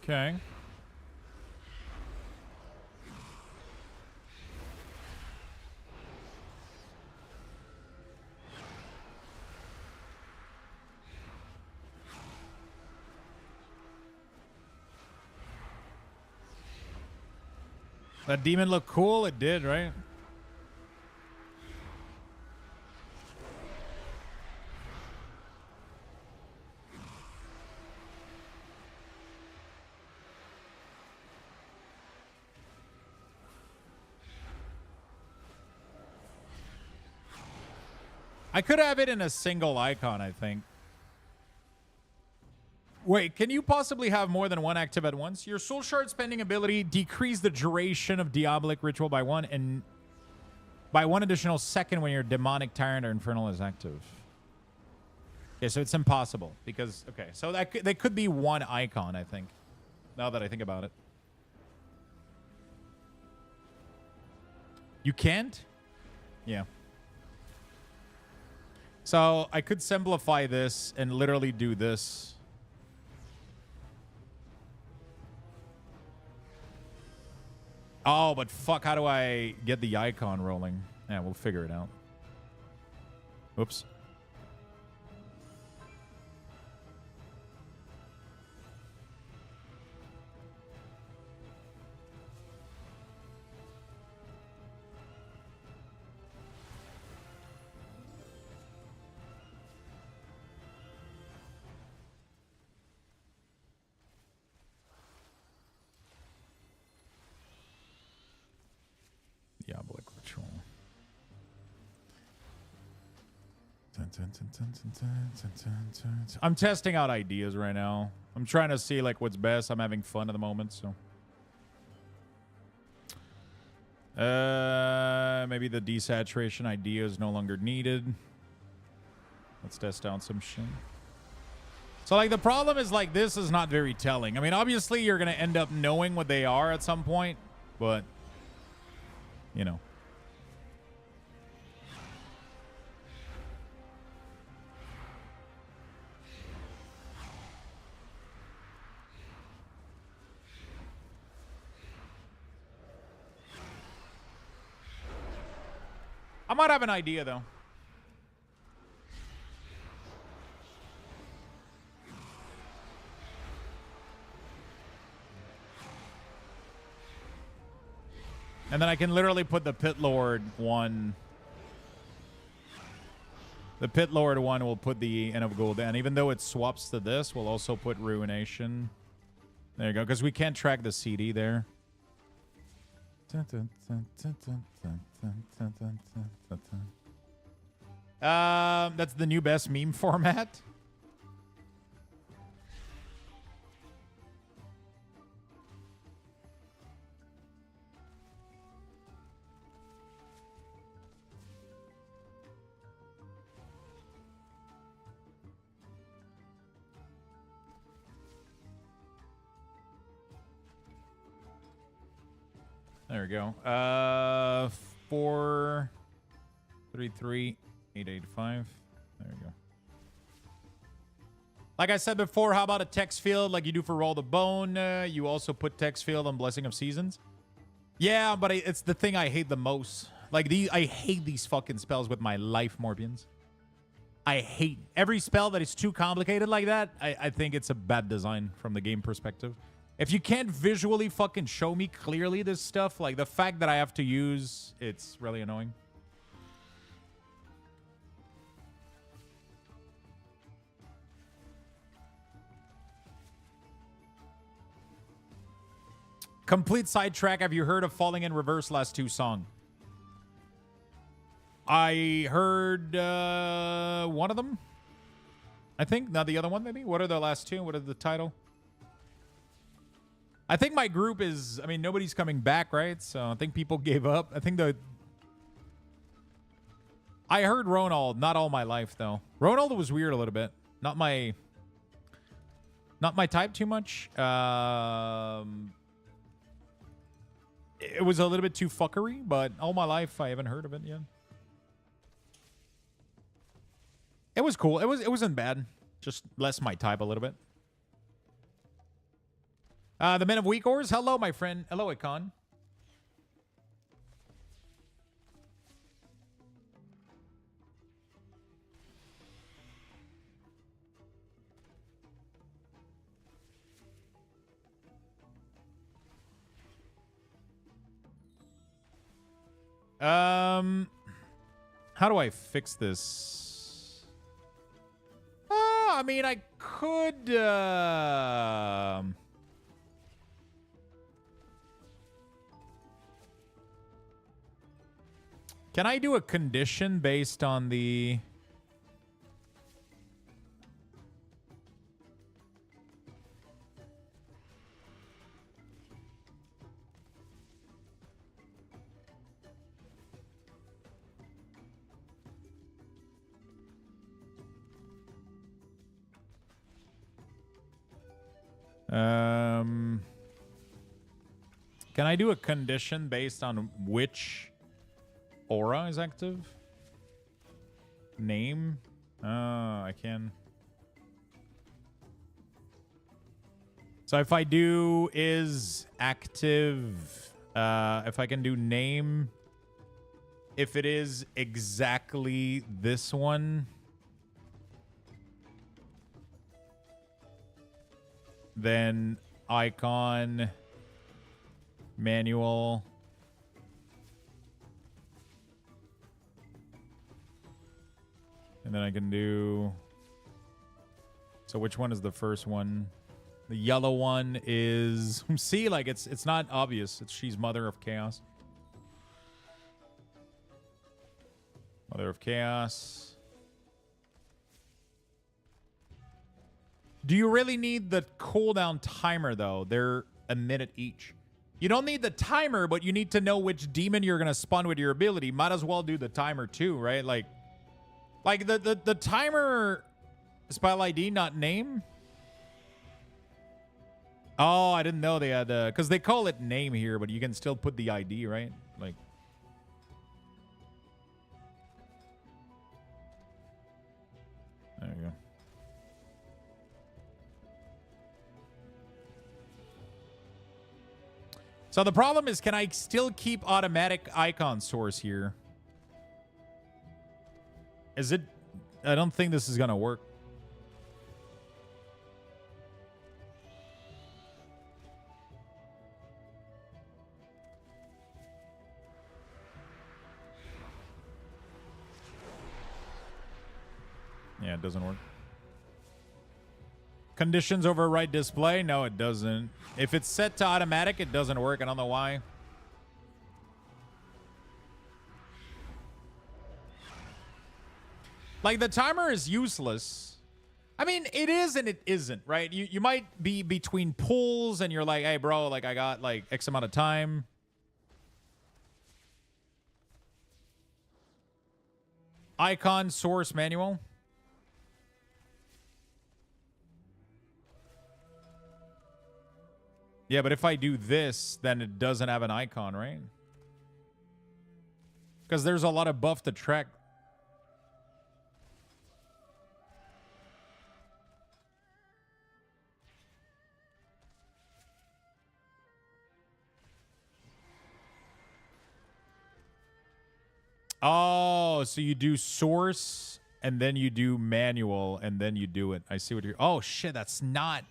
Okay. That demon looked cool. It did, right? I could have it in a single icon, I think. Wait, can you possibly have more than one active at once? Your soul shard spending ability decrease the duration of Diabolic Ritual by 1 and by 1 additional second when your Demonic Tyrant or Infernal is active. Okay, so it's impossible because, okay, so that could be one icon, I think, now that I think about it. You can't? Yeah. So I could simplify this and literally do this. Oh, but fuck, how do I get the icon rolling? Yeah, we'll figure it out. Oops. Diabolic Ritual. I'm testing out ideas right now. I'm trying to see like what's best. I'm having fun at the moment, so. Maybe the desaturation idea is no longer needed. Let's test out some shit. So like the problem is like this is not very telling. I mean, obviously you're gonna end up knowing what they are at some point, but you know. I might have an idea, though. And then I can literally put the Pit Lord one. The Pit Lord one will put the End of Gold in. Even though it swaps to this, we'll also put Ruination. There you go. Because we can't track the CD there. That's the new best meme format. There we go. 433 885. There we go. Like I said before, how about a text field like you do for Roll the Bone? You also put text field on Blessing of Seasons. Yeah, but it's the thing I hate the most. Like I hate these fucking spells with my life, Morbians. I hate every spell that is too complicated like that. I think it's a bad design from the game perspective. If you can't visually fucking show me clearly this stuff, like the fact that I have to use, it's really annoying. Complete sidetrack. Have you heard of Falling in Reverse last two song? I heard one of them. I think. Not the other one, maybe? What are the last two? What is the title? I think my group is... I mean, nobody's coming back, right? So I think people gave up. I think I heard Ronald, not all my life, though. Ronald was weird a little bit. Not my type too much. It was a little bit too fuckery, but all my life I haven't heard of it yet. It was cool. It wasn't bad. Just less my type a little bit. The Men of WeakAuras. Hello, my friend. Hello, Icon. How do I fix this? I mean, I could, can I do a condition based on the... Can I do a condition based on which aura is active? Name? I can. So if I do is active, if I can do name, if it is exactly this one, then icon, manual, and then I can do... So which one is the first one? The yellow one is... See, like, it's not obvious. She's Mother of Chaos. Mother of Chaos. Do you really need the cooldown timer, though? They're a minute each. You don't need the timer, but you need to know which demon you're going to spawn with your ability. Might as well do the timer, too, right? Like the timer... Spell ID, not name? Oh, I didn't know they had... Because they call it name here, but you can still put the ID, right? Like... There you go. So the problem is, can I still keep automatic icon source here? Is it? I don't think this is gonna work. Yeah, it doesn't work. Conditions overwrite display? No, it doesn't. If it's set to automatic, it doesn't work. I don't know why. Like, the timer is useless. I mean, it is and it isn't, right? You might be between pulls and you're like, hey, bro, like, I got, like, X amount of time. Icon source manual. Yeah, but if I do this, then it doesn't have an icon, right? Because there's a lot of buff to track. Oh, so you do source and then you do manual and then you do it. I see what you're... Oh, shit, that's not...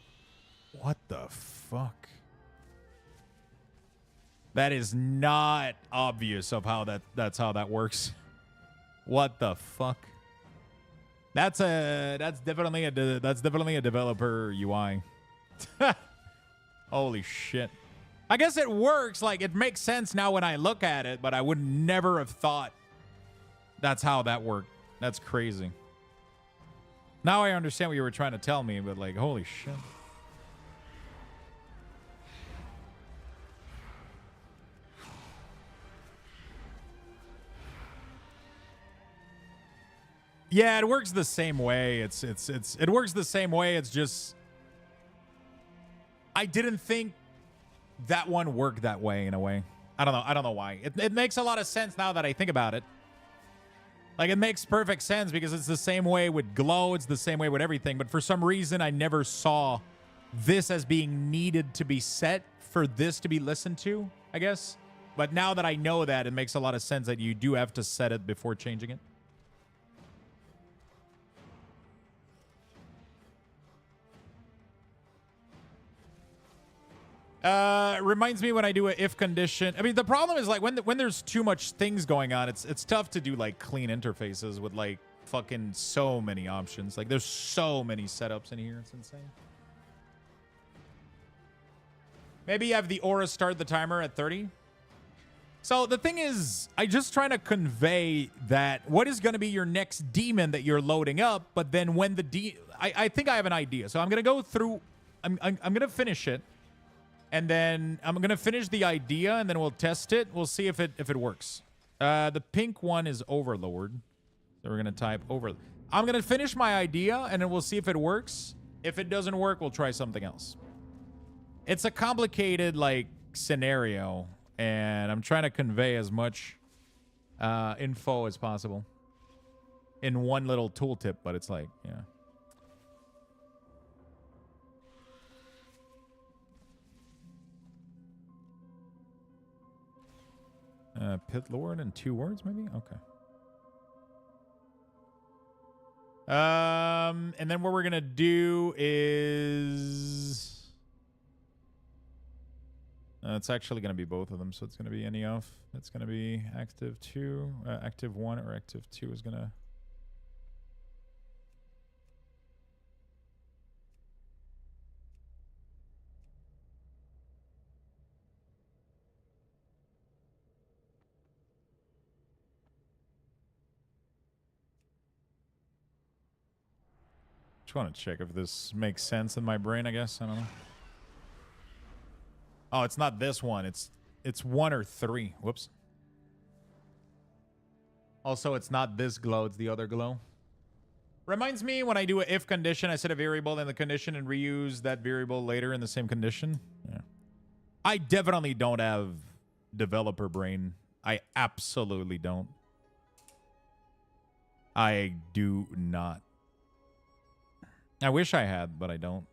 What the fuck? That is not obvious of how that's how that works. What the fuck? That's definitely a developer UI. Holy shit. I guess it works. Like, it makes sense now when I look at it, but I would never have thought that's how that worked. That's crazy. Now I understand what you were trying to tell me, but like, holy shit. Yeah, it works the same way. It works the same way. It's just I didn't think that one worked that way in a way. I don't know why. It makes a lot of sense now that I think about it. Like, it makes perfect sense because it's the same way with glow. It's the same way with everything. But for some reason, I never saw this as being needed to be set for this to be listened to, I guess. But now that I know that, it makes a lot of sense that you do have to set it before changing it. Reminds me when I do a if condition. I mean, the problem is like when there's too much things going on, it's tough to do like clean interfaces with like fucking so many options. Like, there's so many setups in here. It's insane. Maybe you have the aura start the timer at 30. So the thing is, I just trying to convey that what is going to be your next demon that you're loading up, but then when the I think I have an idea. So I'm going to go through, I'm going to finish it. And then I'm going to finish the idea, and then we'll test it. We'll see if it works. The pink one is Overlord. So we're going to type over. I'm going to finish my idea, and then we'll see if it works. If it doesn't work, we'll try something else. It's a complicated, like, scenario, and I'm trying to convey as much info as possible in one little tooltip, but it's like, yeah. Pit Lord in 2 words, maybe? Okay. And then what we're going to do is... it's actually going to be both of them, so it's going to be any off. It's going to be active 2, active 1, or active 2 is going to... Just want to check if this makes sense in my brain, I guess. I don't know. Oh, it's not this one. It's 1 or 3. Whoops. Also, it's not this glow. It's the other glow. Reminds me when I do a if condition, I set a variable in the condition and reuse that variable later in the same condition. Yeah. I definitely don't have developer brain. I absolutely don't. I do not. I wish I had, but I don't.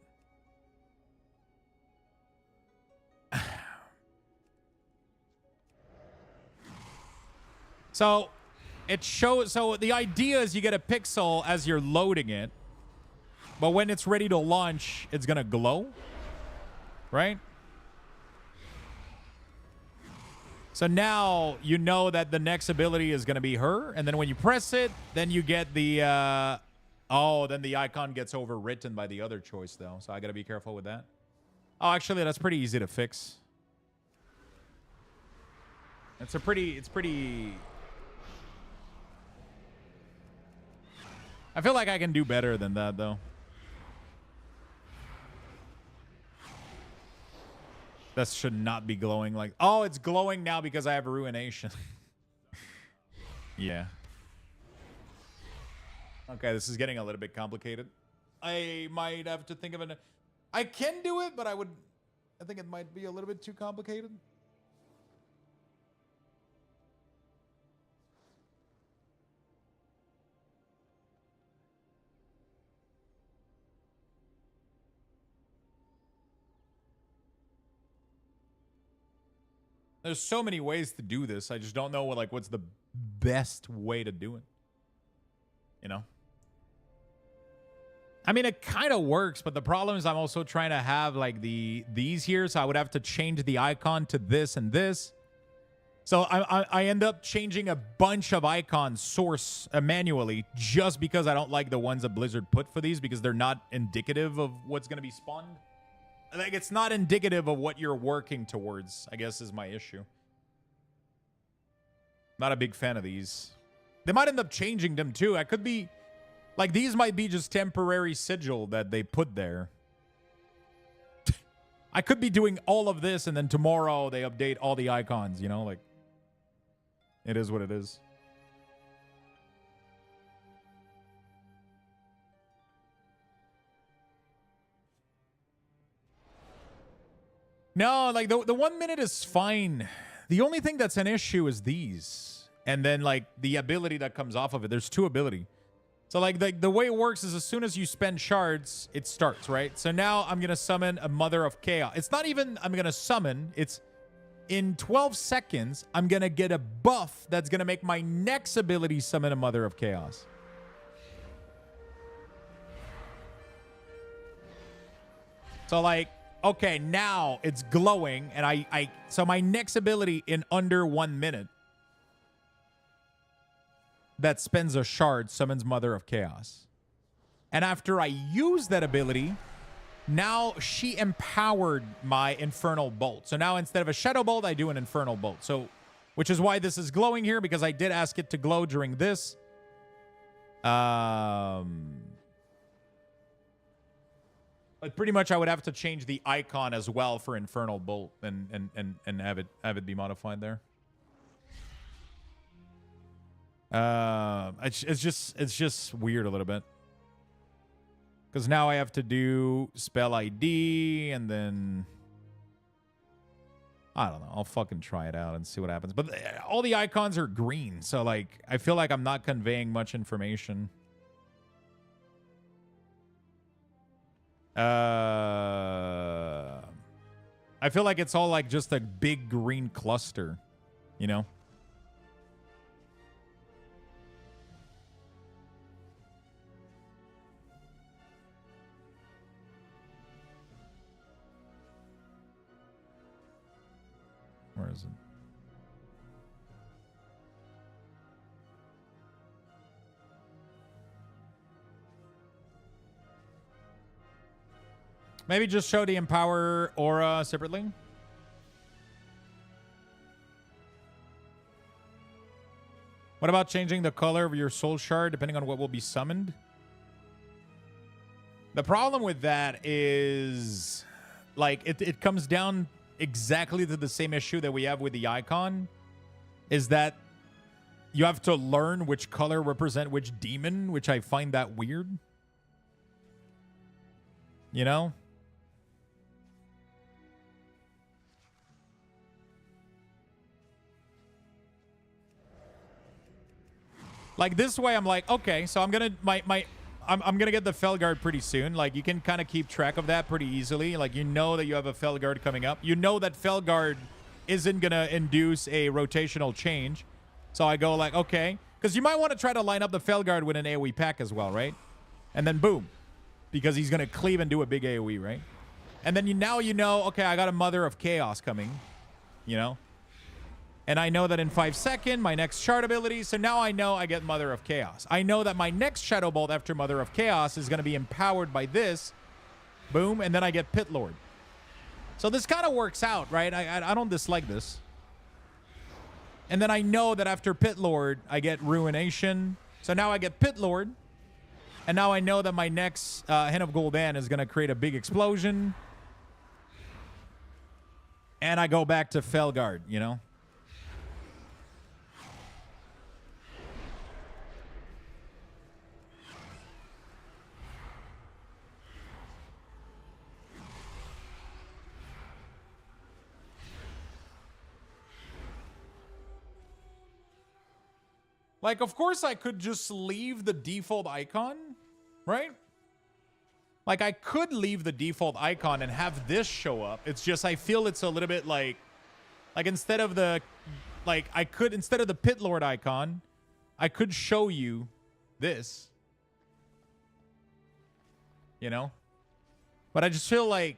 So, it shows. So the idea is you get a pixel as you're loading it, but when it's ready to launch, it's gonna glow, right? So now you know that the next ability is gonna be her, and then when you press it, then you get the then the icon gets overwritten by the other choice though. So I gotta be careful with that. Oh, actually, that's pretty easy to fix. It's pretty. I feel like I can do better than that though. That should not be glowing like... Oh, it's glowing now because I have ruination. Yeah. Okay, this is getting a little bit complicated. I might have to think of an... I can do it, but I think it might be a little bit too complicated. There's so many ways to do this. I just don't know what's the best way to do it. You know? I mean, it kind of works, but the problem is I'm also trying to have like these here, so I would have to change the icon to this and this. So I end up changing a bunch of icons source manually just because I don't like the ones that Blizzard put for these because they're not indicative of what's going to be spawned. Like, it's not indicative of what you're working towards, I guess, is my issue. Not a big fan of these. They might end up changing them, too. I could be... Like, these might be just temporary sigil that they put there. I could be doing all of this, and then tomorrow they update all the icons, you know? Like, it is what it is. No, like the 1 minute is fine. The only thing that's an issue is these. And then like the ability that comes off of it. There's two ability. So like the way it works is as soon as you spend shards, it starts, right? So now I'm going to summon a Mother of Chaos. It's not even I'm going to summon. It's in 12 seconds, I'm going to get a buff that's going to make my next ability summon a Mother of Chaos. So like, okay, now it's glowing, and so my next ability in under 1 minute that spends a shard summons Mother of Chaos. And after I use that ability, now she empowered my Infernal Bolt. So now instead of a Shadow Bolt, I do an Infernal Bolt. So, which is why this is glowing here, because I did ask it to glow during this. But pretty much I would have to change the icon as well for Infernal Bolt and have it be modified there. It's just weird a little bit. Because now I have to do spell ID and then I don't know. I'll fucking try it out and see what happens. But all the icons are green, so like I feel like I'm not conveying much information. I feel like it's all like just a big green cluster, you know? Where is it? Maybe just show the Empower aura separately. What about changing the color of your soul shard depending on what will be summoned? The problem with that is like it comes down exactly to the same issue that we have with the icon, is that you have to learn which color represent which demon, which I find that weird. You know? Like this way I'm like, okay, so I'm gonna I'm gonna get the Felguard pretty soon. Like you can kind of keep track of that pretty easily. Like you know that you have a Felguard coming up. You know that Felguard isn't gonna induce a rotational change. So I go like, okay, Because you might want to try to line up the Felguard with an AoE pack as well, right? And then boom. Because he's going to cleave and do a big AoE, right? And then now you know, okay, I got a Mother of Chaos coming, you know? And I know that in 5 seconds, my next shard ability, so now I know I get Mother of Chaos. I know that my next Shadow Bolt after Mother of Chaos is going to be empowered by this. Boom, and then I get Pit Lord. So this kind of works out, right? I don't dislike this. And then I know that after Pit Lord, I get Ruination. So now I get Pit Lord. And now I know that my next Hen of Gul'dan is going to create a big explosion. And I go back to Felguard, you know? Like, of course, I could just leave the default icon, right? Like, I could leave the default icon and have this show up. It's just I feel it's a little bit like instead of the, instead of the Pit Lord icon, I could show you this, you know? But I just feel like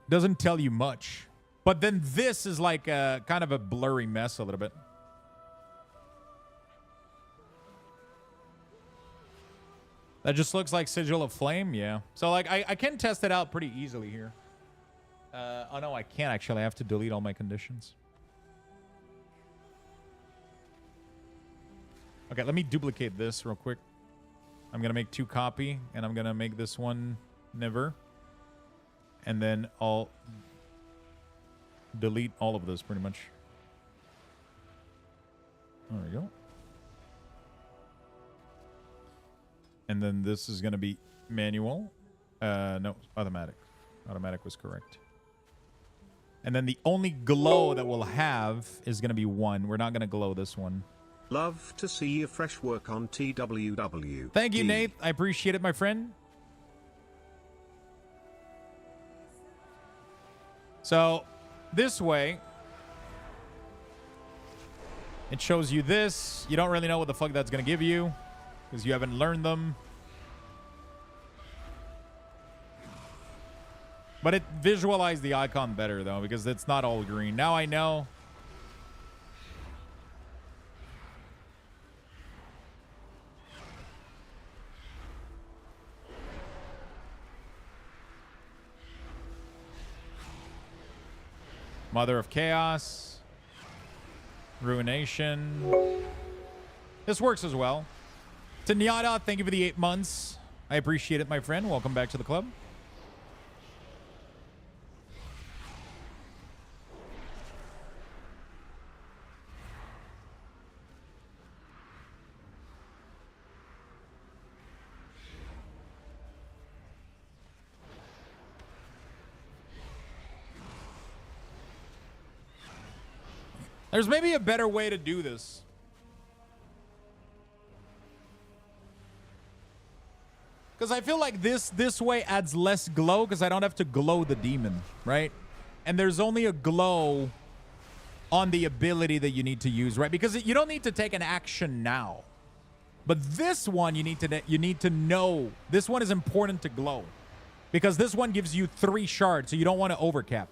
doesn't tell you much. But then this is like a kind of a blurry mess a little bit. That just looks like Sigil of Flame, yeah. So like I can test it out pretty easily here. Oh no, I can't actually. I have to delete all my conditions. Okay, let me duplicate this real quick. I'm gonna make 2 copy, and I'm gonna make this one never. And then I'll delete all of this pretty much. There we go. And then this is going to be manual. No, automatic. Automatic was correct. And then the only glow that we'll have is going to be 1. We're not going to glow this one. Love to see your fresh work on TWW. Thank you, Nate. I appreciate it, my friend. So this way, it shows you this. You don't really know what the fuck that's going to give you because you haven't learned them. But it visualized the icon better, though, because it's not all green. Now I know. Mother of Chaos. Ruination. This works as well. Tanyada, thank you for the 8 months. I appreciate it, my friend. Welcome back to the club. There's maybe a better way to do this. Because I feel like this way adds less glow because I don't have to glow the demon, right? And there's only a glow on the ability that you need to use, right? Because you don't need to take an action now. But this one, you need to know. This one is important to glow. Because this one gives you 3 shards, so you don't want to overcap.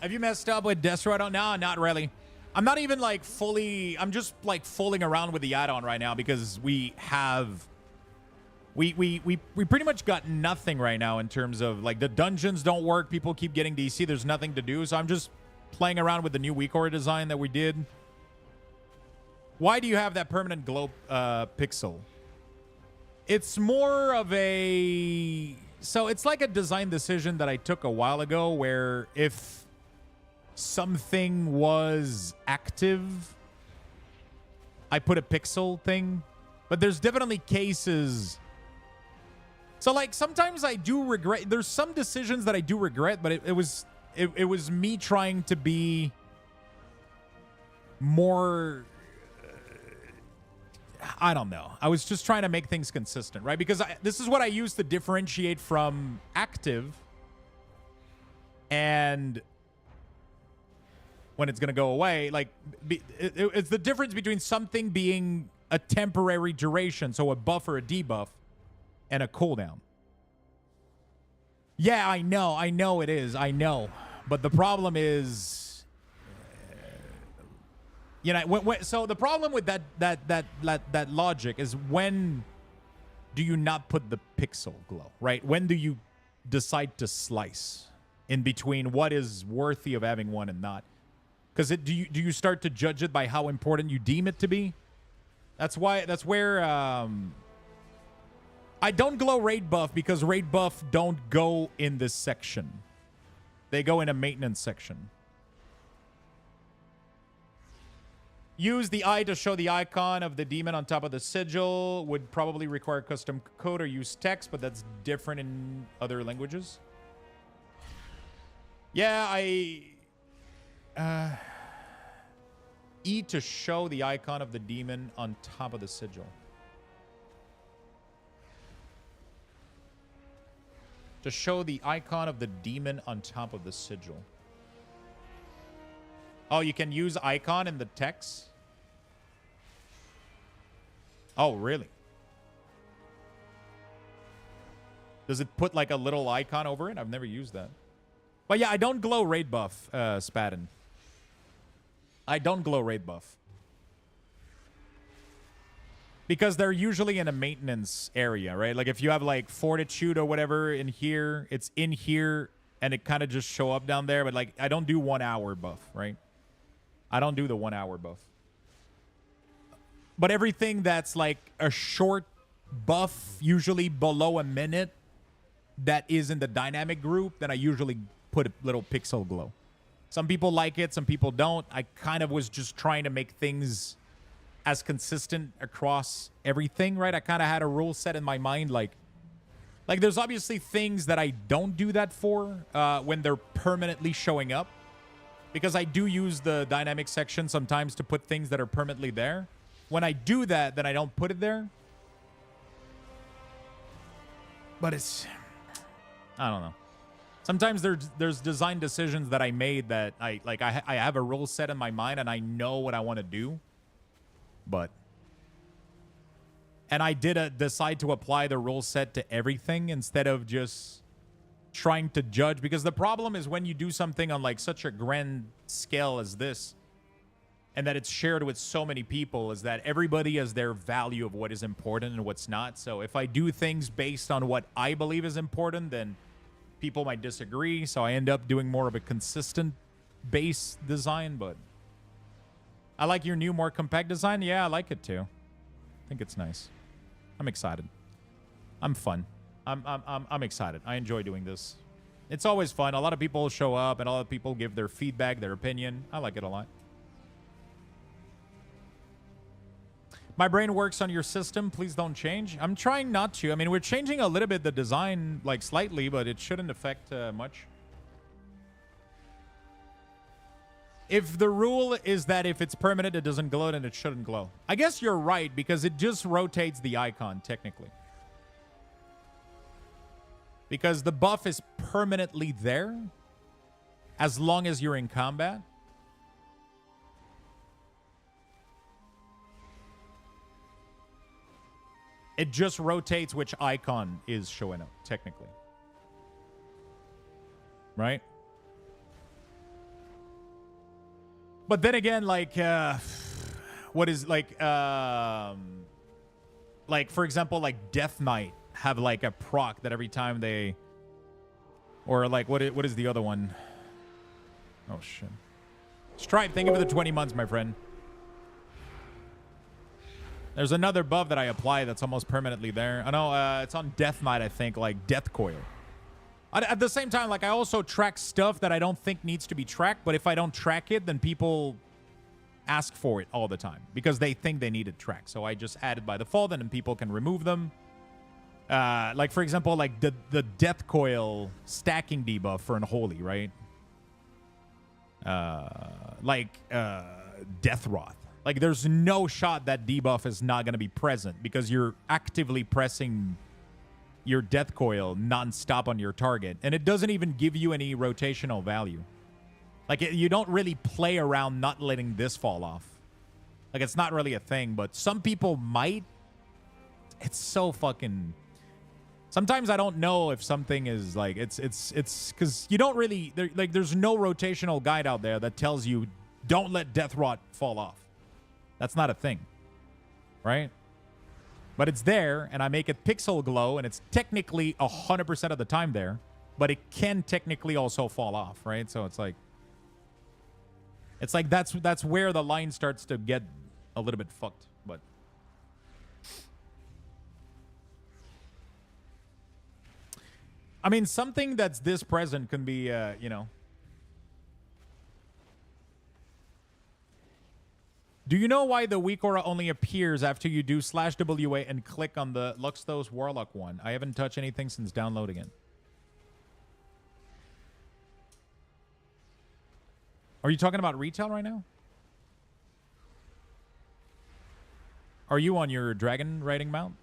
Have you messed up with Desperado? No, not really. I'm not even like fully... I'm just like fooling around with the add-on right now because we have... We pretty much got nothing right now in terms of like the dungeons don't work. People keep getting DC. There's nothing to do. So I'm just playing around with the new WeakAuras design that we did. Why do you have that permanent glow pixel? It's more of a... So it's like a design decision that I took a while ago where if something was active, I put a pixel thing. But there's definitely cases... So like sometimes I do regret... There's some decisions that I do regret, but it was me trying to be more... I don't know. I was just trying to make things consistent, right? Because this is what I use to differentiate from active and when it's going to go away. Like, it's the difference between something being a temporary duration, so a buff or a debuff, and a cooldown. Yeah, I know it is. I know. But the problem is, you know, so the problem with that logic is, when do you not put the pixel glow, right? When do you decide to slice in between what is worthy of having one and not? Because do you start to judge it by how important you deem it to be? That's where I don't glow raid buff, because raid buff don't go in this section. They go in a maintenance section. Use the eye to show the icon of the demon on top of the sigil. Would probably require custom code or use text, but that's different in other languages. Yeah, E to show the icon of the demon on top of the sigil. To show the icon of the demon on top of the sigil. Oh, you can use icon in the text? Oh, really? Does it put like a little icon over it? I've never used that. But yeah, I don't glow raid buff, Spadden. I don't glow raid buff. Because they're usually in a maintenance area, right? Like if you have like fortitude or whatever in here, it's in here and it kind of just show up down there. But like, I don't do 1 hour buff, right? I don't do the 1 hour buff. But everything that's like a short buff, usually below a minute, that is in the dynamic group, then I usually put a little pixel glow. Some people like it, some people don't. I kind of was just trying to make things as consistent across everything, right? I kind of had a rule set in my mind, like there's obviously things that I don't do that for when they're permanently showing up, because I do use the dynamic section sometimes to put things that are permanently there. When I do that, then I don't put it there. But it's, I don't know. Sometimes there's design decisions that I made that I have a rule set in my mind and I know what I want to do. And I did decide to apply the rule set to everything instead of just trying to judge, because the problem is when you do something on like such a grand scale as this, and that it's shared with so many people, is that everybody has their value of what is important and what's not. So if I do things based on what I believe is important, then people might disagree. So I end up doing more of a consistent base design. But I like your new, more compact design. Yeah, I like it too. I think it's nice. I'm excited. I'm fun. I'm excited. I enjoy doing this. It's always fun. A lot of people show up and a lot of people give their feedback, their opinion. I like it a lot. My brain works on your system. Please don't change. I'm trying not to. I mean, we're changing a little bit the design, like slightly, but it shouldn't affect much. If the rule is that if it's permanent, it doesn't glow, then it shouldn't glow. I guess you're right, because it just rotates the icon, technically. Because the buff is permanently there as long as you're in combat. It just rotates which icon is showing up, technically. Right? But then again, like, what is, like, for example, like Death Knight have, like, a proc that every time they, or, like, what is the other one? Oh, shit. Stripe, thank you for the 20 months, my friend. There's another buff that I apply that's almost permanently there. I know it's on Death Knight, I think, like Death Coil. At the same time, like, I also track stuff that I don't think needs to be tracked, but if I don't track it, then people ask for it all the time because they think they need it tracked. So I just add it by default, and then people can remove them. Like, for example, like the Death Coil stacking debuff for Unholy, right? Death Wrath. Like, there's no shot that debuff is not going to be present because you're actively pressing your death coil nonstop on your target. And it doesn't even give you any rotational value. Like, you don't really play around not letting this fall off. Like, it's not really a thing, but some people might. It's so fucking... Sometimes I don't know if something is like... It's because you don't really... there's no rotational guide out there that tells you don't let Death Rot fall off. That's not a thing. Right? But it's there, and I make it pixel glow, and it's technically 100% of the time there. But it can technically also fall off, right? So it's like... It's like that's where the line starts to get a little bit fucked, but... I mean, something that's this present can be, you know... Do you know why the weak aura only appears after you do /WA and click on the Luxthos Warlock one? I haven't touched anything since downloading it. Are you talking about retail right now? Are you on your dragon riding mount?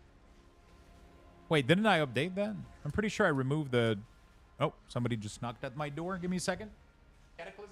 Wait, didn't I update that? I'm pretty sure I removed the... Oh, somebody just knocked at my door. Give me a second. Cataclysm?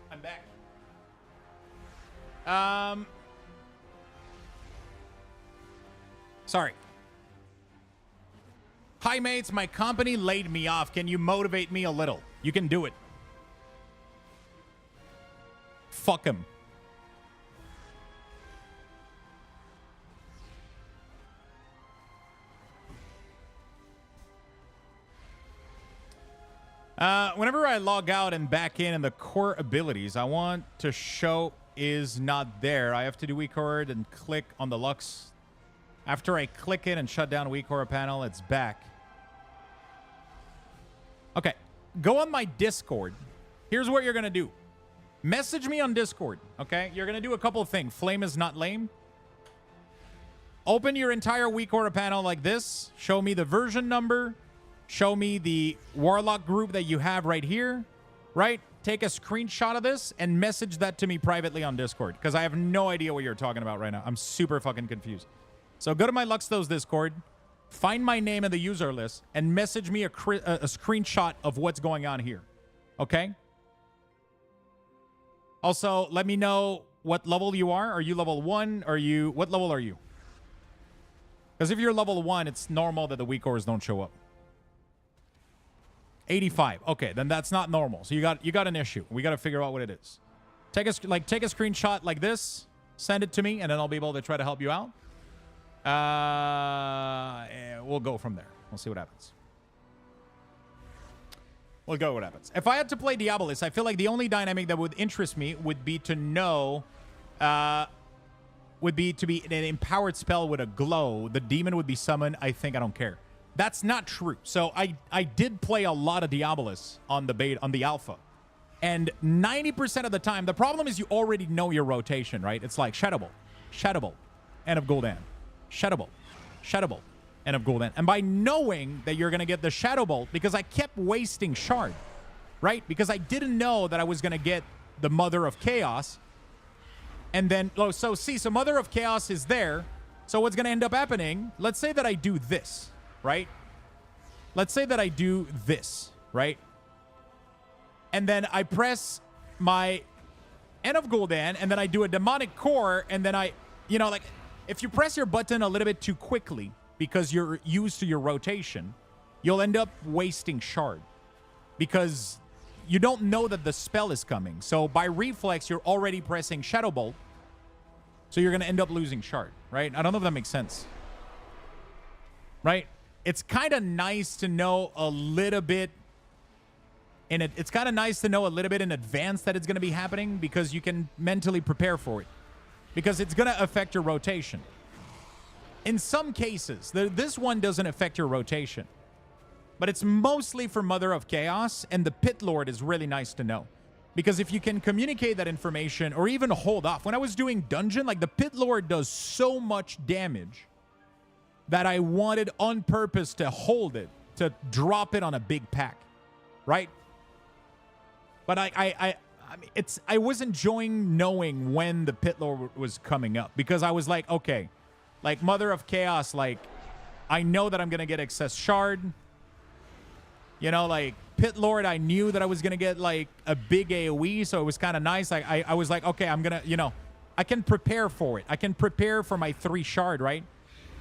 I'm back. Sorry. Hi, mates. My company laid me off. Can you motivate me a little? You can do it. Fuck him. Whenever I log out and back in the core abilities, I want to show is not there. I have to do WeakAuras and click on the Lux. After I click it and shut down WeakAuras panel, it's back. Okay, go on my Discord. Here's what you're going to do. Message me on Discord, okay? You're going to do a couple of things. Flame is not lame. Open your entire WeakAuras panel like this. Show me the version number. Show me the Warlock group that you have right here, right? Take a screenshot of this and message that to me privately on Discord because I have no idea what you're talking about right now. I'm super fucking confused. So go to my Luxthos Discord, find my name in the user list, and message me a screenshot of what's going on here, okay? Also, let me know what level you are. Are you level 1? What level are you? Because if you're level 1, it's normal that the WeakAuras don't show up. 85. Okay, then that's not normal. So you got an issue. We got to figure out what it is. Take a screenshot like this, send it to me, and then I'll be able to try to help you out. And we'll go from there. We'll see what happens. We'll go what happens. If I had to play Diabolus, I feel like the only dynamic that would interest me would be to know, would be to be an empowered spell with a glow. The demon would be summoned. I think I don't care. That's not true. So I did play a lot of Diabolus on the beta, on the alpha. And 90% of the time, the problem is you already know your rotation, right? It's like Shadow Bolt, Shadow Bolt, End of Gul'dan, Shadow Bolt, Shadow Bolt, End of Gul'dan. And by knowing that you're going to get the Shadow Bolt, because I kept wasting Shard, right? Because I didn't know that I was going to get the Mother of Chaos. And then, oh, so Mother of Chaos is there. So what's going to end up happening, let's say that I do this, right? Let's say that I do this, right? And then I press my End of Gul'dan, and then I do a Demonic Core, and then I, you know, like, if you press your button a little bit too quickly because you're used to your rotation, you'll end up wasting shard because you don't know that the spell is coming. So by reflex, you're already pressing Shadow Bolt, so you're going to end up losing shard, right? I don't know if that makes sense, right? It's kind of nice to know a little bit it's kind of nice to know a little bit in advance that it's going to be happening because you can mentally prepare for it because it's going to affect your rotation. In some cases, this one doesn't affect your rotation, but it's mostly for Mother of Chaos, and the Pit Lord is really nice to know because if you can communicate that information or even hold off. When I was doing dungeon, like the Pit Lord does so much damage that I wanted on purpose to hold it, to drop it on a big pack, right? But I mean, I was enjoying knowing when the Pit Lord was coming up because I was like, okay, like Mother of Chaos, like I know that I'm gonna get excess shard. You know, like Pit Lord, I knew that I was gonna get like a big AoE, so it was kind of nice. I was like, okay, I'm gonna, you know, I can prepare for it. I can prepare for my 3 shard, right?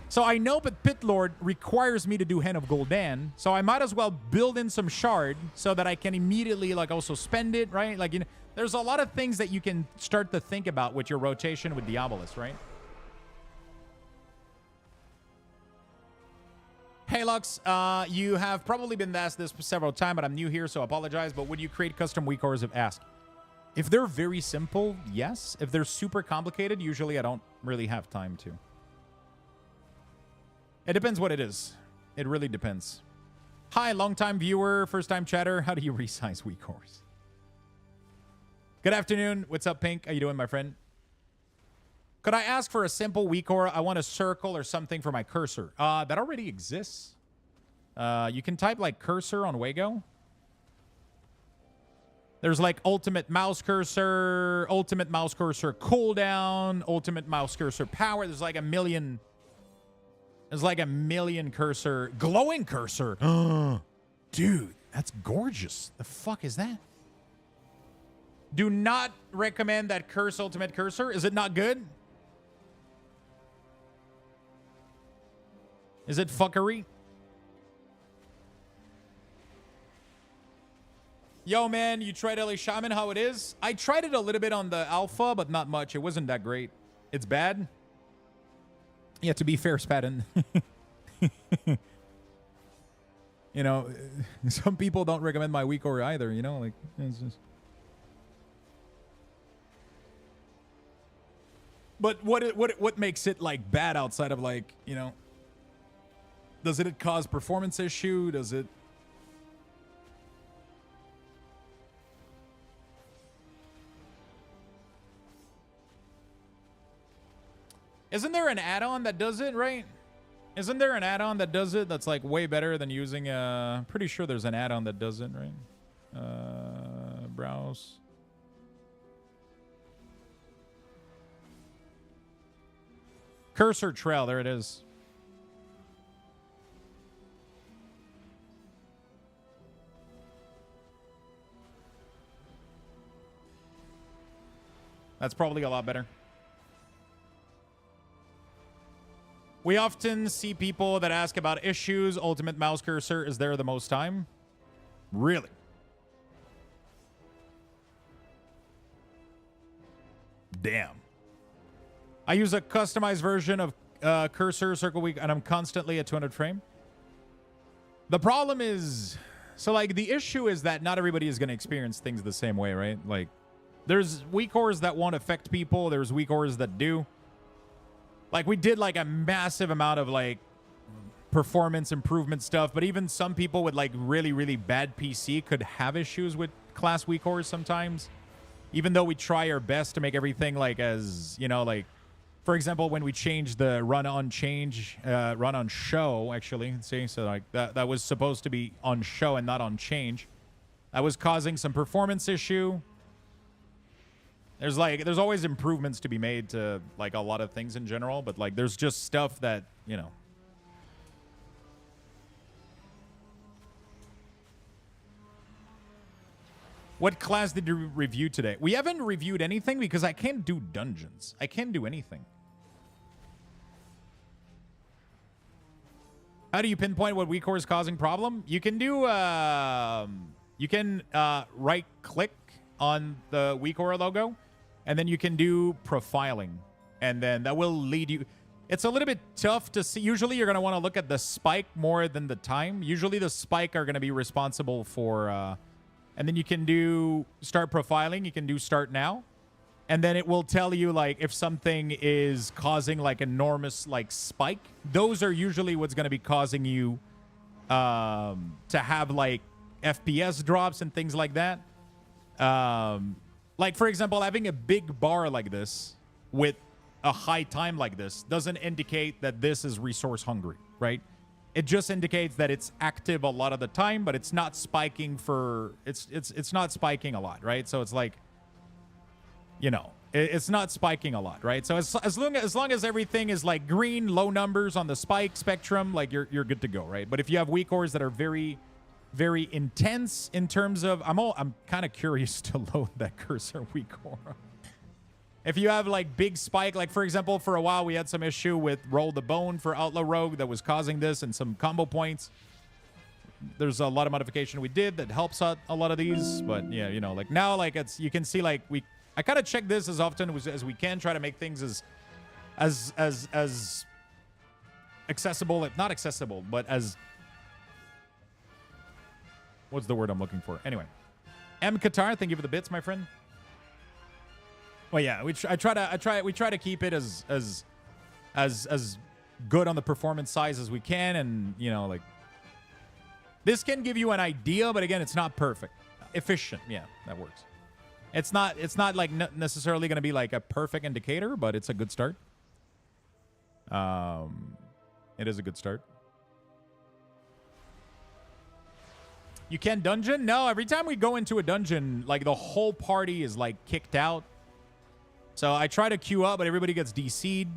So I know, but Pit Lord requires me to do Hand of Gul'dan, so I might as well build in some shard so that I can immediately like also spend it, right? Like, you know, there's a lot of things that you can start to think about with your rotation with Diabolus, right? Hey Lux, you have probably been asked this several times, but I'm new here, so I apologize. But would you create custom WeakAuras if asked? If they're very simple, yes. If they're super complicated, usually I don't really have time to. It depends what it is. It really depends. Hi, long-time viewer, first-time chatter. How do you resize WeakAuras? Good afternoon. What's up, Pink? How you doing, my friend? Could I ask for a simple WeakAura? I want a circle or something for my cursor. That already exists. You can type like cursor on Wago. There's like ultimate mouse cursor cooldown, ultimate mouse cursor power. There's like a million. There's like a million cursor. Glowing cursor. Dude, that's gorgeous. The fuck is that? Do not recommend that curse ultimate cursor. Is it not good? Is it fuckery? Yo, man, you tried LA Shaman, how it is? I tried it a little bit on the alpha, but not much. It wasn't that great. It's bad? Yeah, to be fair, Spadden. You know, some people don't recommend my WeakAura either, you know? Like, it's just... But what makes it, like, bad outside of, like, you know... Does it cause performance issue? Does it... Isn't there an add-on that does it, right? Isn't there an add-on that does it that's like way better than using a... Pretty sure there's an add-on that does it, right? Browse. Cursor Trail, there it is. That's probably a lot better. We often see people that ask about issues. Ultimate mouse cursor is there the most time. Really? Damn. I use a customized version of cursor circle week, and I'm constantly at 200 frame. The problem is, so like the issue is that not everybody is going to experience things the same way, right? Like there's WeakAuras that won't affect people. There's WeakAuras that do. Like, we did, like, a massive amount of, like, performance improvement stuff. But even some people with, like, really, really bad PC could have issues with class WeakAuras sometimes. Even though we try our best to make everything, like, as, you know, like... For example, when we changed the run on show, actually. See, so, like, that was supposed to be on show and not on change. That was causing some performance issue. There's always improvements to be made to like a lot of things in general, but like there's just stuff that, you know. What class did you review today? We haven't reviewed anything because I can't do dungeons. I can't do anything. How do you pinpoint what WeakAuras is causing problem? You can do, right click on the WeakAuras logo, and then you can do profiling, and then that will lead you. It's a little bit tough to see. Usually you're going to want to look at the spike more than the time. Usually the spike are going to be responsible for, and then you can do start profiling. You can do start now. And then it will tell you like if something is causing like enormous like spike. Those are usually what's going to be causing you to have like FPS drops and things like that. Like for example, having a big bar like this with a high time like this doesn't indicate that this is resource hungry, right? It just indicates that it's active a lot of the time, but it's not spiking for it's not spiking a lot, right? So it's like, you know, it's not spiking a lot, right? So as long as everything is like green, low numbers on the spike spectrum, like you're good to go, right? But if you have WeakAuras that are very, very intense in terms of, I'm kind of curious to load that cursor WeakAuras. If you have like big spike, like for example, for a while we had some issue with Roll the Bone for Outlaw Rogue that was causing this and some combo points. There's a lot of modification we did that helps out a lot of these, but yeah, you know, like now, like it's, you can see like I kind of check this as often as we can, try to make things as accessible, if not accessible, but as, what's the word I'm looking for? Anyway, M. Qatar, thank you for the bits, my friend. Well, yeah, we try to keep it as good on the performance size as we can, and you know, like this can give you an idea, but again, it's not perfect. Efficient, yeah, that works. It's not like necessarily going to be like a perfect indicator, but it's a good start. It is a good start. You can dungeon? No, every time we go into a dungeon, like the whole party is like kicked out. So I try to queue up, but everybody gets DC'd.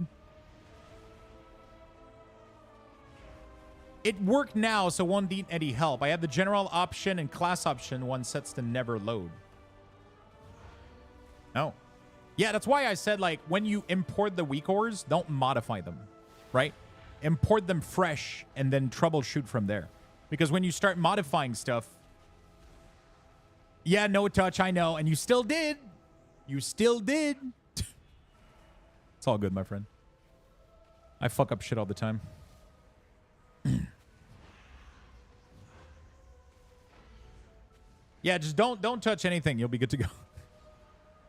It worked now, so won't need any help. I have the general option and class option. One sets to never load. No. Yeah, that's why I said, like, when you import the WeakAuras, don't modify them, right? Import them fresh and then troubleshoot from there. Because when you start modifying stuff, yeah, no touch, I know, and you still did. You still did. It's all good, my friend. I fuck up shit all the time. Yeah, just don't touch anything. You'll be good to go.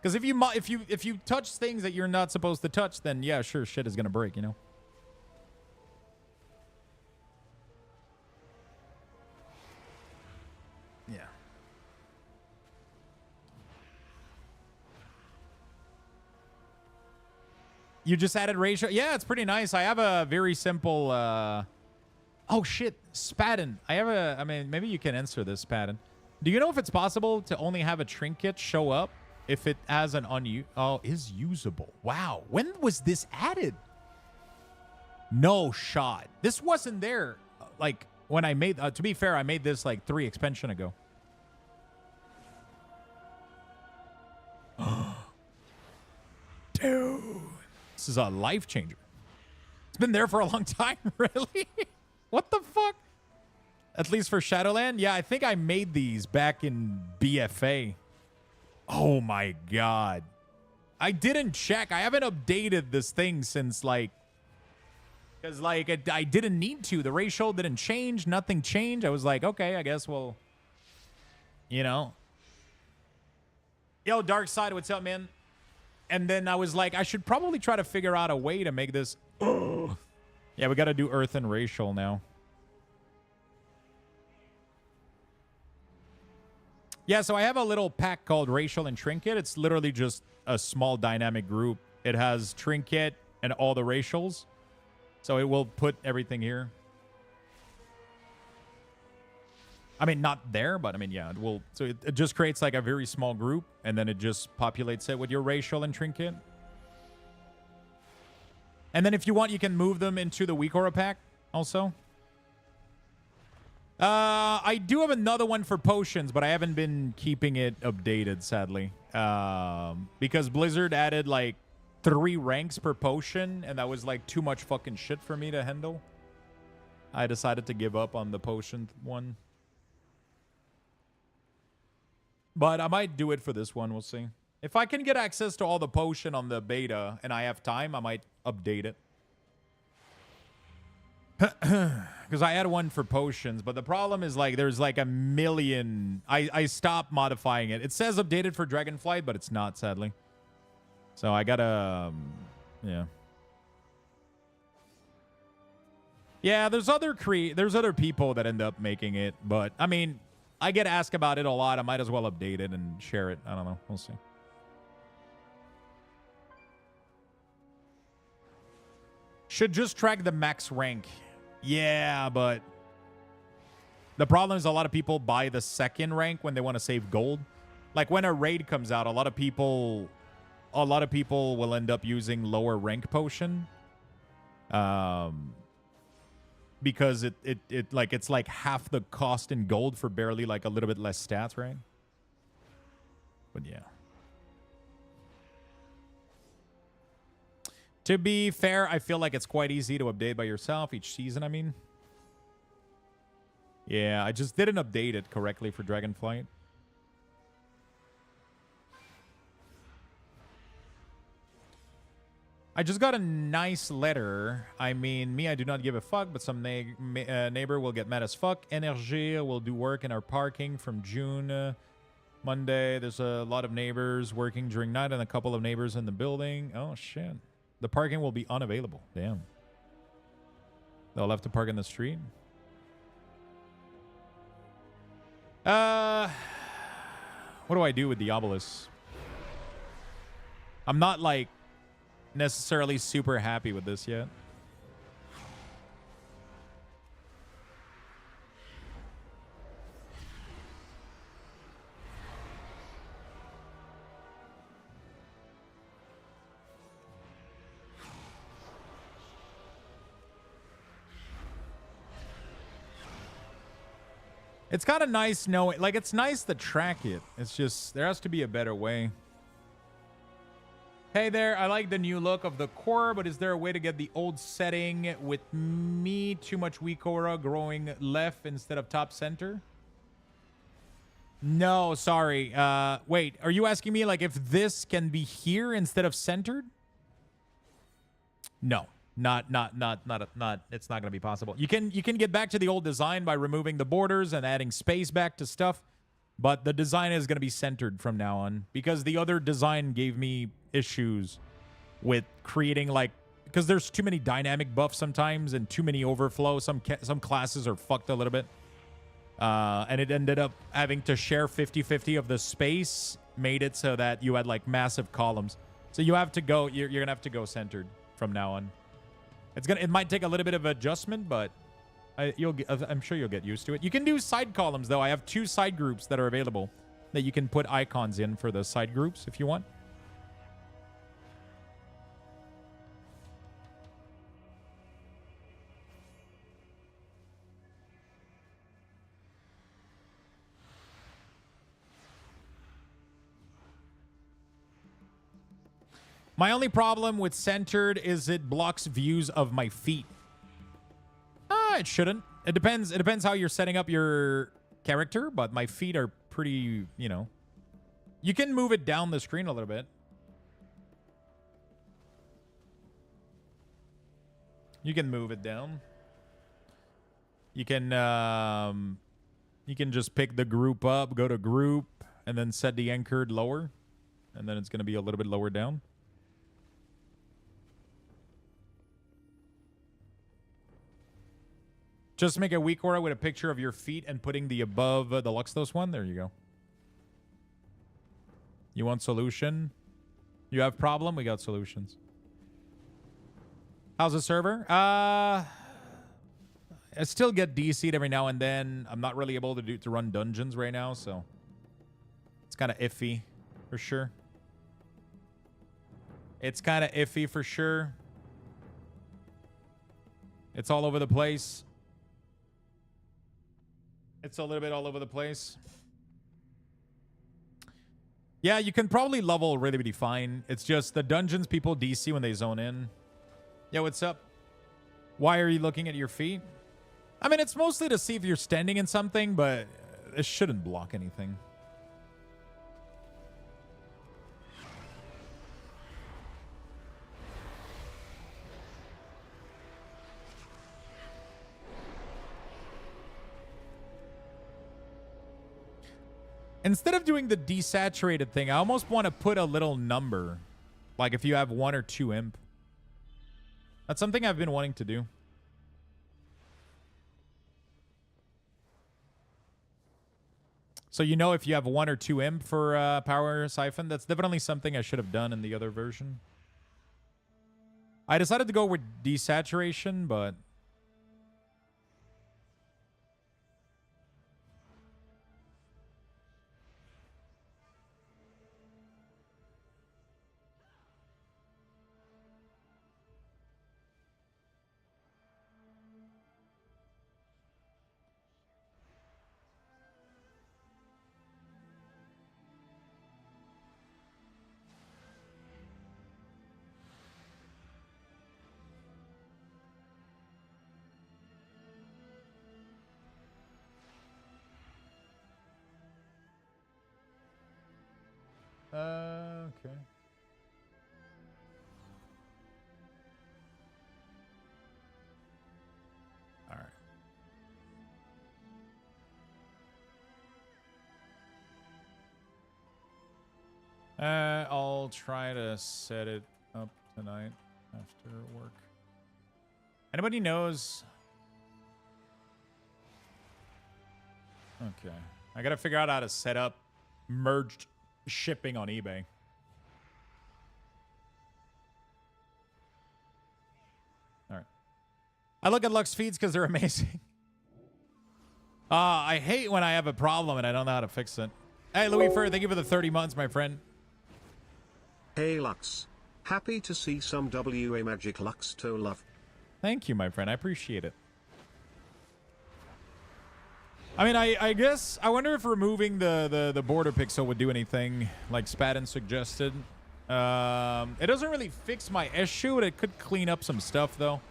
Because if you touch things that you're not supposed to touch, then yeah, sure, shit is gonna break, you know. Yeah. You just added ratio? Yeah, it's pretty nice. I have a very simple... Oh, shit. Spadden. I mean, maybe you can answer this, Spadden. Do you know if it's possible to only have a trinket show up if it has an is usable? Wow. When was this added? No shot. This wasn't there. Like, when I made... to be fair, I made this, like, 3 expansion ago. Dude. This is a life changer. It's been there for a long time, really? What the fuck? At least for Shadowland? Yeah, I think I made these back in BFA. Oh my god. I didn't check. I haven't updated this thing since, like... Because, like, I didn't need to. The ratio didn't change. Nothing changed. I was like, okay, I guess we'll... You know? Yo, Dark Side, what's up, man? And then I was like, I should probably try to figure out a way to make this... Yeah, we got to do Earth and Racial now. Yeah, so I have a little pack called Racial and Trinket. It's literally just a small dynamic group. It has Trinket and all the Racials. So it will put everything here. I mean, not there, but I mean, yeah, it will. So it just creates like a very small group, and then it just populates it with your racial and trinket. And then if you want, you can move them into the WeakAuras pack also. I do have another one for potions, but I haven't been keeping it updated, sadly. Because Blizzard added like 3 ranks per potion, and that was like too much fucking shit for me to handle. I decided to give up on the potion one. But I might do it for this one, we'll see. If I can get access to all the potion on the beta and I have time, I might update it. Because I had one for potions, but the problem is like there's like a million. I stopped modifying it. It says updated for Dragonflight, but it's not, sadly. So I gotta, yeah. Yeah, there's other people that end up making it, but I mean, I get asked about it a lot. I might as well update it and share it. I don't know. We'll see. Should just track the max rank. Yeah, but the problem is a lot of people buy the second rank when they want to save gold. Like when a raid comes out, a lot of people will end up using lower rank potion. Because it's like half the cost in gold for barely like a little bit less stats, right? But yeah. To be fair, I feel like it's quite easy to update by yourself each season, I mean. Yeah, I just didn't update it correctly for Dragonflight. I just got a nice letter. I mean, me, I do not give a fuck, but some neighbor will get mad as fuck. Energy will do work in our parking from June. Monday, there's a lot of neighbors working during night and a couple of neighbors in the building. Oh, shit. The parking will be unavailable. Damn. They'll have to park in the street. What do I do with the obelisk? I'm not, like, necessarily super happy with this yet. It's kind of nice knowing, like, it's nice to track it. It's just, there has to be a better way. Hey there, I like the new look of the core, but is there a way to get the old setting with me? Too much WeakAuras growing left instead of top center? No, sorry. Wait, are you asking me, like, if this can be here instead of centered? No. Not it's not gonna be possible. You can get back to the old design by removing the borders and adding space back to stuff, but the design is gonna be centered from now on because the other design gave me issues with creating, like, because there's too many dynamic buffs sometimes and too many overflow. Some classes are fucked a little bit, and it ended up having to share 50-50 of the space, made it so that you had like massive columns. So you have to go. You're gonna have to go centered from now on. It might take a little bit of adjustment, but I'm sure you'll get used to it. You can do side columns though. I have 2 side groups that are available that you can put icons in for the side groups if you want. My only problem with centered is it blocks views of my feet. It shouldn't. It depends. It depends how you're setting up your character, but my feet are pretty, you know. You can move it down the screen a little bit. You can move it down. You can just pick the group up, go to group, and then set the anchored lower, and then it's going to be a little bit lower down. Just make a WeakAuras with a picture of your feet and putting the above the Luxthos one. There you go. You want solution? You have problem? We got solutions. How's the server? I still get DC'd every now and then. I'm not really able to run dungeons right now, so it's kind of iffy for sure. It's kind of iffy for sure. It's all over the place. It's a little bit all over the place. Yeah, you can probably level really, really fine. It's just the dungeons people DC when they zone in. Yo, what's up? Why are you looking at your feet? I mean, it's mostly to see if you're standing in something, but it shouldn't block anything. Instead of doing the desaturated thing, I almost want to put a little number. Like if you have 1 or 2 imp. That's something I've been wanting to do. So you know if you have 1 or 2 imp for Power Siphon, that's definitely something I should have done in the other version. I decided to go with desaturation, but... okay. All right. I'll try to set it up tonight after work. Anybody knows? Okay. I gotta figure out how to set up merged shipping on eBay. All right. I look at Lux feeds because they're amazing. I hate when I have a problem and I don't know how to fix it. Hey, Louis Fur, thank you for the 30 months, my friend. Hey Lux. Happy to see some WA Magic Luxthos love. Thank you, my friend. I appreciate it. I mean, I guess, I wonder if removing the border pixel would do anything, like Spadden suggested. It doesn't really fix my issue, but it could clean up some stuff, though.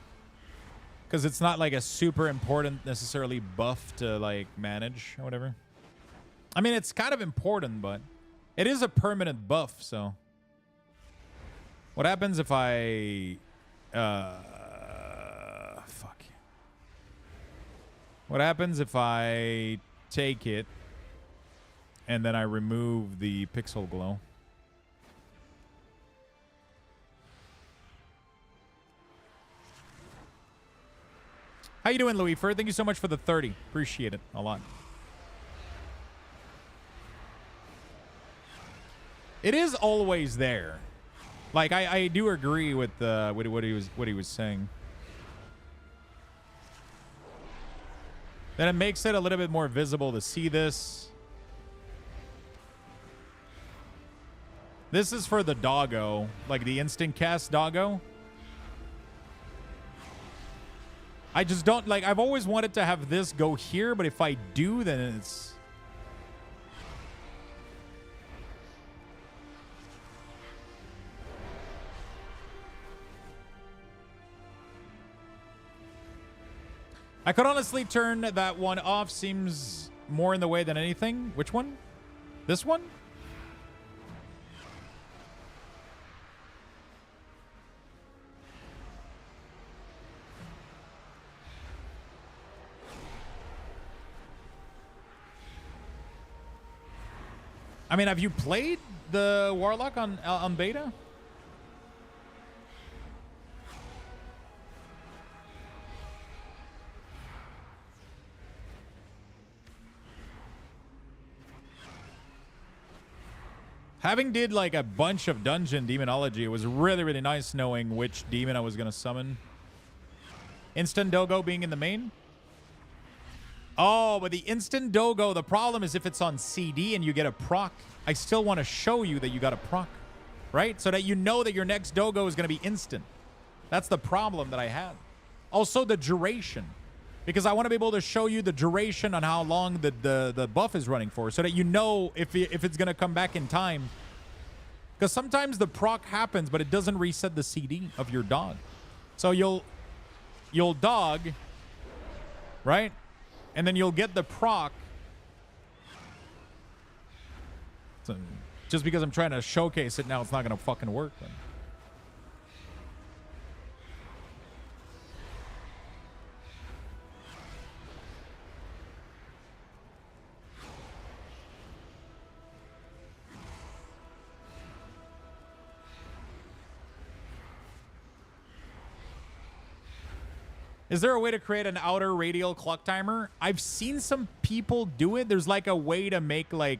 Because it's not, like, a super important, necessarily, buff to, like, manage or whatever. I mean, it's kind of important, but it is a permanent buff, so... What happens if I... fuck. What happens if I take it and then I remove the pixel glow? How you doing, Louis Fur? Thank you so much for the 30. Appreciate it a lot. It is always there. Like I do agree with what he was saying. Then it makes it a little bit more visible to see this. This is for the doggo, like the instant cast doggo. I just don't like. I've always wanted to have this go here, but if I do, then it's. I could honestly turn that one off. Seems more in the way than anything. Which one? This one? I mean, have you played the Warlock on beta? Having did like a bunch of dungeon demonology, it was really, really nice knowing which demon I was going to summon. Instant Dogo being in the main. Oh, but the instant dogo, the problem is if it's on CD and you get a proc, I still want to show you that you got a proc, right? So that you know that your next dogo is going to be instant. That's the problem that I had. Also, the duration. Because I want to be able to show you the duration on how long the buff is running for, so that you know if it's going to come back in time. Because sometimes the proc happens, but it doesn't reset the CD of your dog. So you'll dog, right? And then you'll get the proc. So just because I'm trying to showcase it now, it's not going to fucking work. Then. Is there a way to create an outer radial clock timer? I've seen some people do it. There's like a way to make like,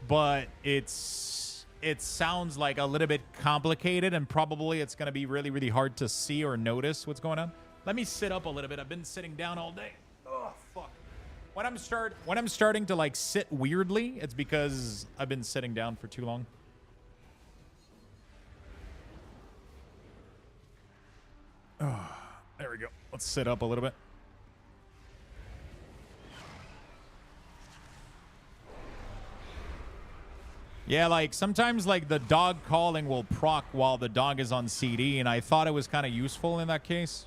but it sounds like a little bit complicated, and probably it's going to be really, really hard to see or notice what's going on. Let me sit up a little bit. I've been sitting down all day. Oh, fuck. When I'm starting to like sit weirdly, it's because I've been sitting down for too long. Oh. There we go. Let's sit up a little bit. Yeah, like sometimes like the dog calling will proc while the dog is on CD, and I thought it was kind of useful in that case.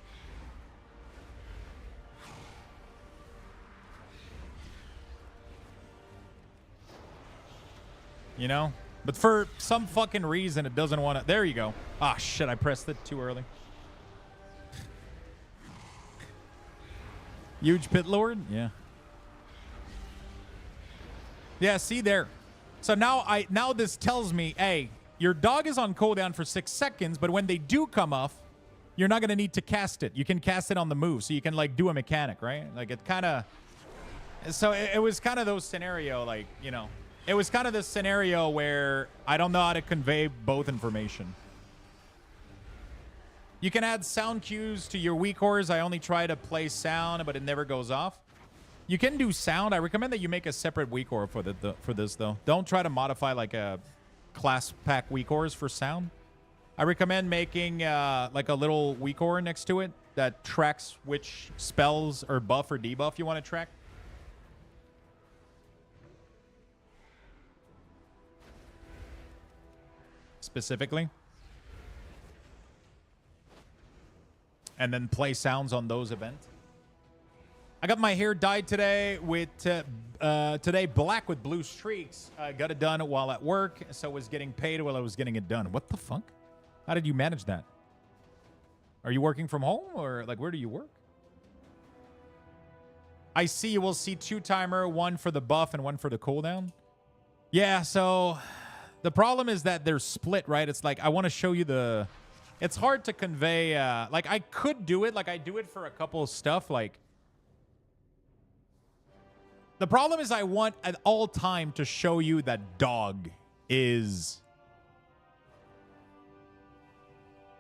You know? But for some fucking reason, it doesn't want to... There you go. Ah, shit, I pressed it too early. Huge pit lord? Yeah. Yeah, see there. So now this tells me, hey, your dog is on cooldown for 6 seconds, but when they do come off, you're not going to need to cast it. You can cast it on the move, so you can like do a mechanic, right? Like it kind of... So it was kind of those scenario, like, you know. It was kind of this scenario where I don't know how to convey both information. You can add sound cues to your WeakAuras. I only try to play sound, but it never goes off. You can do sound. I recommend that you make a separate WeakAura for this, though. Don't try to modify like a class pack WeakAuras for sound. I recommend making like a little WeakAura next to it that tracks which spells or buff or debuff you want to track. Specifically. And then play sounds on those events. I got my hair dyed today with today black with blue streaks. I got it done while at work, so I was getting paid while I was getting it done. What the fuck? How did you manage that? Are you working from home, or like where do you work? I see you will see 2 timer, 1 for the buff and 1 for the cooldown. Yeah, so the problem is that they're split, right? It's like I want to show you the... It's hard to convey, like I could do it, like I do it for a couple of stuff, like... The problem is I want at all time to show you that dog is...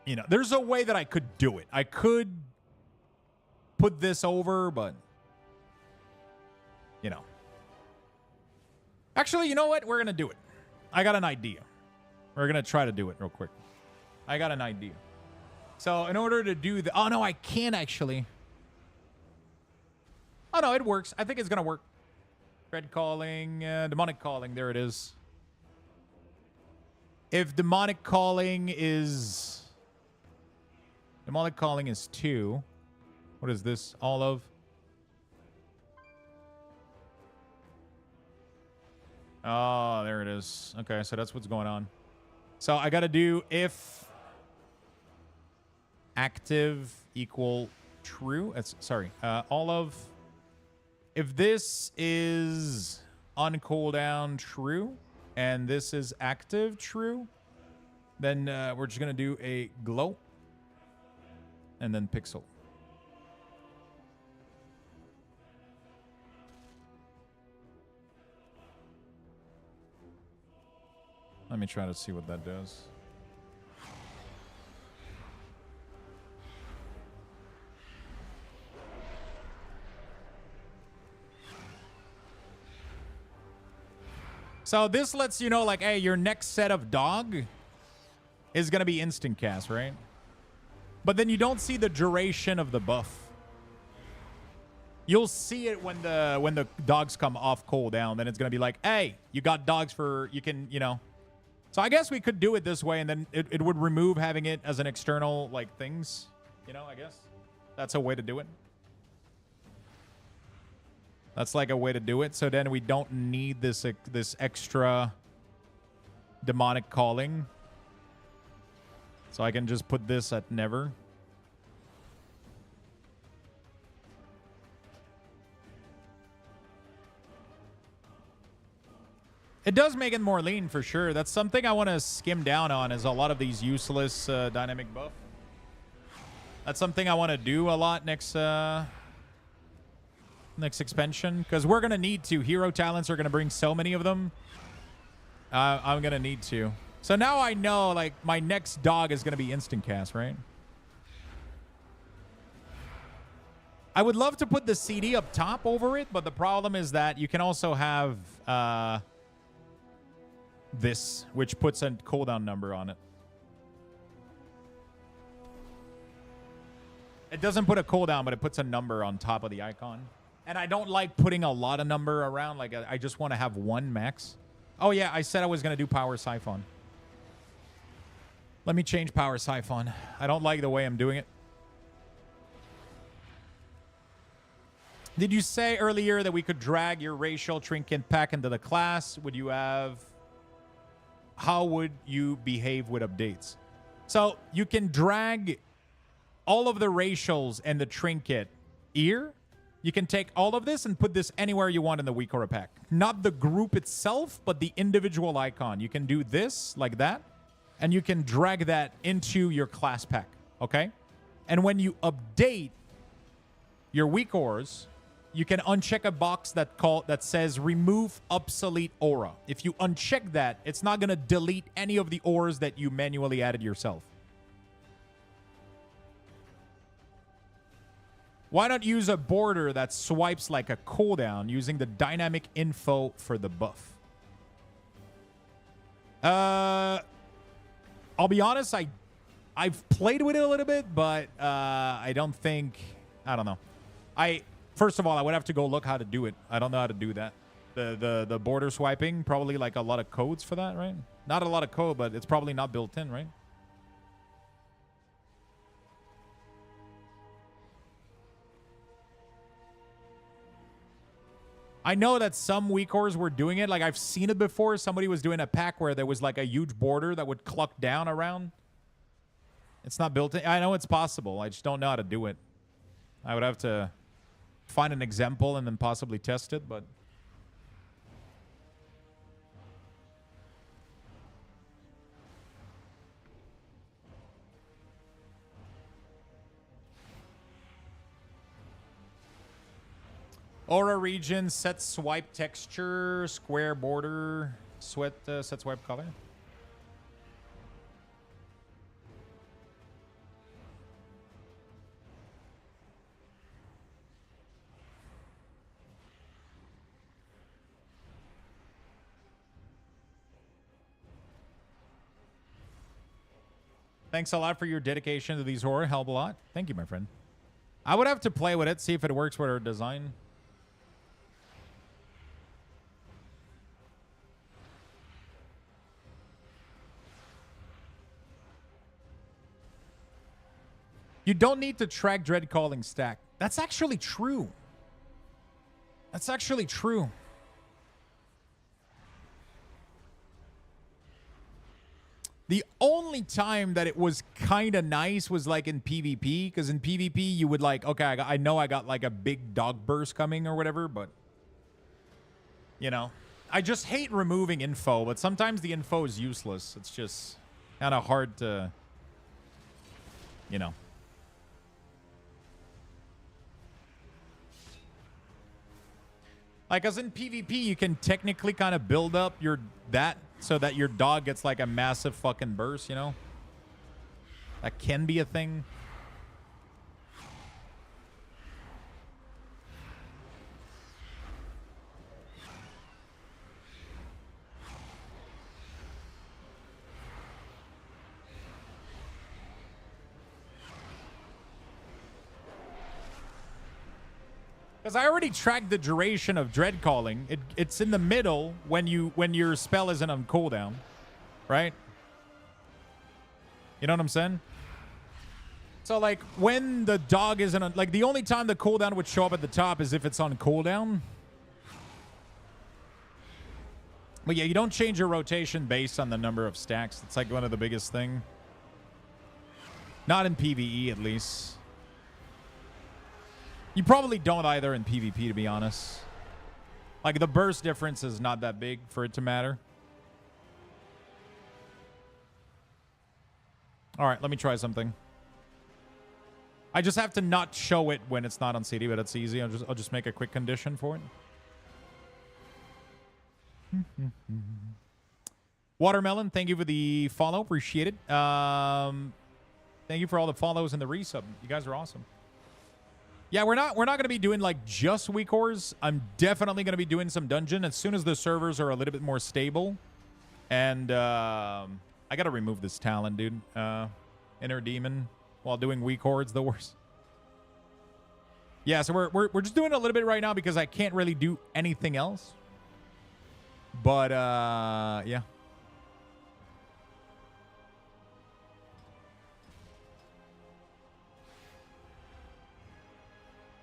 You know, there's a way that I could do it. I could put this over, but... You know. Actually, you know what? We're going to do it. I got an idea. We're going to try to do it real quick. I got an idea. So in order to do the... Oh, no, I can't actually. Oh, no, it works. I think it's going to work. Red calling, demonic calling. There it is. If demonic calling is... Demonic calling is 2. What is this? All of... Oh, there it is. Okay, so that's what's going on. So I got to do if active equal true. Sorry. All of... If this is on cooldown true, and this is active true, then we're just going to do a glow, and then pixel. Let me try to see what that does. So this lets you know, like, hey, your next set of dog is going to be instant cast, right? But then you don't see the duration of the buff. You'll see it when the dogs come off cooldown. Then it's going to be like, hey, you got dogs for, you can, you know. So I guess we could do it this way, and then it would remove having it as an external, like, things. You know, I guess. That's a way to do it. That's like a way to do it. So then we don't need this extra demonic calling. So I can just put this at never. It does make it more lean for sure. That's something I want to skim down on, is a lot of these useless dynamic buff. That's something I want to do a lot next expansion, because we're going to need to. Hero talents are going to bring so many of them. I'm going to need to. So now I know, like, my next dog is going to be instant cast, right? I would love to put the CD up top over it, but the problem is that you can also have this, which puts a cooldown number on it. It doesn't put a cooldown, but it puts a number on top of the icon. And I don't like putting a lot of number around. Like, I just want to have one max. Oh, yeah, I said I was going to do Power Siphon. Let me change Power Siphon. I don't like the way I'm doing it. Did you say earlier that we could drag your racial trinket pack into the class? Would you have... How would you behave with updates? So you can drag all of the racials and the trinket here. You can take all of this and put this anywhere you want in the WeakAuras pack. Not the group itself, but the individual icon. You can do this like that, and you can drag that into your class pack, okay? And when you update your WeakAuras, you can uncheck a box that says remove obsolete aura. If you uncheck that, it's not going to delete any of the auras that you manually added yourself. Why not use a border that swipes like a cooldown using the dynamic info for the buff? I'll be honest, I've played with it a little bit, but I don't know. First of all, I would have to go look how to do it. I don't know how to do that. The border swiping, probably like a lot of codes for that, right? Not a lot of code, but it's probably not built in, right? I know that some WeakAuras were doing it. Like, I've seen it before. Somebody was doing a pack where there was like a huge border that would cluck down around. It's not built in. I know it's possible. I just don't know how to do it. I would have to find an example and then possibly test it, but... Aura region, set swipe texture, square border, set swipe color. Thanks a lot for your dedication to these horror. Help a lot. Thank you, my friend. I would have to play with it, see if it works with our design. You don't need to track dread calling stack. That's actually true. That's actually true. The only time that it was kind of nice was like in PvP, because in PvP you would like, okay, I know I got like a big dog burst coming or whatever, but you know, I just hate removing info, but sometimes the info is useless. It's just kind of hard to, you know. Like, as in PvP, you can technically kind of build up that so that your dog gets like a massive fucking burst, you know? That can be a thing. Because I already tracked the duration of dread calling. It's in the middle when your spell isn't on cooldown, right? You know what I'm saying? So like when the dog isn't on, like the only time the cooldown would show up at the top is if it's on cooldown. But yeah, you don't change your rotation based on the number of stacks. It's like one of the biggest thing. Not in PvE, at least. You probably don't either in PvP, to be honest. Like, the burst difference is not that big for it to matter. All right, let me try something. I just have to not show it when it's not on CD, but it's easy. I'll just make a quick condition for it. Watermelon, thank you for the follow. Appreciate it. Thank you for all the follows and the resub. You guys are awesome. Yeah, we're not going to be doing like just WeakAuras. I'm definitely going to be doing some dungeon as soon as the servers are a little bit more stable. And I got to remove this talent, dude. Inner demon while doing WeakAuras, the worst. Yeah, so we're just doing a little bit right now because I can't really do anything else. But yeah.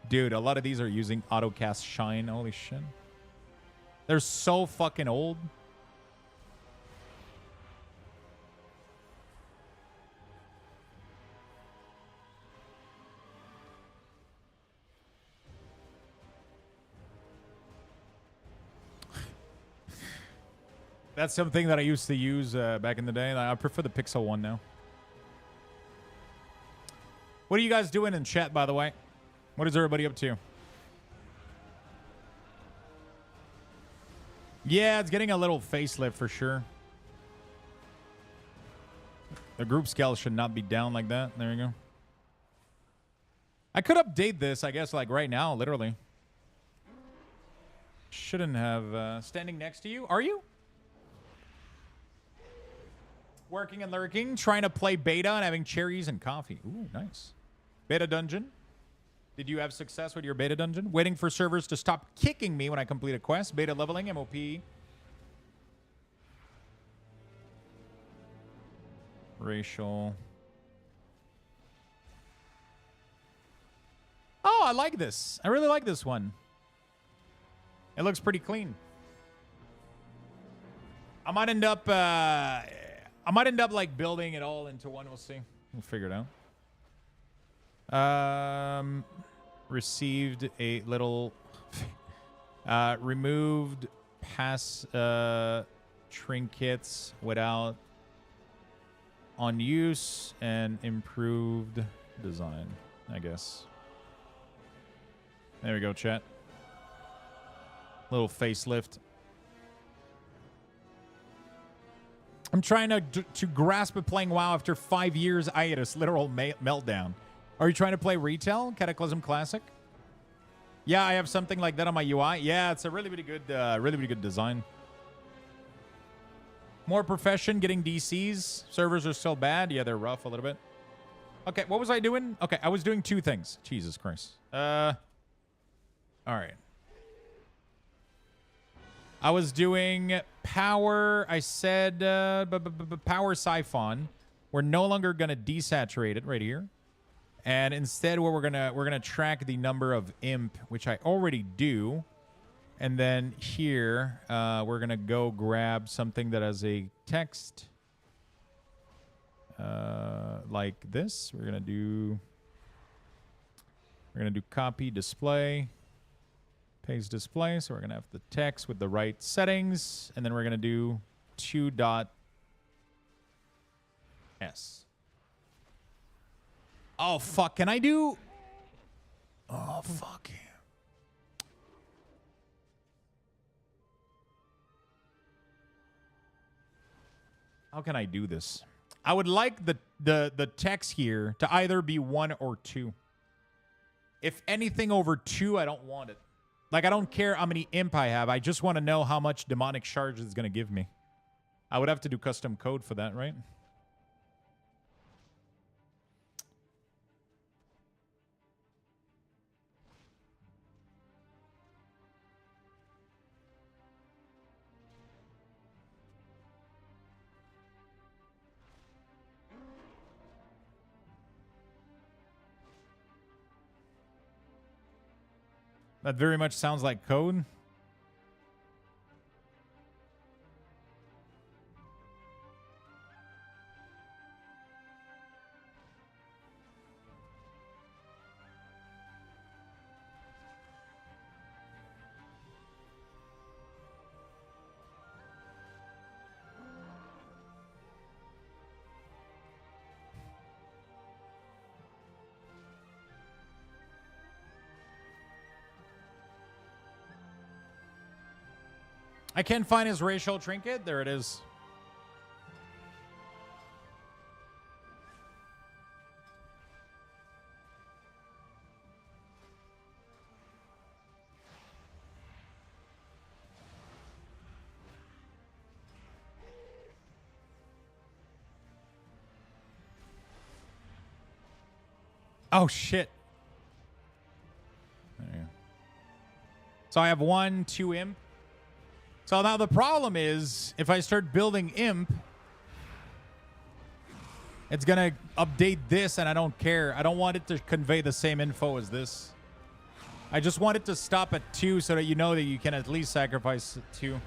Dude, a lot of these are using AutoCast Shine. Holy shit. They're so fucking old. That's something that I used to use back in the day. I prefer the Pixel one now. What are you guys doing in chat, by the way? What is everybody up to? Yeah, it's getting a little facelift for sure. The group scale should not be down like that. There you go. I could update this, I guess, like right now, literally. Shouldn't have... standing next to you? Are you? Working and lurking, trying to play beta and having cherries and coffee. Ooh, nice. Beta dungeon. Did you have success with your beta dungeon? Waiting for servers to stop kicking me when I complete a quest. Beta leveling, MOP. Racial. Oh, I like this. I really like this one. It looks pretty clean. I might end up like building it all into one. We'll see. We'll figure it out. Received a little removed pass trinkets without on use and improved design, I guess. There we go, chat. Little facelift. I'm trying to grasp at playing WoW after 5 years hiatus. Literal meltdown. Are you trying to play retail? Cataclysm Classic? Yeah, I have something like that on my UI. Yeah, it's a really good design. More profession, getting DCs. Servers are still bad. Yeah, they're rough a little bit. Okay, what was I doing? Okay, I was doing two things. Jesus Christ. All right. I was doing power. I said power siphon. We're no longer gonna desaturate it right here. And instead, what we're gonna track the number of imp, which I already do, and then here we're gonna go grab something that has a text like this. We're gonna do copy display, paste display. So we're gonna have the text with the right settings, and then we're gonna do 2.s. Oh, fuck. Can I do... Oh, fuck. How can I do this? I would like the text here to either be 1 or 2. If anything over 2, I don't want it. Like, I don't care how many imp I have. I just want to know how much demonic charge it's going to give me. I would have to do custom code for that, right? That very much sounds like code. I can't find his racial trinket. There it is. Oh, shit. There you go. So I have 1, 2 imp. So now the problem is, if I start building imp, it's going to update this, and I don't care. I don't want it to convey the same info as this. I just want it to stop at 2 so that you know that you can at least sacrifice 2.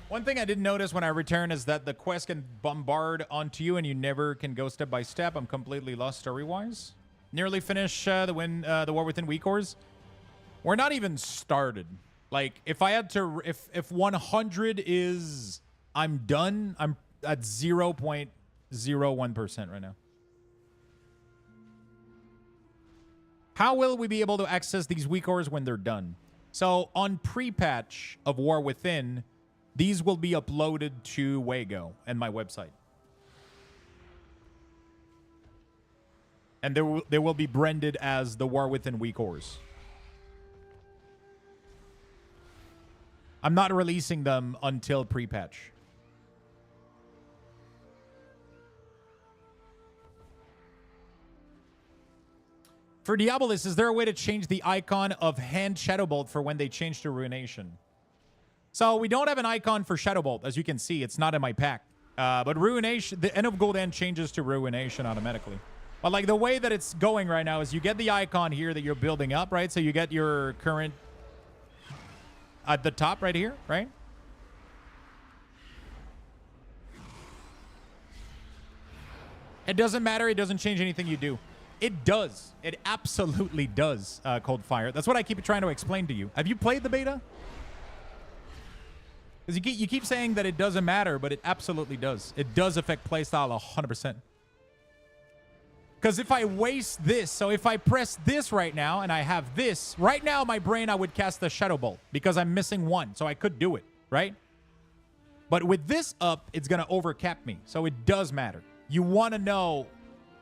One thing I didn't notice when I return is that the quest can bombard onto you and you never can go step by step. I'm completely lost story-wise. Nearly finished the War Within WeakAuras. We're not even started. Like, if I had to, if 100 is I'm done, I'm at 0.01% right now. How will we be able to access these WeakAuras when they're done? So on pre-patch of War Within, these will be uploaded to Wago and my website. And they will be branded as the War Within WeakAuras. I'm not releasing them until pre-patch. For Diabolus, is there a way to change the icon of Hand Shadowbolt for when they change to Ruination? So we don't have an icon for Shadowbolt. As you can see, it's not in my pack. But Ruination, the End of Gul'dan changes to Ruination automatically. But like the way that it's going right now is you get the icon here that you're building up, right? So you get your current at the top right here, right? It doesn't matter. It doesn't change anything you do. It does. It absolutely does, Cold Fire. That's what I keep trying to explain to you. Have you played the beta? Because you keep saying that it doesn't matter, but it absolutely does. It does affect playstyle 100%. Because if I waste this, so if I press this right now and I have this, right now my brain I would cast the Shadow Bolt because I'm missing 1, so I could do it, right? But with this up, it's going to overcap me, so it does matter. You want to know,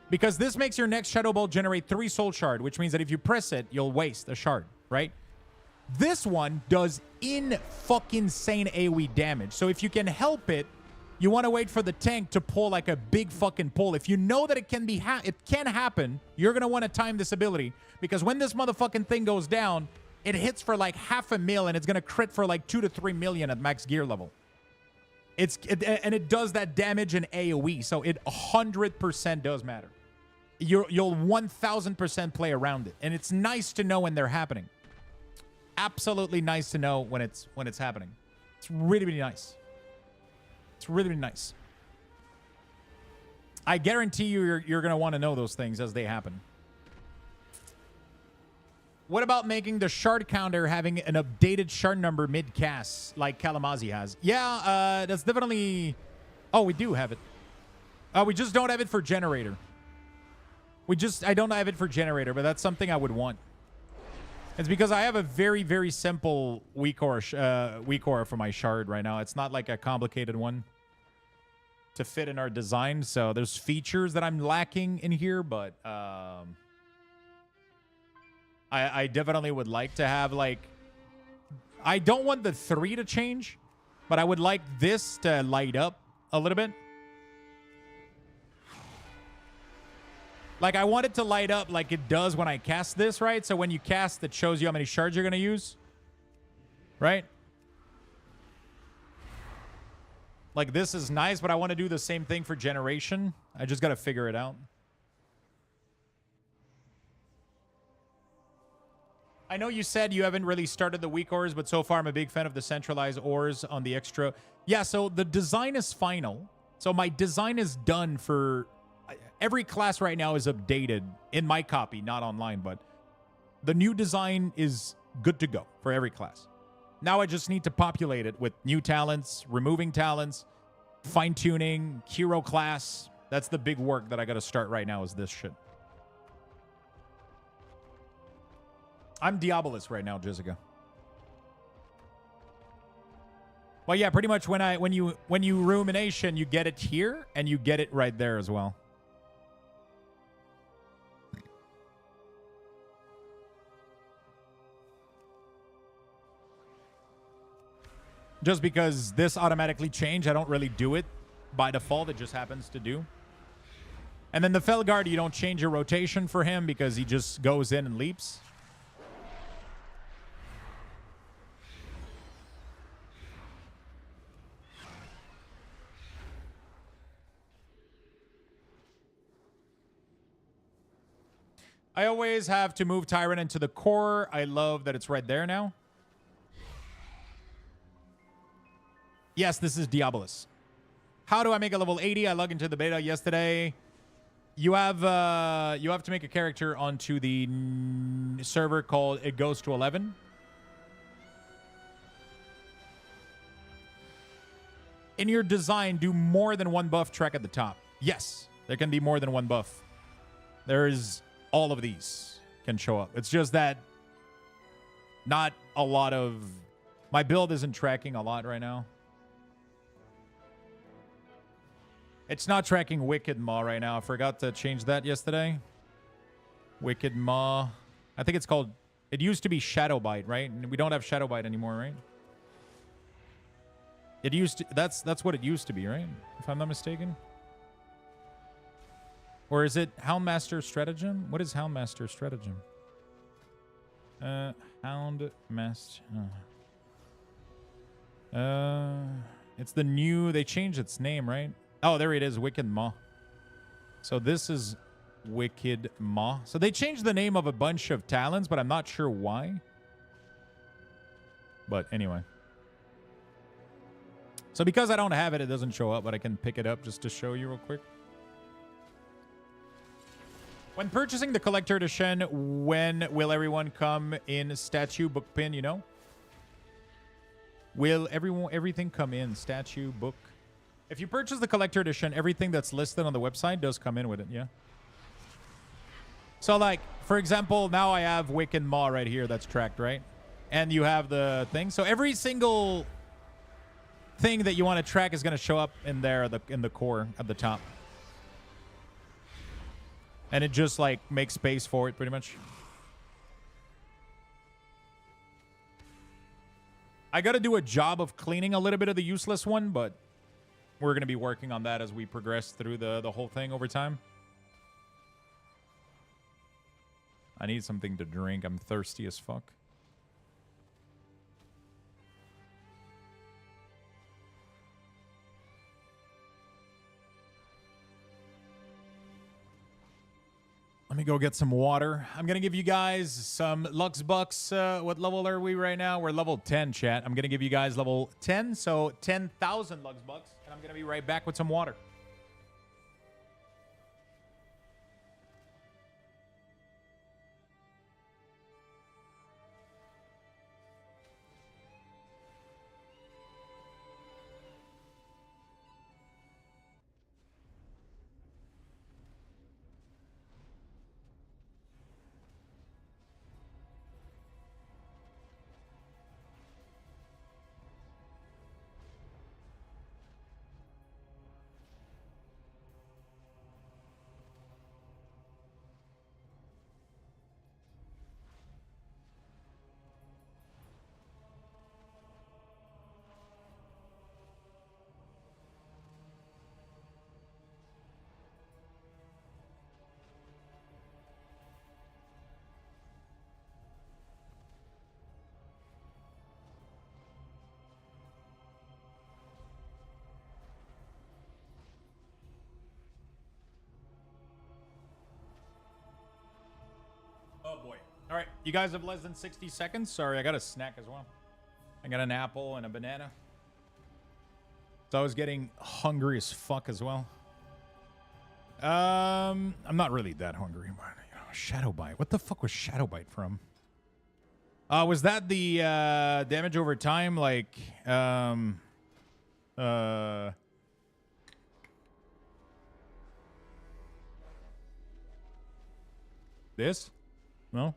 because this makes your next Shadow Bolt generate 3 Soul Shard, which means that if you press it, you'll waste a shard, right? This one does in-fucking-sane AoE damage, so if you can help it, you want to wait for the tank to pull like a big fucking pull. If you know that it can happen, you're going to want to time this ability. Because when this motherfucking thing goes down, it hits for like 500,000 and it's going to crit for like 2 to 3 million at max gear level. And it does that damage in AoE. So it 100% does matter. You'll 1000% play around it. And it's nice to know when they're happening. Absolutely nice to know when it's happening. It's really, really nice. It's really, really nice. I guarantee you're going to want to know those things as they happen. What about making the shard counter having an updated shard number mid-cast like Kalamazi has? Yeah, that's definitely... Oh, we do have it. We just don't have it for generator. I don't have it for generator, but that's something I would want. It's because I have a very, very simple WeakAura for my shard right now. It's not like a complicated one to fit in our design. So there's features that I'm lacking in here, but I definitely would like to have like... I don't want the 3 to change, but I would like this to light up a little bit. Like, I want it to light up like it does when I cast this, right? So when you cast, it shows you how many shards you're going to use. Right? Like, this is nice, but I want to do the same thing for generation. I just got to figure it out. I know you said you haven't really started the weak ores, but so far I'm a big fan of the centralized ores on the extra. Yeah, so the design is final. So my design is done for... Every class right now is updated in my copy, not online, but the new design is good to go for every class. Now I just need to populate it with new talents, removing talents, fine-tuning, hero class. That's the big work that I got to start right now is this shit. I'm Diabolus right now, Jessica. Well, yeah, pretty much when you rumination, you get it here and you get it right there as well. Just because this automatically changed, I don't really do it by default. It just happens to do. And then the Felguard, you don't change your rotation for him because he just goes in and leaps. I always have to move Tyrant into the core. I love that it's right there now. Yes, this is Diabolus. How do I make a level 80? I logged into the beta yesterday. You have to make a character onto the server called It Goes to 11. In your design, do more than one buff track at the top. Yes, there can be more than one buff. There is all of these can show up. It's just that not a lot of... My build isn't tracking a lot right now. It's not tracking Wicked Maw right now. I forgot to change that yesterday. Wicked Maw. I think it's called... It used to be Shadow Bite, right? We don't have Shadow Bite anymore, right? It used to... That's what it used to be, right? If I'm not mistaken. Or is it Houndmaster Stratagem? What is Houndmaster Stratagem? Houndmaster... it's the new... They changed its name, right? Oh, there it is, Wicked Maw. So this is Wicked Maw. So they changed the name of a bunch of talents, but I'm not sure why. But anyway. So because I don't have it, it doesn't show up, but I can pick it up just to show you real quick. When purchasing the Collector Edition, when will everyone come in statue, book, pin, you know? Will everything come in statue, book? If you purchase the Collector Edition, everything that's listed on the website does come in with it, yeah? So, like, for example, now I have Wicked Maw right here that's tracked, right? And you have the thing. So every single thing that you want to track is going to show up in there, in the core at the top. And it just, like, makes space for it, pretty much. I got to do a job of cleaning a little bit of the useless one, but... We're going to be working on that as we progress through the whole thing over time. I need something to drink. I'm thirsty as fuck. Let me go get some water. I'm going to give you guys some Lux Bucks. What level are we right now? We're level 10, chat. I'm going to give you guys level 10, so 10,000 Lux Bucks. And I'm going to be right back with some water. All right, you guys have less than 60 seconds. Sorry, I got a snack as well. I got an apple and a banana. So I was getting hungry as fuck as well. I'm not really that hungry. But, you know, Shadow Bite. What the fuck was Shadow Bite from? Was that the damage over time? Like, this? No?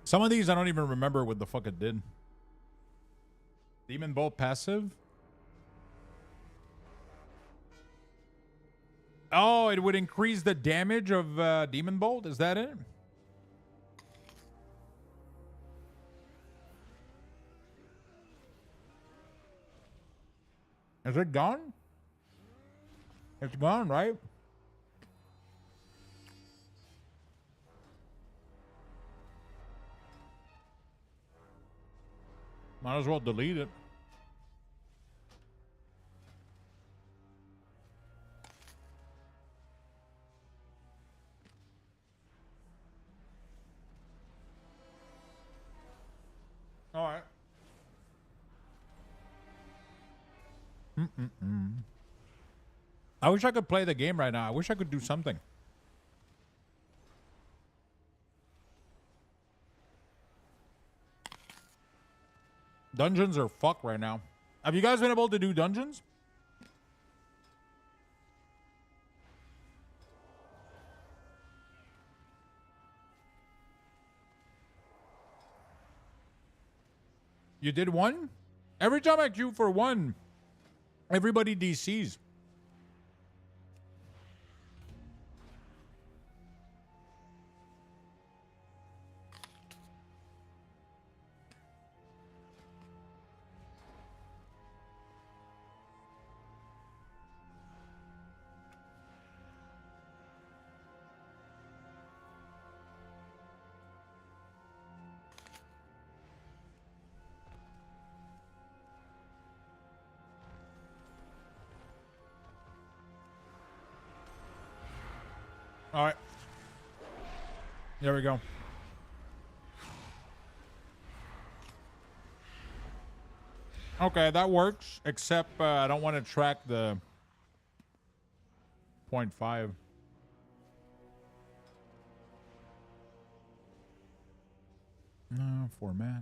Some of these I don't even remember what the fuck it did. Demon Bolt passive? Oh, it would increase the damage of Demon Bolt? Is that it? Is it gone? It's gone, right? Might as well delete it. All right. I wish I could play the game right now. I wish I could do something. Dungeons are fucked right now. Have you guys been able to do dungeons? You did one? Every time I queue for one, everybody DCs. All right. There we go. Okay, that works, except I don't want to track the 0.5. No, format.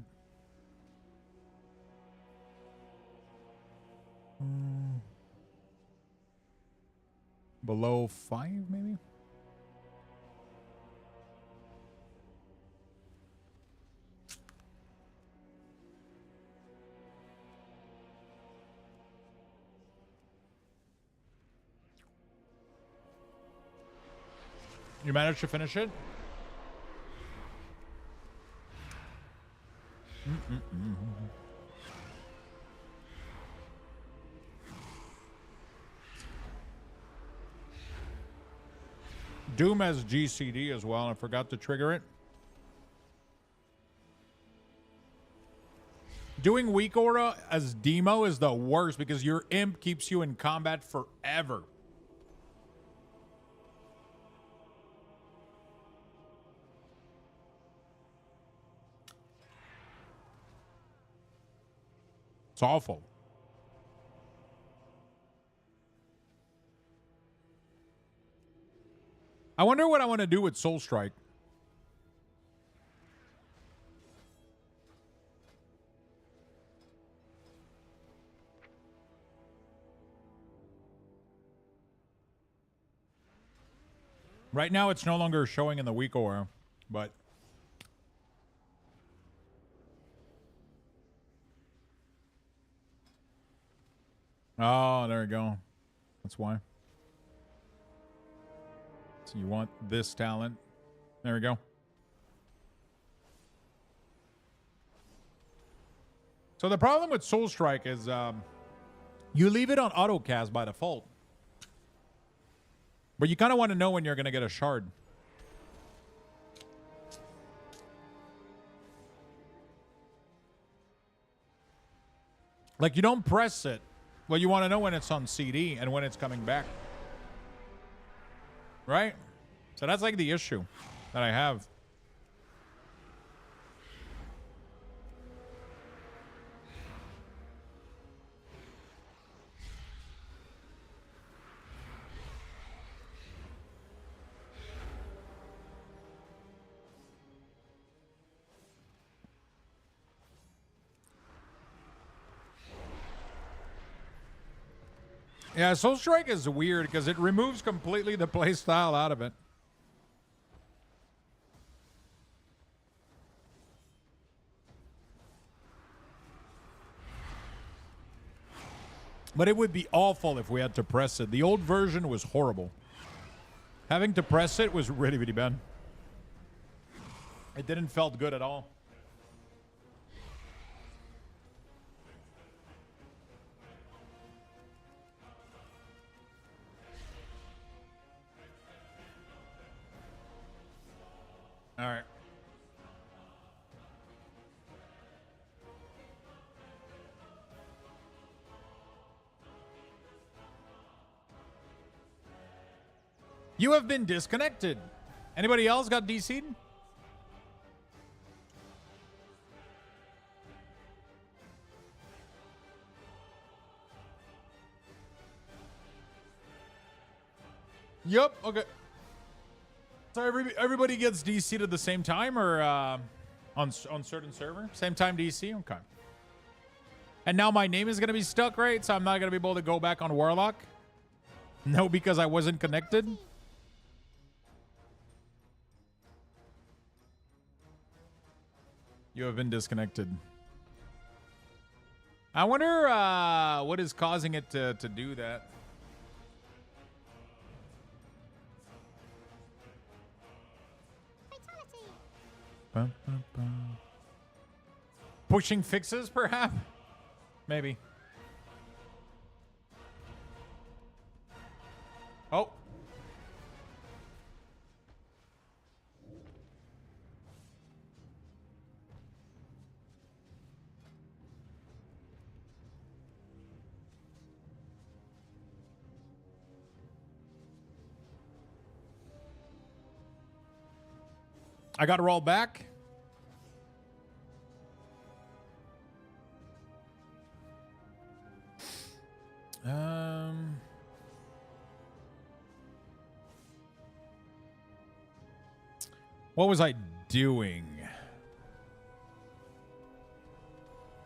Below 5, maybe? You managed to finish it? Doom has GCD as well. I forgot to trigger it. Doing WeakAuras as demo is the worst because your imp keeps you in combat forever. It's awful. I wonder what I want to do with Soul Strike. Right now, it's no longer showing in the WeakAuras, but oh, there we go. That's why. So you want this talent. There we go. So the problem with Soul Strike is you leave it on autocast by default. But you kind of want to know when you're going to get a shard. Like, you don't press it Well, you want to know when it's on CD and when it's coming back. Right? So that's like the issue that I have. Yeah, Soul Strike is weird because it removes completely the playstyle out of it. But it would be awful if we had to press it. The old version was horrible. Having to press it was really, really bad. It didn't felt good at all. All right. You have been disconnected. Anybody else got DC'd? Yep. Okay. So everybody gets DC'd at the same time, or on certain server, same time DC. Okay. And now my name is gonna be stuck, right? So I'm not gonna be able to go back on Warlock. No, because I wasn't connected. You have been disconnected. I wonder what is causing it to do that. Bum, bum, bum. Pushing fixes, perhaps? Maybe. Oh. I got to roll back. What was I doing?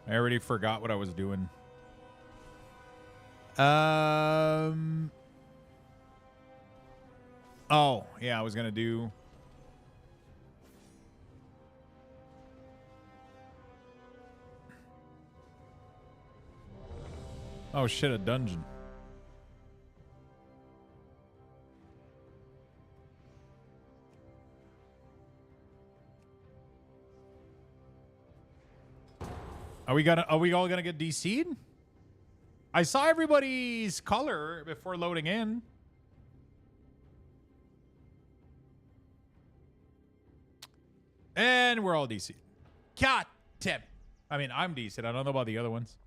I already forgot what I was doing. Oh, yeah, I was going to do... Oh shit, a dungeon. Are we all gonna get DC'd? I saw everybody's color before loading in. And we're all DC'd. God damn it. I mean, I'm DC'd. I don't know about the other ones.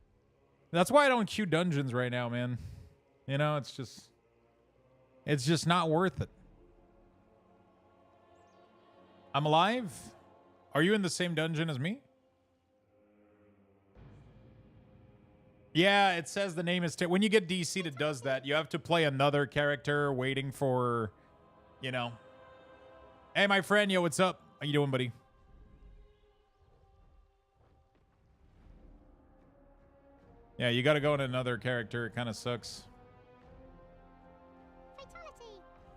That's why I don't queue dungeons right now, man. You know, it's just not worth it. I'm alive? Are you in the same dungeon as me? Yeah, it says the name is... When you get DC'd, it does that. You have to play another character waiting for, you know... Hey, my friend, yo, what's up? How you doing, buddy? Yeah, you gotta go in another character. It kind of sucks. Fatality!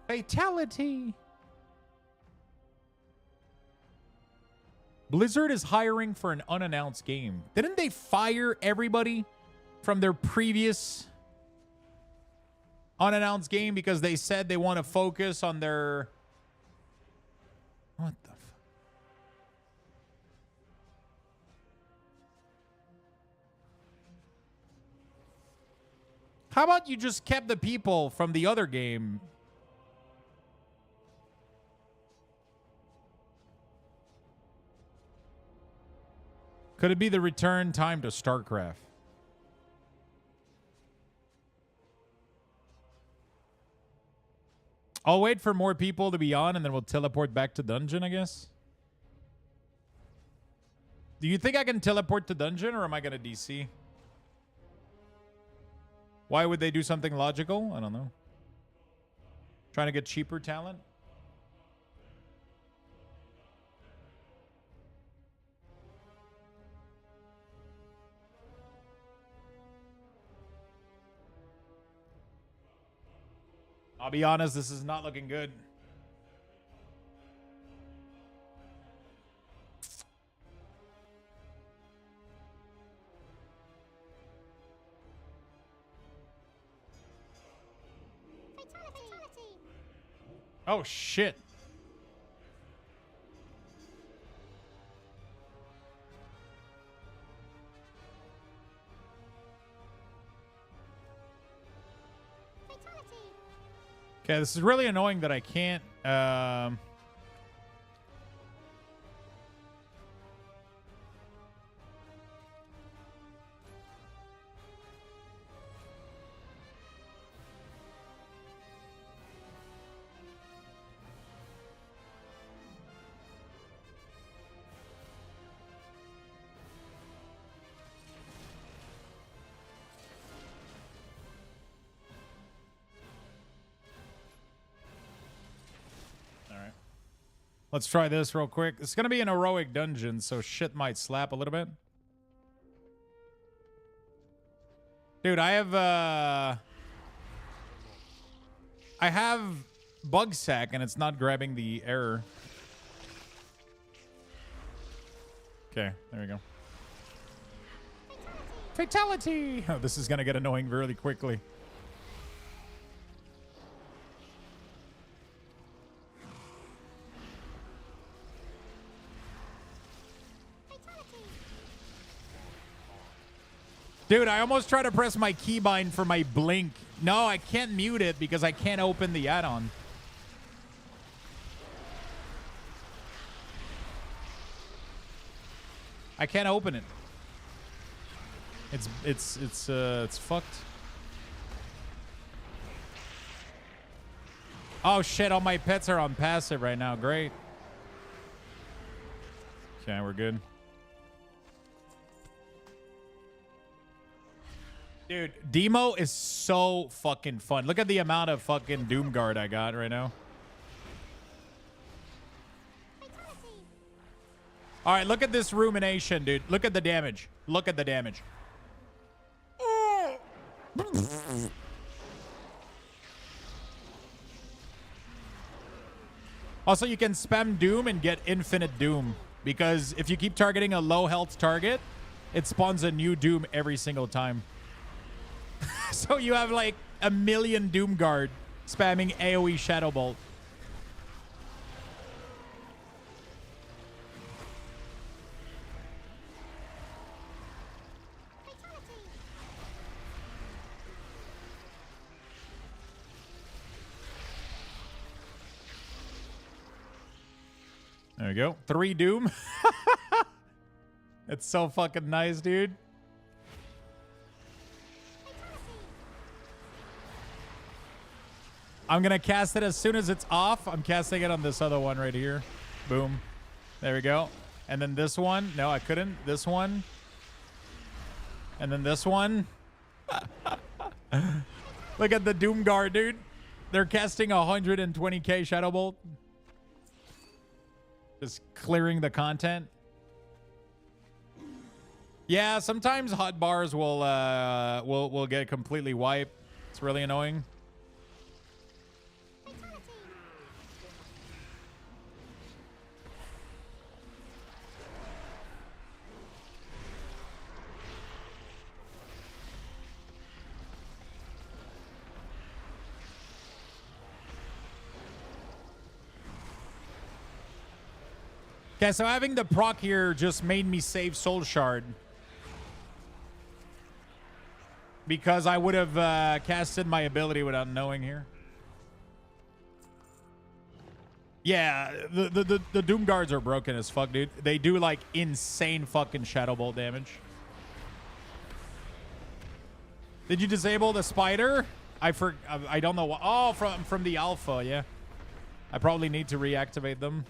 Fatality! Blizzard is hiring for an unannounced game. Didn't they fire everybody from their previous unannounced game because they said they want to focus on their... What the... How about you just kept the people from the other game? Could it be the return time to StarCraft? I'll wait for more people to be on, and then we'll teleport back to dungeon, I guess. Do you think I can teleport to dungeon, or am I going to DC? Why would they do something logical? I don't know. Trying to get cheaper talent? I'll be honest, this is not looking good. Oh, shit. Okay, this is really annoying that I can't... Let's try this real quick. It's going to be an heroic dungeon, so shit might slap a little bit. Dude, I have bug sack, and it's not grabbing the error. Okay, there we go. Fatality! Oh, this is going to get annoying really quickly. Dude, I almost tried to press my keybind for my blink. No, I can't mute it because I can't open the add-on. I can't open it. It's fucked. Oh shit, all my pets are on passive right now. Great. Okay, we're good. Dude, demo is so fucking fun. Look at the amount of fucking Doomguard I got right now. All right, look at this rumination, dude. Look at the damage. Look at the damage. Also, you can spam Doom and get infinite Doom. Because if you keep targeting a low health target, it spawns a new Doom every single time. So you have like a million Doomguard spamming AoE Shadow Bolt. There we go. 3 Doom. It's so fucking nice, dude. I'm going to cast it as soon as it's off. I'm casting it on this other one right here. Boom. There we go. And then this one. No, I couldn't. This one. And then this one. Look at the Doomguard, dude. They're casting 120k Shadow Bolt. Just clearing the content. Yeah, sometimes hot bars will get completely wiped. It's really annoying. Okay, so having the proc here just made me save Soul Shard. Because I would have casted my ability without knowing here. Yeah, the Doomguards are broken as fuck, dude. They do like insane fucking Shadow Bolt damage. Did you disable the spider? I don't know what. Oh, from the alpha, yeah. I probably need to reactivate them.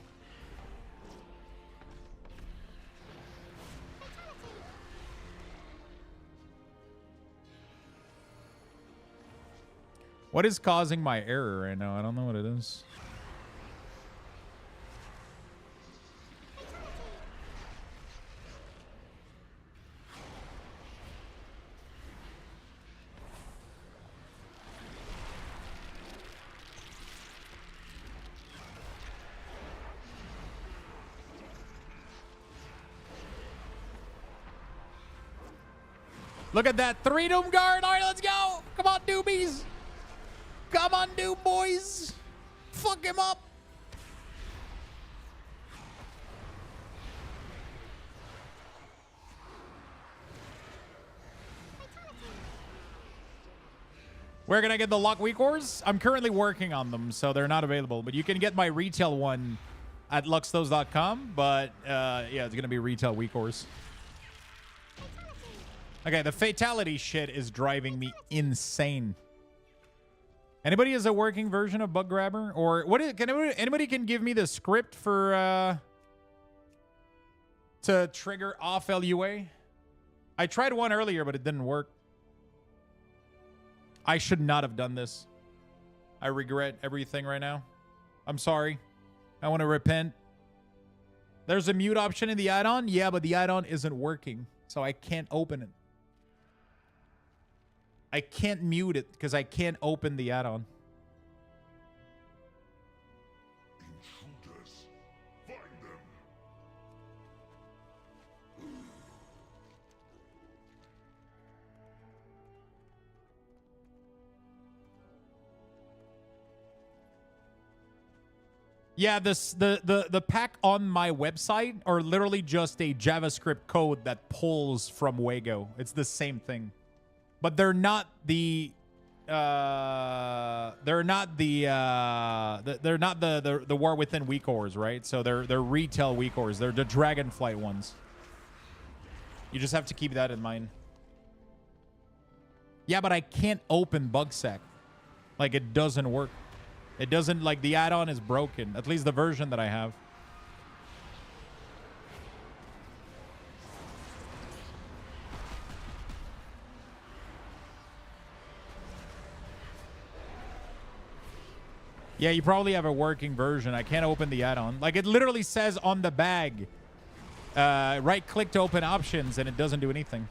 What is causing my error right now? I don't know what it is. Look at that. 3 Doom Guard. All right, let's go. Come on, doobies. Come on, Doom boys. Fuck him up. Where can I get the WeakAuras? I'm currently working on them, so they're not available. But you can get my retail one at luxthos.com. But yeah, it's going to be retail WeakAuras. Okay, the fatality shit is driving me insane. Anybody has a working version of Bug Grabber? Or what is, anybody can give me the script for to trigger off LUA? I tried one earlier, but it didn't work. I should not have done this. I regret everything right now. I'm sorry. I want to repent. There's a mute option in the add-on. Yeah, but the add-on isn't working, so I can't open it. I can't mute it because I can't open the add-on. Intruders, find them. Yeah, the pack on my website are literally just a JavaScript code that pulls from Wago. It's the same thing. But they're not the War Within WeakAuras, right? So they're retail WeakAuras. They're the Dragonflight ones. You just have to keep that in mind. Yeah, but I can't open Bugsack. Like, it doesn't work. It doesn't, like, the add-on is broken. At least the version that I have. Yeah, you probably have a working version. I can't open the add-on. Like, it literally says on the bag, right-click to open options, and it doesn't do anything.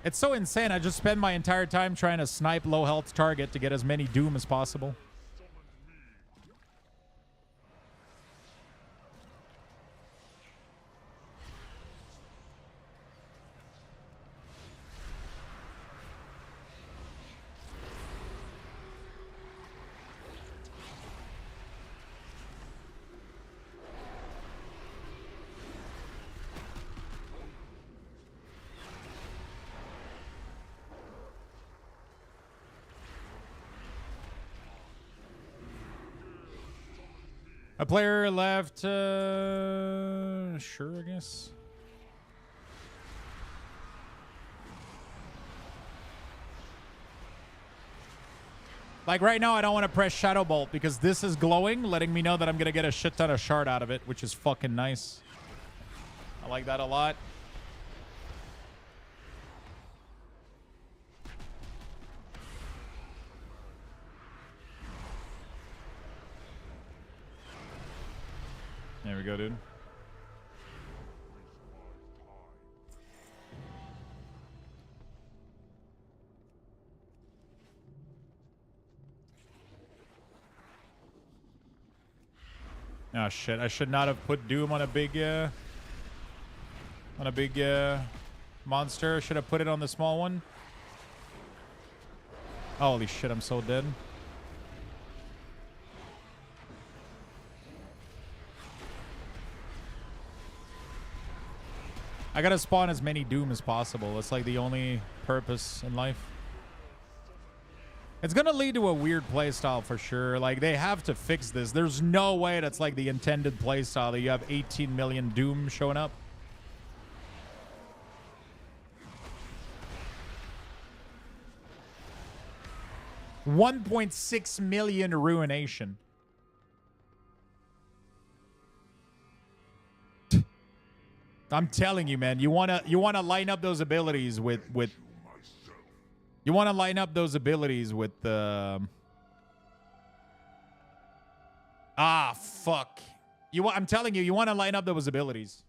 It's so insane. I just spend my entire time trying to snipe low-health target to get as many Doom as possible. A player left, sure, I guess. Like right now, I don't want to press Shadow Bolt because this is glowing, letting me know that I'm going to get a shit ton of shard out of it, which is fucking nice. I like that a lot. There we go, dude. Oh shit, I should not have put Doom on a big monster. Should have put it on the small one. Holy shit, I'm so dead. I gotta spawn as many Doom as possible. That's like the only purpose in life. It's going to lead to a weird playstyle for sure. Like, they have to fix this. There's no way that's like the intended playstyle that you have 18 million Doom showing up. $1.6 million ruination. I'm telling you, man. You wanna line up those abilities with you want to line up those abilities with the fuck. I'm telling you, you want to line up those abilities.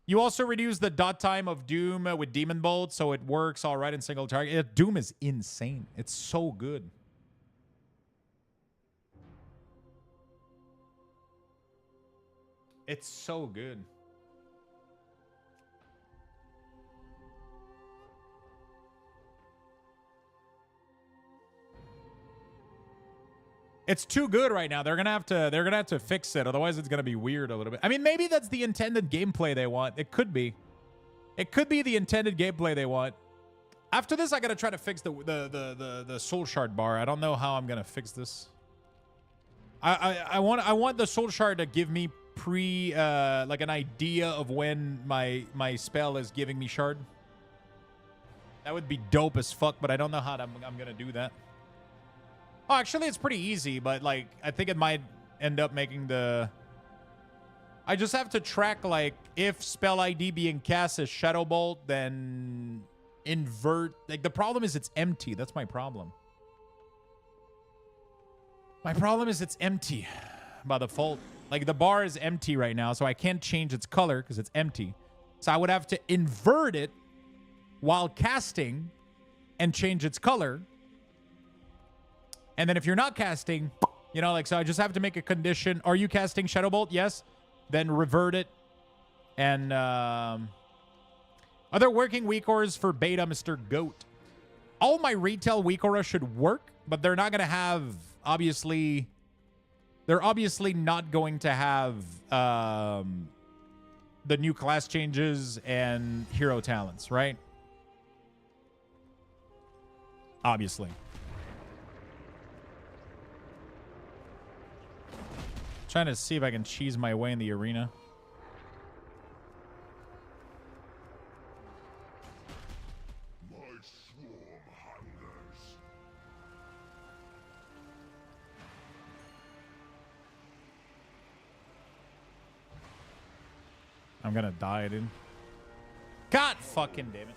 You also reduce the dot time of Doom with Demon Bolt, so it works all right in single target. Doom is insane. It's so good. It's so good. It's too good right now. They're gonna have to fix it. Otherwise, it's gonna be weird a little bit. I mean, maybe that's the intended gameplay they want. It could be. It could be the intended gameplay they want. After this, I gotta try to fix the soul shard bar. I don't know how I'm gonna fix this. I want the soul shard to give me like an idea of when my spell is giving me shard. That would be dope as fuck, but I don't know how I'm gonna do that. Oh, actually, it's pretty easy, but, like, I think it might end up making the... I just have to track, like, if spell ID being cast as Shadow Bolt, then invert... Like, the problem is it's empty. That's my problem. My problem is it's empty by default. Like, the bar is empty right now, so I can't change its color because it's empty. So I would have to invert it while casting and change its color. And then if you're not casting, you know, like, so I just have to make a condition. Are you casting Shadow Bolt? Yes. Then revert it. And other working WeakAuras for beta, Mr. Goat. All my retail WeakAuras should work, but they're not going to have, obviously, they're obviously not going to have the new class changes and hero talents, right? Obviously. Trying to see if I can cheese my way in the arena. My swarm hungers. I'm gonna die, dude. God fucking damn it.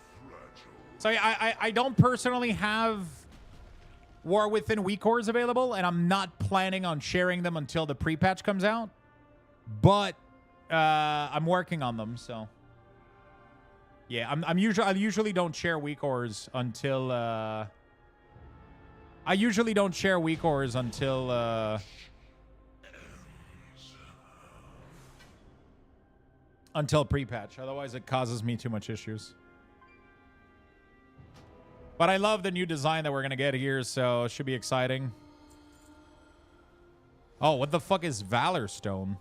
So I don't personally have War Within WeakAuras available, and I'm not planning on sharing them until the pre-patch comes out. But I'm working on them, so yeah. I usually don't share WeakAuras until I usually don't share WeakAuras until pre-patch. Otherwise, it causes me too much issues. But I love the new design that we're going to get here, so it should be exciting. Oh, what the fuck is Valor Stone?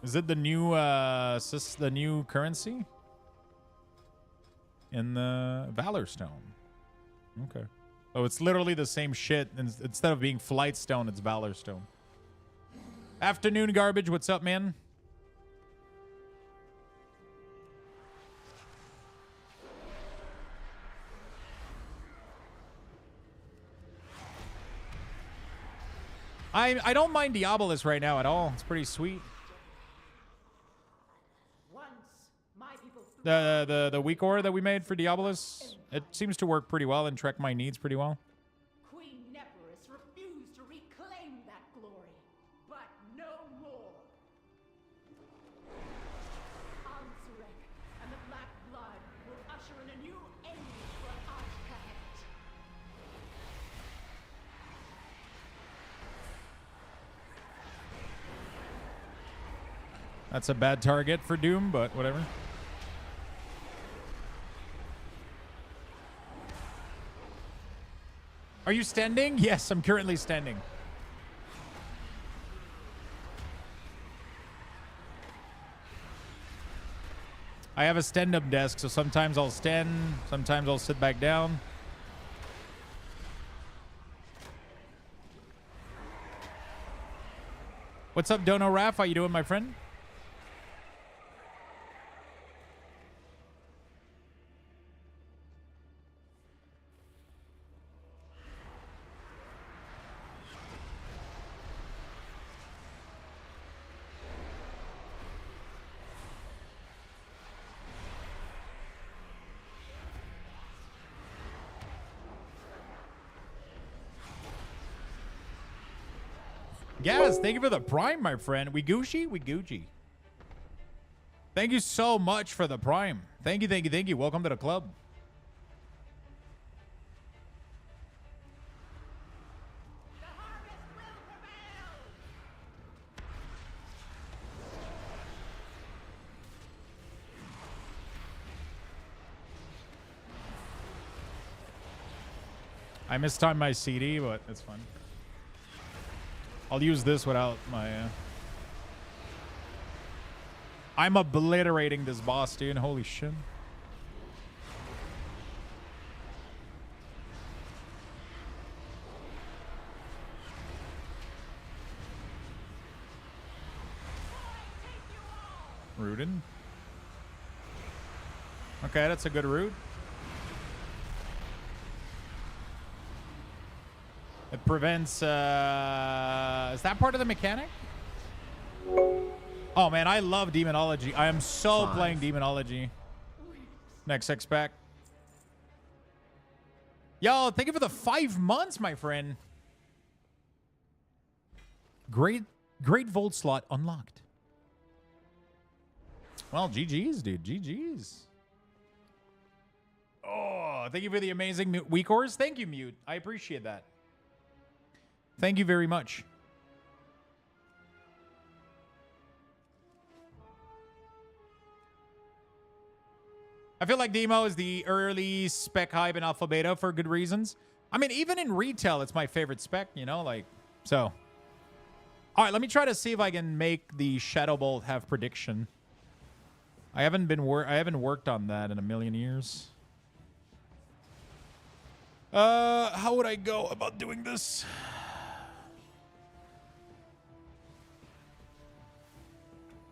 Is it the new currency? In the Valor Stone. Okay. Oh, it's literally the same shit. Instead of being Flight Stone, it's Valor Stone. Afternoon Garbage, what's up, man? I don't mind Diabolus right now at all. It's pretty sweet. The WeakAura that we made for Diabolus, it seems to work pretty well and track my needs pretty well. Queen Neferis refused to reclaim that glory, but no more. Ansurek and the Black Blood will usher in a new age for Archpact. That's a bad target for Doom, but whatever. Are you standing? Yes, I'm currently standing. I have a stand-up desk, so sometimes I'll stand, sometimes I'll sit back down. What's up, Dono Raf? How you doing, my friend? Yes, thank you for the Prime, my friend. We Gucci. Thank you so much for the Prime. Thank you. Welcome to the club. The harvest will prevail! I mistimed my CD, but it's fun. I'll use this without my... I'm obliterating this boss, dude. Holy shit. Rooted. Okay, that's a good route. It prevents, is that part of the mechanic? Oh man, I love Demonology. I am so playing Demonology. Next X-Pack. Yo, thank you for the 5 months, my friend. Great Volt slot unlocked. Well, GG's, dude. GG's. Oh, thank you for the amazing WeakAuras. Thank you, Mute. I appreciate that. Thank you very much. I feel like Demo is the early spec hype in alpha beta for good reasons. I mean, even in retail, it's my favorite spec, you know, like, so. All right, let me try to see if I can make the Shadow Bolt have prediction. I haven't worked on that in a million years. How would I go about doing this?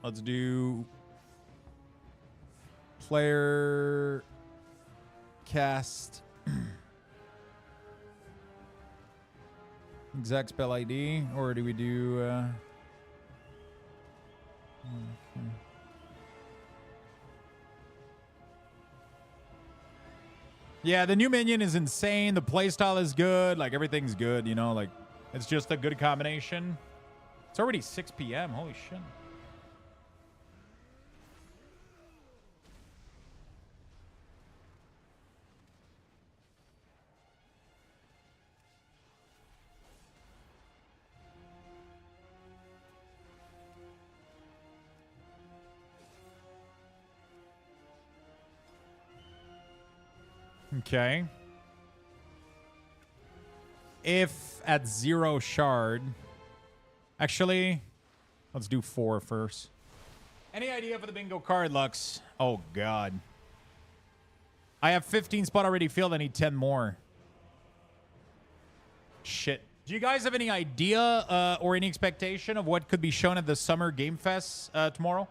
Let's do player cast exact spell ID, or do we do okay. Yeah, the new minion is insane. The playstyle is good. Like, everything's good, you know? Like, it's just a good combination. It's already 6 p.m. Holy shit. Okay. If at 0 shard... Actually, let's do 4 first. Any idea for the bingo card, Lux? Oh, God. I have 15 spot already filled. I need 10 more. Shit. Do you guys have any idea or any expectation of what could be shown at the Summer Game Fest tomorrow?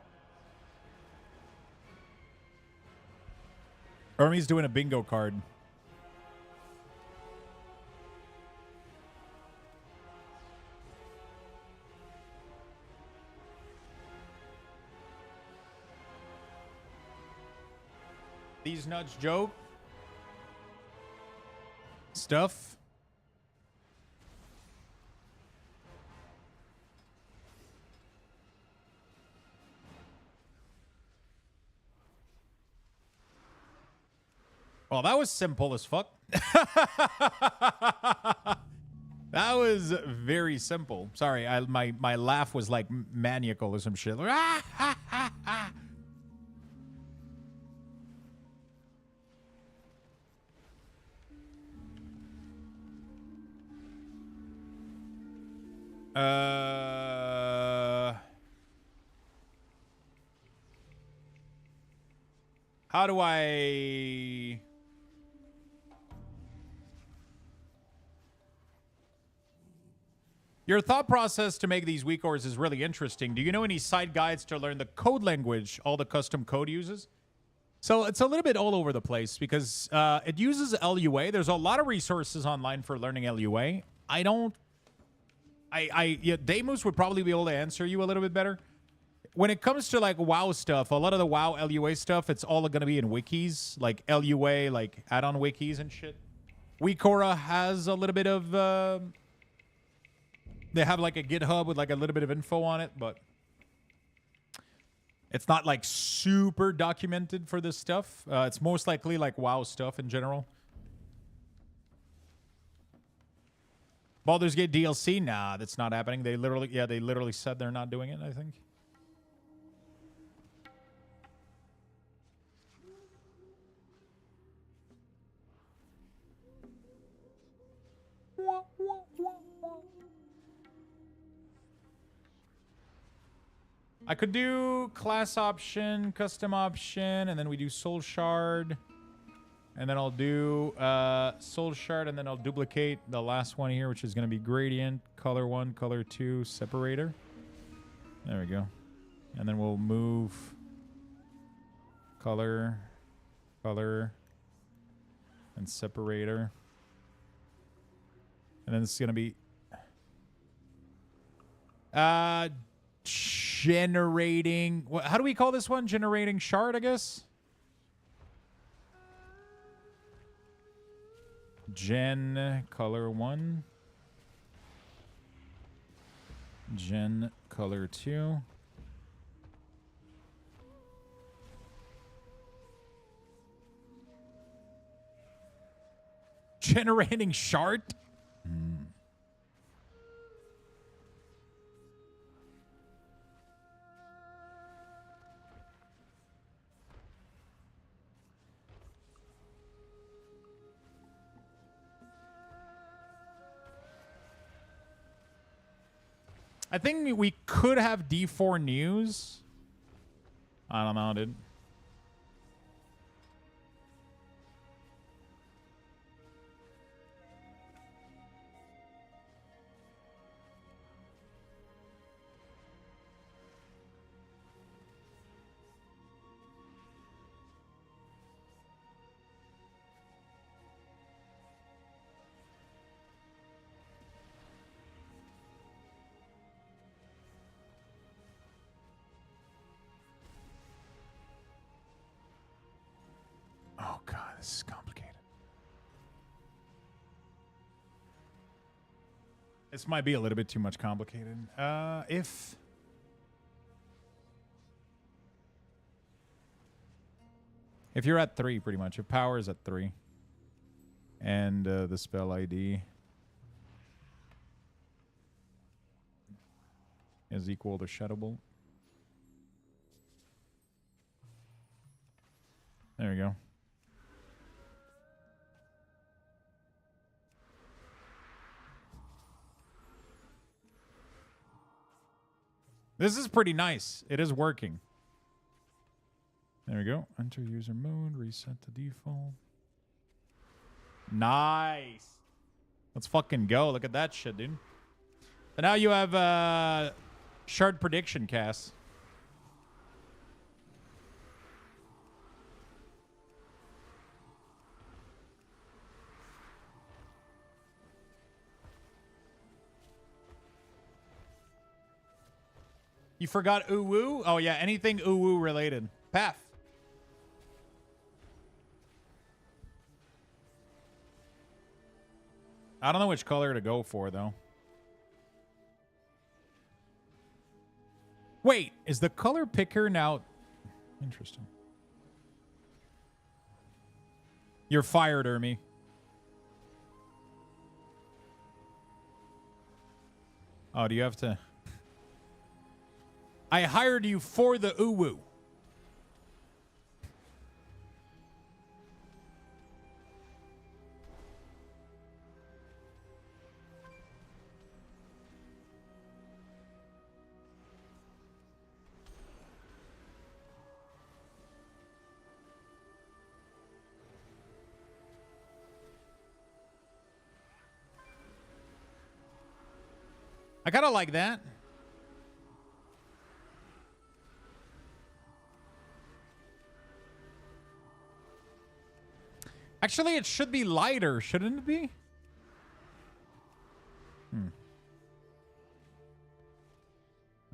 Ermi's doing a bingo card. These nuts joke. Stuff. Well, that was simple as fuck. That was very simple. Sorry, my laugh was like maniacal or some shit. How do I... Your thought process to make these WeakAuras is really interesting. Do you know any side guides to learn the code language all the custom code uses? So it's a little bit all over the place because it uses LUA. There's a lot of resources online for learning LUA. Demus would probably be able to answer you a little bit better. When it comes to like WoW stuff, a lot of the WoW LUA stuff, it's all going to be in wikis, like LUA, like add-on wikis and shit. WeakAura has a little bit of... they have like a GitHub with like a little bit of info on it, but it's not like super documented for this stuff. It's most likely like WoW stuff in general. Baldur's Gate DLC? Nah, that's not happening. They literally said they're not doing it, I think. I could do class option, custom option, and then we do soul shard. And then I'll do soul shard, and then I'll duplicate the last one here, which is going to be gradient, color 1, color 2, separator. There we go. And then we'll move color, color, and separator. And then it's going to be generating. How do we call this one? Generating shard, I guess. Gen color 1. Gen color 2. Generating shard? I think we could have D4 news. I don't know, dude. Oh, God, this is complicated. This might be a little bit too much complicated. If you're at 3, pretty much. If power is at 3. And the spell ID is equal to Shadow Bolt. There we go. This is pretty nice. It is working. There we go. Enter user mode. Reset to default. Nice. Let's fucking go. Look at that shit, dude. And now you have shard prediction, Cass. You forgot Uwu? Oh, yeah. Anything Uwu related. Path. I don't know which color to go for, though. Wait. Is the color picker now... Interesting. You're fired, Ermi. Oh, do you have to... I hired you for the Uwu. I kind of like that. Actually, it should be lighter, shouldn't it be? I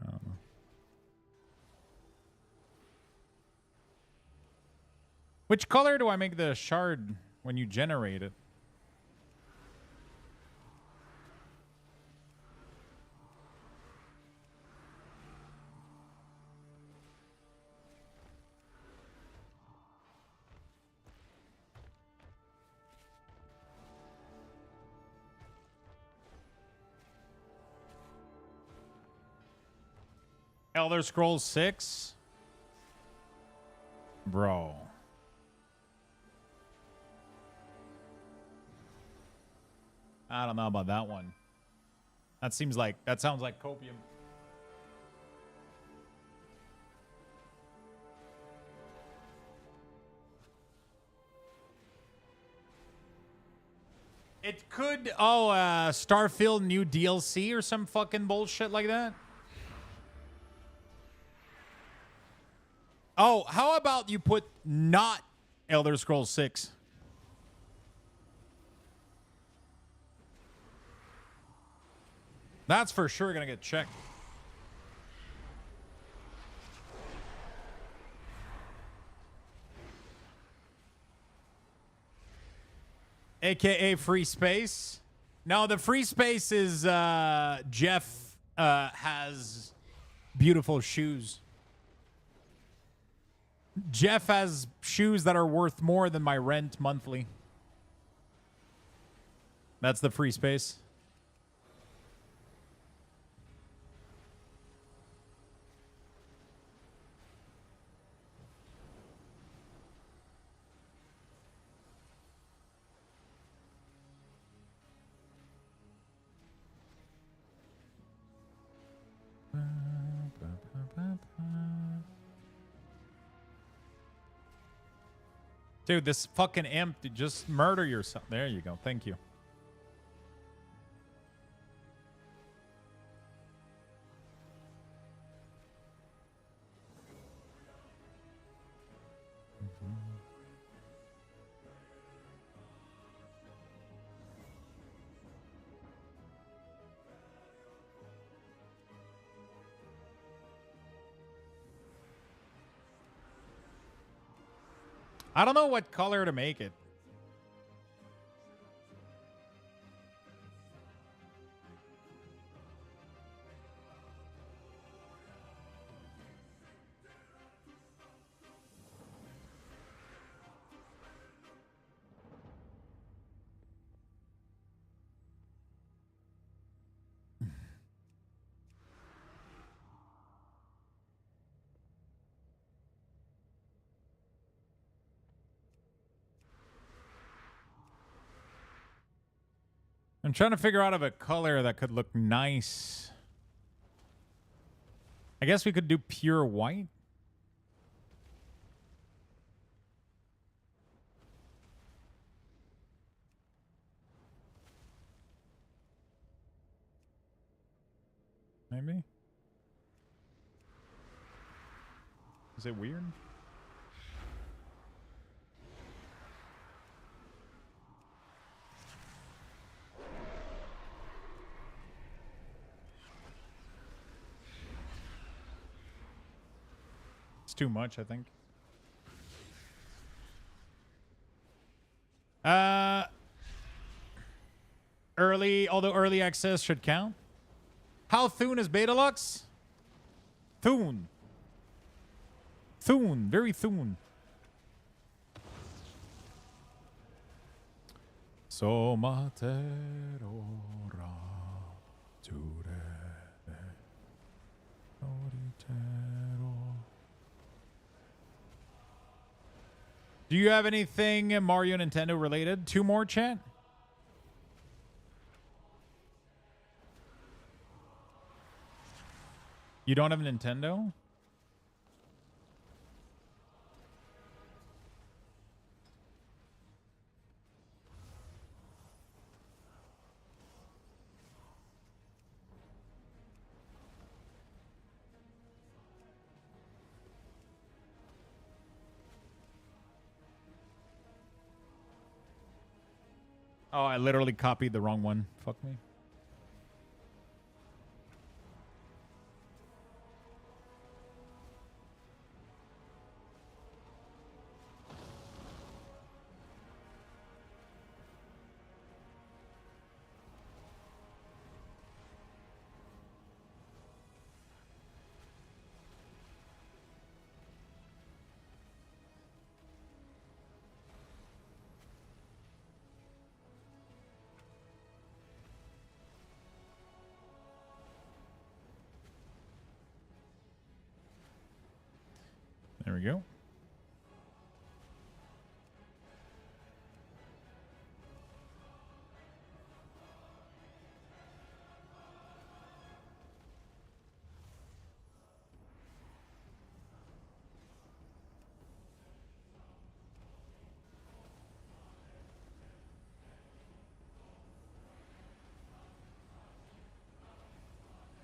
don't know. Which color do I make the shard when you generate it? Elder Scrolls 6? Bro. I don't know about that one. That sounds like copium. It could Starfield new DLC or some fucking bullshit like that. Oh, how about you put not Elder Scrolls 6? That's for sure gonna get checked. AKA free space. No, the free space is Jeff has beautiful shoes. Jeff has shoes that are worth more than my rent monthly. That's the free space. Dude, this fucking imp, just murder yourself. There you go. Thank you. I don't know what color to make it. I'm trying to figure out of a color that could look nice. I guess we could do pure white. Maybe. Is it weird? It's too much, I think. Although early access should count. How Thune is Beta Lux? Thune. Thune. Very Thune. Somaterora ture oritero. Do you have anything Mario Nintendo related? 2 more, chat? You don't have a Nintendo? Oh, I literally copied the wrong one. Fuck me. There we go.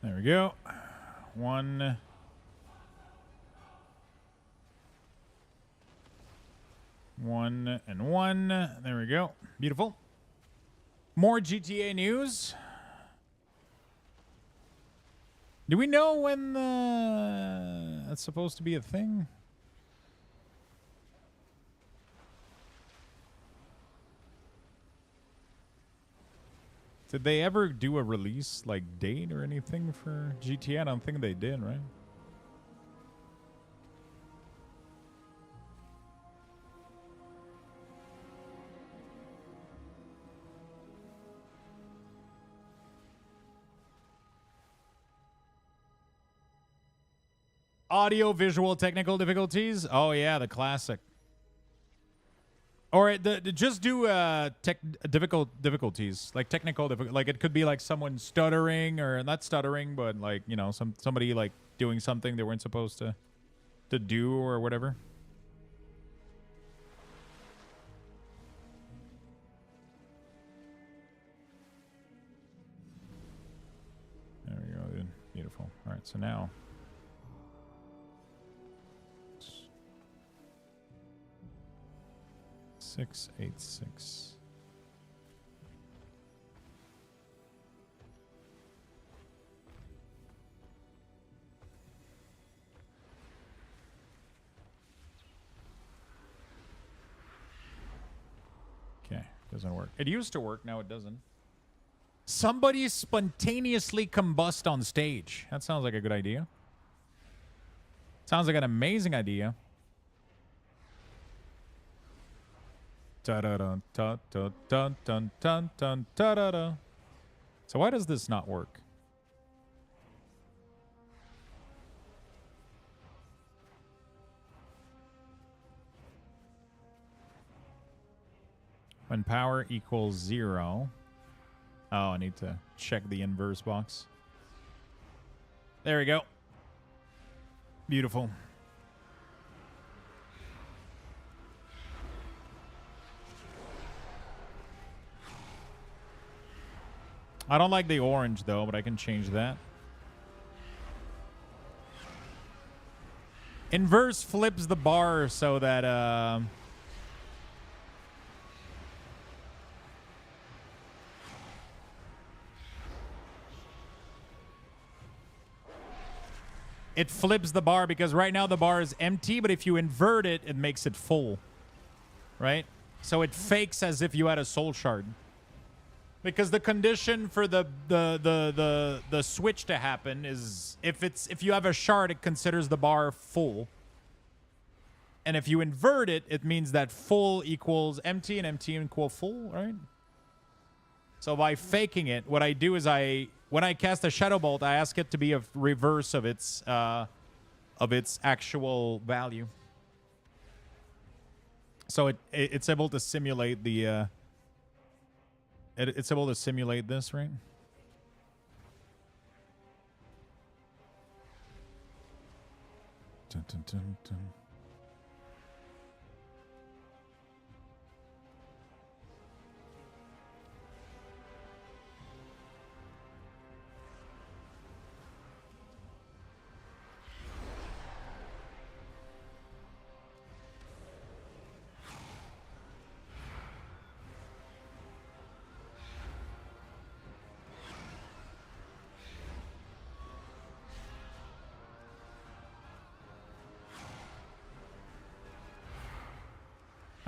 There we go. 1. One and 1. There we go. Beautiful. More GTA news. Do we know when that's supposed to be a thing? Did they ever do a release like date or anything for GTA? I don't think they did, right? Audio visual technical difficulties. Oh yeah, the classic. Or just do difficulties, like technical like it could be like someone stuttering, or not stuttering, but like, you know, somebody like doing something they weren't supposed to do or whatever. There we go, dude. Beautiful. All right, so now 686. Okay, doesn't work. It used to work, now it doesn't. Somebody spontaneously combust on stage. That sounds like a good idea. Sounds like an amazing idea. Da-da-dun, da-dun-dun-dun-dun-dun, da-da-da. So why does this not work? When power equals 0. Oh, I need to check the inverse box. There we go. Beautiful. I don't like the orange, though, but I can change that. Inverse flips the bar so that... it flips the bar because right now the bar is empty, but if you invert it, it makes it full. Right? So it fakes as if you had a soul shard. Because the condition for the switch to happen is if you have a shard, it considers the bar full. And if you invert it, it means that full equals empty and empty equal full, right? So by faking it, what I do is when I cast a Shadow Bolt, I ask it to be a reverse of its actual value. So it's able to simulate the it's able to simulate this, right? Dun, dun, dun, dun.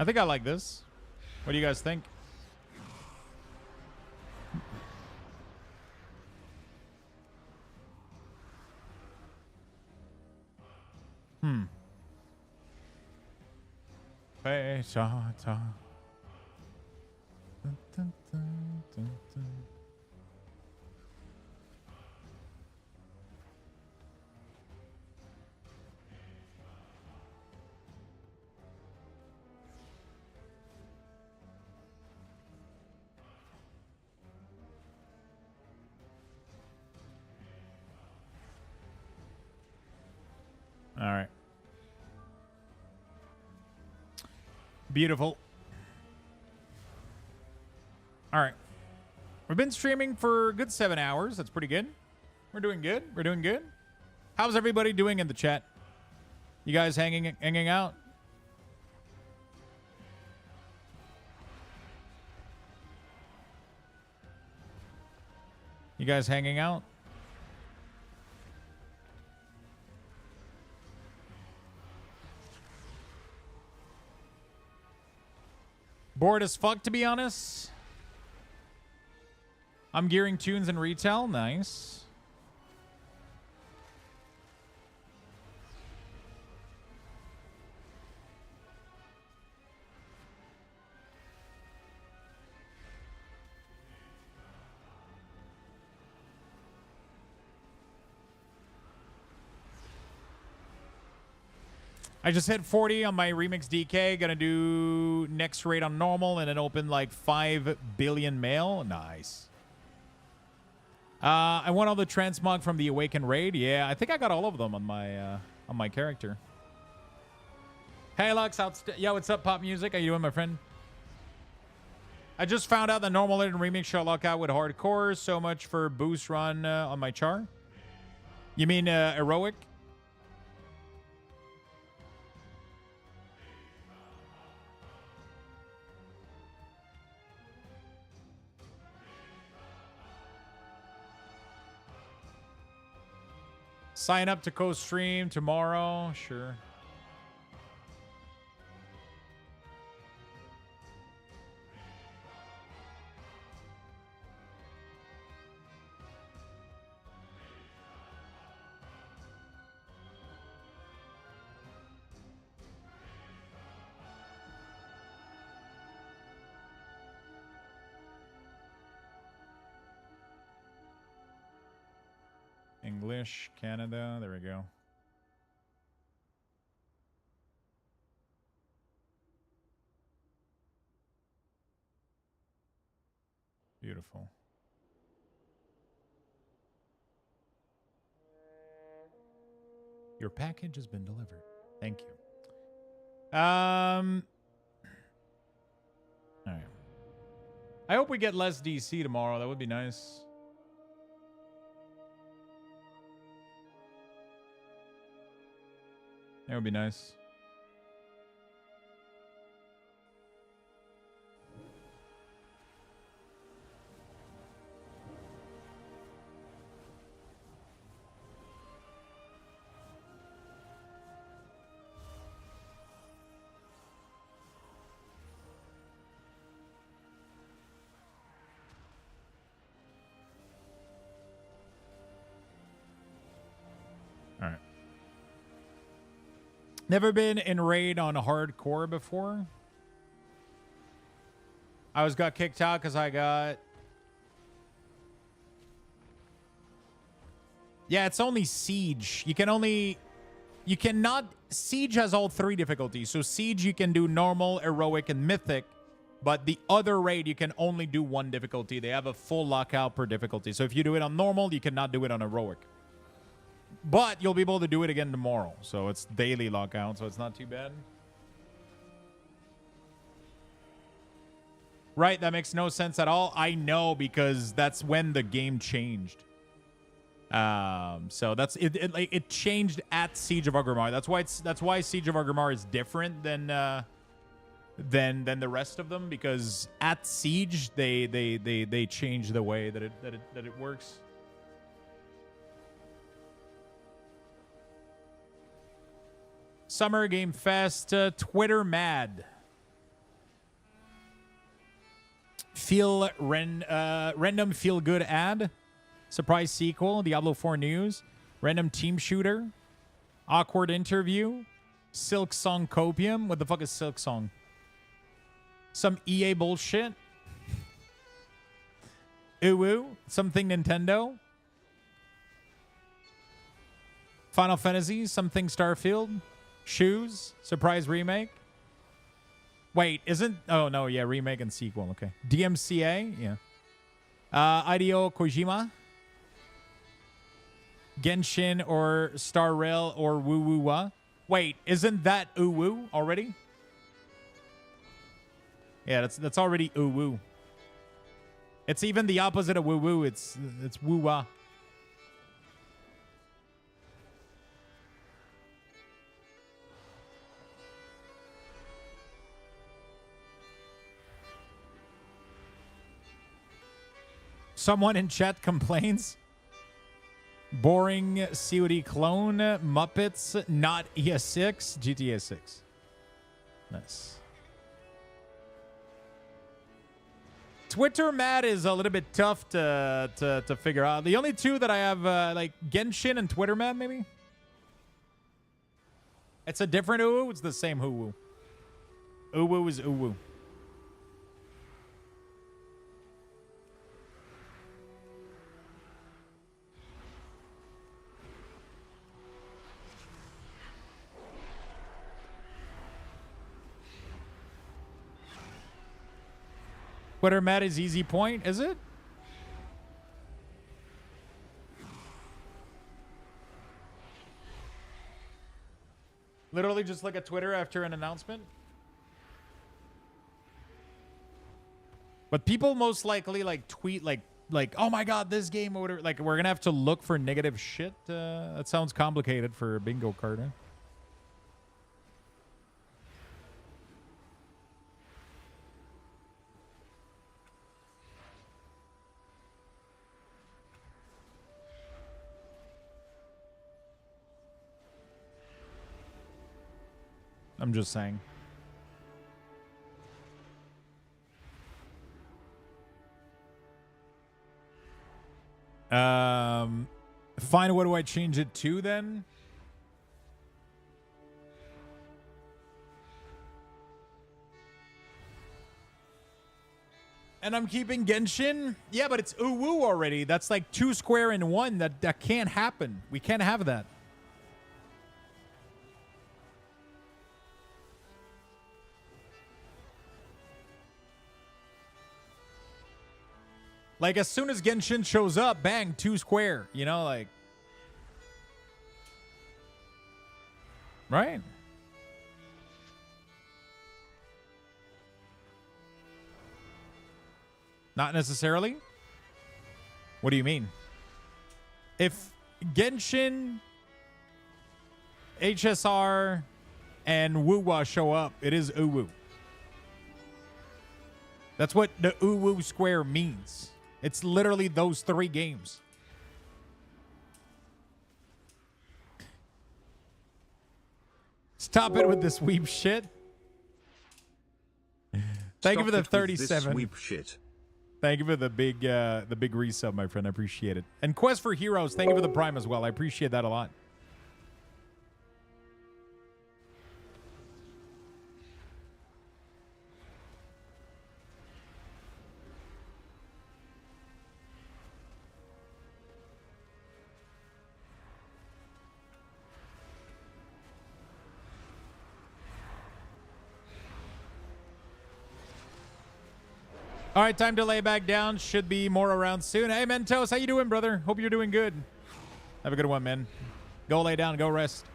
I think I like this. What do you guys think? All right. Beautiful. All right. We've been streaming for a good 7 hours. That's pretty good. We're doing good. We're doing good. How's everybody doing in the chat? You guys hanging out? You guys hanging out? Bored as fuck, to be honest. I'm gearing tunes in retail. Nice. I just hit 40 on my Remix DK. Gonna do next raid on normal and then open like 5 billion mail. Nice. I want all the transmog from the Awakened raid. Yeah, I think I got all of them on my character. Hey, Lux. Yo, what's up, Pop Music? How you doing, my friend? I just found out that normal and Remix shall lock out with hardcore. So much for boost run on my char. You mean heroic? Sign up to co-stream tomorrow. Sure. English, Canada. There we go. Beautiful. Your package has been delivered. Thank you. All right. I hope we get less DC tomorrow. That would be nice. That would be nice. All right. Never been in raid on hardcore before. I got kicked out because I got... Yeah, it's only Siege. You cannot... Siege has all 3 difficulties. So Siege you can do normal, heroic, and mythic. But the other raid you can only do 1 difficulty. They have a full lockout per difficulty. So if you do it on normal, you cannot do it on heroic. But you'll be able to do it again tomorrow. So it's daily lockout, so it's not too bad. Right, that makes no sense at all. I know, because that's when the game changed. So that's it changed at Siege of Orgrimmar. That's why Siege of Orgrimmar is different than the rest of them, because at Siege they change the way that it works. Summer Game Fest, Twitter mad. Random feel good ad. Surprise sequel. Diablo 4 news. Random team shooter. Awkward interview. Silk Song Copium. What the fuck is Silk Song? Some EA bullshit. Ooh. Something Nintendo. Final Fantasy. Something Starfield. Shoes. Surprise remake. Wait, isn't... Oh, no, yeah, remake and sequel. Okay. DMCA. Yeah. Hideo Kojima. Genshin or Star Rail or Woo Woo Wa. Wait, isn't that Ooh Woo already? Yeah, that's already Ooh Woo. It's even the opposite of Woo Woo. It's Woo Wa. Someone in chat complains. Boring COD clone. Muppets. Not ES6. GTA 6. Nice. Twitter Mad is a little bit tough to figure out. The only two that I have, like Genshin and Twitter Mad, maybe. It's a different Uwu. It's the same Uwu. Uwu is Uwu. Twitter Matt is easy point, is it? Literally just look at Twitter after an announcement. But people most likely like tweet like oh my god, this game or whatever. Like we're gonna have to look for negative shit. That sounds complicated for a bingo card. Huh? I'm just saying. Fine, what do I change it to then? And I'm keeping Genshin? Yeah, but it's Uwu already. That's like 2 square in 1. That can't happen. We can't have that. Like, as soon as Genshin shows up, bang, 2 square. You know, like... Right? Not necessarily? What do you mean? If Genshin, HSR, and Wuwa show up, it is Uwu. That's what the Uwu square means. It's literally those 3 games. Stop it with this weep shit. Thank you for the 37. Weep shit. Thank you for the big resub, my friend. I appreciate it. And Quest for Heroes, thank you for the Prime as well. I appreciate that a lot. All right, time to lay back down. Should be more around soon. Hey, Mentos, how you doing, brother? Hope you're doing good. Have a good one, man. Go lay down. Go rest.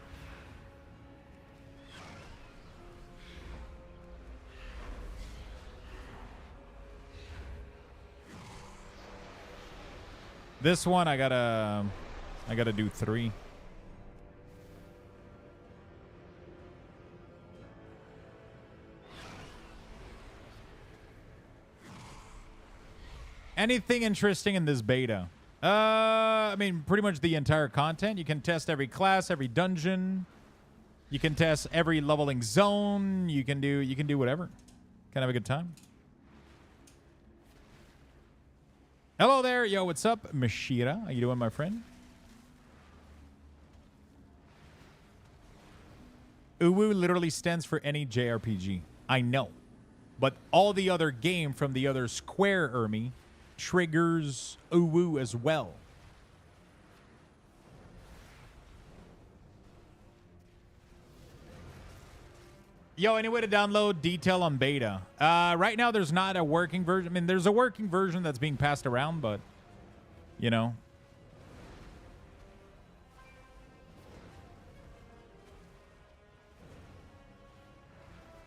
This one, I gotta do 3. Anything interesting in this beta? I mean, pretty much the entire content. You can test every class, every dungeon. You can test every leveling zone. You can do whatever. Can have a good time. Hello there. Yo, what's up? Mashira. How you doing, my friend? Uwu literally stands for any JRPG. I know. But all the other game from the other Square Army triggers Uwu as well. Yo, any way to download detail on beta? Right now, there's not a working version. I mean, there's a working version that's being passed around, but, you know.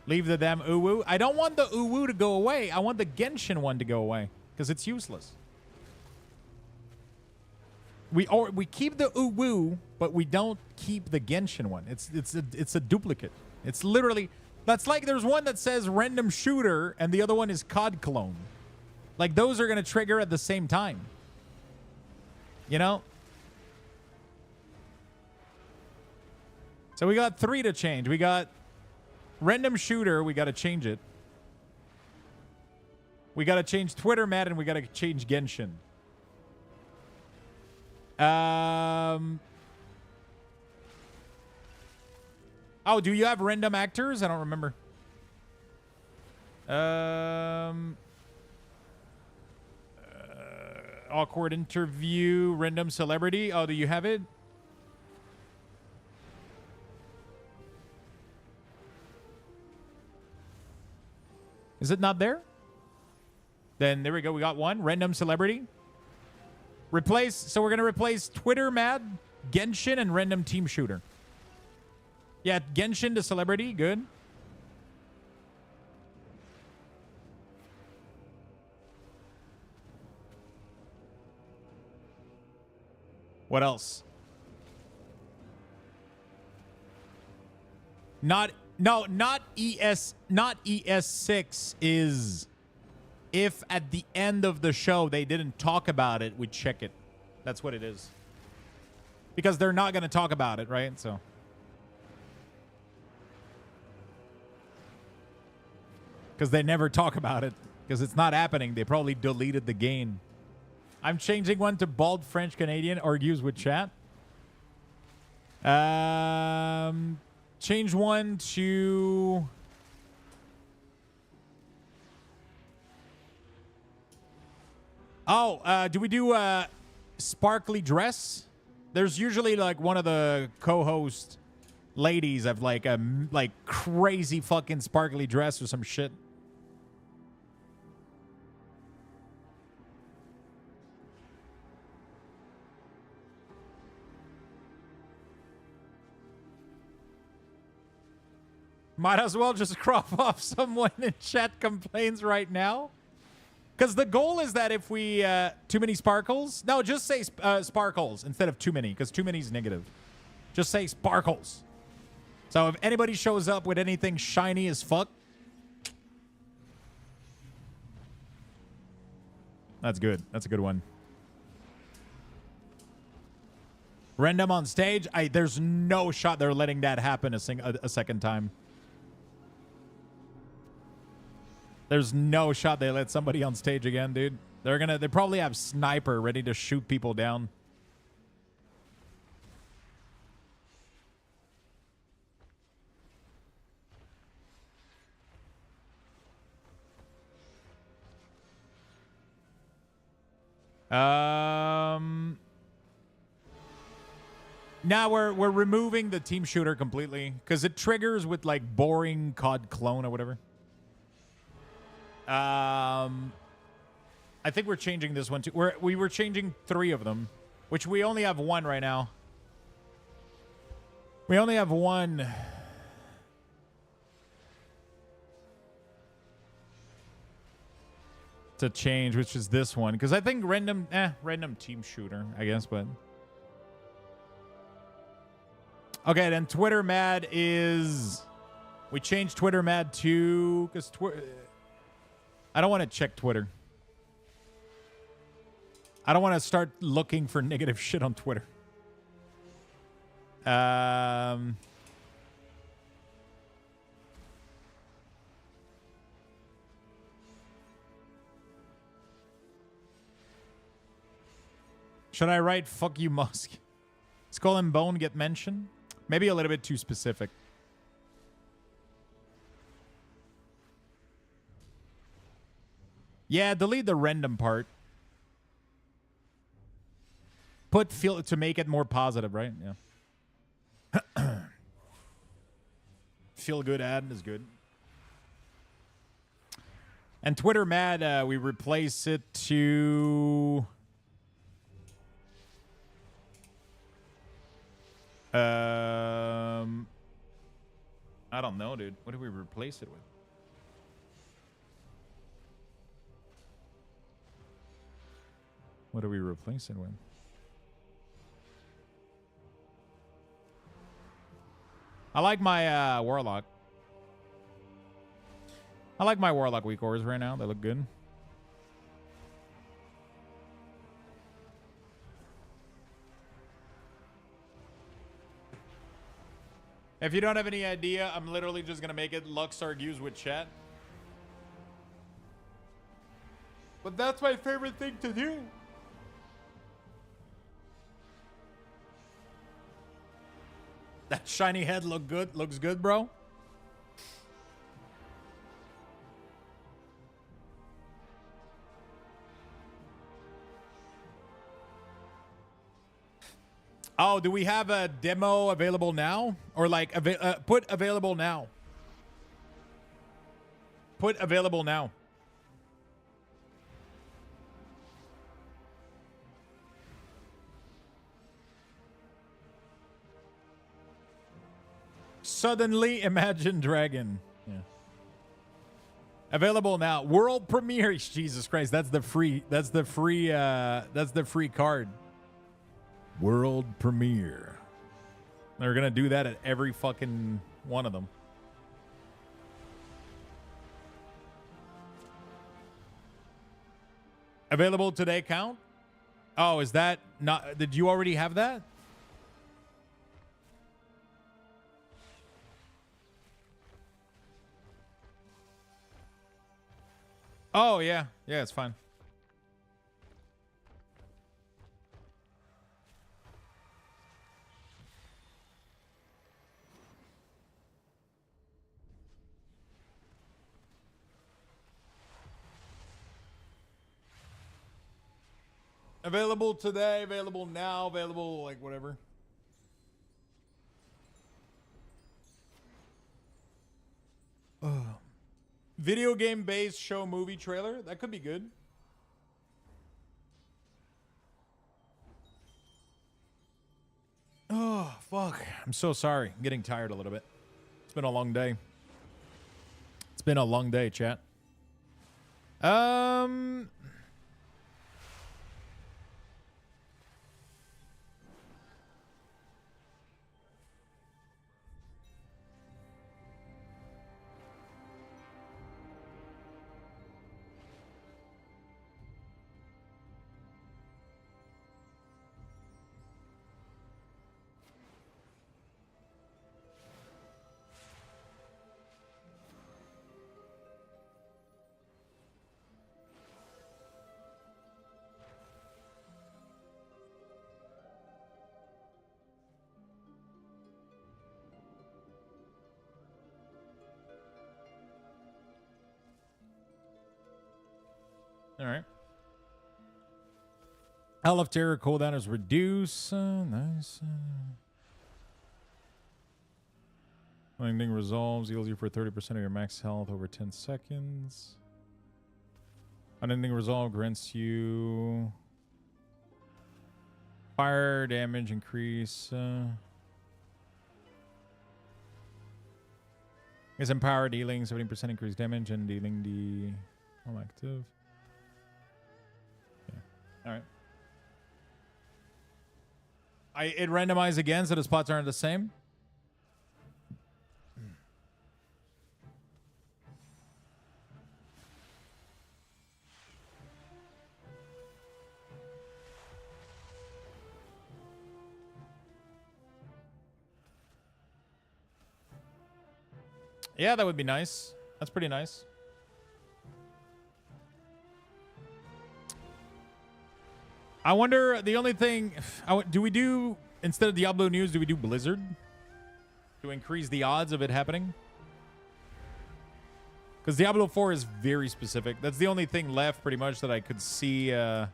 Leave the damn Uwu. I don't want the Uwu to go away. I want the Genshin one to go away because it's useless. We keep the Uwu, but we don't keep the Genshin one. It's a duplicate. It's literally, that's like there's one that says random shooter and the other one is COD clone. Like those are going to trigger at the same time. You know? So we got 3 to change. We got random shooter, we got to change it. We got to change Twitter Mad and we got to change Genshin. Oh, do you have random actors? I don't remember. Awkward interview, random celebrity. Oh, do you have it? Is it not there? Then there we go. We got one. Random celebrity. Replace. So we're going to replace Twitter Mad, Genshin, and random team shooter. Yeah, Genshin to celebrity. Good. What else? Not ES6 is if at the end of the show they didn't talk about it, we check it. That's what it is. Because they're not going to talk about it, right? So because they never talk about it because it's not happening. They probably deleted the game. I'm changing one to bald French Canadian. Argues with chat. Change one to do we do sparkly dress? There's usually like one of the co-host ladies of like a crazy fucking sparkly dress or some shit. Might as well just crop off someone in chat complains right now. Because the goal is that if we... too many sparkles? No, just say sparkles instead of too many. Because too many is negative. Just say sparkles. So if anybody shows up with anything shiny as fuck... That's good. That's a good one. Random on stage? There's no shot they're letting that happen a second time. There's no shot they let somebody on stage again, dude. They probably have sniper ready to shoot people down. Now we're removing the team shooter completely because it triggers with like boring COD clone or whatever. I think we're changing this one too. We were changing 3 of them, which we only have 1 right now. We only have 1. To change, which is this one. Because I think random team shooter, I guess, but... Okay, then Twitter Mad is... We changed Twitter Mad to... Because I don't want to check Twitter. I don't want to start looking for negative shit on Twitter. Should I write "fuck you, Musk"? Skull and Bone get mentioned? Maybe a little bit too specific. Yeah, delete the random part. Put feel to make it more positive, right? Yeah. Feel good ad is good. And Twitter mad, we replace it to I don't know, dude. What do we replace it with? What do we replace it with? I like my Warlock. I like my Warlock WeakAuras right now. They look good. If you don't have any idea, I'm literally just going to make it Lux argues with chat. But that's my favorite thing to do. That shiny head looks good, bro. Oh, do we have a demo available now? Or like, put available now. Put available now. Suddenly Imagine Dragon. Yeah. Available now. World premiere. Jesus Christ, that's the free card. World premiere. They're gonna do that at every fucking one of them. Available today count? Oh, is that not? Did you already have that? Oh, yeah. Yeah, it's fine. Available today, available now, available like whatever. Video game based show movie trailer. That could be good. Oh, fuck. I'm so sorry. I'm getting tired a little bit. It's been a long day. It's been a long day, chat. All right. Hell of Terror cooldown is reduced. Nice. Unending resolves heals you for 30% of your max health over 10 seconds. Unending resolve grants you fire damage increase. Is empowered dealing 70% increased damage and dealing the all active. All right. It randomized again, so the spots aren't the same. Yeah, that would be nice. That's pretty nice. I wonder, the only thing, do we do, instead of Diablo news, do we do Blizzard? To increase the odds of it happening? Because Diablo 4 is very specific. That's the only thing left, pretty much, that I could see, right?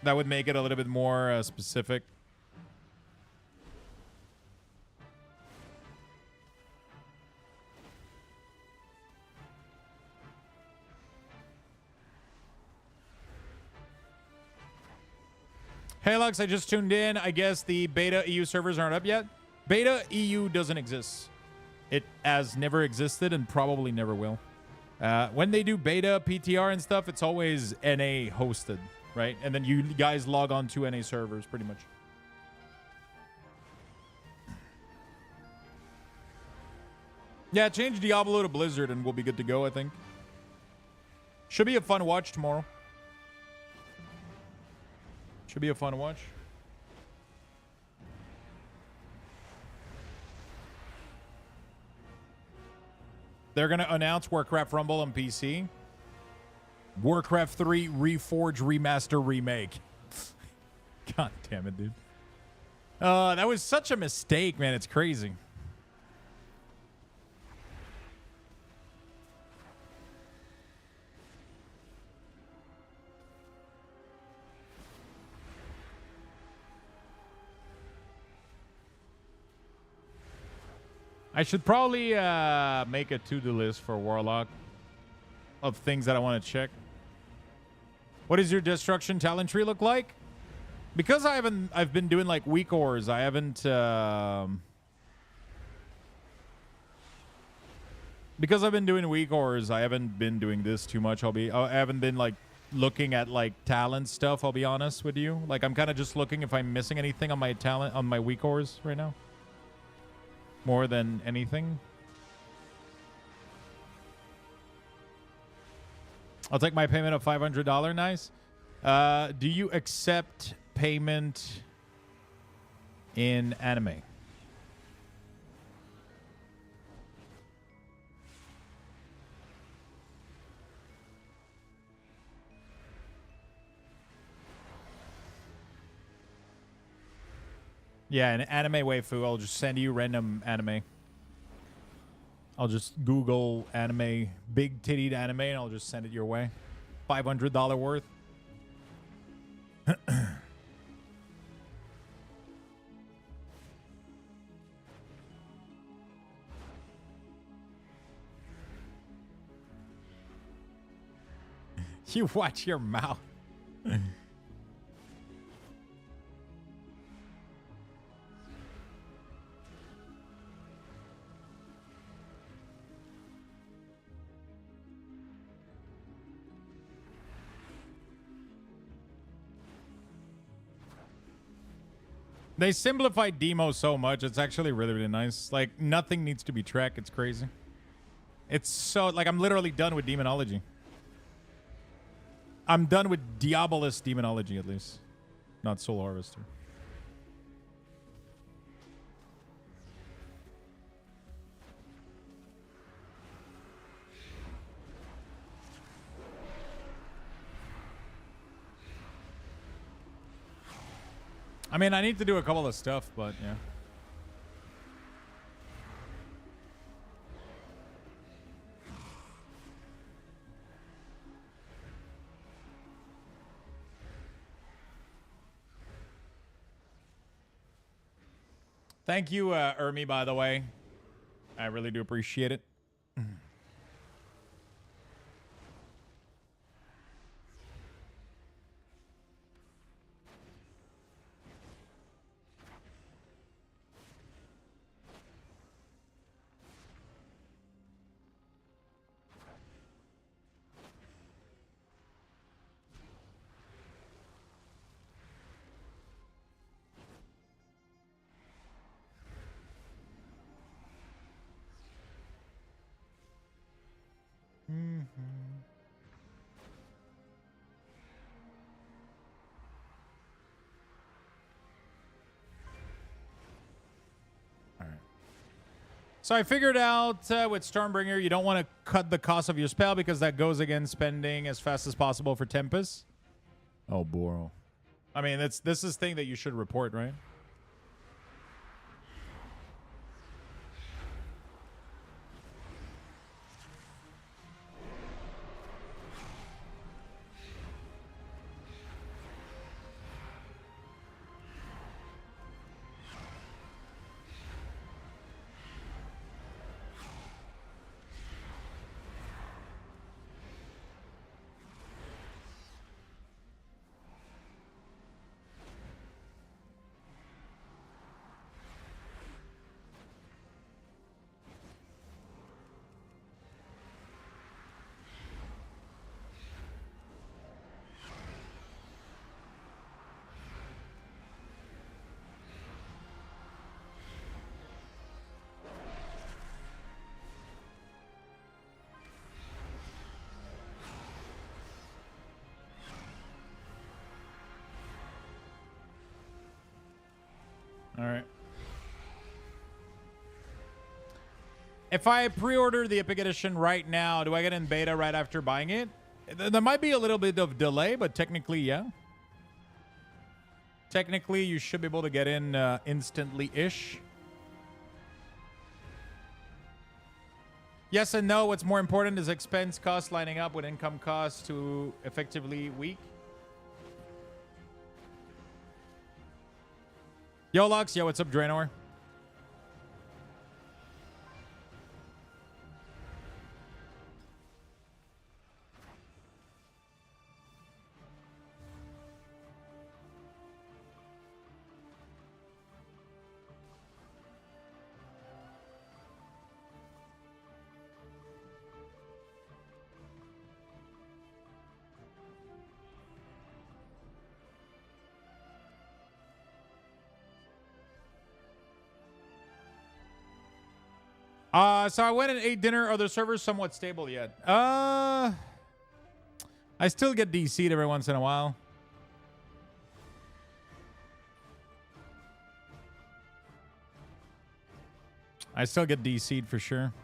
That would make it a little bit more specific. Hey, Lux, I just tuned in. I guess the beta EU servers aren't up yet. Beta EU doesn't exist. It has never existed and probably never will. When they do beta, PTR, and stuff, it's always NA hosted, right? And then you guys log on to NA servers, pretty much. Yeah, change Diablo to Blizzard and we'll be good to go, I think. Should be a fun watch tomorrow. Should be a fun watch. They're going to announce Warcraft Rumble on PC. Warcraft 3 Reforge Remaster Remake. God damn it, dude. That was such a mistake, man. It's crazy. I should probably make a to-do list for Warlock of things that I want to check. What does your destruction talent tree look like? Because I've been doing like WeakAuras. I haven't because I've been doing WeakAuras. I haven't been doing this too much. I haven't been like looking at like talent stuff. I'll be honest with you. Like I'm kind of just looking if I'm missing anything on my talent on my WeakAuras right now. More than anything. I'll take my payment of $500. Nice. Do you accept payment in anime? Yeah, an anime waifu. I'll just send you random anime. I'll just Google anime, big tittied anime, and I'll just send it your way. $500 worth. You watch your mouth. They simplified demo so much. It's actually really, really nice. Like, nothing needs to be tracked. It's crazy. It's so... Like, I'm literally done with demonology. I'm done with Diabolus demonology, at least. Not Soul Harvester. I mean, I need to do a couple of stuff, but yeah. Thank you, Ermi, by the way. I really do appreciate it. So I figured out with Stormbringer, you don't want to cut the cost of your spell because that goes against spending as fast as possible for Tempest. Oh, Boro. I mean, this is thing that you should report, right? All right. If I pre-order the Epic Edition right now, do I get in beta right after buying it? There might be a little bit of delay, but technically, yeah. Technically, you should be able to get in instantly-ish. Yes and no. What's more important is expense cost lining up with income costs to effectively weak. Yo, Lux. Yo, what's up, Draenor? So I went and ate dinner. Are the servers somewhat stable yet? I still get DC'd every once in a while. I still get DC'd for sure.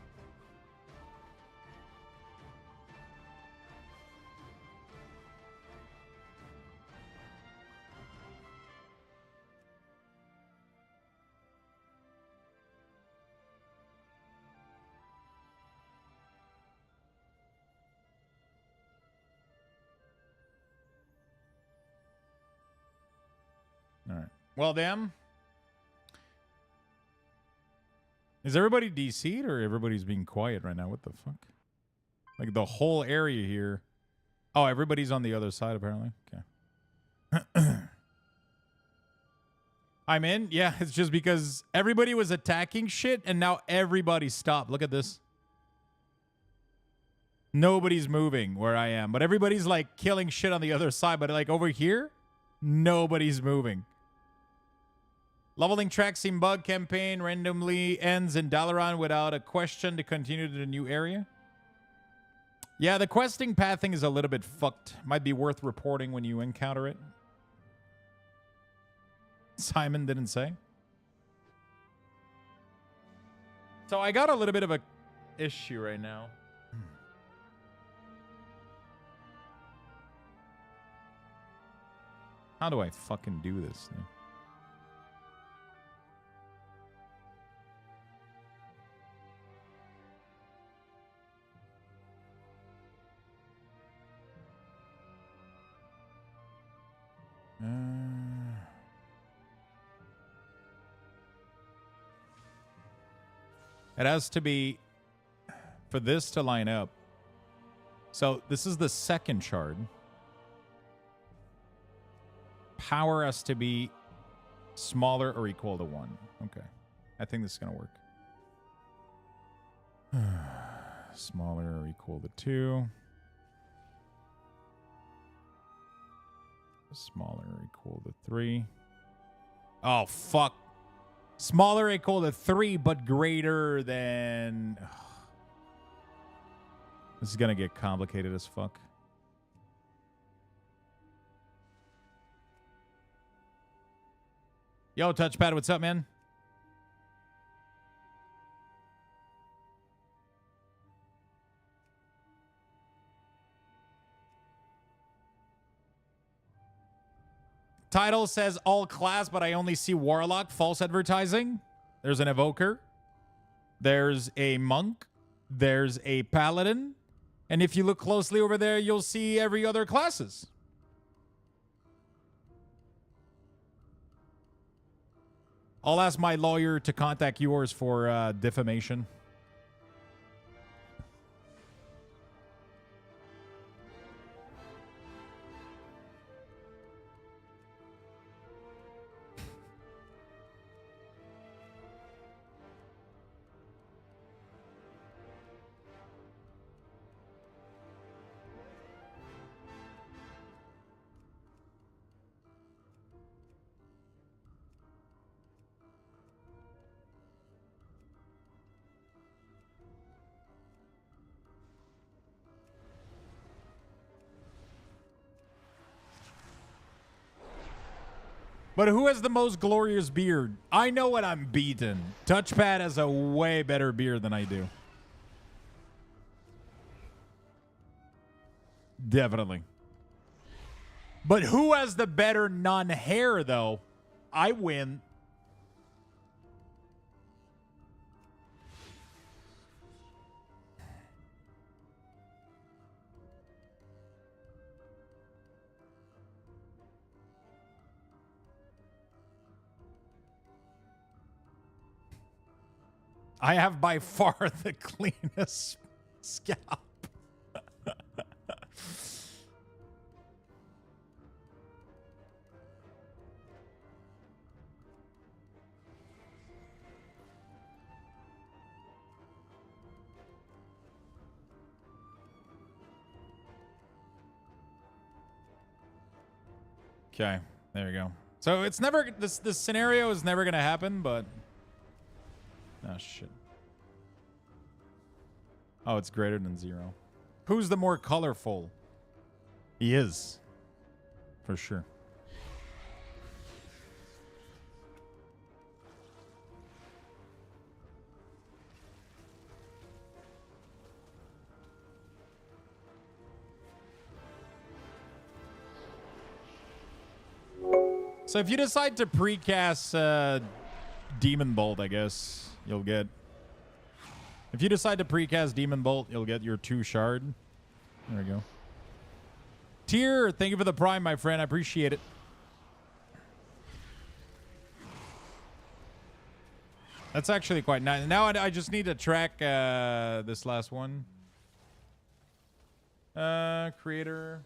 All right. Well, damn. Is everybody DC'd or everybody's being quiet right now? What the fuck? Like the whole area here. Oh, everybody's on the other side apparently. Okay. I'm in. Yeah, it's just because everybody was attacking shit and now everybody stopped. Look at this. Nobody's moving where I am, but everybody's like killing shit on the other side. But like over here, nobody's moving. Leveling track sim bug campaign randomly ends in Dalaran without a question to continue to the new area. Yeah, the questing pathing is a little bit fucked. Might be worth reporting when you encounter it. Simon didn't say. So I got a little bit of a issue right now. How do I fucking do this thing? It has to be for this to line up. So this is the second shard. Power has to be smaller or equal to 1. Okay. I think this is going to work. Smaller or equal to 2. Smaller or equal to 3. Oh, fuck. Smaller or equal to 3, but greater than... This is going to get complicated as fuck. Yo, Touchpad, what's up, man? Title says all class, but I only see Warlock. False advertising. There's an Evoker. There's a Monk. There's a Paladin. And if you look closely over there, you'll see every other classes. I'll ask my lawyer to contact yours for defamation. But who has the most glorious beard? I know what I'm beaten. Touchpad has a way better beard than I do. Definitely. But who has the better non-hair, though? I win. I have by far the cleanest scalp. Okay, there you go. So it's never this scenario is never gonna happen, but oh shit. Oh, it's greater than 0. Who's the more colorful? He is. For sure. So if you decide to precast Demon Bolt, I guess you'll get. If you decide to precast Demon Bolt, you'll get your 2 shard. There we go. Tier, thank you for the prime, my friend. I appreciate it. That's actually quite nice. Now I just need to track this last one. Creator.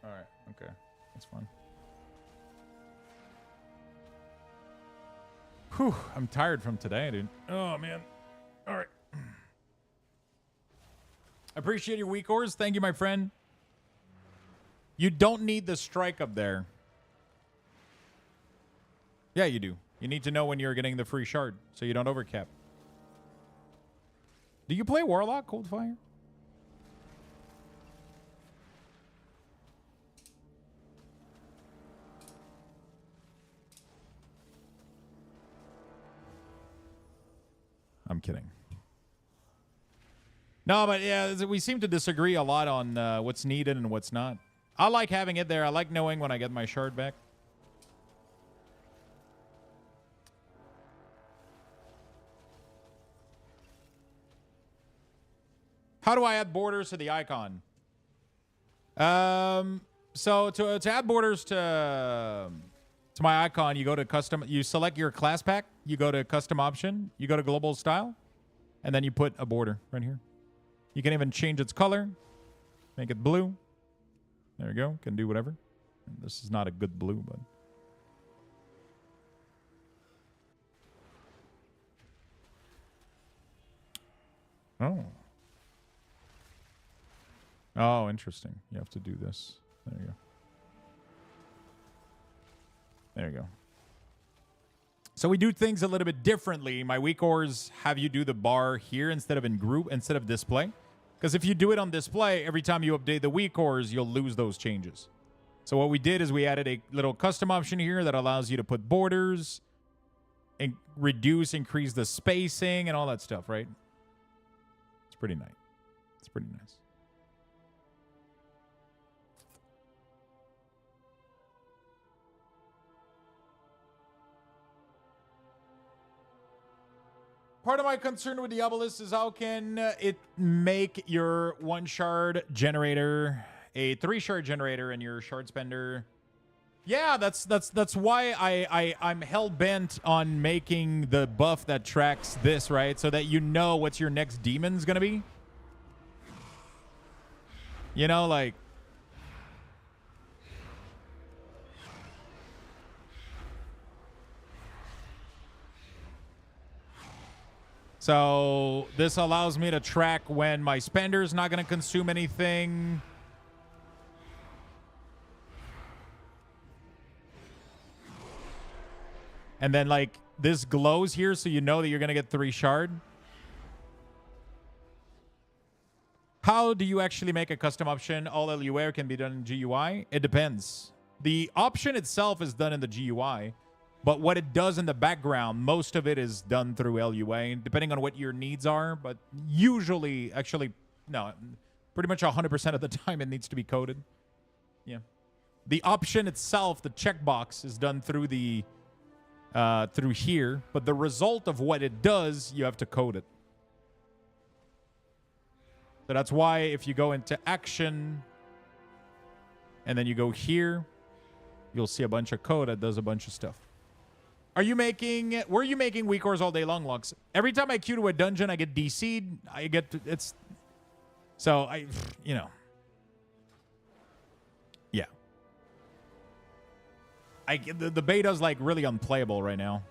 All right. Okay. That's fine. Whew. I'm tired from today, dude. Oh, man. All right. Appreciate your WeakAuras. Thank you, my friend. You don't need the strike up there. Yeah, you do. You need to know when you're getting the free shard so you don't overcap. Do you play Warlock, Coldfire? I'm kidding. No, but yeah, we seem to disagree a lot on what's needed and what's not. I like having it there. I like knowing when I get my shard back. How do I add borders to the icon? So to add borders to my icon, you go to custom. You select your class pack. You go to custom option. You go to global style, and then you put a border right here. You can even change its color, make it blue. There you go. Can do whatever. This is not a good blue, but. Oh. Oh, interesting. You have to do this. There you go. There you go. So we do things a little bit differently. My WeakAuras have you do the bar here instead of in group, instead of display. Because if you do it on display, every time you update the WeakAuras, you'll lose those changes. So what we did is we added a little custom option here that allows you to put borders and increase the spacing and all that stuff, right? It's pretty nice. It's pretty nice. Part of my concern with the obelisk is how can it make your 1-shard generator a 3-shard generator and your shard spender. Yeah, that's why I'm hell bent on making the buff that tracks this, right? So that you know what's your next demon's gonna be. You know, like. So this allows me to track when my spender's not going to consume anything. And then like this glows here so you know that you're going to get 3 shard. How do you actually make a custom option? All LUA can be done in GUI? It depends. The option itself is done in the GUI. But what it does in the background, most of it is done through LUA, depending on what your needs are. But usually, actually, no, pretty much 100% of the time it needs to be coded. Yeah. The option itself, the checkbox, is done through the through here. But the result of what it does, you have to code it. So that's why if you go into action and then you go here, you'll see a bunch of code that does a bunch of stuff. Were you making WeakAuras all day long, Lux? Every time I queue to a dungeon, I get DC'd. You know. Yeah. The beta's like really unplayable right now.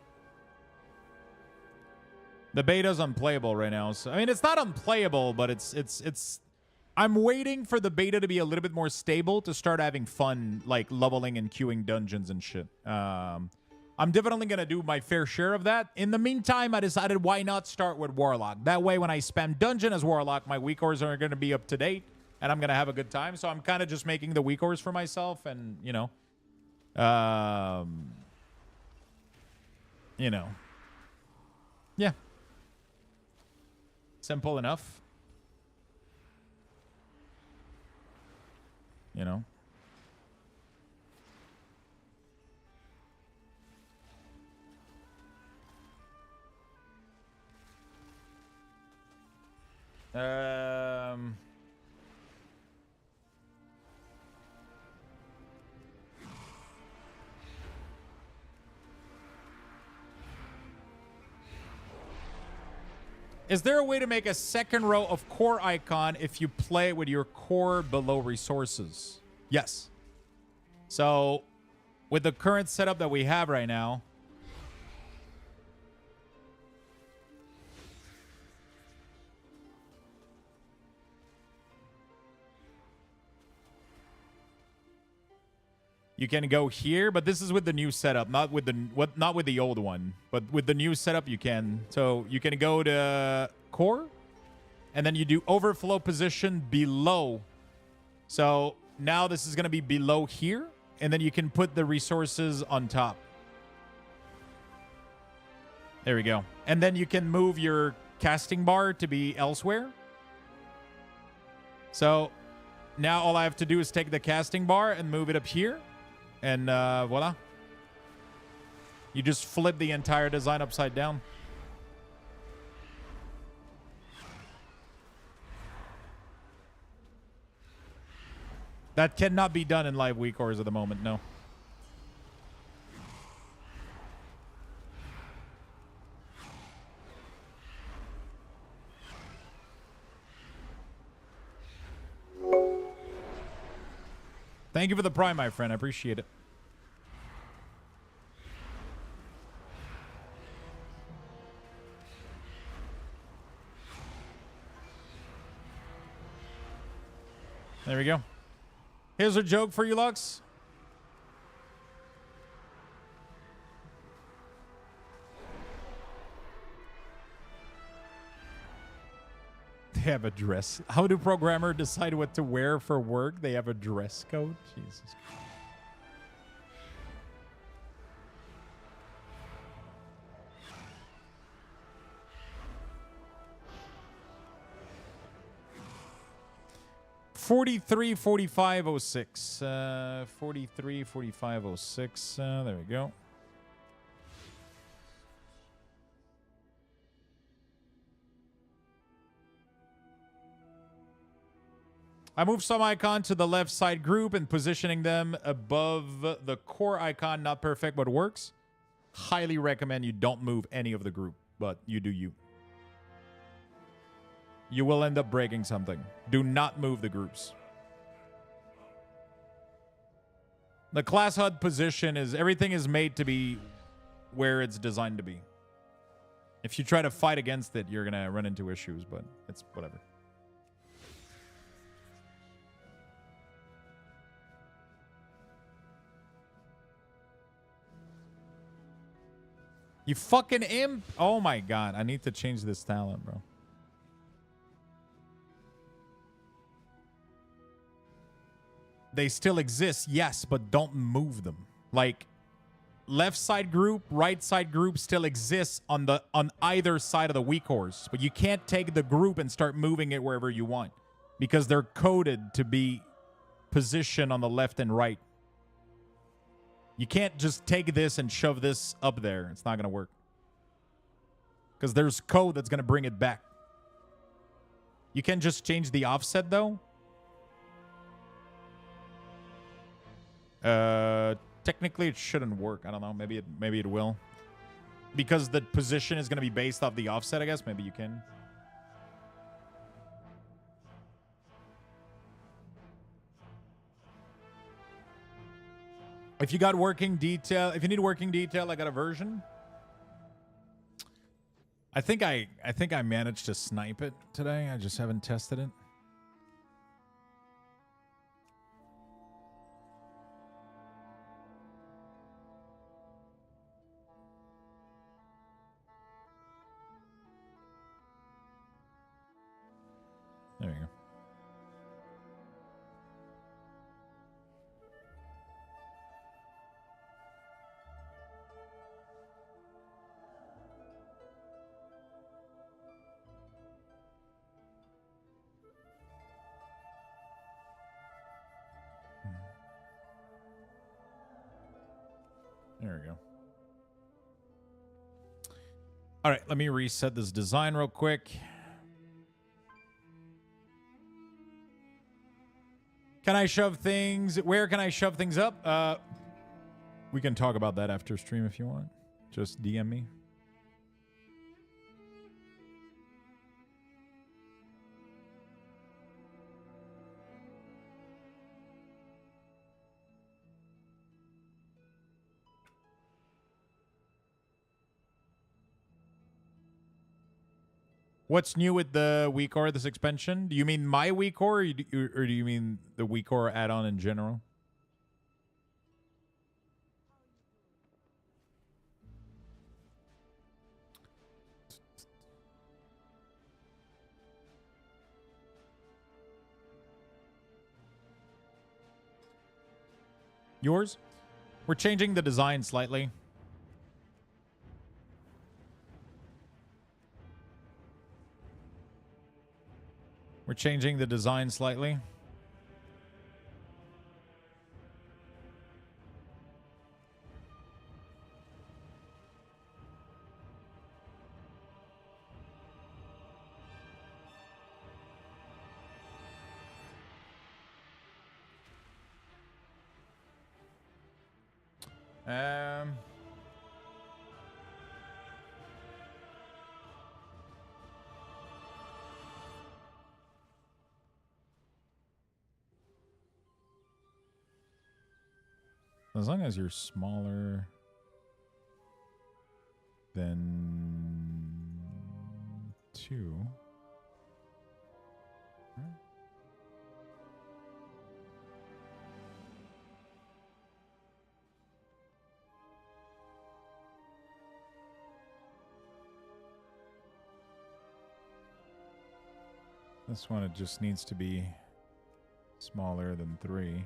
The beta's unplayable right now. So I mean, it's not unplayable, but it's I'm waiting for the beta to be a little bit more stable to start having fun, like leveling and queuing dungeons and shit. I'm definitely going to do my fair share of that. In the meantime, I decided why not start with Warlock. That way, when I spam dungeon as Warlock, my WeakAuras are going to be up to date, and I'm going to have a good time. So I'm kind of just making the WeakAuras for myself, and, you know. Yeah. Simple enough. You know. Is there a way to make a second row of core icon if you play with your core below resources? Yes. So with the current setup that we have right now, you can go here, but this is with the new setup, not with the old one, but with the new setup you can. So you can go to core, and then you do overflow position below. So now this is going to be below here, and then you can put the resources on top. There we go. And then you can move your casting bar to be elsewhere. So now all I have to do is take the casting bar and move it up here. And voila. You just flip the entire design upside down. That cannot be done in live WeakAuras at the moment, no. Thank you for the prime, my friend. I appreciate it. There we go. Here's a joke for you, Lux. They have a dress. How do programmers decide what to wear for work? They have a dress code? Jesus Christ. 43, 45, 06. 43, 45, 06. There we go. I moved some icon to the left side group and positioning them above the core icon. Not perfect, but works. Highly recommend you don't move any of the group, but you do you. You will end up breaking something. Do not move the groups. The class HUD position is, everything is made to be where it's designed to be. If you try to fight against it, you're going to run into issues, but it's whatever. You fucking imp. Oh my god. I need to change this talent, bro. They still exist, yes, but don't move them. Like, left side group, right side group still exists on either side of the WeakAuras, but you can't take the group and start moving it wherever you want because they're coded to be positioned on the left and right. You can't just take this and shove this up there. It's not going to work. Because there's code that's going to bring it back. You can just change the offset, though. Technically, it shouldn't work. I don't know. Maybe it will. Because the position is going to be based off the offset, I guess. Maybe you can. If you got working detail, if you need working detail, I got a version. I think I managed to snipe it today. I just haven't tested it. There you go. There we go. All right, let me reset this design real quick. Can I shove things? Where can I shove things up? We can talk about that after stream if you want. Just DM me. What's new with the WeakAuras, this expansion? Do you mean my WeakAuras, or do you mean the WeakAuras add-on in general? Yours? We're changing the design slightly. We're changing the design slightly. As long as you're smaller than 2. Right. This one, it just needs to be smaller than 3.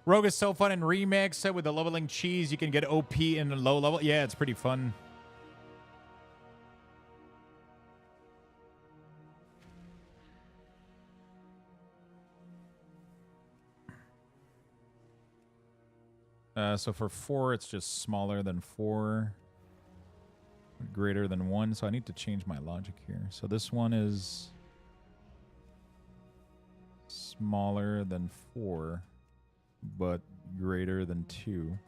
Rogue is so fun in Remix. With the leveling cheese, you can get OP in low level. Yeah, it's pretty fun. So for 4, it's just smaller than 4. Greater than 1. So I need to change my logic here. So this one is smaller than 4, but greater than 2.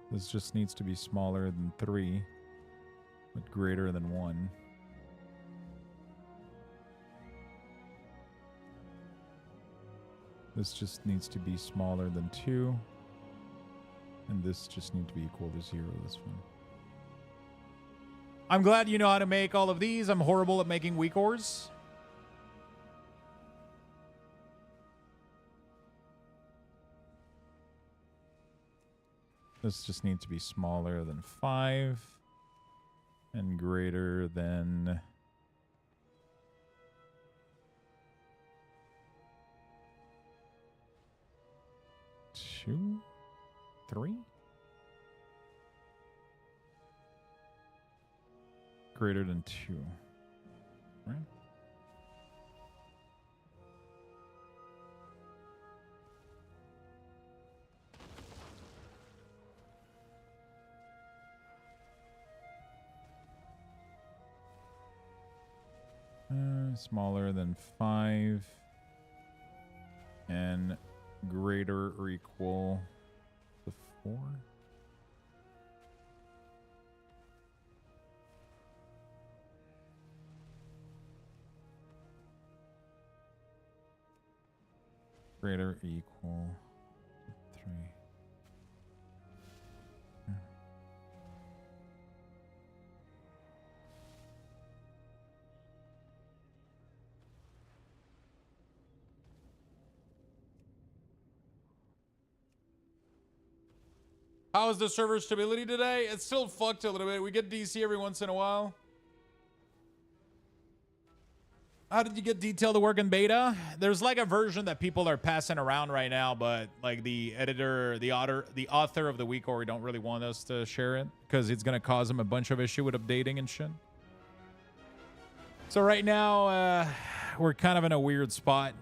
This just needs to be smaller than 3, but greater than 1. This just needs to be smaller than 2. And this just needs to be equal to 0. This one. I'm glad you know how to make all of these. I'm horrible at making WeakAuras. This just needs to be smaller than 5. And greater than... 2, 3, greater than 2, right? Smaller than 5 and greater or equal to 4. Greater or equal to 3. How is the server stability today? It's still fucked a little bit. We get DC every once in a while. How did you get detail to work in beta? There's like a version that people are passing around right now, but like the editor, the author of the WeakAuras don't really want us to share it because it's gonna cause them a bunch of issue with updating and shit. So right now, we're kind of in a weird spot.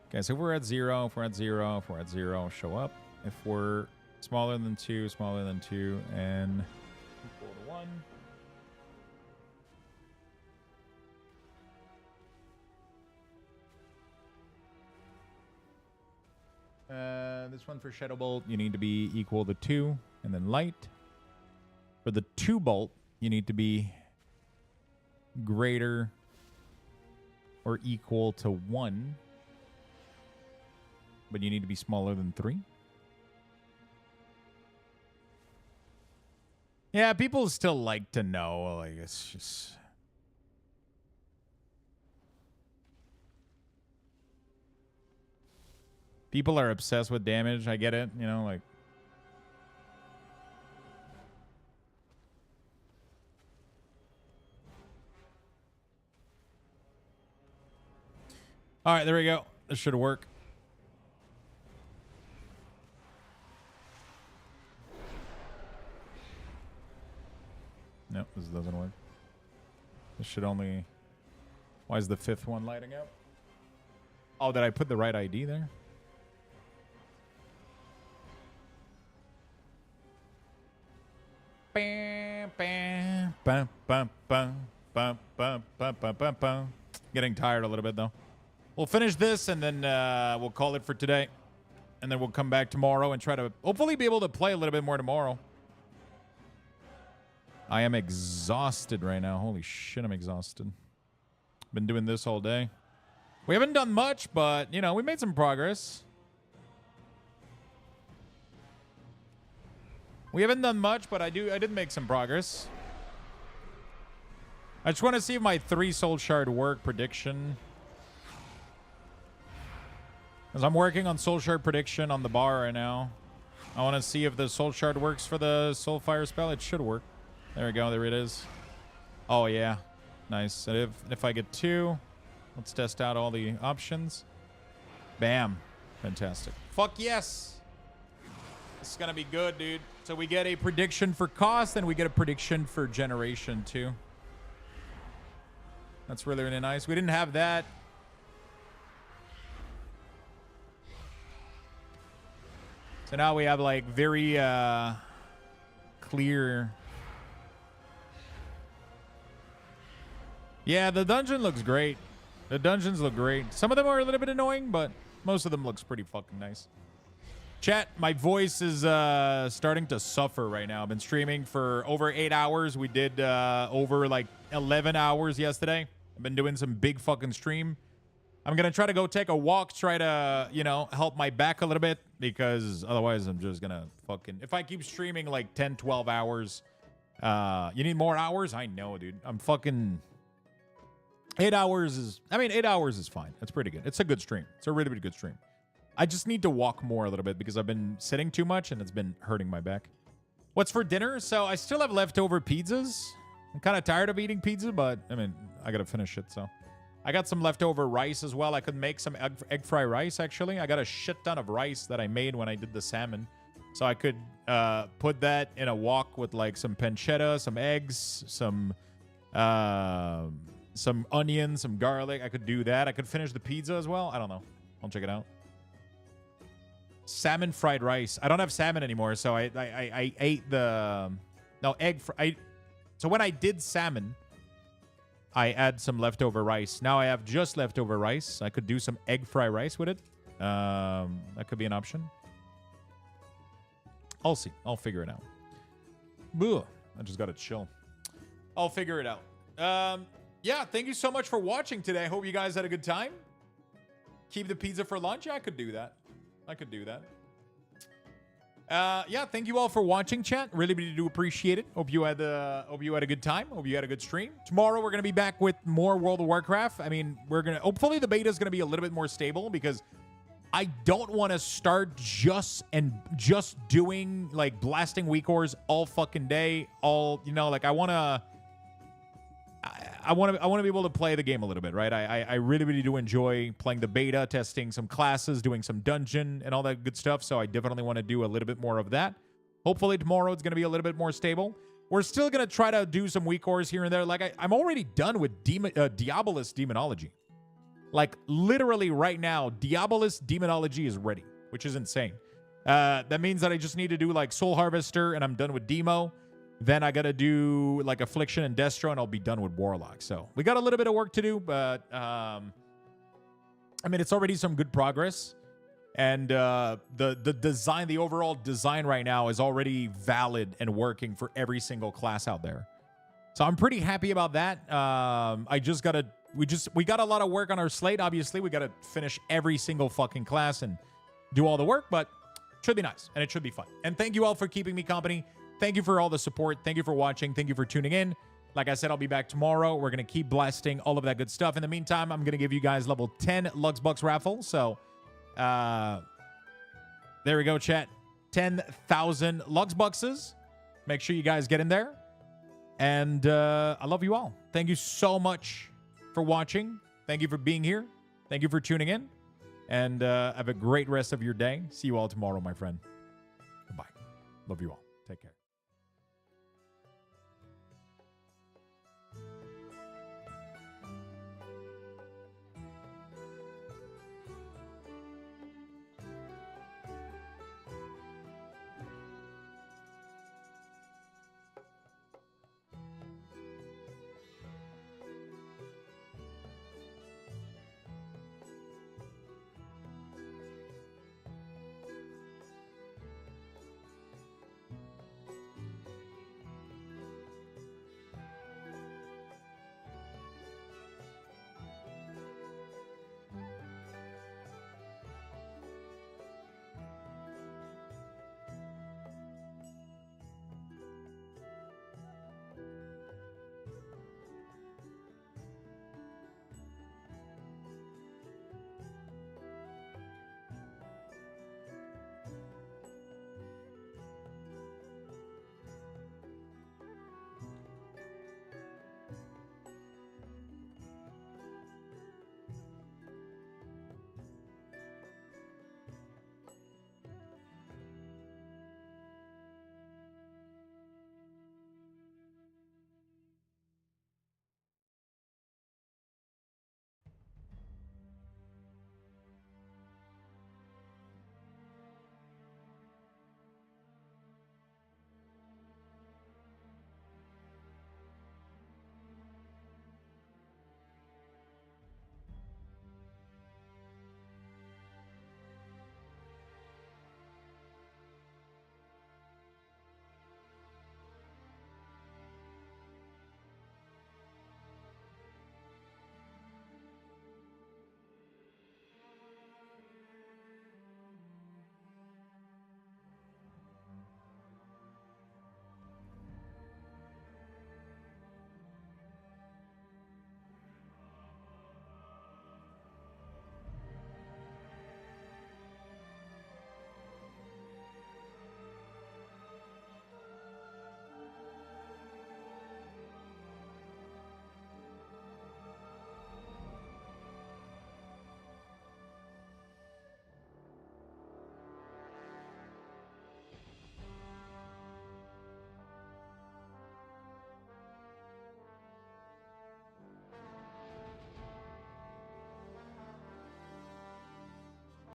Okay, so if we're at 0, if we're at 0, if we're at 0, show up. If we're smaller than 2, and equal to 1. This one for Shadow Bolt, you need to be equal to 2, and then light. For the 2 bolt, you need to be greater or equal to 1. But you need to be smaller than 3. Yeah, people still like to know. Like, it's just... People are obsessed with damage. I get it. You know, like... All right, there we go. This should work. Nope, this doesn't work. This should only... Why is the 5th one lighting up? Oh, did I put the right ID there? Bam, bam, bam, bam, bam, bam, bam, bam, bam, bam, bam. Getting tired a little bit, though. We'll finish this, and then we'll call it for today. And then we'll come back tomorrow and try to hopefully be able to play a little bit more tomorrow. I am exhausted right now. Holy shit, I'm exhausted. Been doing this all day. We haven't done much, but, you know, we made some progress. We haven't done much, but I did make some progress. I just want to see if my 3 soul shard work prediction. Because I'm working on soul shard prediction on the bar right now. I want to see if the soul shard works for the soul fire spell. It should work. There we go. There it is. Oh, yeah. Nice. And if I get 2, let's test out all the options. Bam. Fantastic. Fuck yes. This is going to be good, dude. So we get a prediction for cost, and we get a prediction for generation, too. That's really, really nice. We didn't have that. So now we have, like, very clear. Yeah, the dungeon looks great. The dungeons look great. Some of them are a little bit annoying, but most of them looks pretty fucking nice. Chat, my voice is starting to suffer right now. I've been streaming for over 8 hours. We did over like 11 hours yesterday. I've been doing some big fucking stream. I'm going to try to go take a walk, try to, you know, help my back a little bit, because otherwise I'm just going to fucking... If I keep streaming like 10, 12 hours, you need more hours? I know, dude. I'm fucking... 8 hours is... I mean, 8 hours is fine. That's pretty good. It's a good stream. It's a really, really good stream. I just need to walk more a little bit because I've been sitting too much and it's been hurting my back. What's for dinner? So I still have leftover pizzas. I'm kind of tired of eating pizza, but I mean, I got to finish it. So I got some leftover rice as well. I could make some egg fry rice, actually. I got a shit ton of rice that I made when I did the salmon. So I could put that in a wok with like some pancetta, some eggs, some onions, some garlic. I could do that. I could finish the pizza as well. I don't know. I'll check it out. Salmon fried rice. I don't have salmon anymore, so I ate the egg. So when I did salmon, I add some leftover rice. Now I have just leftover rice. I could do some egg fry rice with it. That could be an option. I'll see. I'll figure it out. Boo. I just gotta chill. I'll figure it out. Yeah. Thank you so much for watching today. Hope you guys had a good time. Keep the pizza for lunch. Yeah, I could do that. I could do that. Yeah, thank you all for watching, chat. Really, really do appreciate it. Hope you had a good time. Hope you had a good stream. Tomorrow we're gonna be back with more World of Warcraft. I mean, hopefully the beta is gonna be a little bit more stable, because I don't want to start just doing like blasting WeakAuras all fucking day. All, you know, like I want to be able to play the game a little bit, right? I really, really do enjoy playing the beta, testing some classes, doing some dungeon and all that good stuff. So I definitely want to do a little bit more of that. Hopefully tomorrow it's going to be a little bit more stable. We're still going to try to do some WeakAuras here and there. Like I'm already done with Diabolus Demonology. Like literally right now, Diabolus Demonology is ready, which is insane. That means that I just need to do like Soul Harvester and I'm done with Demo. Then I got to do like Affliction and Destro, and I'll be done with Warlock. So we got a little bit of work to do, but I mean, it's already some good progress. And the design, the overall design right now is already valid and working for every single class out there. So I'm pretty happy about that. We got a lot of work on our slate. Obviously, we got to finish every single fucking class and do all the work, but it should be nice and it should be fun. And thank you all for keeping me company. Thank you for all the support. Thank you for watching. Thank you for tuning in. Like I said, I'll be back tomorrow. We're going to keep blasting all of that good stuff. In the meantime, I'm going to give you guys level 10 Luxthos raffle. So, there we go, chat. 10,000 Luxthos. Make sure you guys get in there. And I love you all. Thank you so much for watching. Thank you for being here. Thank you for tuning in. And have a great rest of your day. See you all tomorrow, my friend. Goodbye. Love you all. Take care.